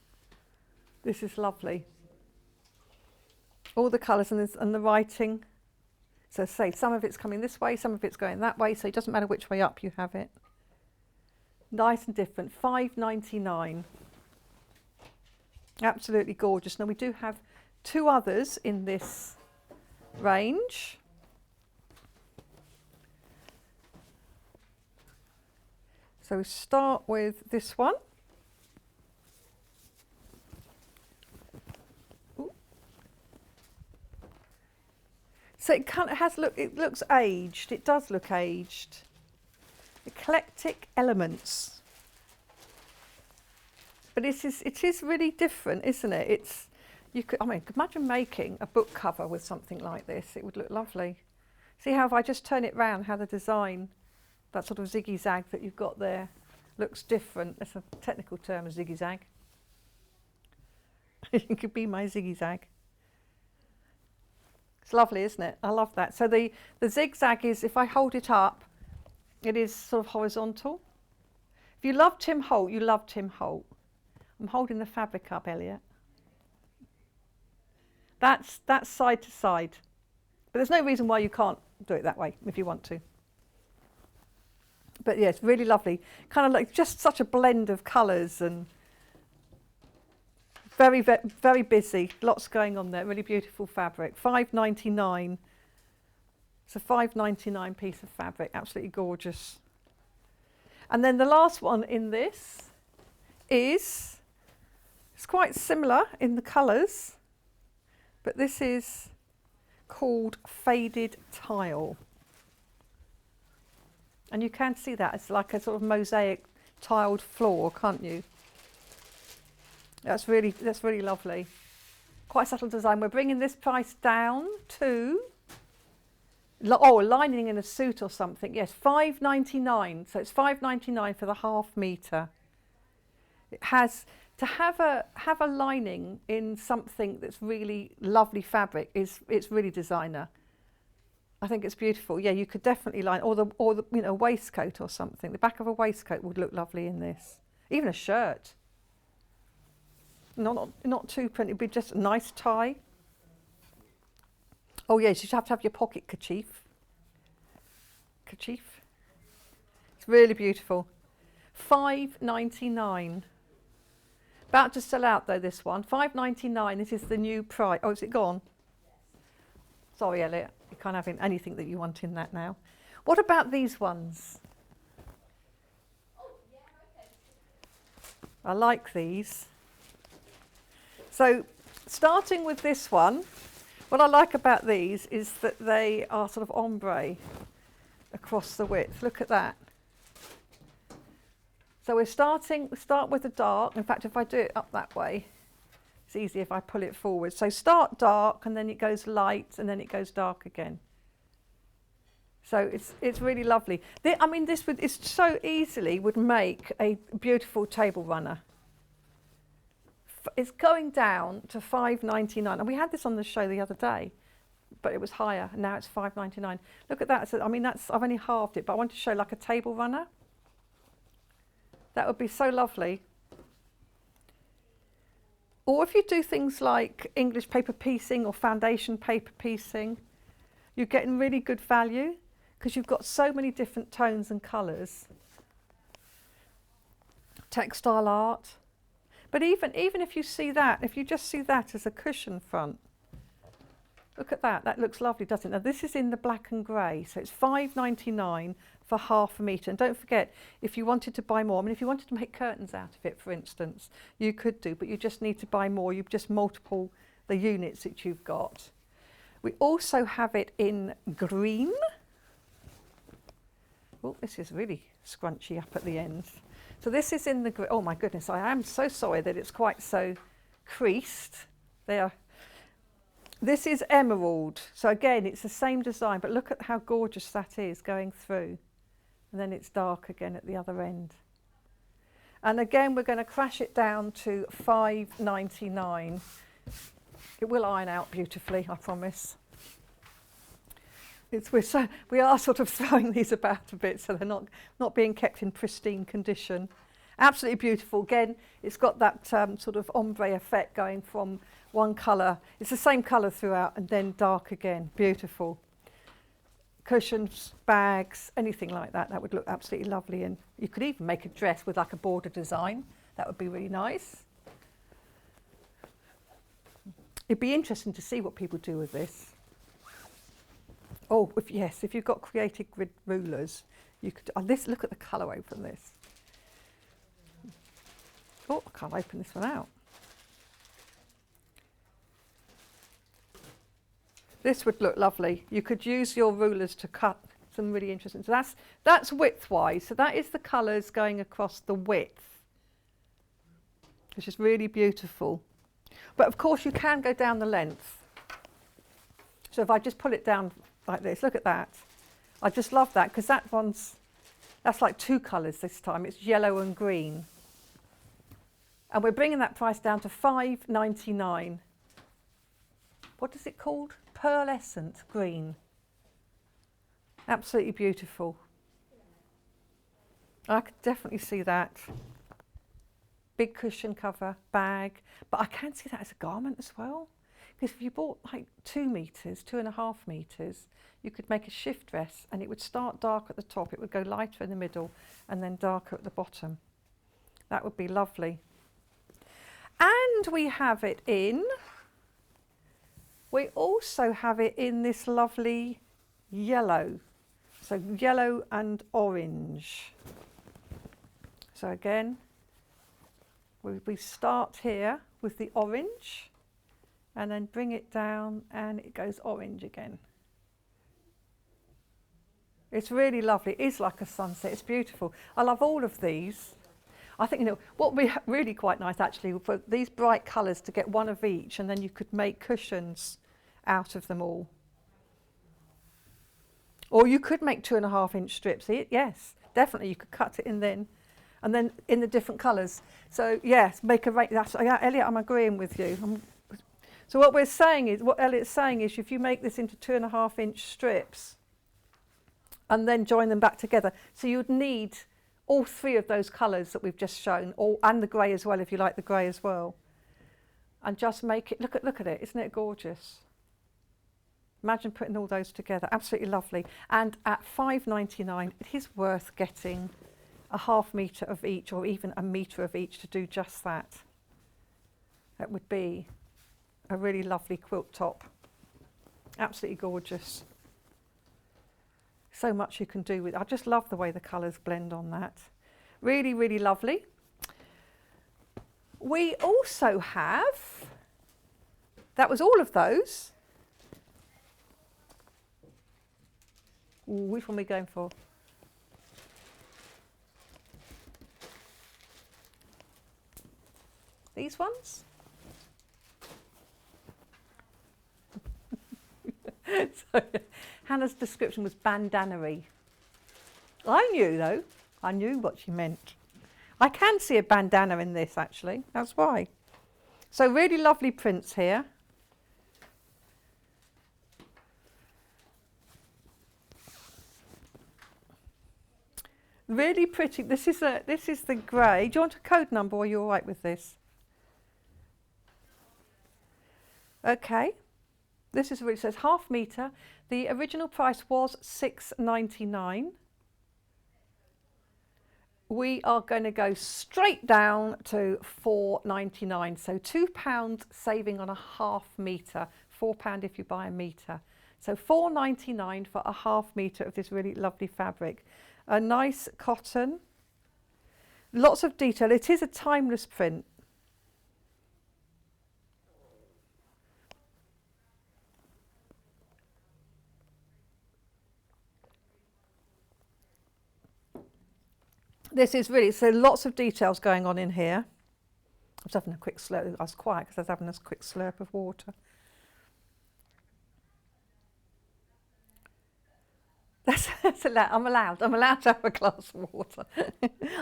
This is lovely. All the colours and the writing. So say some of it's coming this way, some of it's going that way, so it doesn't matter which way up you have it. Nice and different. £5.99. Absolutely gorgeous. Now we do have 2 others in this range. So we start with this one. Ooh. So it kind of has it looks aged. It does look aged. Eclectic elements. But it is really different, isn't it? I mean, imagine making a book cover with something like this. It would look lovely. See how if I just turn it round, how the design, that sort of ziggy-zag that you've got there, looks different. That's a technical term, a ziggy-zag. It could be my ziggy-zag. It's lovely, isn't it? I love that. So the zigzag is, if I hold it up, it is sort of horizontal. If you love Tim Holt, you love Tim Holt. I'm holding the fabric up, Elliot. That's side to side. But there's no reason why you can't do it that way if you want to. But yeah, it's really lovely. Kind of like just such a blend of colours and very, very, very busy. Lots going on there. Really beautiful fabric. £5.99. It's a £5.99 piece of fabric. Absolutely gorgeous. And then the last one in this is, it's quite similar in the colours, but this is called Faded Tile. And you can see that it's like a sort of mosaic tiled floor, can't you? That's really lovely. Quite subtle design. We're bringing this price down to lining in a suit or something. Yes, £5.99. So it's £5.99 for the half metre. It has to have a lining in something that's really lovely fabric. It's really designer. I think it's beautiful. Yeah, you could definitely line or the waistcoat or something. The back of a waistcoat would look lovely in this. Even a shirt. Not too printed. It'd be just a nice tie. Oh yes, you should have to have your pocket kerchief. Kerchief. It's really beautiful. £5.99. About to sell out though, this one. £5.99. This is the new price. Oh, is it gone? Sorry, Elliot. You can't have anything that you want in that now. What about these ones? I like these. So, starting with this one, what I like about these is that they are sort of ombre across the width. Look at that. So we start with the dark. In fact, if I do it up that way, it's easy if I pull it forward. So start dark and then it goes light and then it goes dark again. So it's really lovely. This so easily would make a beautiful table runner. It's going down to £5.99, and we had this on the show the other day, but it was higher, and now it's £5.99. Look at that. So, I've only halved it, but I want to show like a table runner. That would be so lovely. Or if you do things like English paper piecing or foundation paper piecing, you're getting really good value because you've got so many different tones and colours. Textile art. But even if you see that, if you just see that as a cushion front, look at that. That looks lovely, doesn't it? Now this is in the black and grey, so it's £5.99 for half a metre. And don't forget, if you wanted to buy more, if you wanted to make curtains out of it, for instance, you could do, but you just need to buy more. You just multiple the units that you've got. We also have it in green. Oh, this is really scrunchy up at the ends. So this is in the, oh my goodness, I am so sorry that it's quite so creased. This is emerald. So again, it's the same design, but look at how gorgeous that is going through. And then it's dark again at the other end. And again, we're going to crash it down to £5.99. It will iron out beautifully, I promise. We are sort of throwing these about a bit, so they're not being kept in pristine condition. Absolutely beautiful. Again, it's got that sort of ombre effect going from one colour. It's the same colour throughout and then dark again. Beautiful. Cushions, bags, anything like that. That would look absolutely lovely. And you could even make a dress with like a border design. That would be really nice. It'd be interesting to see what people do with this. Oh, if you've got creative grid rulers, you could. Look at the colour open this. Oh, I can't open this one out. This would look lovely. You could use your rulers to cut some really interesting. So that's width-wise. So that is the colours going across the width, which is really beautiful. But of course, you can go down the length. So if I just pull it down like this, look at that. I just love that because that's like two colours this time. It's yellow and green. And we're bringing that price down to £5.99. What is it called? Pearlescent green. Absolutely beautiful. I could definitely see that. Big cushion cover, bag. But I can see that as a garment as well. Because if you bought like 2 metres, 2.5 metres, you could make a shift dress and it would start dark at the top, it would go lighter in the middle and then darker at the bottom. That would be lovely. And we also have it in this lovely yellow. So yellow and orange. So again, we start here with the orange and then bring it down and it goes orange again. It's really lovely. It is like a sunset. It's beautiful. I love all of these. I think, what would be really quite nice actually for these bright colours to get one of each and then you could make cushions out of them all. Or you could make 2.5-inch strips. Yes, definitely you could cut it in then, and then in the different colours. So yes, make a that's, yeah, Elliot, I'm agreeing with you. So what we're saying is, what Elliot's saying is, if you make this into 2.5-inch strips, and then join them back together, so you'd need all 3 of those colours that we've just shown, and the grey as well, if you like the grey as well, and just make it. Look at it, isn't it gorgeous? Imagine putting all those together, absolutely lovely. And at £5.99, it is worth getting a ½ metre of each, or even a metre of each, to do just that. That would be a really lovely quilt top. Absolutely gorgeous. So much you can do with it. I just love the way the colours blend on that. Really, really lovely. We also have, that was all of those. Ooh, which one are we going for? These ones? So, Hannah's description was bandanery. I knew though, I knew what she meant. I can see a bandana in this actually, that's why. So really lovely prints here. Really pretty. This is the grey. Do you want a code number, or are you all right with this? Okay. This is where it says ½ metre. The original price was £6.99. We are going to go straight down to £4.99. So £2 saving on a ½ metre. £4 if you buy a metre. So £4.99 for a ½ metre of this really lovely fabric. A nice cotton. Lots of detail. It is a timeless print. This is really, so lots of details going on in here. I was having a quick slurp. I was quiet because I was having a quick slurp of water. That's allowed. I'm allowed to have a glass of water.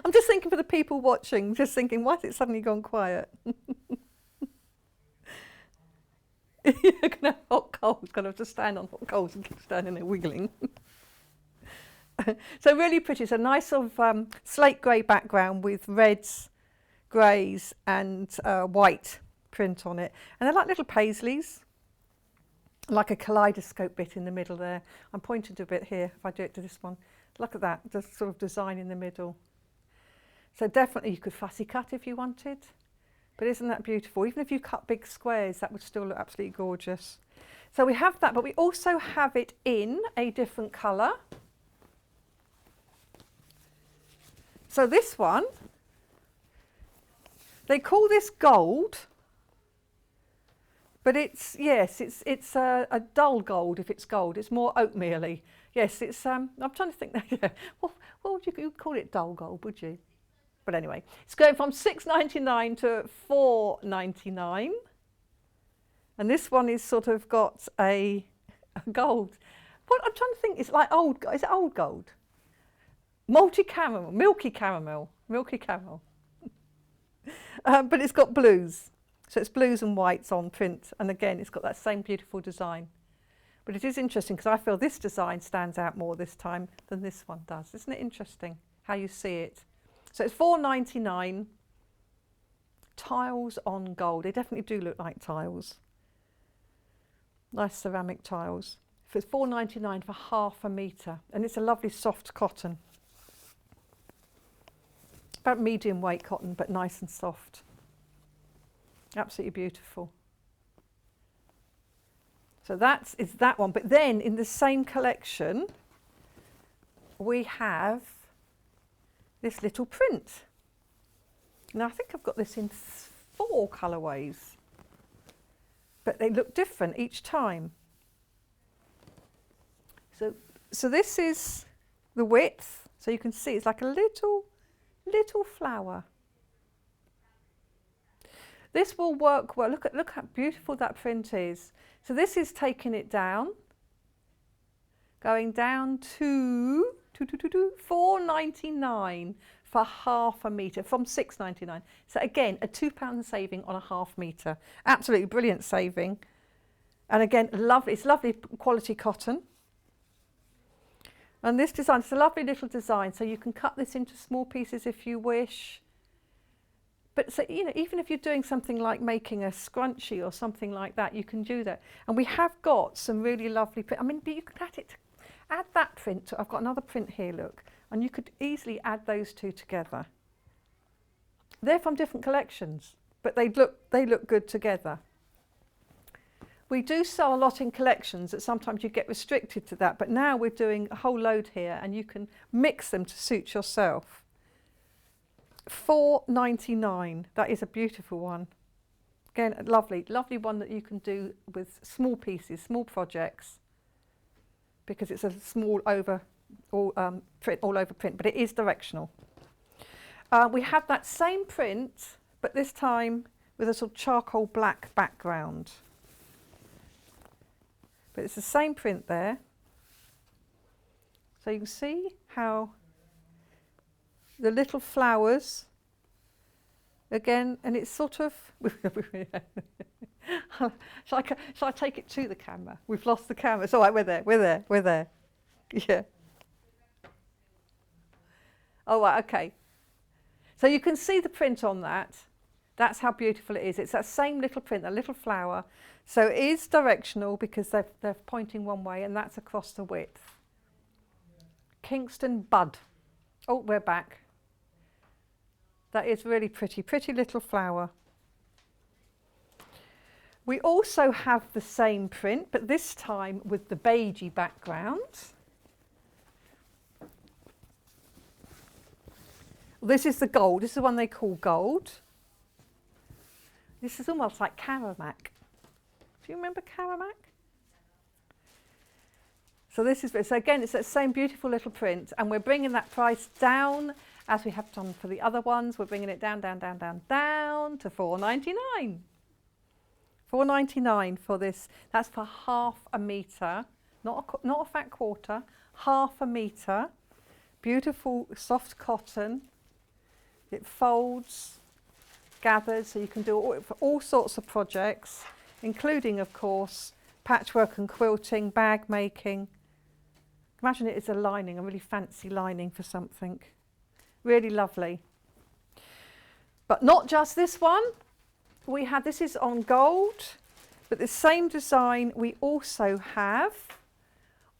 I'm just thinking for the people watching, just thinking, why has it suddenly gone quiet? You're going to have hot coals, going to have to stand on hot coals and keep standing there wiggling. So really pretty. It's a nice sort of slate grey background with reds, greys and white print on it. And they're like little paisleys, like a kaleidoscope bit in the middle there. I'm pointing to a bit here, if I do it to this one. Look at that, the sort of design in the middle. So definitely you could fussy cut if you wanted. But isn't that beautiful? Even if you cut big squares, that would still look absolutely gorgeous. So we have that, but we also have it in a different colour. So this one, they call this gold, but it's, yes, it's a dull gold if it's gold. It's more oatmeal-y. Yes, it's, I'm trying to think, yeah. Well, what would you call it, dull gold, would you? But anyway, it's going from £6.99 to £4.99. And this one is sort of got a gold. What I'm trying to think, it's like old, is it old gold? Multi-caramel, milky caramel. But it's got blues. So it's blues and whites on print. And again, it's got that same beautiful design. But it is interesting because I feel this design stands out more this time than this one does. Isn't it interesting how you see it? So it's £4.99. Tiles on gold. They definitely do look like tiles. Nice ceramic tiles. It's £4.99 for ½ metre. And it's a lovely soft cotton. About medium weight cotton, but nice and soft. Absolutely beautiful. So is that one. But then in the same collection, we have this little print. Now I think I've got this in 4 colourways, but they look different each time. So this is the width. So you can see it's like a little flower. This will work well. Look how beautiful that print is. So this is taking it down. going down to £4.99 for half a metre from £6.99. So again, a £2 saving on a half metre. Absolutely brilliant saving. And again, lovely, it's lovely quality cotton. And this design, it's a lovely little design, so you can cut this into small pieces if you wish. But so, you know, even if you're doing something like making a scrunchie or something like that, you can do that. And we have got some really lovely print. I mean, you can add that print to, I've got another print here, look, and you could easily add those two together. They're from different collections, but they look good together. We do sell a lot in collections that sometimes you get restricted to that, but now we're doing a whole load here and you can mix them to suit yourself. £4.99, that is a beautiful one. Again, a lovely one that you can do with small pieces, small projects, because it's a small all over print, but it is directional. We have that same print, but this time with a sort of charcoal black background. But it's the same print there. So you can see how the little flowers, again, and it's sort of, shall I take it to the camera? We've lost the camera. It's all right, we're there. Yeah. Oh, right, okay. So you can see the print on that. That's how beautiful it is. It's that same little print, that little flower. So it is directional because they're pointing one way, and that's across the width. Kingston Bud. Oh, we're back. That is really pretty, pretty little flower. We also have the same print, but this time with the beigey background. This is the gold. This is the one they call gold. This is almost like Caramac. Do you remember Caramac? So this is, so again, it's that same beautiful little print, and we're bringing that price down as we have done for the other ones. We're bringing it down to £4.99. £4.99 for this. That's for half a metre, not a fat quarter, half a metre. Beautiful soft cotton. It folds, gathers, so you can do it for all sorts of projects, including, of course, patchwork and quilting, bag making. Imagine it as a lining, a really fancy lining for something. Really lovely. But not just this one. We have, this is on gold, but the same design we also have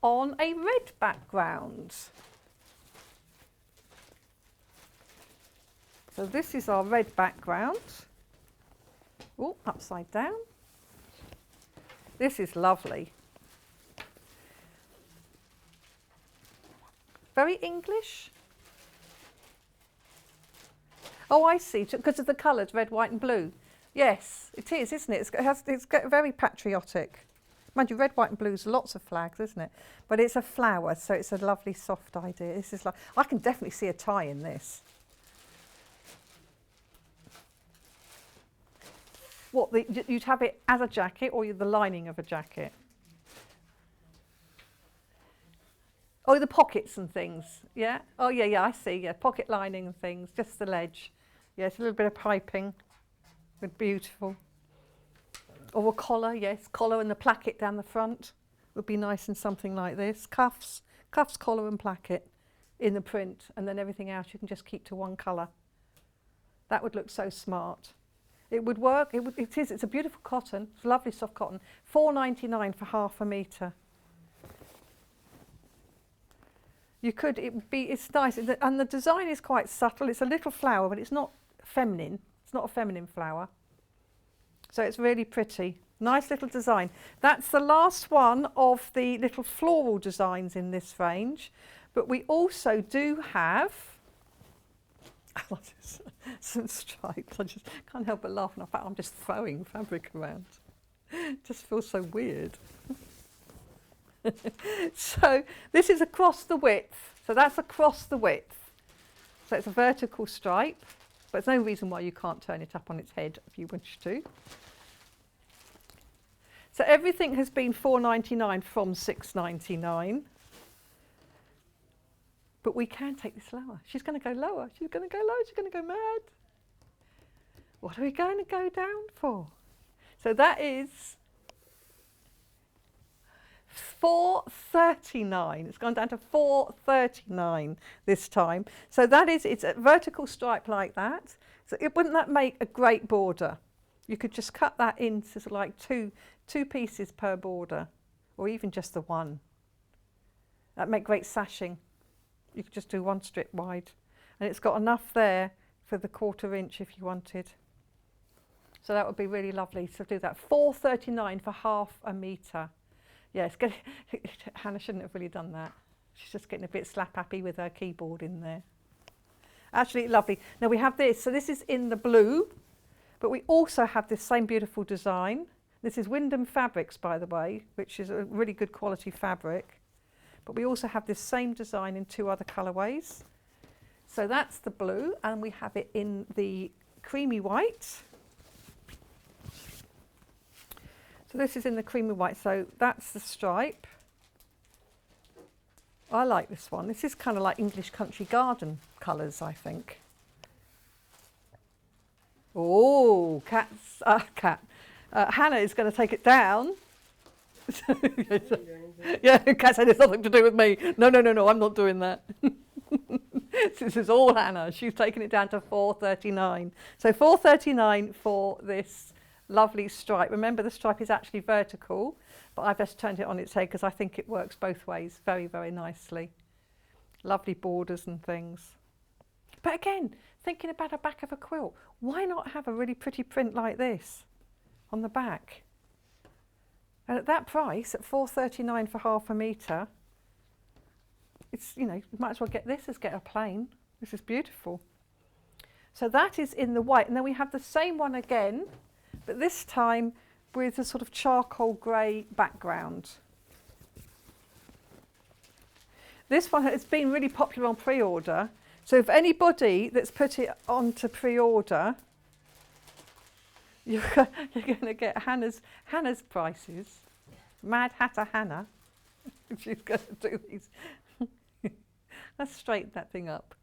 on a red background. So this is our red background. Oh, upside down. This is lovely. Very English. Oh, I see, because of the colours, red, white and blue. Yes, it is, isn't it? It's very patriotic. Mind you, red, white and blue is lots of flags, isn't it? But it's a flower, so it's a lovely soft idea. This is like, I can definitely see a tie in this. What, you'd have it as a jacket or the lining of a jacket? Oh, the pockets and things, yeah? Oh, yeah, I see, yeah, pocket lining and things, just the ledge. Yes, a little bit of piping, but beautiful. Or a collar, yes, collar and the placket down the front would be nice in something like this. Cuffs, collar and placket in the print, and then everything else you can just keep to one colour. That would look so smart. It would work, it's a beautiful cotton, it's lovely soft cotton. £4.99 for half a metre. You could, it's nice, and the design is quite subtle. It's a little flower, but it's not feminine. It's not a feminine flower. So it's really pretty. Nice little design. That's the last one of the little floral designs in this range. But we also do have some stripes. I just can't help but laugh. In fact, I'm just throwing fabric around. It just feels so weird. So this is across the width. So that's across the width. So it's a vertical stripe, but there's no reason why you can't turn it up on its head if you wish to. So everything has been £4.99 from £6.99. But we can take this lower. She's going to go lower. She's going to go lower. She's going to go mad. What are we going to go down for? So that is $4.39. It's gone down to $4.39 this time. So that is, it's a vertical stripe like that. So wouldn't that make a great border? You could just cut that into sort of like two pieces per border, or even just the one. That'd make great sashing. You could just do one strip wide, and it's got enough there for the 1/4 inch if you wanted. So that would be really lovely to do that. $4.39 for half a metre. Yeah, it's good. Hannah shouldn't have really done that. She's just getting a bit slap happy with her keyboard in there. Absolutely lovely. Now we have this. So this is in the blue, but we also have this same beautiful design. This is Wyndham Fabrics, by the way, which is a really good quality fabric. But we also have this same design in 2 other colourways. So that's the blue, and we have it in the creamy white. So this is in the creamy white, so that's the stripe. I like this one. This is kind of like English country garden colours, I think. Oh, Hannah is going to take it down. Yeah, Kat said it's nothing to do with me. No, I'm not doing that. This is all Hannah. She's taken it down to $4.39. So $4.39 for this lovely stripe. Remember, the stripe is actually vertical, but I've just turned it on its head because I think it works both ways very, very nicely. Lovely borders and things. But again, thinking about a back of a quilt, why not have a really pretty print like this on the back? And at that price, at $4.39 for half a metre, it's, you know, you might as well get this as get a plain. This is beautiful. So that is in the white. And then we have the same one again, but this time with a sort of charcoal grey background. This one has been really popular on pre-order. So if anybody that's put it onto pre-order, you're going to get Hannah's prices. Mad Hatter Hannah. She's going to do these. Let's straighten that thing up.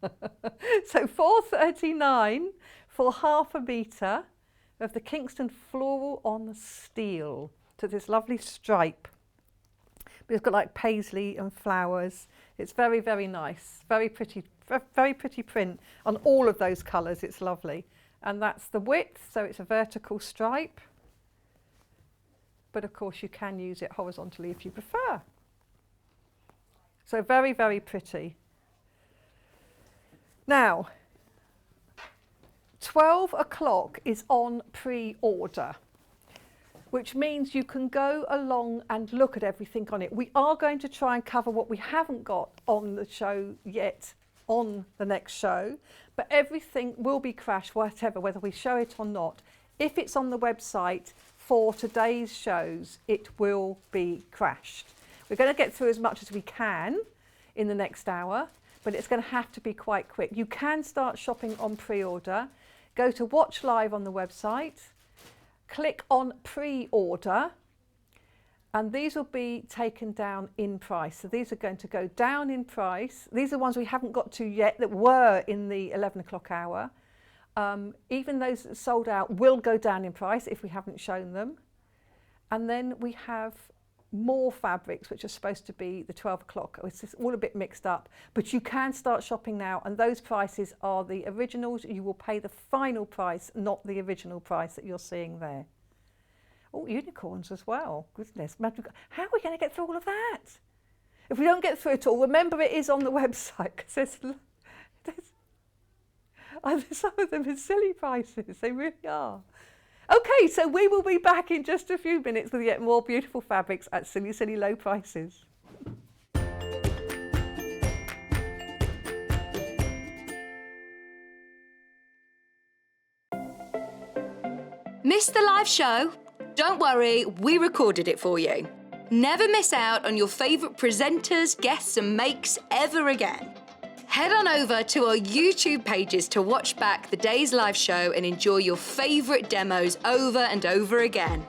So $4.39 for half a metre of the Kingston floral on steel. So this lovely stripe. But it's got like paisley and flowers. It's very, very nice. Very pretty print on all of those colours. It's lovely. And that's the width, so it's a vertical stripe. But of course you can use it horizontally if you prefer. So very, very pretty. Now, 12 o'clock is on pre-order, which means you can go along and look at everything on it. We are going to try and cover what we haven't got on the show yet on the next show, but everything will be crashed, whatever, whether we show it or not. If it's on the website for today's shows, it will be crashed. We're going to get through as much as we can in the next hour, but it's going to have to be quite quick. You can start shopping on pre-order. Go to Watch Live on the website, click on pre-order, and these will be taken down in price. So these are going to go down in price. These are ones we haven't got to yet that were in the 11 o'clock hour. Even those that sold out will go down in price if we haven't shown them. And then we have more fabrics which are supposed to be the 12 o'clock. It's just all a bit mixed up, but you can start shopping now, and those prices are the originals. You will pay the final price, not the original price that you're seeing there. Oh, unicorns as well. Goodness, how are we going to get through all of that? If we don't get through it all, remember it is on the website, because some of them are silly prices. They really are. Okay, so we will be back in just a few minutes with yet more beautiful fabrics at silly, silly low prices. Missed the live show? Don't worry, we recorded it for you. Never miss out on your favourite presenters, guests and makes ever again. Head on over to our YouTube pages to watch back the day's live show and enjoy your favourite demos over and over again.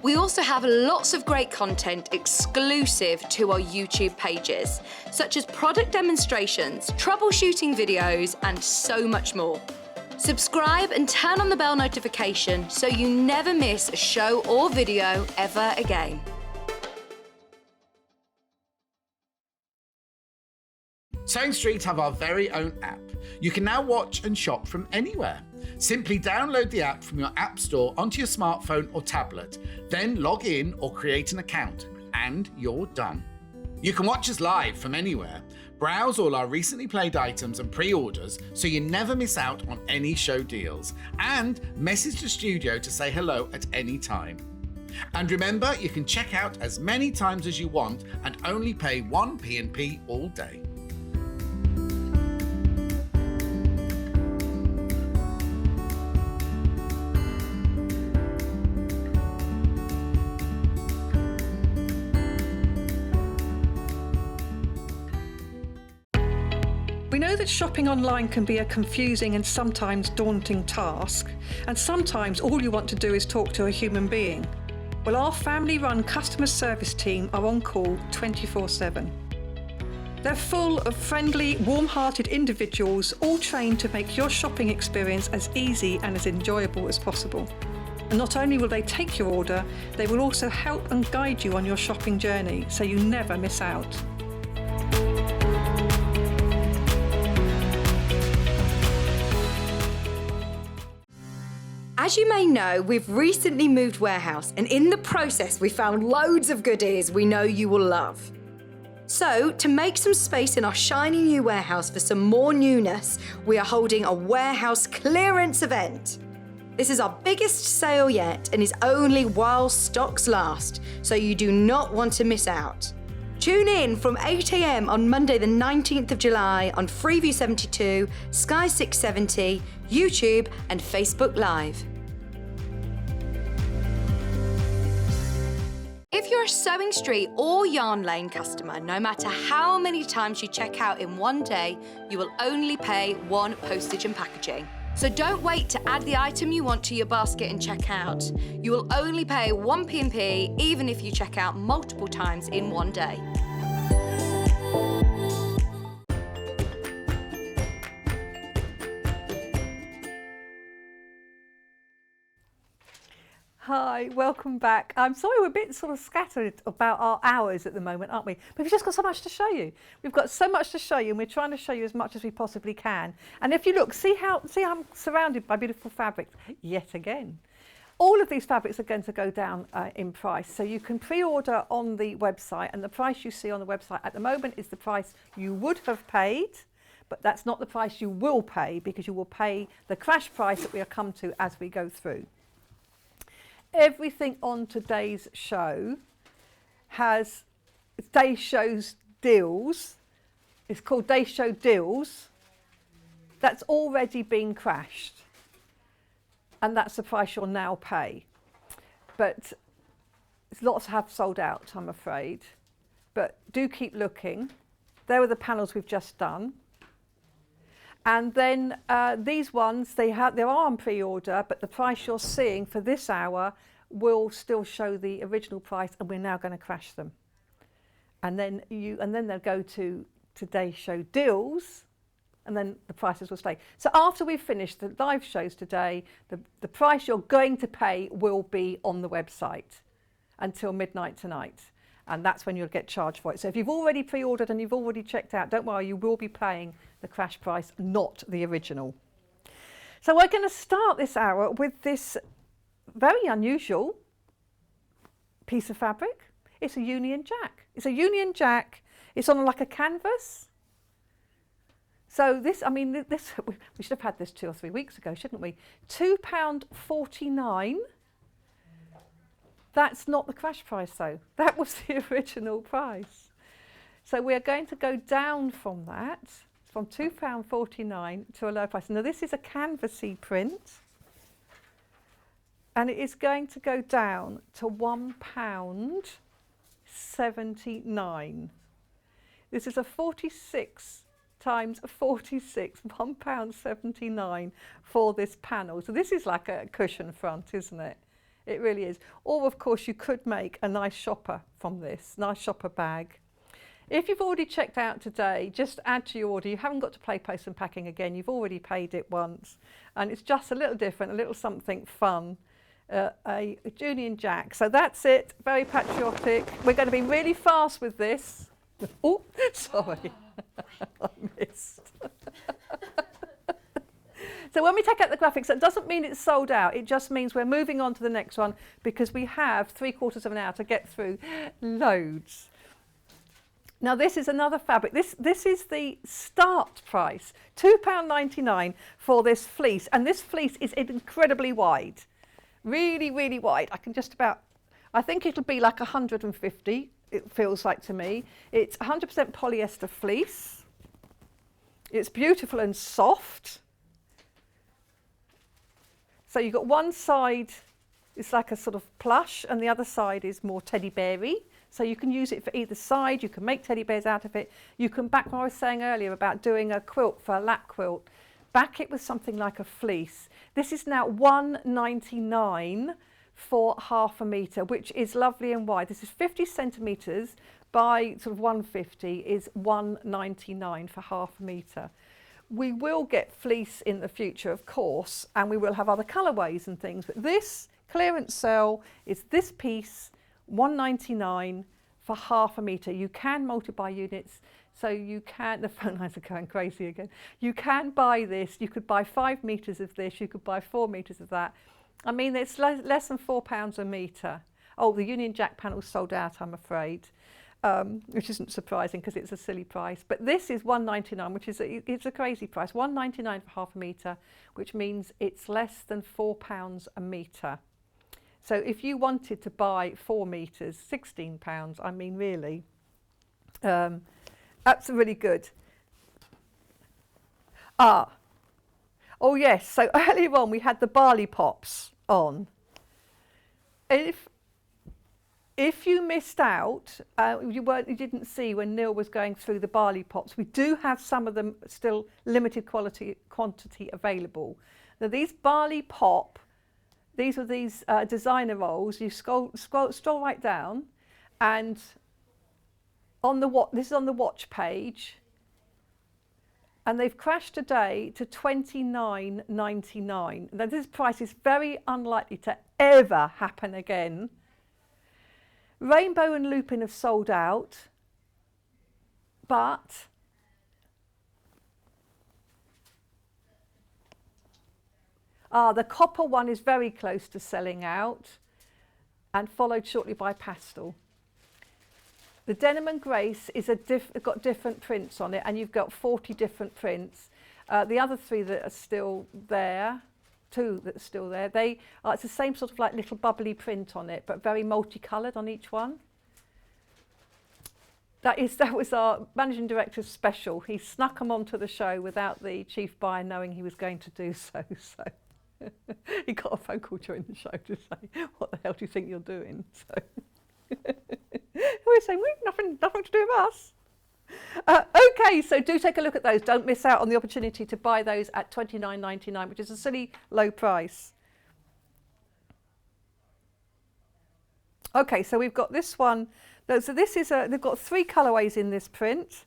We also have lots of great content exclusive to our YouTube pages, such as product demonstrations, troubleshooting videos, and so much more. Subscribe and turn on the bell notification so you never miss a show or video ever again. Sewing Street have our very own app. You can now watch and shop from anywhere. Simply download the app from your app store onto your smartphone or tablet, then log in or create an account, and you're done. You can watch us live from anywhere, browse all our recently played items and pre-orders so you never miss out on any show deals, and message the studio to say hello at any time. And remember, you can check out as many times as you want and only pay 1 P&P all day. We know that shopping online can be a confusing and sometimes daunting task, and sometimes all you want to do is talk to a human being. Well, our family-run customer service team are on call 24/7. They're full of friendly, warm-hearted individuals, all trained to make your shopping experience as easy and as enjoyable as possible. And not only will they take your order, they will also help and guide you on your shopping journey so you never miss out. As you may know, we've recently moved warehouse, and in the process we found loads of goodies we know you will love. So, to make some space in our shiny new warehouse for some more newness, we are holding a warehouse clearance event. This is our biggest sale yet and is only while stocks last, so you do not want to miss out. Tune in from 8 AM on Monday the 19th of July on Freeview 72, Sky 670, YouTube and Facebook Live. If you're a Sewing Street or Yarn Lane customer, no matter how many times you check out in one day, you will only pay 1 postage and packaging. So don't wait to add the item you want to your basket and check out. You will only pay 1 P&P even if you check out multiple times in one day. Hi, welcome back. I'm sorry we're a bit sort of scattered about our hours at the moment, aren't we? But we've just got so much to show you. We've got so much to show you and we're trying to show you as much as we possibly can. And if you look, see how I'm surrounded by beautiful fabrics yet again. All of these fabrics are going to go down in price. So you can pre-order on the website, and the price you see on the website at the moment is the price you would have paid, but that's not the price you will pay, because you will pay the crash price that we'll come to as we go through. Everything on today's show has Day Show's deals. It's called Day Show Deals. That's already been crashed. And that's the price you'll now pay. But lots have sold out, I'm afraid. But do keep looking. There are the panels we've just done. And then these ones, they are on pre-order, but the price you're seeing for this hour will still show the original price, and we're now going to crash them. And then they'll go to today's show deals, and then the prices will stay. So after we've finished the live shows today, the price you're going to pay will be on the website until midnight tonight. And that's when you'll get charged for it. So if you've already pre-ordered and you've already checked out, don't worry, you will be paying the crash price, not the original. So we're going to start this hour with this very unusual piece of fabric. It's a Union Jack. It's a Union Jack. It's on like a canvas. So this, I mean, this we should have had this 2 or 3 weeks ago, shouldn't we? £2.49. That's not the crash price though. That was the original price. So we're going to go down from that, from £2.49 to a lower price. Now this is a canvassy print, and it is going to go down to £1.79. This is a 46 times 46, £1.79 for this panel. So this is like a cushion front, isn't it? It really is. Or of course you could make a nice shopper from this, nice shopper bag. If you've already checked out today, just add to your order. You haven't got to pay post and packing again. You've already paid it once. And it's just a little different, a little something fun. A Union Jack. So that's it. Very patriotic. We're going to be really fast with this. Oh, sorry. I missed. So when we take out the graphics, that doesn't mean it's sold out. It just means we're moving on to the next one because we have 3/4 of an hour to get through loads. Now this is another fabric. This is the start price, £2.99 for this fleece. And this fleece is incredibly wide, really, really wide. I think it'll be like 150, it feels like to me. It's 100% polyester fleece. It's beautiful and soft. So you've got one side, it's like a sort of plush, and the other side is more teddy bear-y. So you can use it for either side. You can make teddy bears out of it. You can back what I was saying earlier about doing a quilt for a lap quilt. Back it with something like a fleece. This is now £1.99 for ½ metre, which is lovely and wide. This is 50 centimetres by sort of 150 is £1.99 for ½ metre. We will get fleece in the future, of course, and we will have other colourways and things. But this clearance sale is this piece, £1.99 for ½ metre. You can multiply units, so you can, the phone lines are going crazy again. You can buy this, you could buy 5 metres of this, you could buy 4 metres of that. I mean, it's less than £4 a metre. Oh, the Union Jack panel's sold out, I'm afraid, which isn't surprising because it's a silly price. But this is £1.99, which is it's a crazy price. £1.99 for ½ metre, which means it's less than £4 a metre. So if you wanted to buy 4 metres, £16, I mean, really, that's really good. Oh yes, so earlier on we had the barley pops on. If you missed out, you didn't see when Neil was going through the barley pops, we do have some of them still limited quantity available. Now these barley pop, these are these designer rolls. You scroll right down, and this is on the watch page, and they've crashed today to £29.99. Now this price is very unlikely to ever happen again. Rainbow and Lupin have sold out, but the copper one is very close to selling out, and followed shortly by pastel. The Denim and Grace is got different prints on it, and you've got 40 different prints. The other 3 that are still there, 2 that are still there, it's the same sort of like little bubbly print on it, but very multicoloured on each one. That was our managing director's special. He snuck them onto the show without the chief buyer knowing he was going to do so. So he got a phone call during the show to say, "What the hell do you think you're doing?" So we're saying, "We've nothing to do with us." Okay, so do take a look at those. Don't miss out on the opportunity to buy those at £29.99, which is a silly low price. Okay, so we've got this one. So this is they've got 3 colourways in this print.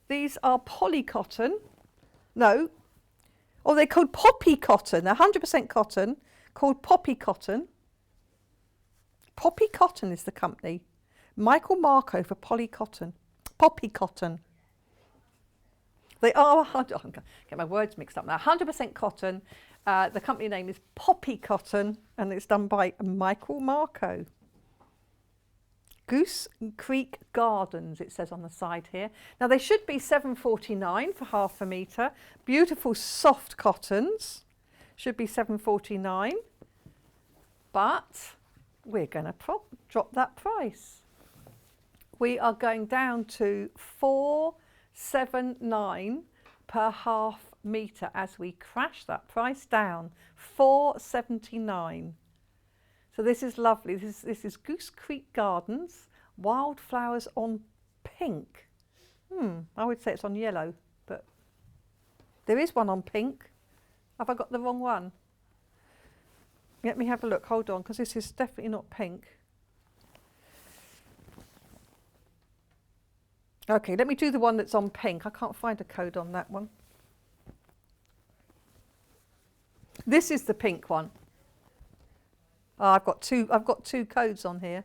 These are poly cotton. No. Oh, they're called poppy cotton. They're 100% cotton, called poppy cotton. Poppy Cotton is the company. Michael Marco for poppy cotton. They are, I'm going to get my words mixed up now, 100% cotton. The company name is Poppy Cotton, and it's done by Michael Marco. Goose Creek Gardens, it says on the side here. Now they should be £7.49 for ½ metre. Beautiful soft cottons, should be £7.49. But we're going to drop that price. We are going down to £4.79 per ½ metre as we crash that price down. £4.79. So this is lovely. This is Goose Creek Gardens, Wildflowers on pink. I would say it's on yellow, but there is one on pink. Have I got the wrong one? Let me have a look. Hold on, because this is definitely not pink. Okay, let me do the one that's on pink. I can't find a code on that one. This is the pink one. Oh, I've got two codes on here.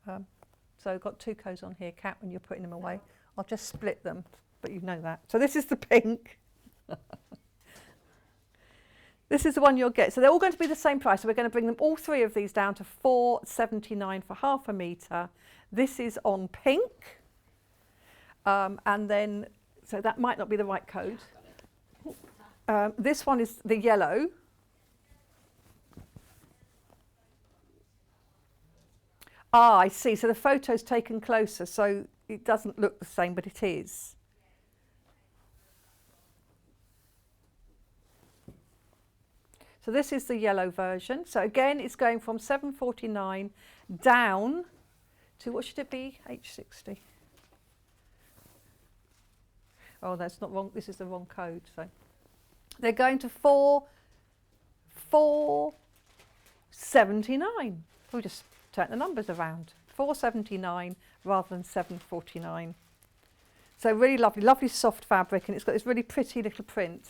So I've got two codes on here, Kat, when you're putting them away. I'll just split them, but you know that. So this is the pink. This is the one you'll get. So they're all going to be the same price. So we're going to bring them, all three of these, down to £4.79 for half a metre. This is on pink. And then, so that might not be the right code. This one is the yellow. Ah, I see. So the photo's taken closer, so it doesn't look the same, but it is. So this is the yellow version. So again, it's going from £7.49 down to, what should it be? H60. Oh, that's not wrong. This is the wrong code. So they're going to £4.79. We'll just turn the numbers around. £4.79 rather than £7.49. So really lovely, lovely soft fabric, and it's got this really pretty little print.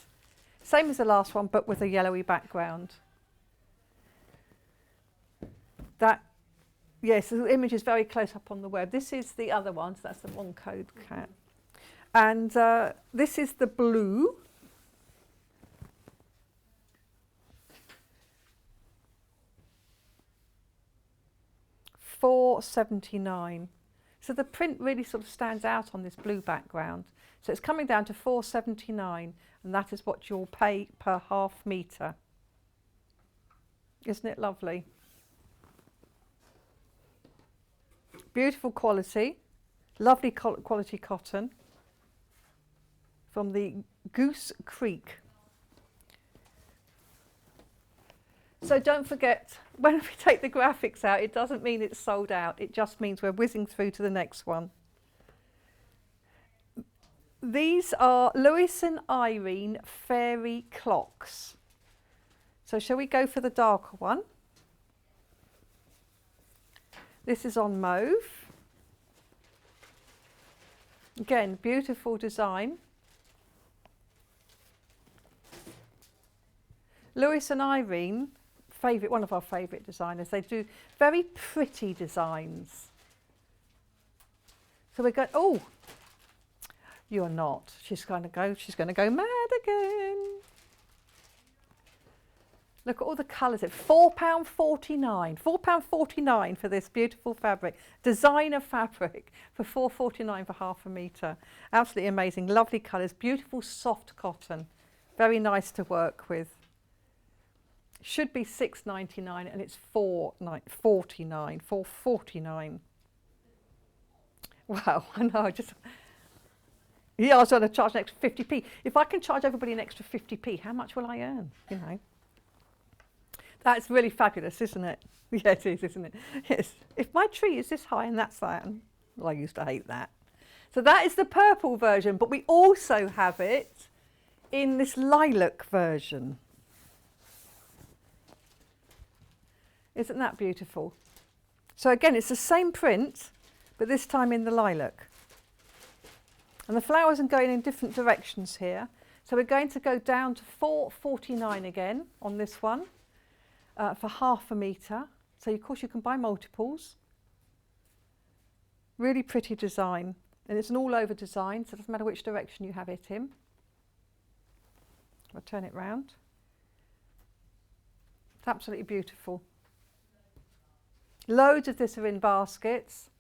Same as the last one, but with a yellowy background. That, yes, the image is very close up on the web. This is the other one, so that's the wrong code, Kat. And this is the blue. £4.79. So the print really sort of stands out on this blue background. So it's coming down to £4.79, and that is what you'll pay per half metre. Isn't it lovely? Beautiful quality, lovely quality cotton from the Goose Creek. So don't forget, when we take the graphics out, it doesn't mean it's sold out. It just means we're whizzing through to the next one. These are Lewis and Irene Fairy Clocks. So shall we go for the darker one? This is on mauve. Again, beautiful design. Lewis and Irene, one of our favourite designers. They do very pretty designs. So we're going, oh, you're not. She's going to go mad again. Look at all the colours. It's £4.49. £4.49 for this beautiful fabric. Designer fabric for £4.49 for half a metre. Absolutely amazing. Lovely colours. Beautiful soft cotton. Very nice to work with. Should be £6.99 and it's £4.49. Wow, I know. Yeah, I was going to charge an extra 50p. If I can charge everybody an extra 50p, how much will I earn? You know. That's really fabulous, isn't it? Yeah, it is, isn't it? Yes. If my tree is this high and that's that, well, I used to hate that. So that is the purple version, but we also have it in this lilac version. Isn't that beautiful? So again, it's the same print, but this time in the lilac. And the flowers are going in different directions here. So we're going to go down to £4.49 again on this one for half a metre. So of course you can buy multiples. Really pretty design. And it's an all over design, so it doesn't matter which direction you have it in. I'll turn it round. It's absolutely beautiful. Loads of this are in baskets,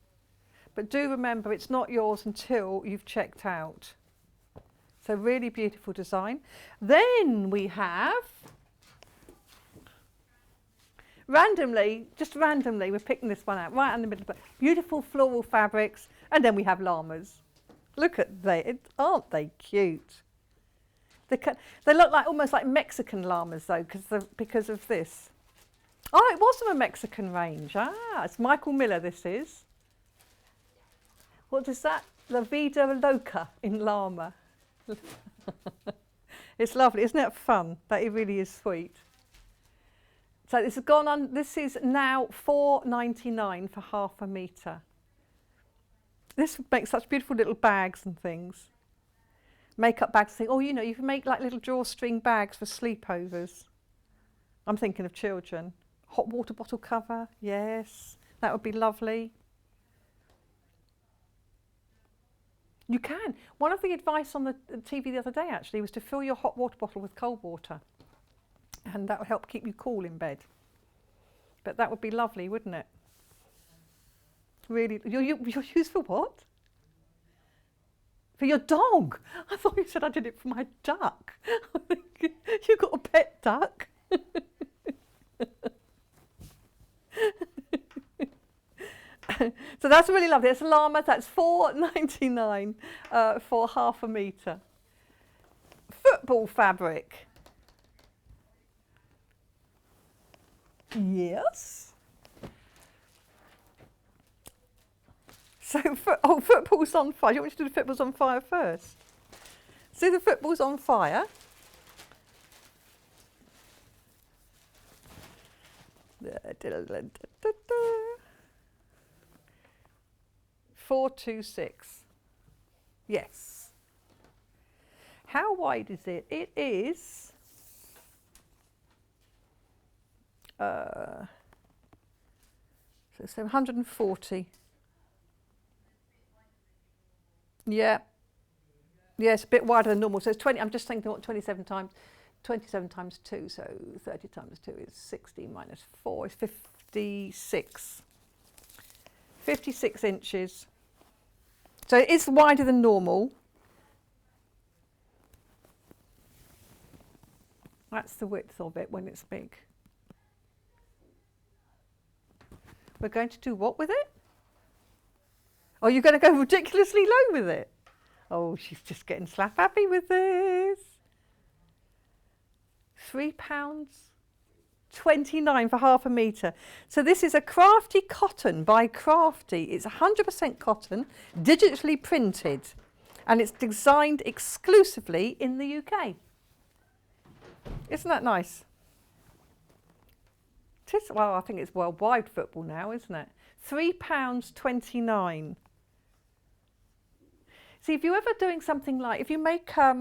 but do remember it's not yours until you've checked out. So really beautiful design. Then we have, just randomly, we're picking this one out right in the middle, but beautiful floral fabrics, and then we have llamas. Look at they, aren't they cute? They look like almost like Mexican llamas though, because of this. Oh, it was from a Mexican range. Ah, it's Michael Miller, this is. What is that? La Vida Loca in llama. It's lovely, isn't it fun? That it really is sweet. So this has gone on. This is now £4.99 for half a metre. This would make such beautiful little bags and things. Makeup bags. Think, oh, you know, you can make like little drawstring bags for sleepovers. I'm thinking of children. Hot water bottle cover. Yes, that would be lovely. You can. One of the advice on the TV the other day actually was to fill your hot water bottle with cold water, and that would help keep you cool in bed. But that would be lovely, wouldn't it? Really, you're used for what? For your dog? I thought you said I did it for my duck. You got a pet duck? So that's really lovely. It's a llama. That's £4.99 for half a metre. Football fabric. Yes. So, football's on fire. Do you want me to do the football's on fire first? See, the football's on fire. £4.26. Yes. How wide is it? It is so 140. Yeah. Yeah, it's a bit wider than normal. So it's 20. I'm just thinking what 27 times 2, so 30 times 2 is 60 minus 4 is 56. 56 inches. So it is wider than normal. That's the width of it when it's big. We're going to do what with it? Oh, you're going to go ridiculously low with it? Oh, she's just getting slap happy with this. £3.29 for half a metre. So this is a Crafty cotton by Crafty. It's 100% cotton, digitally printed, and it's designed exclusively in the UK. Isn't that nice? Well, I think it's worldwide football now, isn't it? £3.29. See, if you're ever doing something like, if you make, I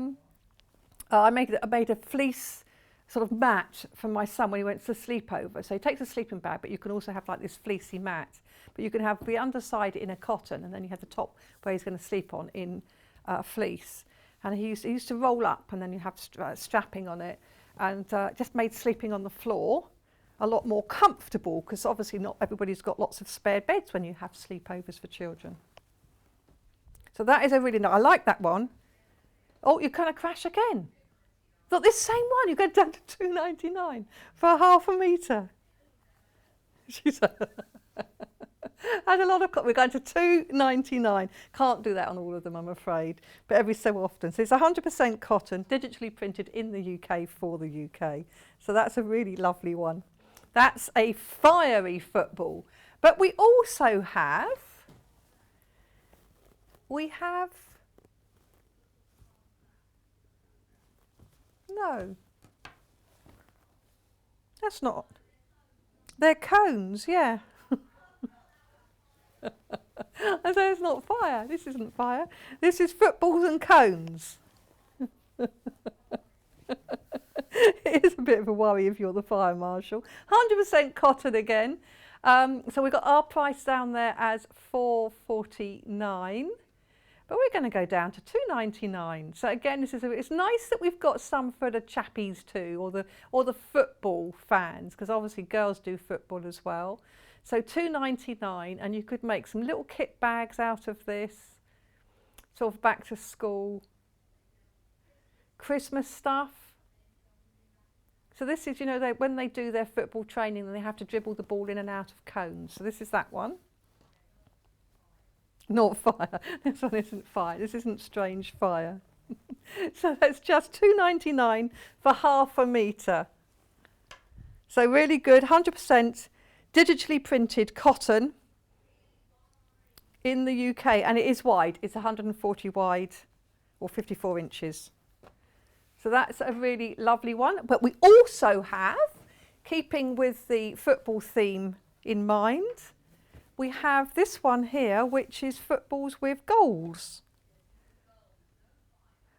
made a fleece sort of mat for my son when he went to sleepover. So he takes a sleeping bag, but you can also have like this fleecy mat. But you can have the underside in a cotton, and then you have the top where he's going to sleep on in fleece. And he used to roll up, and then you have strapping on it, and just made sleeping on the floor a lot more comfortable, because obviously not everybody's got lots of spare beds when you have sleepovers for children. So that is a really nice, I like that one. Oh, you're going to crash again. Look, this same one, you go down to £2.99 for half a metre. She's had a lot of, we're going to £2.99. Can't do that on all of them, I'm afraid, but every so often. So it's 100% cotton, digitally printed in the UK for the UK. So that's a really lovely one. That's a fiery football. But we also have, no, that's not, they're cones, yeah. I say it's not fire, this isn't fire, this is footballs and cones. It is a bit of a worry if you're the fire marshal. 100% cotton again. So we've got our price down there as £4.49. But we're going to go down to £2.99. So again, it's nice that we've got some for the chappies too, or the football fans, because obviously girls do football as well. So £2.99, and you could make some little kit bags out of this, sort of back to school, Christmas stuff. So this is, you know, when they do their football training, then they have to dribble the ball in and out of cones. So this is that one. Not fire. This one isn't fire. This isn't strange fire. So that's just £2.99 for half a metre. So really good, 100% digitally printed cotton in the UK, and it is wide. It's 140 wide, or 54 inches. So that's a really lovely one. But we also have, keeping with the football theme in mind, we have this one here, which is footballs with goals.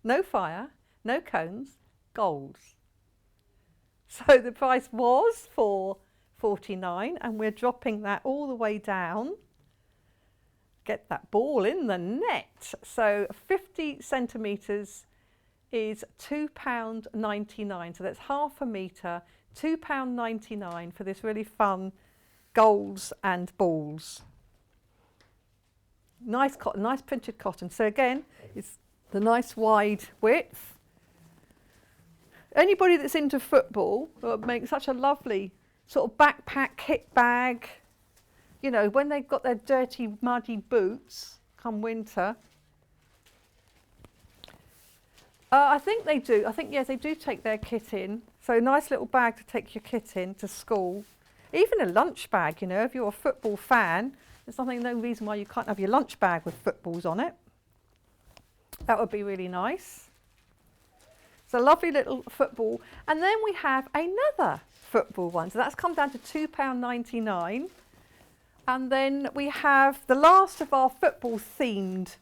No fire, no cones, goals. So the price was $4.49, and we're dropping that all the way down. Get that ball in the net. So 50 centimetres is £2.99. So that's half a metre, £2.99 for this really fun goals and balls. Nice cotton, nice printed cotton. So again, it's the nice wide width. Anybody that's into football will make such a lovely sort of backpack, kit bag. You know, when they've got their dirty, muddy boots come winter. I think they do. I think, yes, they do take their kit in. So a nice little bag to take your kit in to school. Even a lunch bag, you know, if you're a football fan, there's no reason why you can't have your lunch bag with footballs on it. That would be really nice. It's a lovely little football. And then we have another football one. So that's come down to £2.99. And then we have the last of our football themed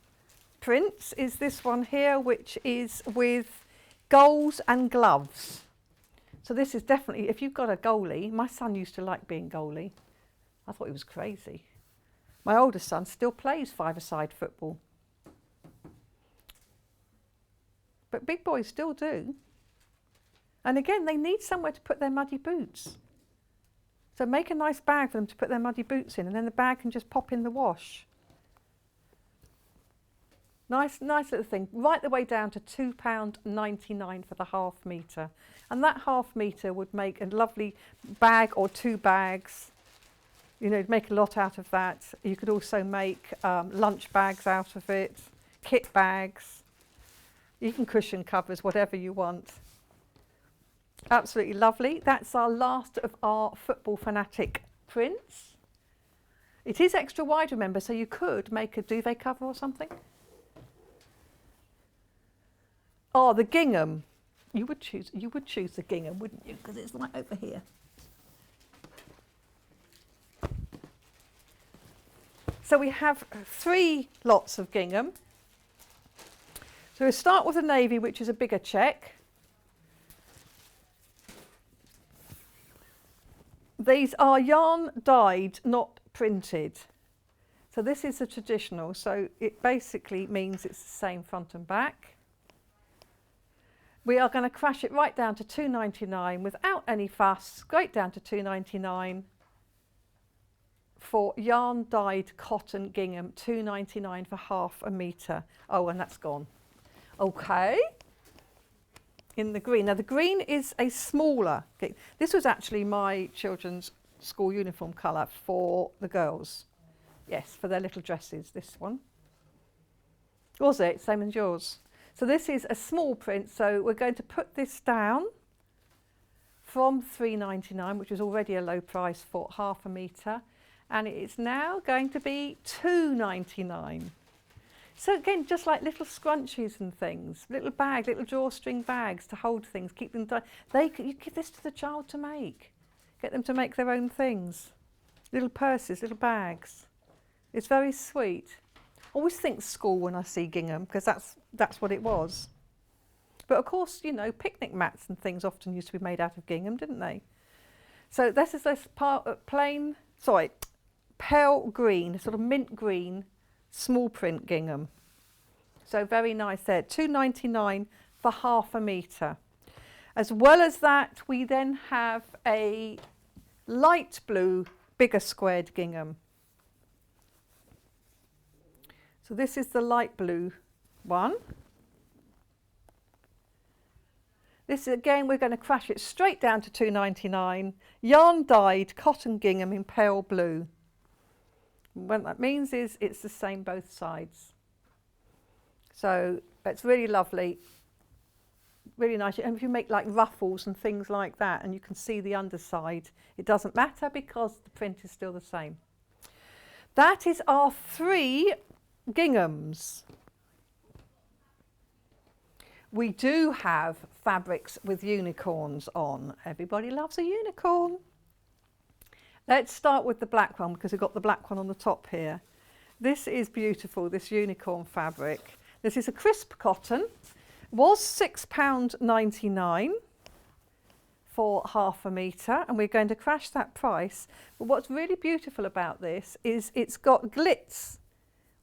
prints is this one here, which is with goals and gloves. So this is definitely, if you've got a goalie, my son used to like being goalie. I thought he was crazy. My oldest son still plays five-a-side football. But big boys still do. And again, they need somewhere to put their muddy boots. So make a nice bag for them to put their muddy boots in, and then the bag can just pop in the wash. Nice little thing, right the way down to £2.99 for the half metre. And that half metre would make a lovely bag or two bags. You know, make a lot out of that. You could also make lunch bags out of it, kit bags, even cushion covers, whatever you want. Absolutely lovely. That's our last of our Football Fanatic prints. It is extra wide, remember, so you could make a duvet cover or something. Oh, the gingham. You would choose the gingham, wouldn't you? Because it's right over here. So we have 3 lots of gingham. So we'll start with the navy, which is a bigger check. These are yarn dyed, not printed. So this is a traditional, so it basically means it's the same front and back. We are going to crash it right down to £2.99 without any fuss, straight down to £2.99 for yarn dyed cotton gingham, £2.99 for half a metre. Oh, and that's gone. Okay. In the green. Now the green is a smaller. This was actually my children's school uniform colour for the girls. Yes, for their little dresses, this one. Was it? Same as yours. So this is a small print, so we're going to put this down from £3.99, which is already a low price for half a metre, and it is now going to be £2.99. So again, just like little scrunchies and things, little bags, little drawstring bags to hold things, keep them dry. You give this to the child to make. Get them to make their own things. Little purses, little bags. It's very sweet. I always think school when I see gingham, because that's what it was. But of course, you know, picnic mats and things often used to be made out of gingham, didn't they? So this is this pale green, sort of mint green, small print gingham. So very nice there. £2.99 for half a metre. As well as that, we then have a light blue, bigger squared gingham. So this is the light blue one. This again, we're going to crash it straight down to £2.99. Yarn dyed cotton gingham in pale blue. What that means is it's the same both sides. So it's really lovely, really nice. And if you make like ruffles and things like that, and you can see the underside, it doesn't matter because the print is still the same. That is our 3 ginghams. We do have fabrics with unicorns on. Everybody loves a unicorn. Let's start with the black one because we've got the black one on the top here. This is beautiful, this unicorn fabric. This is a crisp cotton. Was £6.99 for half a metre, and we're going to crash that price. But what's really beautiful about this is it's got glitz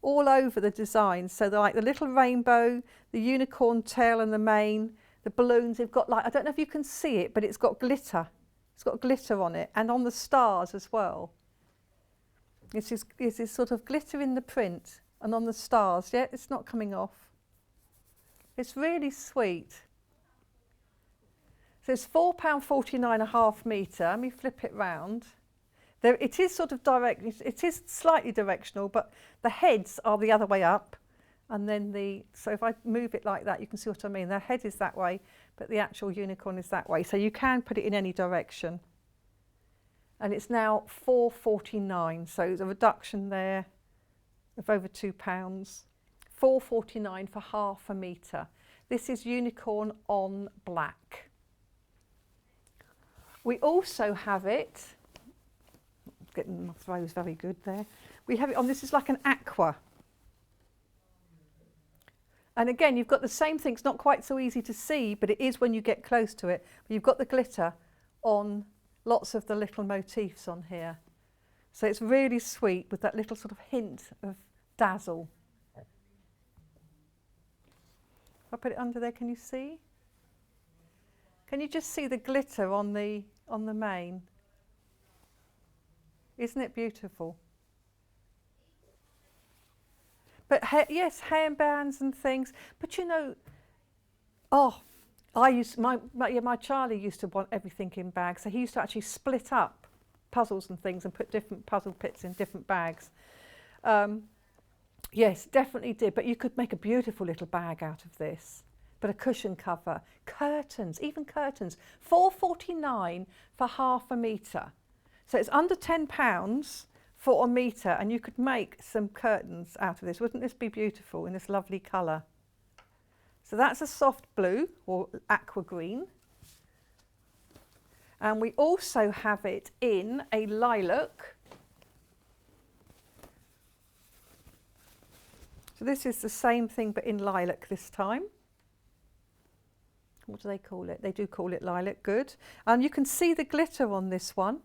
all over the design. So like the little rainbow, the unicorn tail and the mane, the balloons, they've got like, I don't know if you can see it, but it's got glitter. It's got glitter on it and on the stars as well. It's this sort of glitter in the print and on the stars. Yeah, it's not coming off. It's really sweet. So it's £4.49 a half metre. Let me flip it round. There, it is sort of direct, it is slightly directional, but the heads are the other way up. And then so if I move it like that, you can see what I mean. The head is that way, but the actual unicorn is that way. So you can put it in any direction. And it's now £4.49, so there's a reduction there of over £2. £4.49 for half a metre. This is unicorn on black. We also have it, getting my throws very good there. We have it on, this is like an aqua. And again, you've got the same thing. It's not quite so easy to see, but it is when you get close to it. But you've got the glitter on lots of the little motifs on here. So it's really sweet with that little sort of hint of dazzle. If I put it under there, can you see? Can you just see the glitter on the mane? Isn't it beautiful? But yes, hairbands and things. But you know, my Charlie used to want everything in bags, so he used to actually split up puzzles and things and put different puzzle bits in different bags. Yes, definitely did. But you could make a beautiful little bag out of this. But a cushion cover, curtains, even curtains, £4.49 for half a metre. So it's under £10 for a metre, and you could make some curtains out of this. Wouldn't this be beautiful in this lovely colour? So that's a soft blue or aqua green. And we also have it in a lilac. So this is the same thing but in lilac this time. What do they call it? They do call it lilac, good. And you can see the glitter on this one.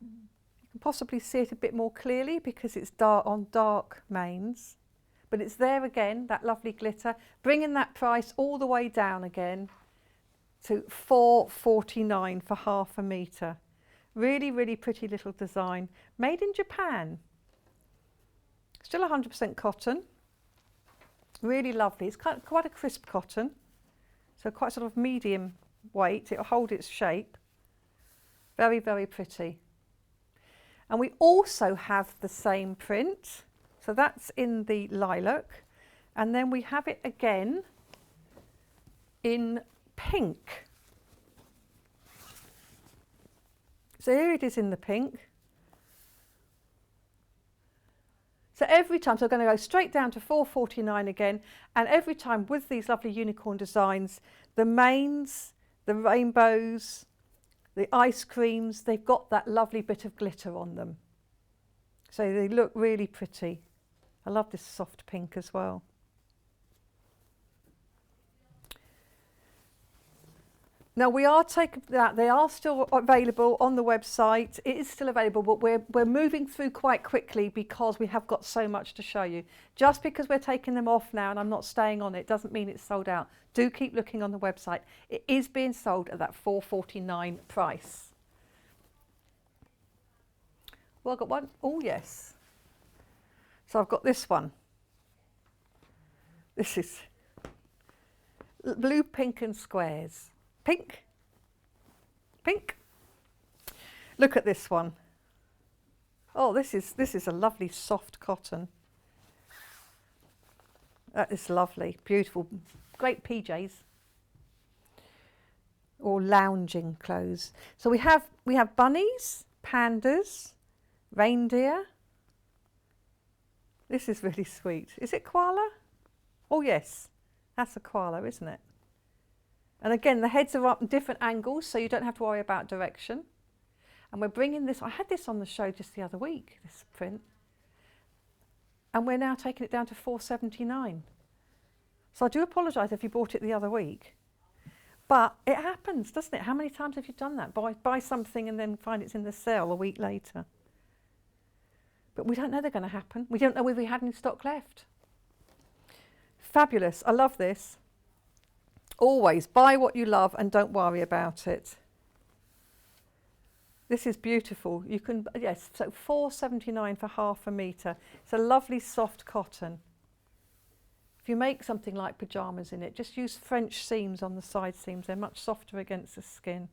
You can possibly see it a bit more clearly because it's dark on dark manes. But it's there again, that lovely glitter, bringing that price all the way down again to £4.49 for half a metre. Really, really pretty little design. Made in Japan. Still 100% cotton. Really lovely. It's quite a crisp cotton. So quite sort of medium weight. It'll hold its shape. Very, very pretty. And we also have the same print. So that's in the lilac. And then we have it again in pink. So here it is in the pink. So every time, so I'm going to go straight down to £4.49 again, and every time with these lovely unicorn designs, the manes, the rainbows, the ice creams, they've got that lovely bit of glitter on them. So they look really pretty. I love this soft pink as well. Now we are taking that, they are still available on the website. It is still available, but we're moving through quite quickly because we have got so much to show you. Just because we're taking them off now and I'm not staying on it doesn't mean it's sold out. Do keep looking on the website. It is being sold at that £4.49 price. Well, I've got one. Oh, yes. So I've got this one. This is blue, pink and squares. Pink, pink. Look at this one. Oh, this is a lovely soft cotton. That is lovely, beautiful, great PJs or lounging clothes. So we have bunnies, pandas, reindeer. This is really sweet. Is it koala? Oh yes, That's a koala, isn't it? And again, the heads are up in different angles, so you don't have to worry about direction. And we're bringing this, I had this on the show just the other week, this print. And we're now taking it down to $4.79. So I do apologise if you bought it the other week. But it happens, doesn't it? How many times have you done that? Buy something and then find it's in the sale a week later. But we don't know they're going to happen. We don't know whether we had any stock left. Fabulous. I love this. Always buy what you love and don't worry about it. This is beautiful. You can, yes, so $4.79 for half a metre. It's a lovely soft cotton. If you make something like pyjamas in it, just use French seams on the side seams. They're much softer against the skin.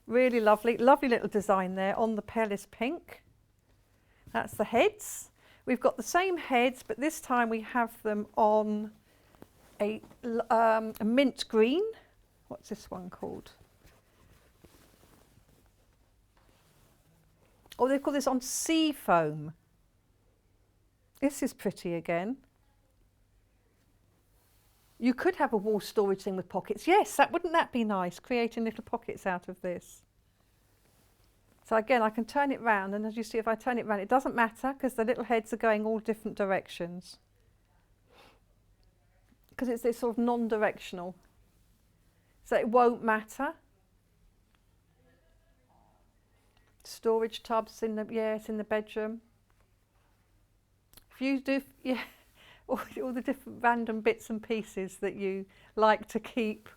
Really lovely, lovely little design there on the palest pink. That's the heads. We've got the same heads, but this time we have them on a mint green. What's this one called? Oh, they call this on sea foam. This is pretty again. You could have a wall storage thing with pockets. Yes, wouldn't that be nice, creating little pockets out of this. So again, I can turn it round, and as you see, if I turn it round, it doesn't matter because the little heads are going all different directions. Because it's this sort of non-directional. So it won't matter. Storage tubs in the, yeah, it's in the bedroom. If you do, yeah, all the different random bits and pieces that you like to keep.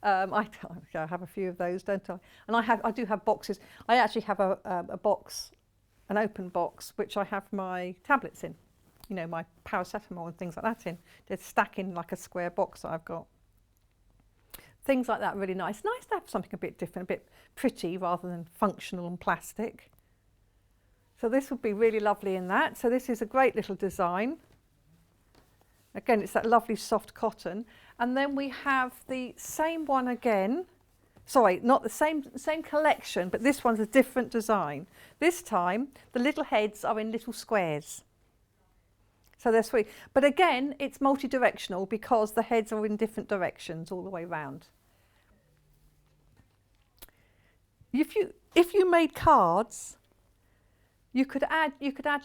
I have a few of those, don't I? And I do have boxes. I actually have a box, an open box, which I have my tablets in. You know, my paracetamol and things like that in. They're stacked in like a square box that I've got. Things like that are really nice. Nice to have something a bit different, a bit pretty rather than functional and plastic. So this would be really lovely in that. So this is a great little design. Again, it's that lovely soft cotton. And then we have the same one again. Sorry, not the same collection, but this one's a different design. This time, the little heads are in little squares. So they're sweet. But again, it's multi-directional because the heads are in different directions all the way round. If you made cards, you could add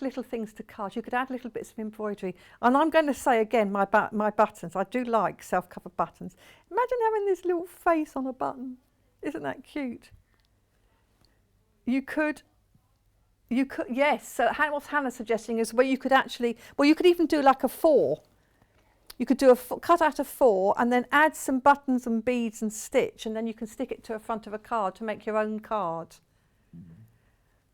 little things to cards. You could add little bits of embroidery. And I'm going to say again, my buttons. I do like self-cover buttons. Imagine having this little face on a button. Isn't that cute? You could, yes. So what Hannah's suggesting is where you could actually, well, you could even do like a 4. You could do cut out a 4 and then add some buttons and beads and stitch, and then you can stick it to the front of a card to make your own card.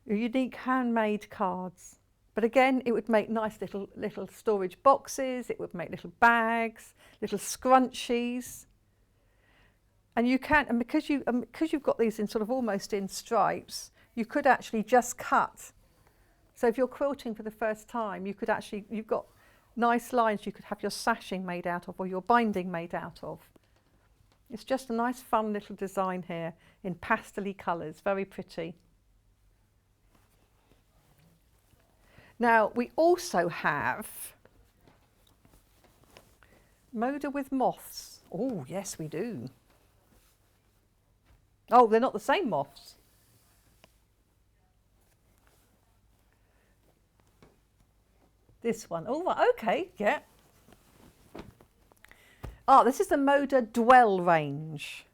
Unique handmade cards. But again, it would make nice little storage boxes. It would make little bags, little scrunchies. And you can, and because you've got these in sort of almost in stripes, you could actually just cut. So if you're quilting for the first time, you could actually, you've got nice lines you could have your sashing made out of or your binding made out of. It's just a nice fun little design here in pastel-y colours, very pretty. Now we also have Moda with moths. Oh yes, we do. Oh, they're not the same moths. This one. Oh, okay, yeah. Oh, this is the Moda Dwell range.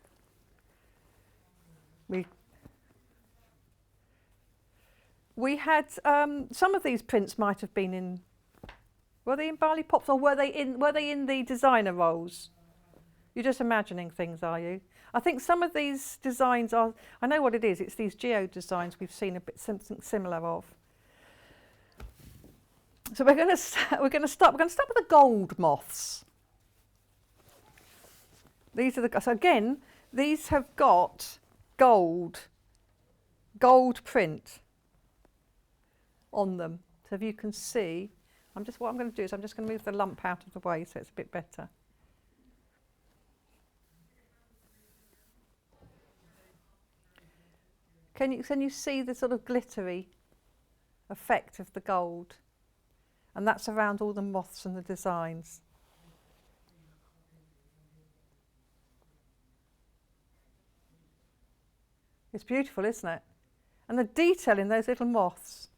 We had some of these prints might have been in. Were they in Barley Pops or were they in the designer rolls? You're just imagining things, are you? I think some of these designs are. I know what it is. It's these geo designs we've seen a bit something similar of. So we're going to start with the gold moths. These are so again, these have got gold print on them. So if you can see, what I'm going to do is I'm just going to move the lump out of the way so it's a bit better. Can you see the sort of glittery effect of the gold? And that's around all the moths and the designs. It's beautiful, isn't it? And the detail in those little moths.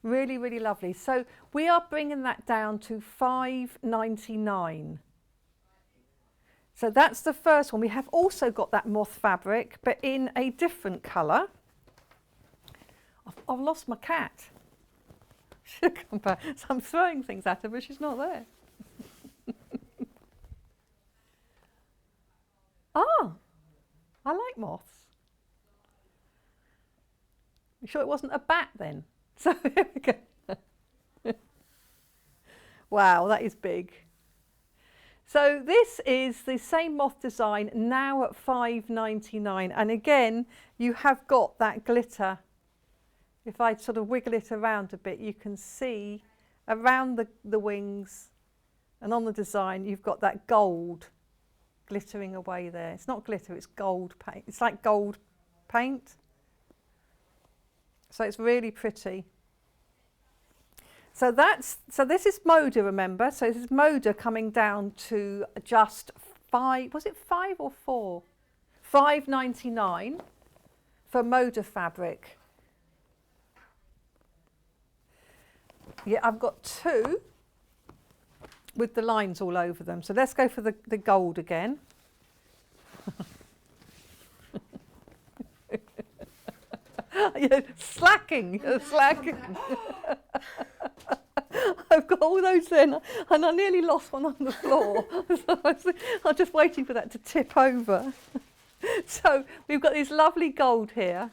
Really, really lovely. So we are bringing that down to £5.99. So that's the first one. We have also got that moth fabric, but in a different colour. I've lost my cat. She'll come back. So I'm throwing things at her, but she's not there. Oh, I like moths. You sure it wasn't a bat then? So here we go. Wow, that is big. So this is the same moth design now at £5.99, and again you have got that glitter. If I sort of wiggle it around a bit, you can see around the wings and on the design you've got that gold glittering away there. It's not glitter, it's gold paint. It's like gold paint. So it's really pretty. So this is Moda, remember? So this is Moda coming down to just was it 5 or 4? £5.99 for Moda fabric. Yeah, I've got 2 with the lines all over them. So let's go for the gold again. You're slacking. I've got all those in, and I nearly lost one on the floor. So I'm just waiting for that to tip over. So we've got this lovely gold here.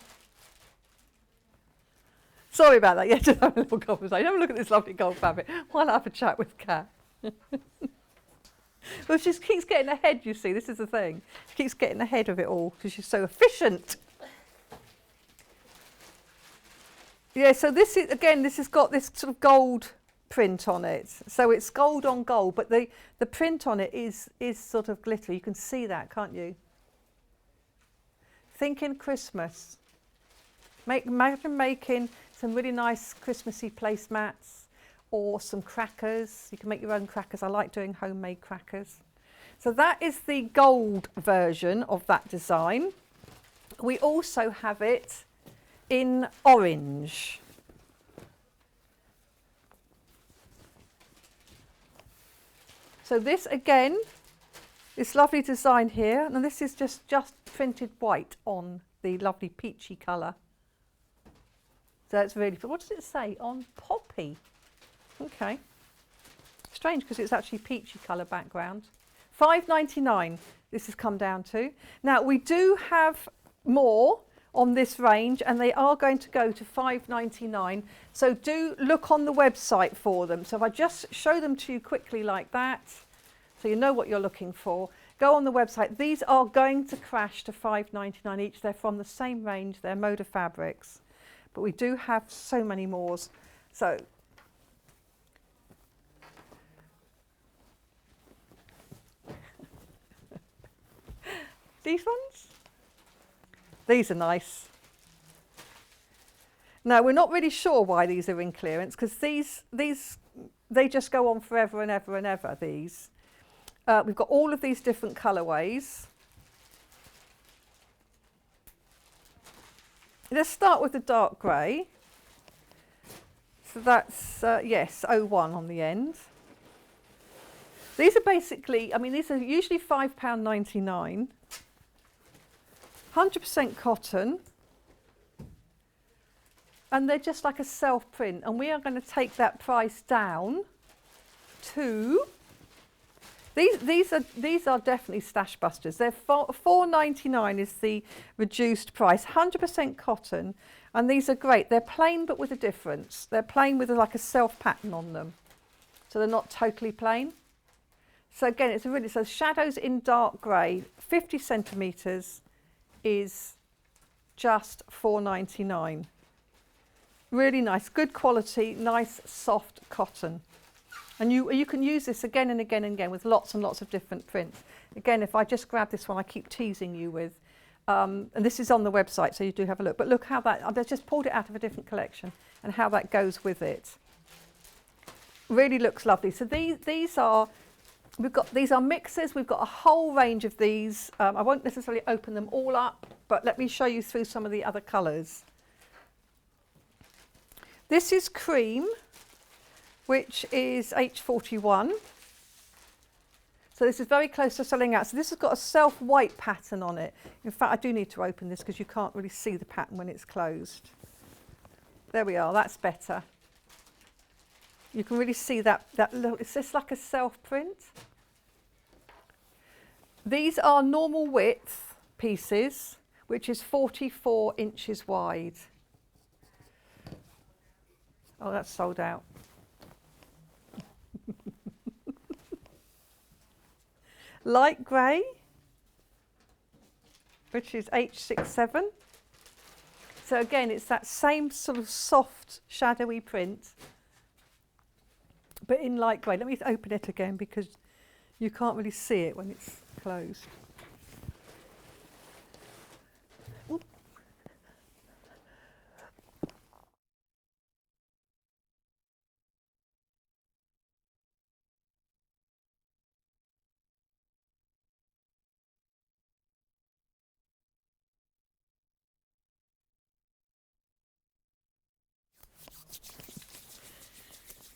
Sorry about that. Yeah, just have a little conversation. Have a look at this lovely gold fabric while I have a chat with Kat. Well, she keeps getting ahead, you see. This is the thing. She keeps getting ahead of it all because she's so efficient. Yeah, so this is, again, this has got this sort of gold print on it. So it's gold on gold, but the print on it is sort of glitter. You can see that, can't you? Thinking Christmas. Imagine making some really nice Christmassy placemats or some crackers. You can make your own crackers. I like doing homemade crackers. So that is the gold version of that design. We also have it in orange. So this again, this lovely design here, and this is just printed white on the lovely peachy colour. So it's really, what does it say? On poppy. Okay. Strange because it's actually peachy colour background. £5.99 this has come down to. Now we do have more on this range and they are going to go to £5.99. So do look on the website for them. So if I just show them to you quickly like that, so you know what you're looking for, go on the website. These are going to crash to £5.99 each. They're from the same range, they're Moda fabrics. But we do have so many more. So these ones, these are nice. Now we're not really sure why these are in clearance because these they just go on forever and ever and ever. These we've got all of these different colourways. Let's start with the dark grey. So that's, yes, 01 on the end. These are basically, I mean, these are usually £5.99. 100% cotton. And they're just like a self-print. And we are going to take that price down to... These are definitely stash busters. They're £4.99 is the reduced price, 100% cotton, and these are great. They're plain but with a difference. They're plain with like a self pattern on them, so they're not totally plain. So again, it's a really, so shadows in dark grey, 50 centimetres is just £4.99. Really nice, good quality, nice soft cotton. And you can use this again and again and again with lots and lots of different prints. Again, if I just grab this one, I keep teasing you with, and this is on the website, so you do have a look. But look how that, I've just pulled it out of a different collection and how that goes with it. Really looks lovely. So these are We've got, these are mixers, we've got a whole range of these. I won't necessarily open them all up, but let me show you through some of the other colours. This is cream, which is H41. So this is very close to selling out. So this has got a self-white pattern on it. In fact, I do need to open this because you can't really see the pattern when it's closed. There we are, that's better. You can really see that little, it's just like a self-print. These are normal width pieces, which is 44 inches wide. Oh, that's sold out. Light grey, which is H67. So again, it's that same sort of soft, shadowy print, but in light grey. Let me open it again because you can't really see it when it's closed. Oop.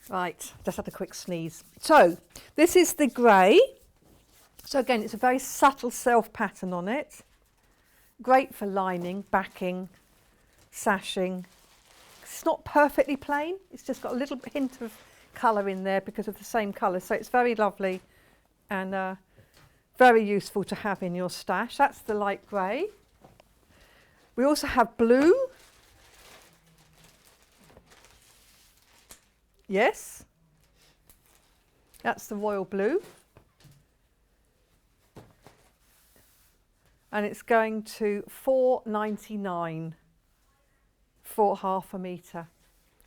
Right, just had a quick sneeze. So this is the grey. So again, it's a very subtle self pattern on it. Great for lining, backing, sashing. It's not perfectly plain. It's just got a little hint of colour in there because of the same colour. So it's very lovely and very useful to have in your stash. That's the light grey. We also have blue. Yes, that's the royal blue. And it's going to £4.99 for half a metre.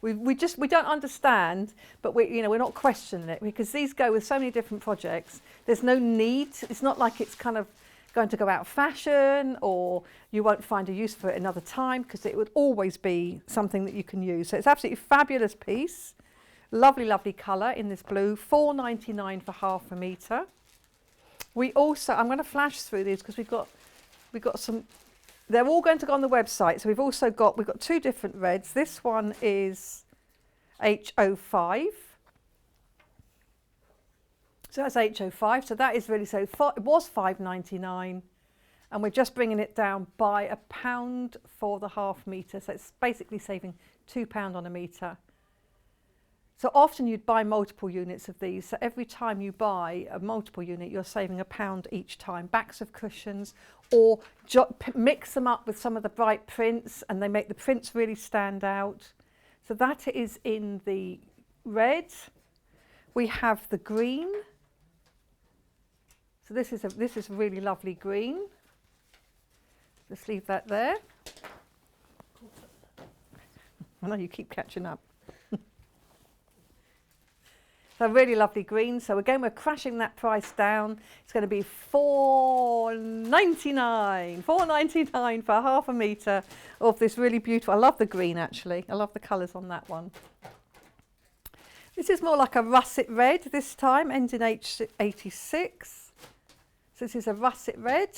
We don't understand, but we're not questioning it because these go with so many different projects. There's no need. It's not like it's kind of going to go out of fashion or you won't find a use for it another time because it would always be something that you can use. So it's absolutely fabulous piece. Lovely, lovely colour in this blue. £4.99 for half a metre. We also, I'm going to flash through these because we've got some. They're all going to go on the website. So we've got two different reds. This one is H05. So that's H05. So that is really it was £5.99, and we're just bringing it down by £1 for the half metre. So it's basically saving £2 on a metre. So often you'd buy multiple units of these. So every time you buy a multiple unit, you're saving £1 each time. Backs of cushions, or mix them up with some of the bright prints and they make the prints really stand out. So that is in the red. We have the green. So this is a really lovely green. Just leave that there. I know you keep catching up. So really lovely green. So again, we're crashing that price down. It's going to be £4.99. £4.99 for half a metre of this really beautiful. I love the green actually. I love the colours on that one. This is more like a russet red this time, ends in H86. So this is a russet red.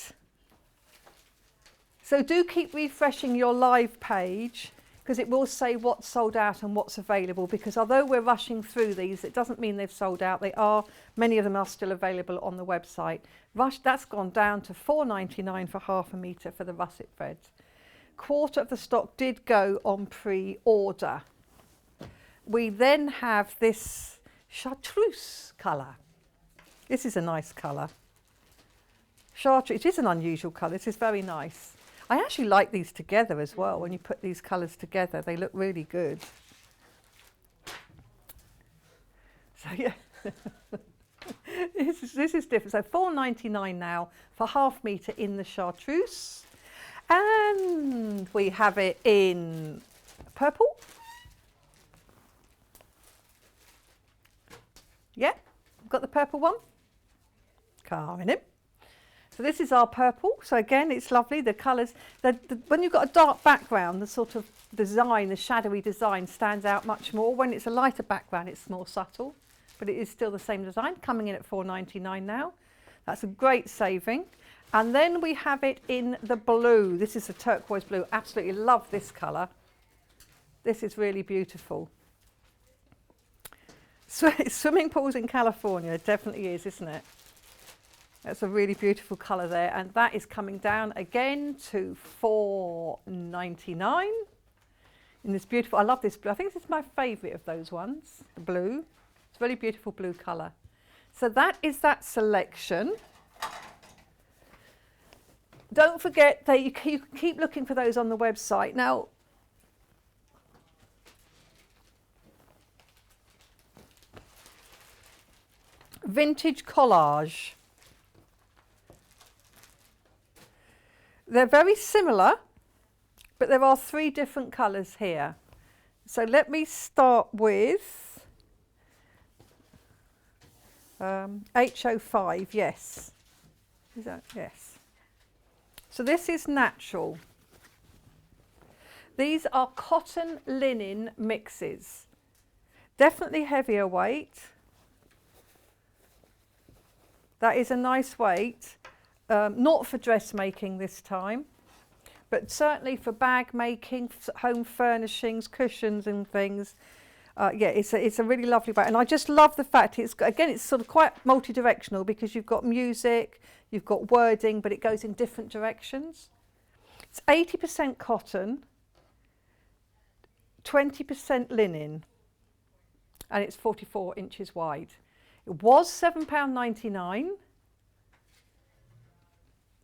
So do keep refreshing your live page, because it will say what's sold out and what's available, because although we're rushing through these, it doesn't mean they've sold out. Many of them are still available on the website. That's gone down to £4.99 for half a metre for the russet red. Quarter of the stock did go on pre-order. We then have this chartreuse colour. This is a nice colour. Chartreuse, it is an unusual colour. This is very nice. I actually like these together as well. When you put these colours together, they look really good. So yeah, this is different. So £4.99 now for half metre in the chartreuse. And we have it in purple. Yeah, we've got the purple one. Car in it. So this is our purple. So again, it's lovely. The colours, when you've got a dark background, the sort of design, the shadowy design stands out much more. When it's a lighter background, it's more subtle. but it is still the same design, coming in at £4.99 now. That's a great saving. And then we have it in the blue. This is a turquoise blue. Absolutely love this colour. This is really beautiful. Swimming pools in California, it definitely is, isn't it? That's a really beautiful colour there, and that is coming down again to £4.99 in this beautiful, I love this blue. I think this is my favourite of those ones, the blue. It's a really beautiful blue colour. So that is that selection. Don't forget that you can keep looking for those on the website. Now, vintage collage. They're very similar, but there are 3 different colours here. So let me start with H05, yes. Is that, yes. So this is natural. These are cotton linen mixes. Definitely heavier weight. That is a nice weight. Not for dressmaking this time, but certainly for bag making, home furnishings, cushions and things. Yeah, it's a really lovely bag. And I just love the fact it's sort of quite multi-directional because you've got music, you've got wording, but it goes in different directions. It's 80% cotton, 20% linen, and it's 44 inches wide. It was £7.99.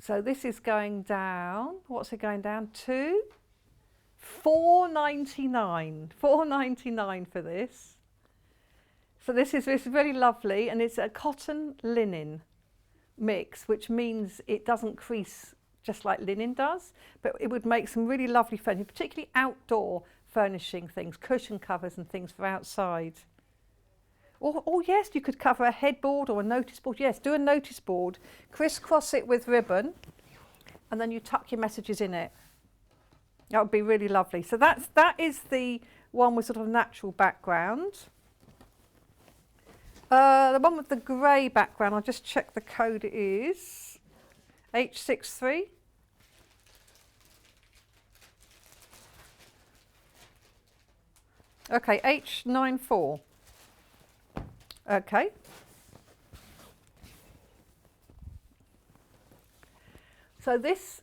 So this is going down, what's it going down to? £4.99. £4.99 for this. So this is really lovely, and it's a cotton linen mix, which means it doesn't crease just like linen does, but it would make some really lovely furniture, particularly outdoor furnishing things, cushion covers and things for outside. Or yes, you could cover a headboard or a notice board. Yes, do a notice board, crisscross it with ribbon, and then you tuck your messages in it. That would be really lovely. So that is the one with sort of natural background. The one with the grey background, I'll just check the code, it is H63. Okay, H94. Okay. So this,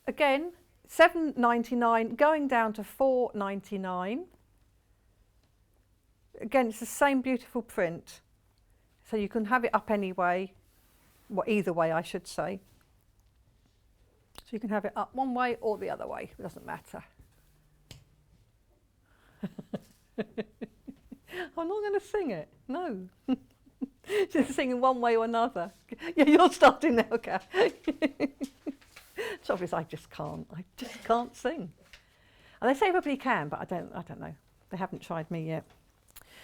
again, £7.99 going down to £4.99. Again, it's the same beautiful print. So you can have it up anyway, well, either way, I should say. So you can have it up one way or the other way, it doesn't matter. I'm not going to sing it, no. Just singing one way or another. Yeah, you're starting now, Kath. It's obvious I just can't sing. And they say everybody can, but I don't know. They haven't tried me yet.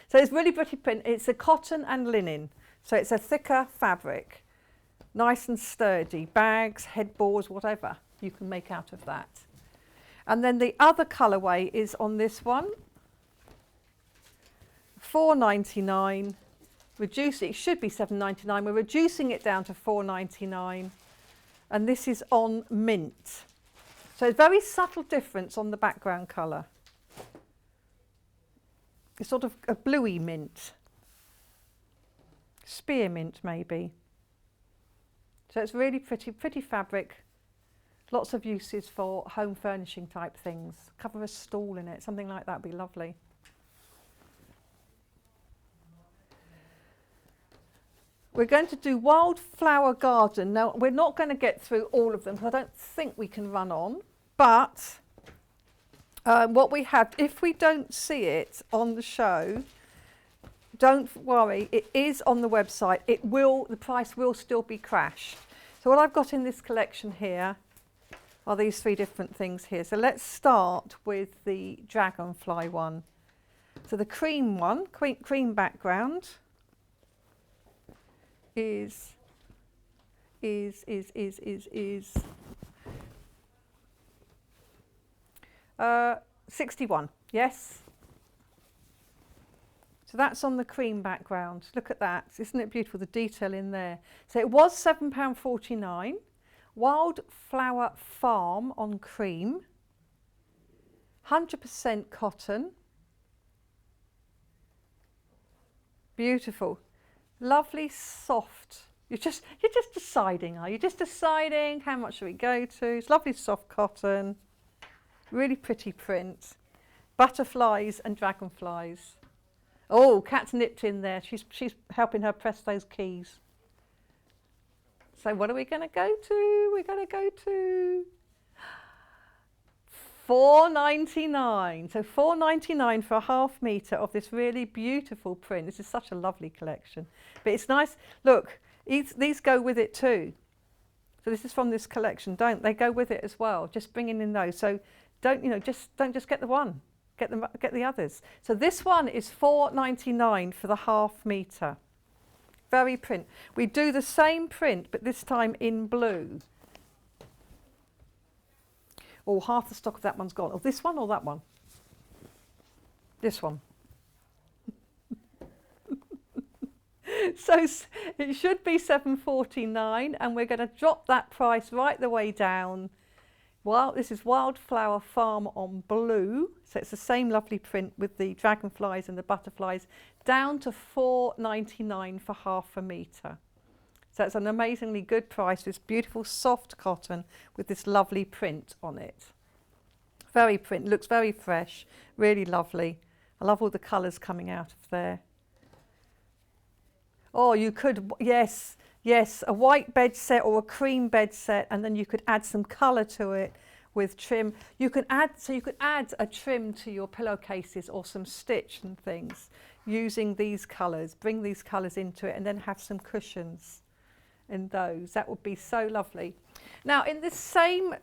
So it's really pretty print. It's a cotton and linen, so it's a thicker fabric, nice and sturdy. Bags, headboards, whatever you can make out of that. And then the other colourway is on this one. £4.99, reducing, it should be £7.99, we're reducing it down to £4.99, and this is on mint. So a very subtle difference on the background colour. It's sort of a bluey mint, spearmint maybe. So it's really pretty fabric, lots of uses for home furnishing type things. Cover a stall in it, something like that would be lovely. We're going to do Wildflower Garden. Now, we're not going to get through all of them because I don't think we can run on. But what we have, if we don't see it on the show, don't worry, it is on the website. The price will still be crashed. So what I've got in this collection here are these 3 different things here. So let's start with the dragonfly one. So the cream one, cream background, is 61, yes. So that's on the cream background. Look at that. Isn't it beautiful, the detail in there? So it was £7.49. Wildflower Farm on cream. 100% cotton. Beautiful. Lovely, soft. You're just deciding, are you? Just deciding how much should we go to. It's lovely soft cotton. Really pretty print. Butterflies and dragonflies. Oh, Kat's nipped in there. She's helping her press those keys. So what are we going to go to? We're going to go to £4.99. So £4.99 for a half metre of this really beautiful print. This is such a lovely collection. But it's nice. Look, these go with it too. So this is from this collection. Don't they go with it as well? Just bringing in those. So don't just get the one. Get the others. So this one is £4.99 for the half metre. Very print. We do the same print, but this time in blue. Oh, half the stock of that one's gone. Oh, this one or that one? This one. So it should be £7.49, and we're going to drop that price right the way down. Well, this is Wildflower Farm on blue, so it's the same lovely print with the dragonflies and the butterflies, down to £4.99 for half a metre. So it's an amazingly good price, this beautiful soft cotton with this lovely print on it. Very print, looks very fresh, really lovely. I love all the colours coming out of there. Oh, you could, yes, a white bed set or a cream bed set, and then you could add some colour to it with trim. You could add a trim to your pillowcases or some stitch and things using these colours. Bring these colours into it and then have some cushions in those. That would be so lovely. Now in this same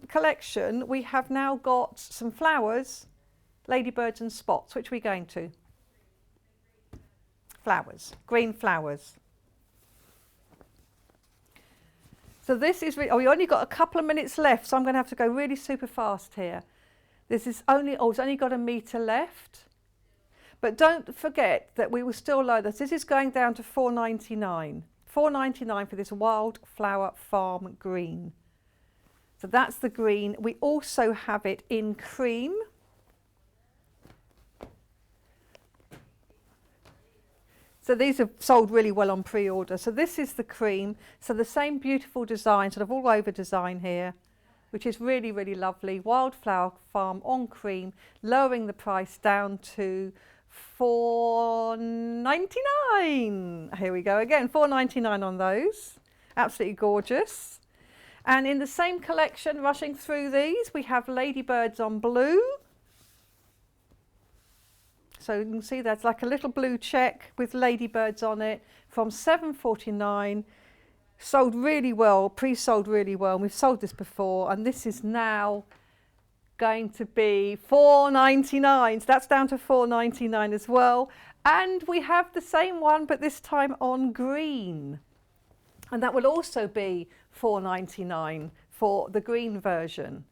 collection we have now got some flowers, ladybirds and spots. Which are we going to? Flowers, green flowers. So this is, we only got a couple of minutes left, so I'm going to have to go really super fast here. This is only, it's only got a metre left. But don't forget that we will still lower this. This is going down to £4.99. £4.99 for this Wildflower Farm green. So that's the green. We also have it in cream. So these have sold really well on pre-order. So this is the cream. So the same beautiful design, sort of all over design here, which is really, really lovely. Wildflower Farm on cream, lowering the price down to £4.99. Here we go again, £4.99 on those. Absolutely gorgeous. And in the same collection, rushing through these, we have ladybirds on blue. So you can see that's like a little blue check with ladybirds on it from £7.49. Sold really well, pre-sold really well. And we've sold this before, and this is now going to be £4.99. So that's down to £4.99 as well. And we have the same one, but this time on green. And that will also be £4.99 for the green version.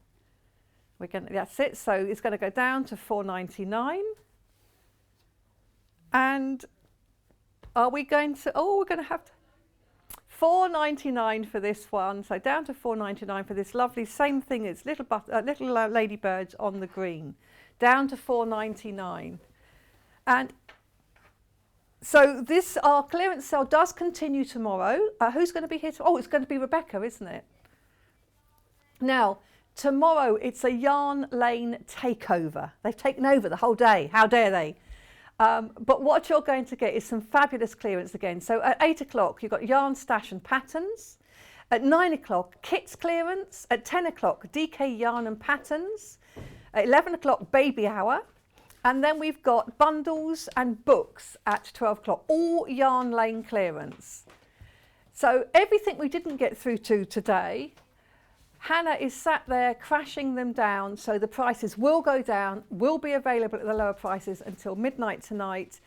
That's it. So it's going to go down to £4.99. And are we going to, we're going to have to, £4.99 for this one. So down to £4.99 for this lovely, same thing, it's little ladybirds on the green. Down to £4.99. And so this, our clearance sale does continue tomorrow. Who's going to be here? It's going to be Rebecca, isn't it? Now, tomorrow it's a Yarn Lane takeover. They've taken over the whole day. How dare they? But what you're going to get is some fabulous clearance again. So at 8 o'clock, you've got yarn stash and patterns. At 9 o'clock, kits clearance. At 10 o'clock, DK yarn and patterns. At 11 o'clock, baby hour. And then we've got bundles and books at 12 o'clock, all Yarn Lane clearance. So everything we didn't get through to today, Hannah is sat there crashing them down, so the prices will go down, will be available at the lower prices until midnight tonight.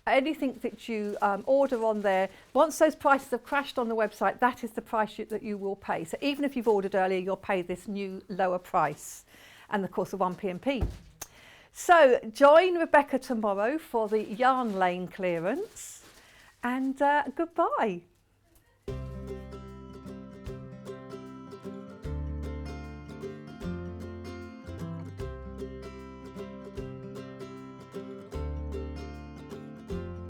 Anything that you order on there, once those prices have crashed on the website, that is the price that you will pay. So even if you've ordered earlier, you'll pay this new lower price, and of course the 1p&p. So join Rebecca tomorrow for the Yarn Lane clearance, and goodbye.